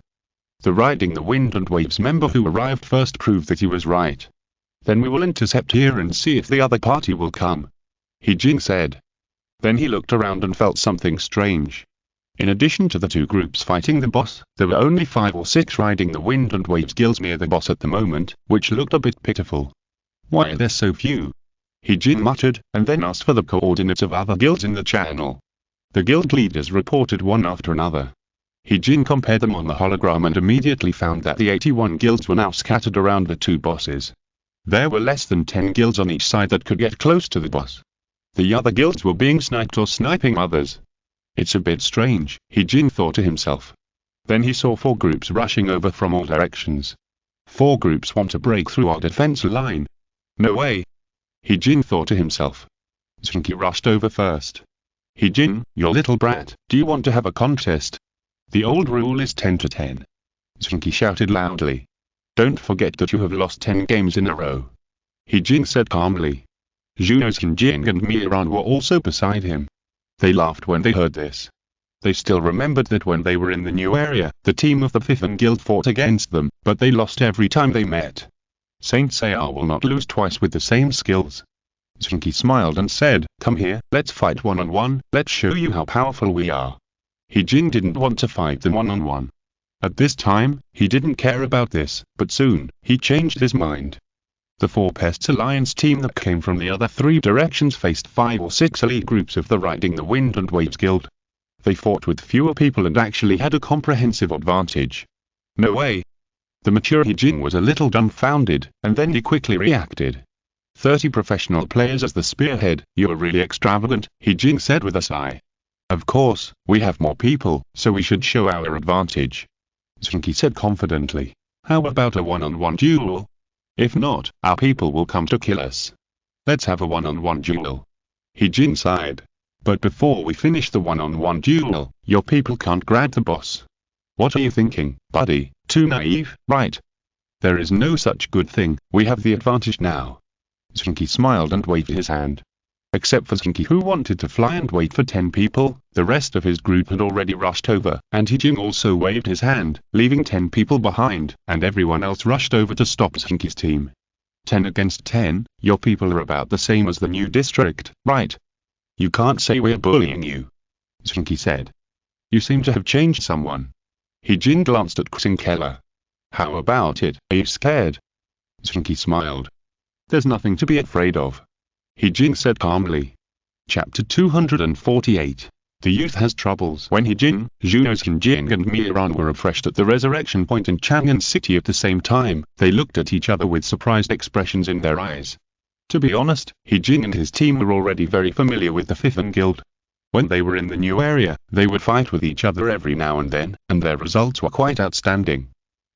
The Riding the Wind and Waves member who arrived first proved that he was right. Then we will intercept here and see if the other party will come. Jin said. Then he looked around and felt something strange. In addition to the 2 groups fighting the boss, there were only 5 or 6 Riding the Wind and Waves guilds near the boss at the moment, which looked a bit pitiful. Why are there so few? Jin muttered, and then asked for the coordinates of other guilds in the channel. The guild leaders reported one after another. Jin compared them on the hologram and immediately found that the 81 guilds were now scattered around the 2 bosses. There were less than 10 guilds on each side that could get close to the boss. The other guilds were being sniped or sniping others. It's a bit strange, Jin thought to himself. Then he saw 4 groups rushing over from all directions. 4 groups want to break through our defense line. No way. Jin thought to himself. Zheng Qi rushed over first. Jin, you little brat, do you want to have a contest? The old rule is 10 to 10. Zheng Qi shouted loudly. Don't forget that you have lost 10 games in a row. He Jing said calmly. Zheng Qi and Miran were also beside him. They laughed when they heard this. They still remembered that when they were in the new area, the team of the Fifth Guild fought against them, but they lost every time they met. Saint Seiya will not lose twice with the same skills. Zheng Qi smiled and said, come here, let's fight one-on-one, let's show you how powerful we are. He Jing didn't want to fight them one-on-one. At this time, he didn't care about this, but soon, he changed his mind. The four Pests Alliance team that came from the other three directions faced 5 or 6 elite groups of the Riding the Wind and Waves Guild. They fought with fewer people and actually had a comprehensive advantage. No way. The mature He Jing was a little dumbfounded, and then he quickly reacted. 30 professional players as the spearhead, you are really extravagant, He Jing said with a sigh. Of course, we have more people, so we should show our advantage. Zheng Qi said confidently. How about a one-on-one duel? If not, our people will come to kill us. Let's have a one-on-one duel. He Jing sighed. But before we finish the one-on-one duel, your people can't grab the boss. What are you thinking, buddy? Too naive, right? There is no such good thing, we have the advantage now. Zheng Qi smiled and waved his hand. Except for Zheng Qi, who wanted to fly and wait for 10 people, the rest of his group had already rushed over, and He Jing also waved his hand, leaving 10 people behind, and everyone else rushed over to stop Zheng Qi's team. 10 against 10, your people are about the same as the new district, right? You can't say we're bullying you. Zheng Qi said. You seem to have changed someone. He Jing glanced at Xinkela. How about it, are you scared? Zheng Qi smiled. There's nothing to be afraid of. He Jing said calmly. Chapter 248. The youth has troubles. When He Jing, Zheng Qi and Miran were refreshed at the resurrection point in Chang'an City at the same time, they looked at each other with surprised expressions in their eyes. To be honest, He Jing and his team were already very familiar with the Fifth Guild. When they were in the new area, they would fight with each other every now and then, and their results were quite outstanding.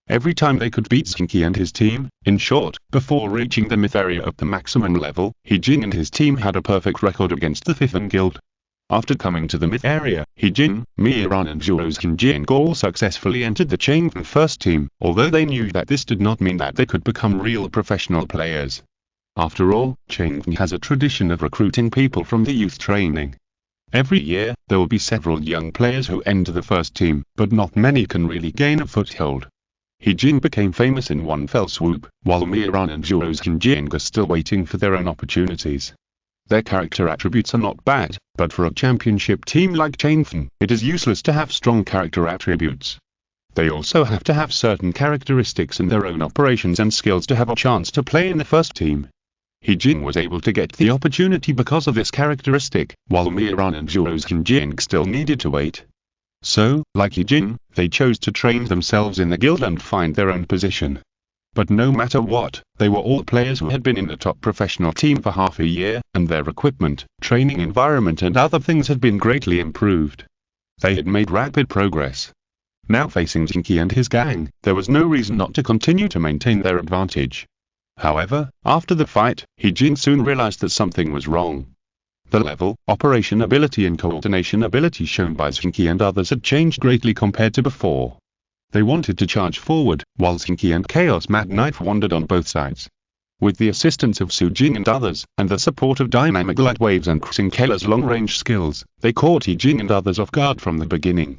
Every time they could beat Zheng Qi and his team, in short, before reaching the myth area at the maximum level, He Jing and his team had a perfect record against the Fifth Guild. After coming to the myth area, He Jing, Miran and Zheng Qi all successfully entered the Chang'an first team, although they knew that this did not mean that they could become real professional players. After all, Chang'an has a tradition of recruiting people from the youth training. Every year, there will be several young players who enter the first team, but not many can really gain a foothold. He Jing became famous in one fell swoop, while Miran and Zheng Qi are still waiting for their own opportunities. Their character attributes are not bad, but for a championship team like Chang'an, it is useless to have strong character attributes. They also have to have certain characteristics in their own operations and skills to have a chance to play in the first team. He Jing was able to get the opportunity because of this characteristic, while Miran and Zheng Qi still needed to wait. So, like He Jing, they chose to train themselves in the guild and find their own position. But no matter what, they were all players who had been in the top professional team for half a year, and their equipment, training environment and other things had been greatly improved. They had made rapid progress. Now facing Zheng Qi and his gang, there was no reason not to continue to maintain their advantage. However, after the fight, He Jing soon realized that something was wrong. The level, operation ability and coordination ability shown by Zheng Qi and others had changed greatly compared to before. They wanted to charge forward, while Zheng Qi and Chaos Mad Knight wandered on both sides. With the assistance of Su Jing and others, and the support of dynamic light waves and Xinkela's long-range skills, they caught He Jing and others off guard from the beginning.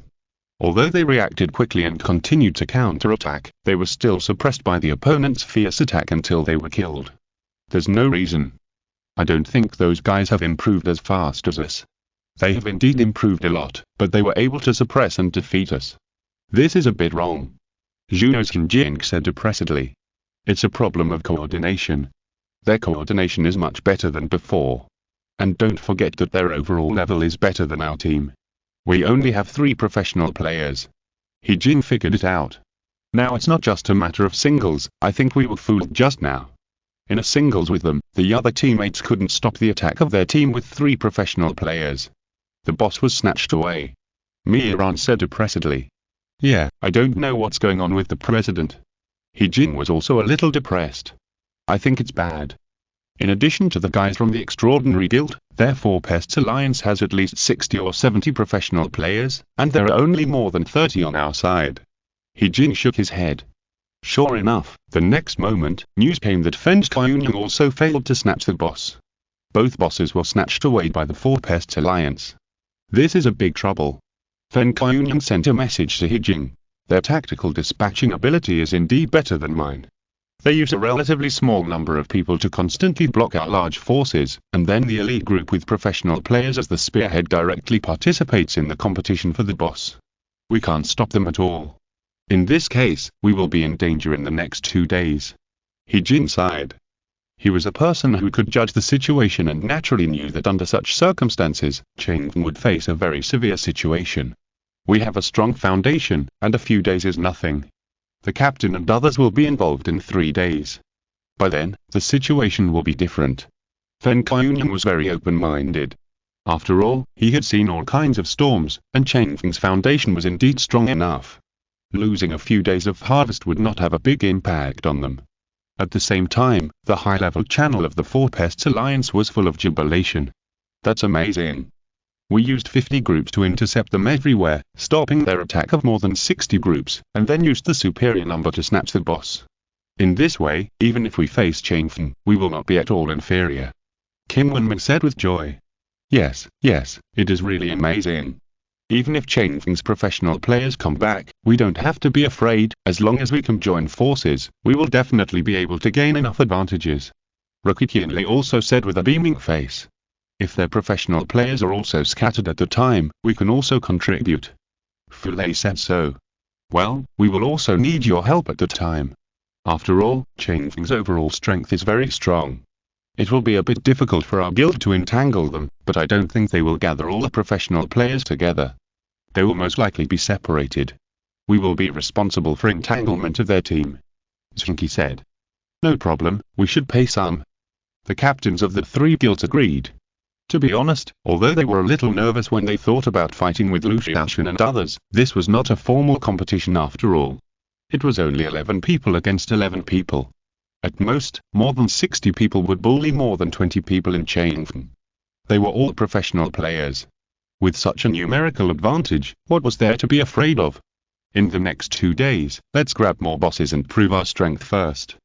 Although they reacted quickly and continued to counter-attack, they were still suppressed by the opponent's fierce attack until they were killed. There's no reason. I don't think those guys have improved as fast as us. They have indeed improved a lot, but they were able to suppress and defeat us. This is a bit wrong. Zheng Qi said depressedly. It's a problem of coordination. Their coordination is much better than before. And don't forget that their overall level is better than our team. We only have 3 professional players. He Jing figured it out. Now it's not just a matter of singles, I think we were fooled just now. In a singles with them, the other teammates couldn't stop the attack of their team with 3 professional players. The boss was snatched away. Miran said depressedly. Yeah, I don't know what's going on with the president. He Jing was also a little depressed. I think it's bad. In addition to the guys from the Extraordinary Guild, their 4 Pests Alliance has at least 60 or 70 professional players, and there are only more than 30 on our side. Jin shook his head. Sure enough, the next moment, news came that Fen Qianyang also failed to snatch the boss. Both bosses were snatched away by the Four Pests Alliance. This is a big trouble. Fen Qianyang sent a message to Jing. Their tactical dispatching ability is indeed better than mine. They use a relatively small number of people to constantly block out large forces, and then the elite group with professional players as the spearhead directly participates in the competition for the boss. We can't stop them at all. In this case, we will be in danger in the next 2 days. Jin sighed. He was a person who could judge the situation and naturally knew that under such circumstances, Changfeng would face a very severe situation. We have a strong foundation, and a few days is nothing. The captain and others will be involved in 3 days. By then, the situation will be different. Fen Qianyang was very open-minded. After all, he had seen all kinds of storms, and Changfeng's foundation was indeed strong enough. Losing a few days of harvest would not have a big impact on them. At the same time, the high-level channel of the Four Pests Alliance was full of jubilation. That's amazing. We used 50 groups to intercept them everywhere, stopping their attack of more than 60 groups, and then used the superior number to snatch the boss. In this way, even if we face Changfeng, we will not be at all inferior. Kim Wenmin said with joy. Yes, it is really amazing. Even if Changfeng's professional players come back, we don't have to be afraid. As long as we can join forces, we will definitely be able to gain enough advantages. Rokukianli also said with a beaming face. If their professional players are also scattered at the time, we can also contribute. Fulei said so. Well, we will also need your help at the time. After all, Changfeng's overall strength is very strong. It will be a bit difficult for our guild to entangle them, but I don't think they will gather all the professional players together. They will most likely be separated. We will be responsible for entanglement of their team. Zheng Qi said. No problem, we should pay some. The captains of the 3 guilds agreed. To be honest, although they were a little nervous when they thought about fighting with Lu Xiaoshan and others, this was not a formal competition after all. It was only 11 people against 11 people. At most, more than 60 people would bully more than 20 people in Changfeng. They were all professional players. With such a numerical advantage, what was there to be afraid of? In the next 2 days, let's grab more bosses and prove our strength first.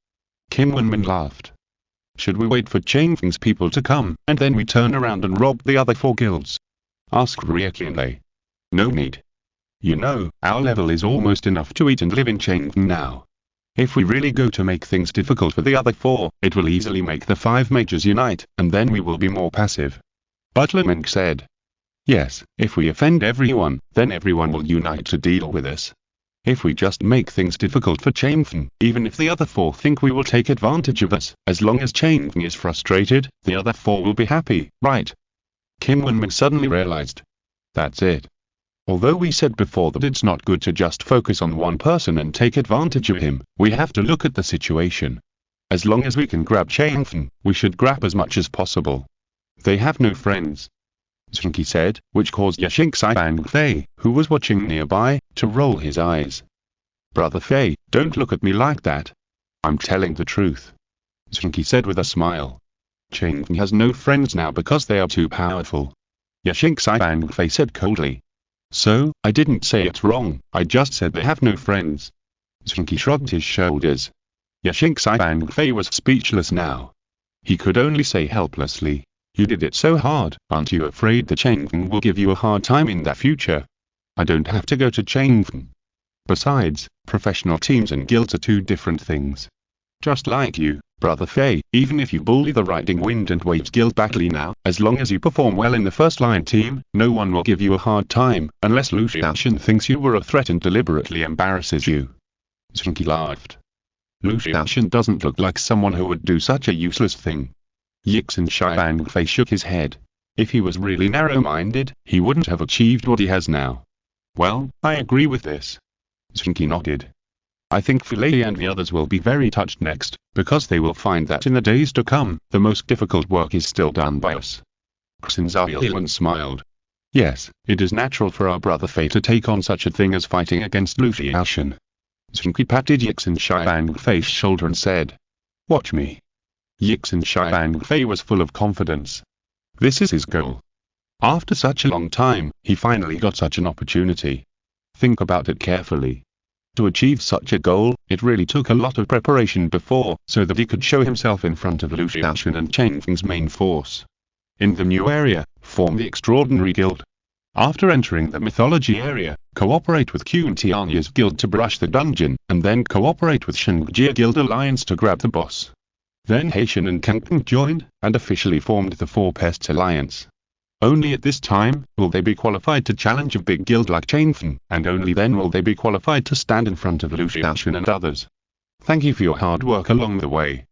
Kim Wenmin laughed. Should we wait for Changfeng's people to come, and then we turn around and rob the other 4 guilds? Asked Rieqianlei. No need. You know, our level is almost enough to eat and live in Changfeng now. If we really go to make things difficult for the other 4, it will easily make the 5 majors unite, and then we will be more passive. Butler Meng said. Yes, if we offend everyone, then everyone will unite to deal with us. If we just make things difficult for Changfeng, even if the other 4 think we will take advantage of us, as long as Changfeng is frustrated, the other 4 will be happy, right? Kim Wenmin suddenly realized. That's it. Although we said before that it's not good to just focus on one person and take advantage of him, we have to look at the situation. As long as we can grab Changfeng, we should grab as much as possible. They have no friends. Zheng Qi said, which caused Zheng Qi and Fei, who was watching nearby, to roll his eyes. Brother Fei, don't look at me like that. I'm telling the truth. Zheng Qi said with a smile. Changfeng has no friends now because they are too powerful. Zheng Qi and Fei said coldly. So, I didn't say it's wrong, I just said they have no friends. Zheng Qi shrugged his shoulders. Zheng Qi and Fei was speechless now. He could only say helplessly. You did it so hard, aren't you afraid that Changfeng will give you a hard time in the future? I don't have to go to Changfeng. Besides, professional teams and guilds are 2 different things. Just like you, Brother Fei, even if you bully the Riding Wind and Waves Guild badly now, as long as you perform well in the first-line team, no one will give you a hard time, unless Lu Xiaoshan thinks you were a threat and deliberately embarrasses you. Zheng Qi laughed. Lu Xiaoshan doesn't look like someone who would do such a useless thing. Yixin Shiang Fei shook his head. If he was really narrow-minded, he wouldn't have achieved what he has now. Well, I agree with this. Zheng Qi nodded. I think Fulei and the others will be very touched next, because they will find that in the days to come, the most difficult work is still done by us. Xin Zhaoyuan smiled. Yes, it is natural for our brother Fei to take on such a thing as fighting against Lu Xiaoshan. Zheng Qi patted Yixin Shiang Fei's shoulder and said. Watch me. Yixin Shiang Fei was full of confidence. This is his goal. After such a long time, he finally got such an opportunity. Think about it carefully. To achieve such a goal, it really took a lot of preparation before, so that he could show himself in front of Lu Xiaoshan and Cheng Feng's main force. In the new area, form the Extraordinary Guild. After entering the Mythology area, cooperate with Qu and Tianya's guild to brush the dungeon, and then cooperate with Zheng Qi Guild Alliance to grab the boss. Then Haitian and Kangping joined, and officially formed the Four Pests Alliance. Only at this time will they be qualified to challenge a big guild like Cheng Feng, and only then will they be qualified to stand in front of Lu Xiaoshan and others. Thank you for your hard work along the way.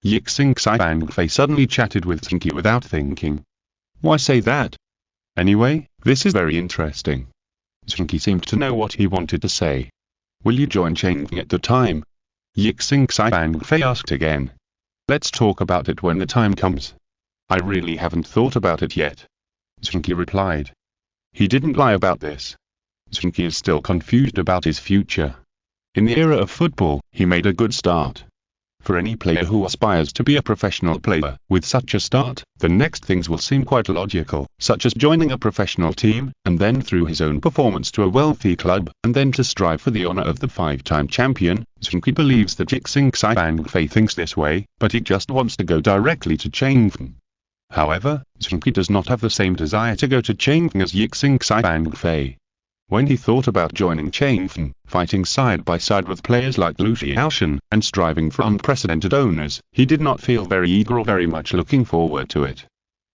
Yixing Xi Fei suddenly chatted with Zheng Qi without thinking. Why say that? Anyway, this is very interesting. Zheng Qi seemed to know what he wanted to say. Will you join Cheng Feng at the time? Yixing Xi Fei asked again. Let's talk about it when the time comes. I really haven't thought about it yet. Zheng Qi replied. He didn't lie about this. Zheng Qi is still confused about his future. In the era of football, he made a good start. For any player who aspires to be a professional player, with such a start, the next things will seem quite logical, such as joining a professional team, and then through his own performance to a wealthy club, and then to strive for the honor of the 5-time champion. Zheng Qi believes that Yixing Xi Fei thinks this way, but he just wants to go directly to Cheng Feng. However, Zheng Qi does not have the same desire to go to Cheng Feng as Yixing Xi Fei. When he thought about joining Cheng Feng, fighting side by side with players like Lu Xiaoshan, and striving for unprecedented honors, he did not feel very eager or very much looking forward to it.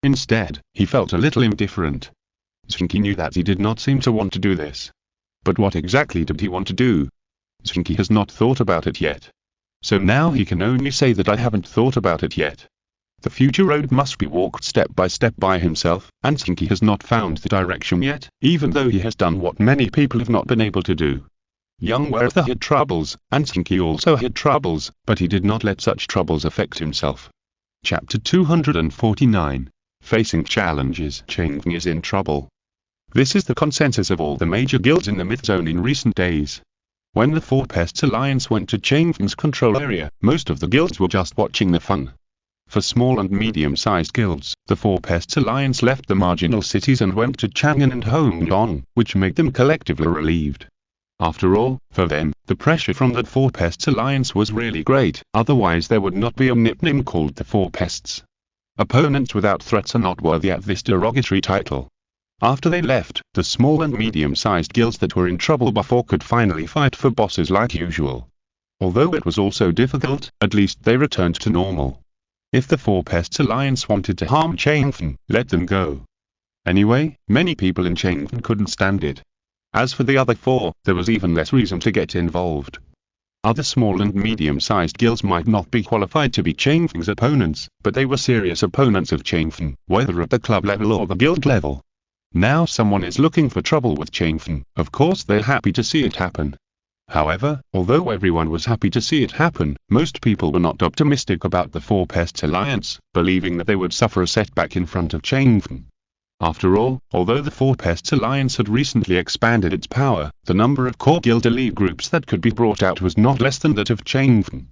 Instead, he felt a little indifferent. Zheng Qi knew that he did not seem to want to do this. But what exactly did he want to do? Zheng Qi has not thought about it yet. So now he can only say that I haven't thought about it yet. The future road must be walked step by himself, and Zheng Qi has not found the direction yet, even though he has done what many people have not been able to do. Young Werther had troubles, and Zheng Qi also had troubles, but he did not let such troubles affect himself. Chapter 249. Facing Challenges. Cheng Feng is in trouble. This is the consensus of all the major guilds in the Myth Zone in recent days. When the Four Pests Alliance went to Cheng Feng's control area, most of the guilds were just watching the fun. For small and medium-sized guilds, the Four Pests Alliance left the marginal cities and went to Chang'an and Hongyang, which made them collectively relieved. After all, for them, the pressure from the Four Pests Alliance was really great, otherwise there would not be a nickname called the Four Pests. Opponents without threats are not worthy of this derogatory title. After they left, the small and medium-sized guilds that were in trouble before could finally fight for bosses like usual. Although it was also difficult, at least they returned to normal. If the Four Pests Alliance wanted to harm Cheng Feng, let them go. Anyway, many people in Cheng Feng couldn't stand it. As for the other four, there was even less reason to get involved. Other small and medium-sized guilds might not be qualified to be Cheng Feng's opponents, but they were serious opponents of Cheng Feng, whether at the club level or the guild level. Now someone is looking for trouble with Cheng Feng, of course they're happy to see it happen. However, although everyone was happy to see it happen, most people were not optimistic about the Four Pests Alliance, believing that they would suffer a setback in front of Cheng Feng. After all, although the Four Pests Alliance had recently expanded its power, the number of core guild elite groups that could be brought out was not less than that of Cheng Feng.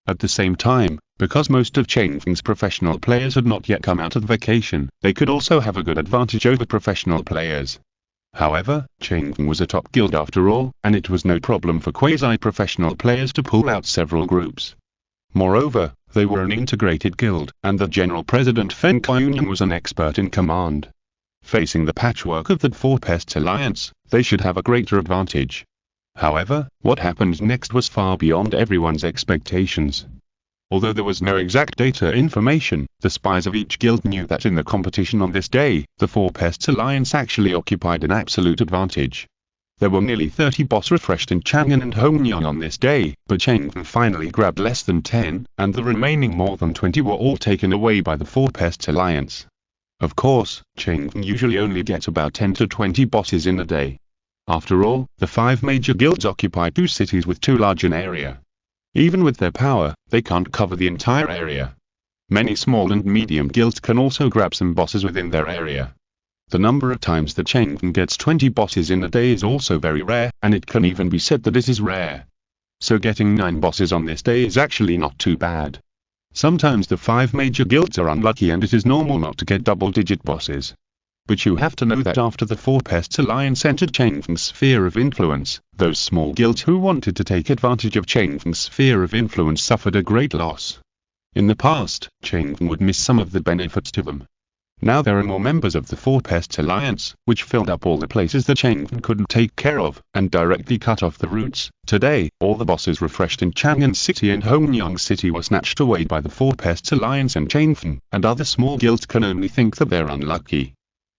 At the same time, because most of Cheng Feng's professional players had not yet come out of vacation, they could also have a good advantage over professional players. However, Cheng Feng was a top guild after all, and it was no problem for quasi-professional players to pull out several groups. Moreover, they were an integrated guild, and the general president Feng Qiunyang was an expert in command. Facing the patchwork of the Four Pests Alliance, they should have a greater advantage. However, what happened next was far beyond everyone's expectations. Although there was no exact data information, the spies of each guild knew that in the competition on this day, the Four Pests Alliance actually occupied an absolute advantage. There were nearly 30 boss refreshed in Chang'an and Hongyang on this day, but Cheng Feng finally grabbed less than 10, and the remaining more than 20 were all taken away by the Four Pests Alliance. Of course, Cheng Feng usually only gets about 10 to 20 bosses in a day. After all, the 5 major guilds occupy 2 cities with too large an area. Even with their power, they can't cover the entire area. Many small and medium guilds can also grab some bosses within their area. The number of times that Cheng Feng gets 20 bosses in a day is also very rare, and it can even be said that it is rare. So getting 9 bosses on this day is actually not too bad. Sometimes the 5 major guilds are unlucky and it is normal not to get double-digit bosses. But you have to know that after the Four Pests Alliance entered Changfeng's sphere of influence, those small guilds who wanted to take advantage of Changfeng's sphere of influence suffered a great loss. In the past, Changfeng would miss some of the benefits to them. Now there are more members of the Four Pests Alliance, which filled up all the places that Changfeng couldn't take care of, and directly cut off the routes. Today, all the bosses refreshed in Chang'an City and Hongyang City were snatched away by the Four Pests Alliance and Changfeng, and other small guilds can only think that they're unlucky.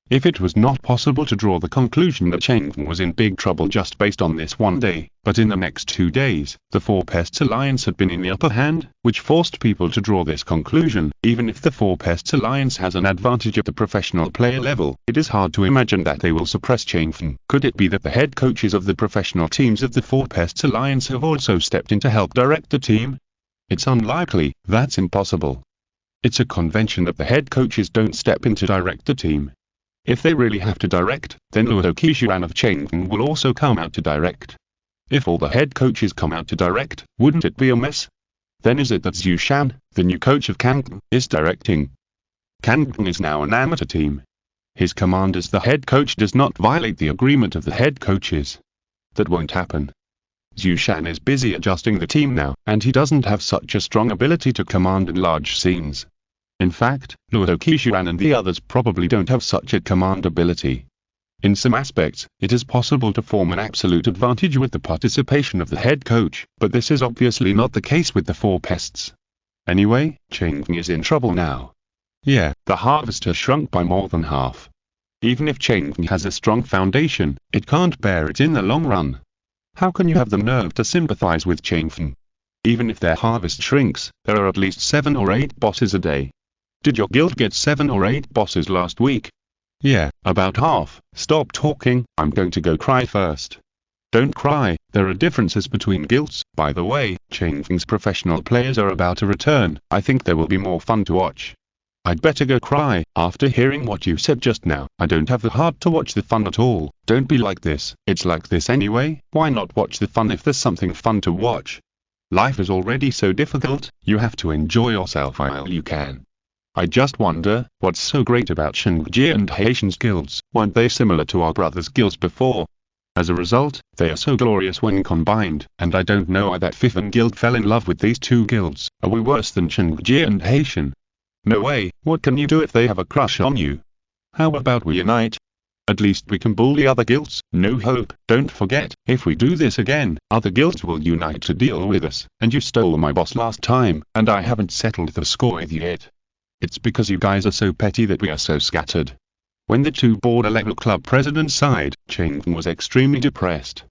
If it was not possible to draw the conclusion that Changfeng was in big trouble just based on this one day, but in the next 2 days, the Four Pests Alliance had been in the upper hand, which forced people to draw this conclusion. Even if the Four Pests Alliance has an advantage at the professional player level, it is hard to imagine that they will suppress Changfeng. Could it be that the head coaches of the professional teams of the Four Pests Alliance have also stepped in to help direct the team? It's unlikely, that's impossible. It's a convention that the head coaches don't step in to direct the team. If they really have to direct, then Luo Qixuan of Changfeng will also come out to direct. If all the head coaches come out to direct, wouldn't it be a mess? Then is it that Zhu Shan, the new coach of Kangpeng, is directing? Kangpeng is now an amateur team. His command as the head coach does not violate the agreement of the head coaches. That won't happen. Zhu Shan is busy adjusting the team now, and he doesn't have such a strong ability to command in large scenes. In fact, Luo Qixuan and the others probably don't have such a command ability. In some aspects, it is possible to form an absolute advantage with the participation of the head coach, but this is obviously not the case with the Four Pests. Anyway, Changfeng is in trouble now. Yeah, the harvest has shrunk by more than half. Even if Changfeng has a strong foundation, it can't bear it in the long run. How can you have the nerve to sympathize with Changfeng? Even if their harvest shrinks, there are at least 7 or 8 bosses a day. Did your guild get 7 or 8 bosses last week? Yeah, about half. Stop talking, I'm going to go cry first. Don't cry, there are differences between guilds. By the way, Changfeng's professional players are about to return. I think there will be more fun to watch. I'd better go cry. After hearing what you said just now, I don't have the heart to watch the fun at all. Don't be like this. It's like this anyway. Why not watch the fun if there's something fun to watch? Life is already so difficult, you have to enjoy yourself while you can. I just wonder, what's so great about Zheng Qi and Haitian's guilds? Weren't they similar to our brothers' guilds before? As a result, they are so glorious when combined, and I don't know why that Fifan guild fell in love with these two guilds. Are we worse than Zheng Qi and Haitian? No way. What can you do if they have a crush on you? How about we unite? At least we can bully other guilds. No hope. Don't forget, if we do this again, other guilds will unite to deal with us, and you stole my boss last time, and I haven't settled the score with you yet. It's because you guys are so petty that we are so scattered. When the two border-level club presidents sighed, Changfeng was extremely depressed.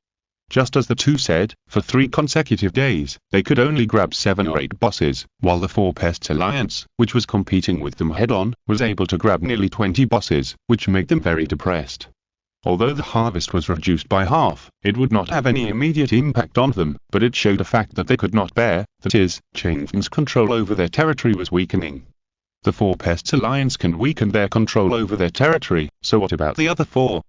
Just as the two said, for 3 consecutive days, they could only grab 7 or 8 bosses, while the Four Pests Alliance, which was competing with them head-on, was able to grab nearly 20 bosses, which made them very depressed. Although the harvest was reduced by half, it would not have any immediate impact on them, but it showed a fact that they could not bear, that is, Changfeng's control over their territory was weakening. The Four Pests Alliance can weaken their control over their territory, so what about the other 4?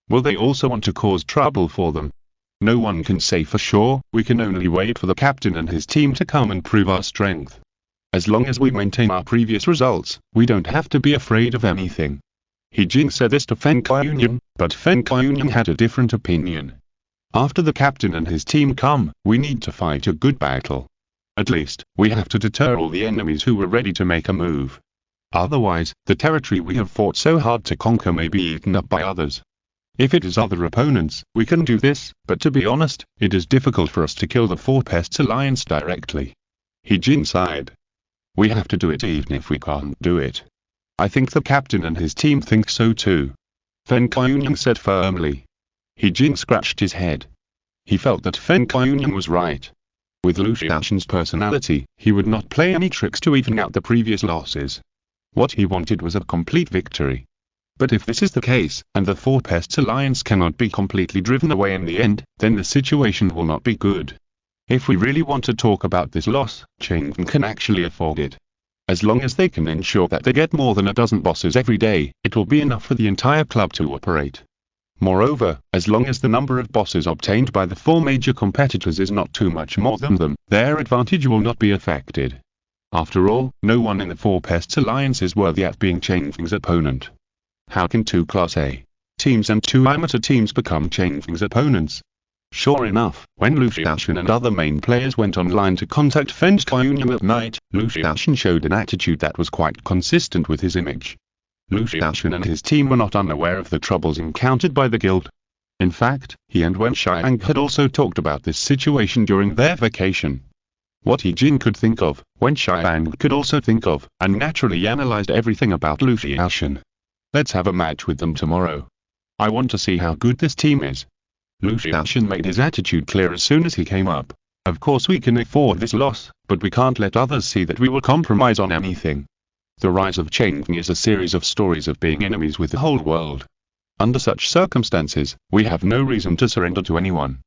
Will they also want to cause trouble for them? No one can say for sure. We can only wait for the captain and his team to come and prove our strength. As long as we maintain our previous results, we don't have to be afraid of anything. He Jing said this to Feng Qiunyang, but Feng Qiunyang had a different opinion. After the captain and his team come, we need to fight a good battle. At least, we have to deter all the enemies who were ready to make a move. Otherwise, the territory we have fought so hard to conquer may be eaten up by others. If it is other opponents, we can do this, but to be honest, it is difficult for us to kill the Four Pests Alliance directly. He Jin sighed. We have to do it even if we can't do it. I think the captain and his team think so too. Feng Qiunyang said firmly. He Jin scratched his head. He felt that Feng Qiunyang was right. With Lu Xiaoshen's personality, he would not play any tricks to even out the previous losses. What he wanted was a complete victory. But if this is the case, and the Four Pests Alliance cannot be completely driven away in the end, then the situation will not be good. If we really want to talk about this loss, Changfeng can actually afford it. As long as they can ensure that they get more than a dozen bosses every day, it will be enough for the entire club to operate. Moreover, as long as the number of bosses obtained by the 4 major competitors is not too much more than them, their advantage will not be affected. After all, no one in the Four Pests Alliance is worthy at being Changfeng's opponent. How can two Class A teams and two amateur teams become Cheng Feng's opponents? Sure enough, when Lu Xiaoshan and other main players went online to contact Feng Qiunyun at night, Lu Xiaoshan showed an attitude that was quite consistent with his image. Lu Xiaoshan and his team were not unaware of the troubles encountered by the guild. In fact, he and Wen Xiang had also talked about this situation during their vacation. What He Jin could think of, Wen Xiang could also think of, and naturally analyzed everything about Lu Xiaoshan. Let's have a match with them tomorrow. I want to see how good this team is. Lu Xiaoshan made his attitude clear as soon as he came up. Of course we can afford this loss, but we can't let others see that we will compromise on anything. The rise of Cheng Feng is a series of stories of being enemies with the whole world. Under such circumstances, we have no reason to surrender to anyone.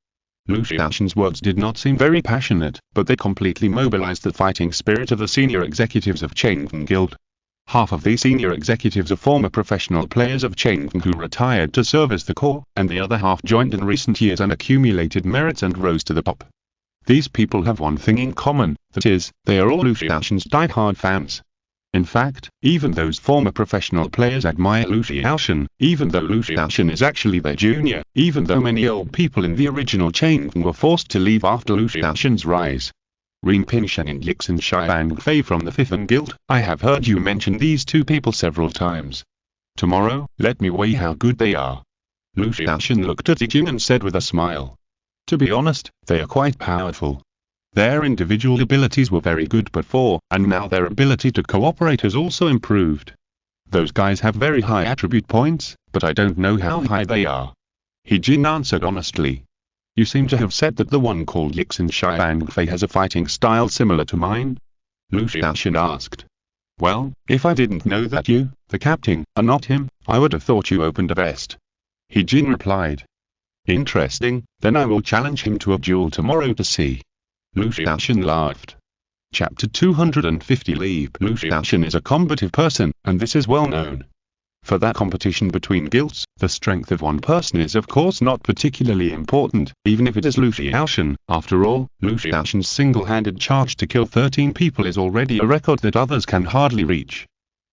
Lu Xiaoshan's words did not seem very passionate, but they completely mobilized the fighting spirit of the senior executives of Cheng Feng Guild. Half of these senior executives are former professional players of Cheng Feng who retired to serve as the core, and the other half joined in recent years and accumulated merits and rose to the top. These people have one thing in common, that is, they are all Lu Xiaoshan's die-hard fans. In fact, even those former professional players admire Lu Xiaoshan, even though Lu Xiaoshan is actually their junior, even though many old people in the original Cheng Feng were forced to leave after Lu Xiaoshan's rise. Rin Pingshan and Yixin Shibang Fei from the Fifth Guild, I have heard you mention these two people several times. Tomorrow, let me weigh how good they are. Lu Xiaoshan looked at Jin and said with a smile. To be honest, they are quite powerful. Their individual abilities were very good before, and now their ability to cooperate has also improved. Those guys have very high attribute points, but I don't know how high they are. He Jin answered honestly. You seem to have said that the one called Yixin Shibang Fei has a fighting style similar to mine? Lu Xiaoshan asked. Well, if I didn't know that you, the captain, are not him, I would have thought you opened a vest. He Jin replied. Interesting, then I will challenge him to a duel tomorrow to see. Lu Xiaoshan laughed. Chapter 250 Lu Xiaoshan is a combative person, and this is well known. For that competition between guilds, the strength of one person is of course not particularly important, even if it is Lu Xiaoshan. After all, Lu Xiaoshan's single-handed charge to kill 13 people is already a record that others can hardly reach.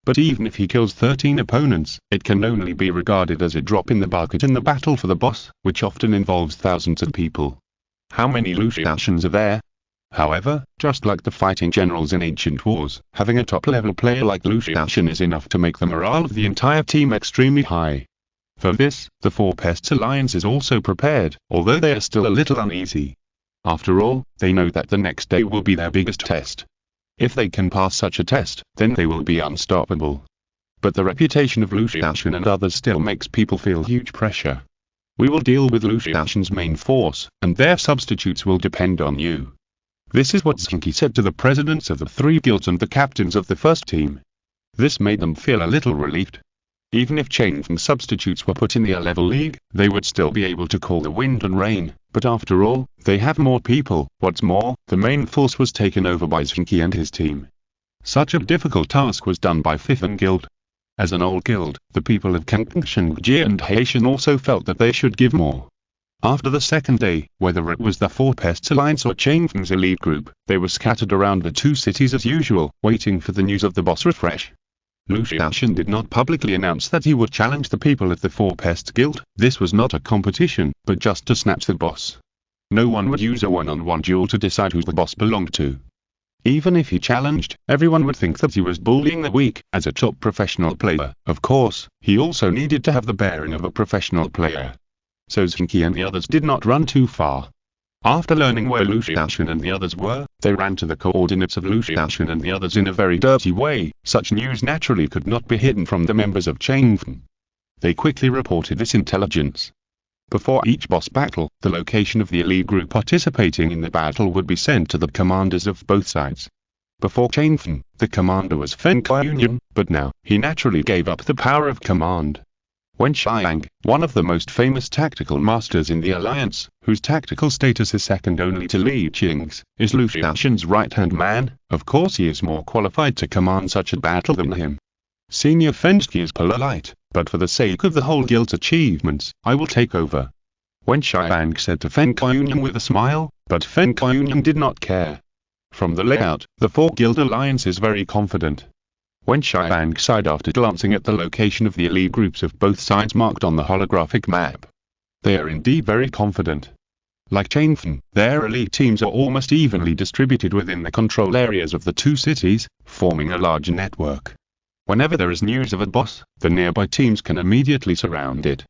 But even if he kills 13 opponents, it can only be regarded as a drop in the bucket in the battle for the boss, which often involves thousands of people. How many Lu Xiaoshans are there? However, just like the fighting generals in ancient wars, having a top-level player like Lu Xiaoshan is enough to make the morale of the entire team extremely high. For this, the Four Pests Alliance is also prepared, although they are still a little uneasy. After all, they know that the next day will be their biggest test. If they can pass such a test, then they will be unstoppable. But the reputation of Lu Xiaoshan and others still makes people feel huge pressure. We will deal with Lu Xiaoshan's main force, and their substitutes will depend on you. This is what Zheng Qi said to the presidents of the three guilds and the captains of the first team. This made them feel a little relieved. Even if Cheng Feng substitutes were put in the A-level league, they would still be able to call the wind and rain, but after all, they have more people. What's more, the main force was taken over by Zheng Qi and his team. Such a difficult task was done by Fifth Guild. As an old guild, the people of Kangping, Shengjie and Haitian also felt that they should give more. After the second day, whether it was the Four Pests Alliance or Cheng Feng's elite group, they were scattered around the two cities as usual, waiting for the news of the boss refresh. Lu Xiaoshan did not publicly announce that he would challenge the people at the Four Pests Guild. This was not a competition, but just to snatch the boss. No one would use a one-on-one duel to decide who the boss belonged to. Even if he challenged, everyone would think that he was bullying the weak. As a top professional player, of course, he also needed to have the bearing of a professional player. So Zheng Qi and the others did not run too far. After learning where Lu Xiaoshan and the others were, they ran to the coordinates of Lu Xiaoshan and the others in a very dirty way. Such news naturally could not be hidden from the members of Cheng Feng. They quickly reported this intelligence. Before each boss battle, the location of the elite group participating in the battle would be sent to the commanders of both sides. Before Cheng Feng, the commander was Feng Qiunyun, but now, he naturally gave up the power of command. Wen Xiang, one of the most famous tactical masters in the alliance, whose tactical status is second only to Li Qing's, is Lu Xiaoshan's right-hand man. Of course he is more qualified to command such a battle than him. Senior Feng Qi is polite, but for the sake of the whole guild's achievements, I will take over. Wen Xiang said to Feng Qiunyun with a smile, but Feng Qiunyun did not care. From the layout, the Four Guild Alliance is very confident. Wen Xiang sighed after glancing at the location of the elite groups of both sides marked on the holographic map. They are indeed very confident. Like Changfen, their elite teams are almost evenly distributed within the control areas of the two cities, forming a large network. Whenever there is news of a boss, the nearby teams can immediately surround it.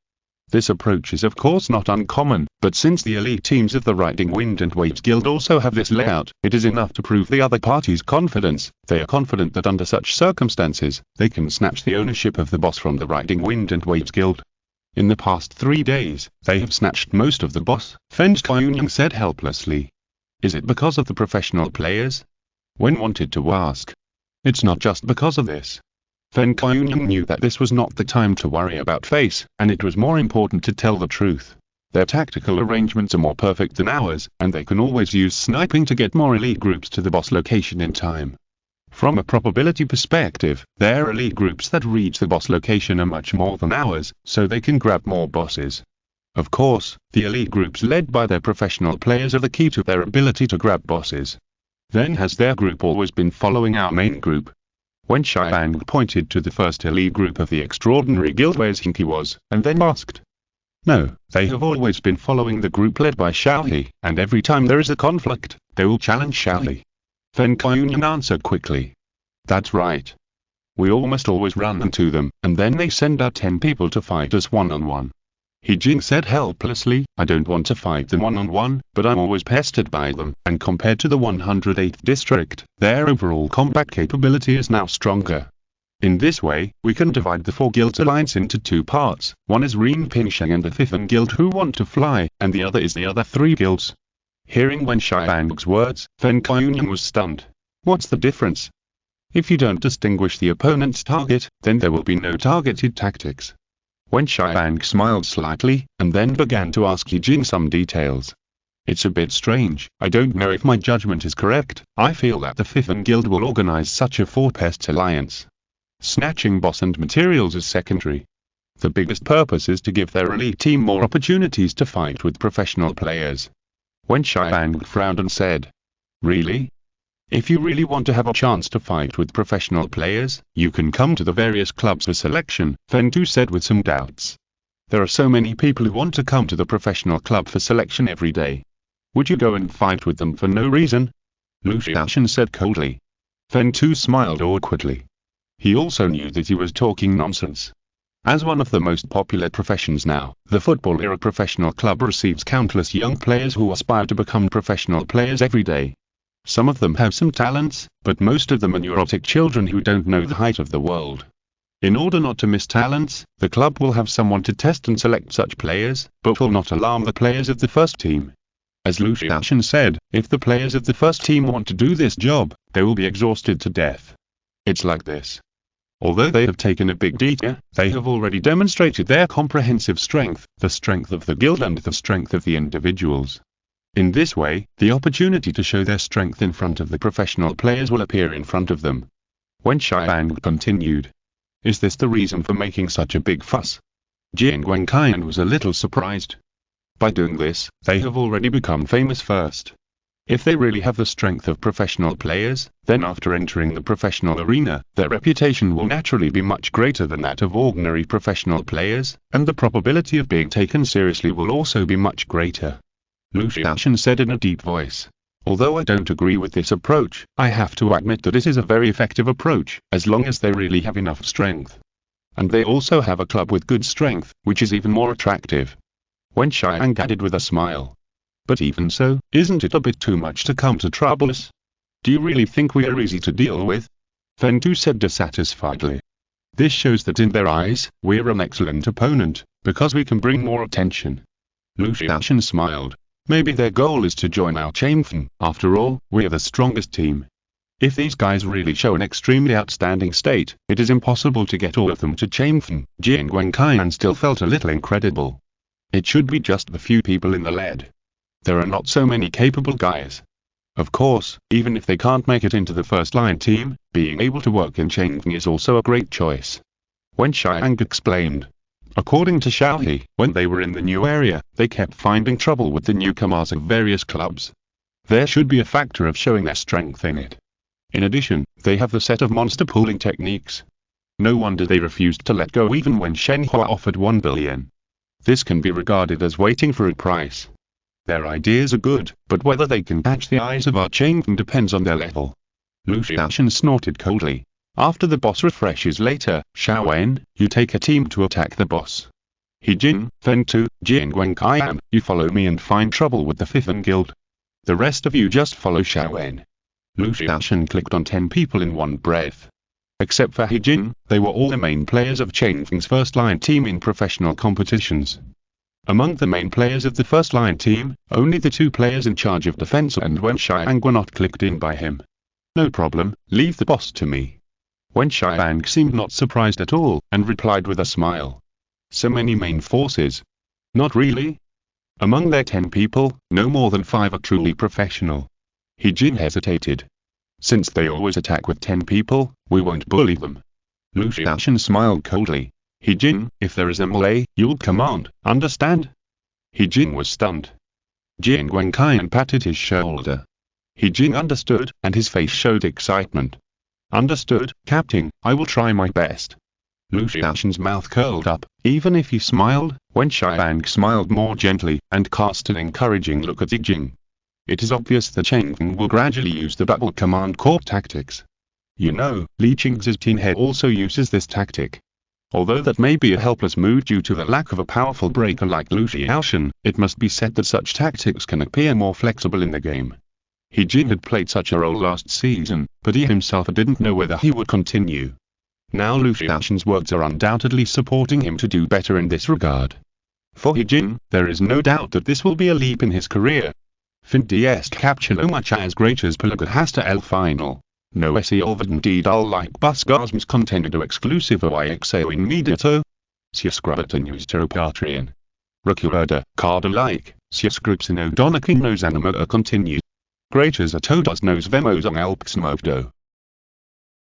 This approach is of course not uncommon, but since the elite teams of the Riding Wind and Waves Guild also have this layout, it is enough to prove the other party's confidence. They are confident that under such circumstances, they can snatch the ownership of the boss from the Riding Wind and Waves Guild. In the past 3 days, they have snatched most of the boss, Fen Qianyang said helplessly. Is it because of the professional players? Wen wanted to ask. It's not just because of this. Fen Qianyang knew that this was not the time to worry about face, and it was more important to tell the truth. Their tactical arrangements are more perfect than ours, and they can always use sniping to get more elite groups to the boss location in time. From a probability perspective, their elite groups that reach the boss location are much more than ours, so they can grab more bosses. Of course, the elite groups led by their professional players are the key to their ability to grab bosses. Then has their group always been following our main group? Wen Xiang pointed to the first elite group of the extraordinary guild where Zheng Qi was, and then asked. No, they have always been following the group led by Xiaohe, and every time there is a conflict, they will challenge Xiaohe. Fen Qianyang answered quickly. That's right. We almost always run into them, and then they send out 10 people to fight us one-on-one. He Jing said helplessly, I don't want to fight them one-on-one, but I'm always pestered by them, and compared to the 108th district, their overall combat capability is now stronger. In this way, we can divide the 4 guilds alliance into 2 parts, one is Ren Pingsheng and the Thifan guild who want to fly, and the other is the other 3 guilds. Hearing Wen Xiang's words, Fen Qianyang was stunned. What's the difference? If you don't distinguish the opponent's target, then there will be no targeted tactics. Wen Xiang smiled slightly, and then began to ask Yi Jing some details. It's a bit strange, I don't know if my judgment is correct, I feel that the Thifan guild will organize such a 4-pest alliance. Snatching boss and materials is secondary. The biggest purpose is to give their elite team more opportunities to fight with professional players. Wen Xiang frowned and said, Really? If you really want to have a chance to fight with professional players, you can come to the various clubs for selection, Fen Tu said with some doubts. There are so many people who want to come to the professional club for selection every day. Would you go and fight with them for no reason? Lu Xiaoshan said coldly. Fen Tu smiled awkwardly. He also knew that he was talking nonsense. As one of the most popular professions now, the football-era professional club receives countless young players who aspire to become professional players every day. Some of them have some talents, but most of them are neurotic children who don't know the height of the world. In order not to miss talents, the club will have someone to test and select such players, but will not alarm the players of the first team. As Lu Xiaoshan said, if the players of the first team want to do this job, they will be exhausted to death. It's like this. Although they have taken a big detour, they have already demonstrated their comprehensive strength, the strength of the guild and the strength of the individuals. In this way, the opportunity to show their strength in front of the professional players will appear in front of them. Wen Xiang continued. Is this the reason for making such a big fuss? Jiang Wenqian was a little surprised. By doing this, they have already become famous first. If they really have the strength of professional players, then after entering the professional arena, their reputation will naturally be much greater than that of ordinary professional players, and the probability of being taken seriously will also be much greater. Lu Xiaoshan said in a deep voice. Although I don't agree with this approach, I have to admit that it is a very effective approach, as long as they really have enough strength. And they also have a club with good strength, which is even more attractive. Wen Xiang added with a smile. But even so, isn't it a bit too much to come to trouble us? Do you really think we are easy to deal with? Fen Tu said dissatisfiedly. This shows that in their eyes, we're an excellent opponent, because we can bring more attention. Lu Xiaoshan smiled. Maybe their goal is to join our Changfen, after all, we are the strongest team. If these guys really show an extremely outstanding state, it is impossible to get all of them to Changfen. Jiang Wenqian still felt a little incredible. It should be just the few people in the lead. There are not so many capable guys. Of course, even if they can't make it into the first-line team, being able to work in Changfen is also a great choice. Wen Xiang explained. According to Xiaohe, when they were in the new area, they kept finding trouble with the newcomers of various clubs. There should be a factor of showing their strength in it. In addition, They have the set of monster pooling techniques. No wonder they refused to let go even when Shenhua offered 1 billion. This can be regarded as waiting for a price. Their ideas are good, but whether they can catch the eyes of our Changfeng depends on their level. Lu Xiaoshan snorted coldly. After the boss refreshes later, Xiaowen, you take a team to attack the boss. He Jin, Fen Tu, Jian Wenkai, you follow me and find trouble with the Fifth Guild. The rest of you just follow Xiaowen. Lu Xiaoshan clicked on 10 people in one breath. Except for Jin, they were all the main players of Changfeng's first-line team in professional competitions. Among the main players of the first-line team, only the 2 players in charge of defense and Wen Xiang were not clicked in by him. No problem, leave the boss to me. Wen Xiang seemed not surprised at all, and replied with a smile. So many main forces? Not really. Among their 10 people, no more than 5 are truly professional. Jin hesitated. Since they always attack with 10 people, we won't bully them. Lu Xiaoshan smiled coldly. Jin, if there is a melee, you'll command, understand? Jin was stunned. Jian Wenkai patted his shoulder. Jin understood, and his face showed excitement. Understood, Captain, I will try my best. Lu Xiaoshan's mouth curled up. Even if he smiled, Wen Xiang smiled more gently, and cast an encouraging look at Jin. It is obvious that Changfeng will gradually use the double command corps tactics. You know, Li Qing's team head also uses this tactic. Although that may be a helpless move due to the lack of a powerful breaker like Lu Xiaoshan, it must be said that such tactics can appear more flexible in the game. Jin had played such a role last season, but he himself didn't know whether he would continue. Now Lu Xiaoshan's words are undoubtedly supporting him to do better in this regard. For Jin, there is no doubt that this will be a leap in his career. Finds capture no much as great as Pelaga has to L final. No SE indeed all like bus gasms contended to exclusive YXO in Mediato. Siascrabata news to Patreon. Recurda, card alike, Siascripts in Odonakin nos anima are continued. Great as a todos nos vemos on Elpsmodo.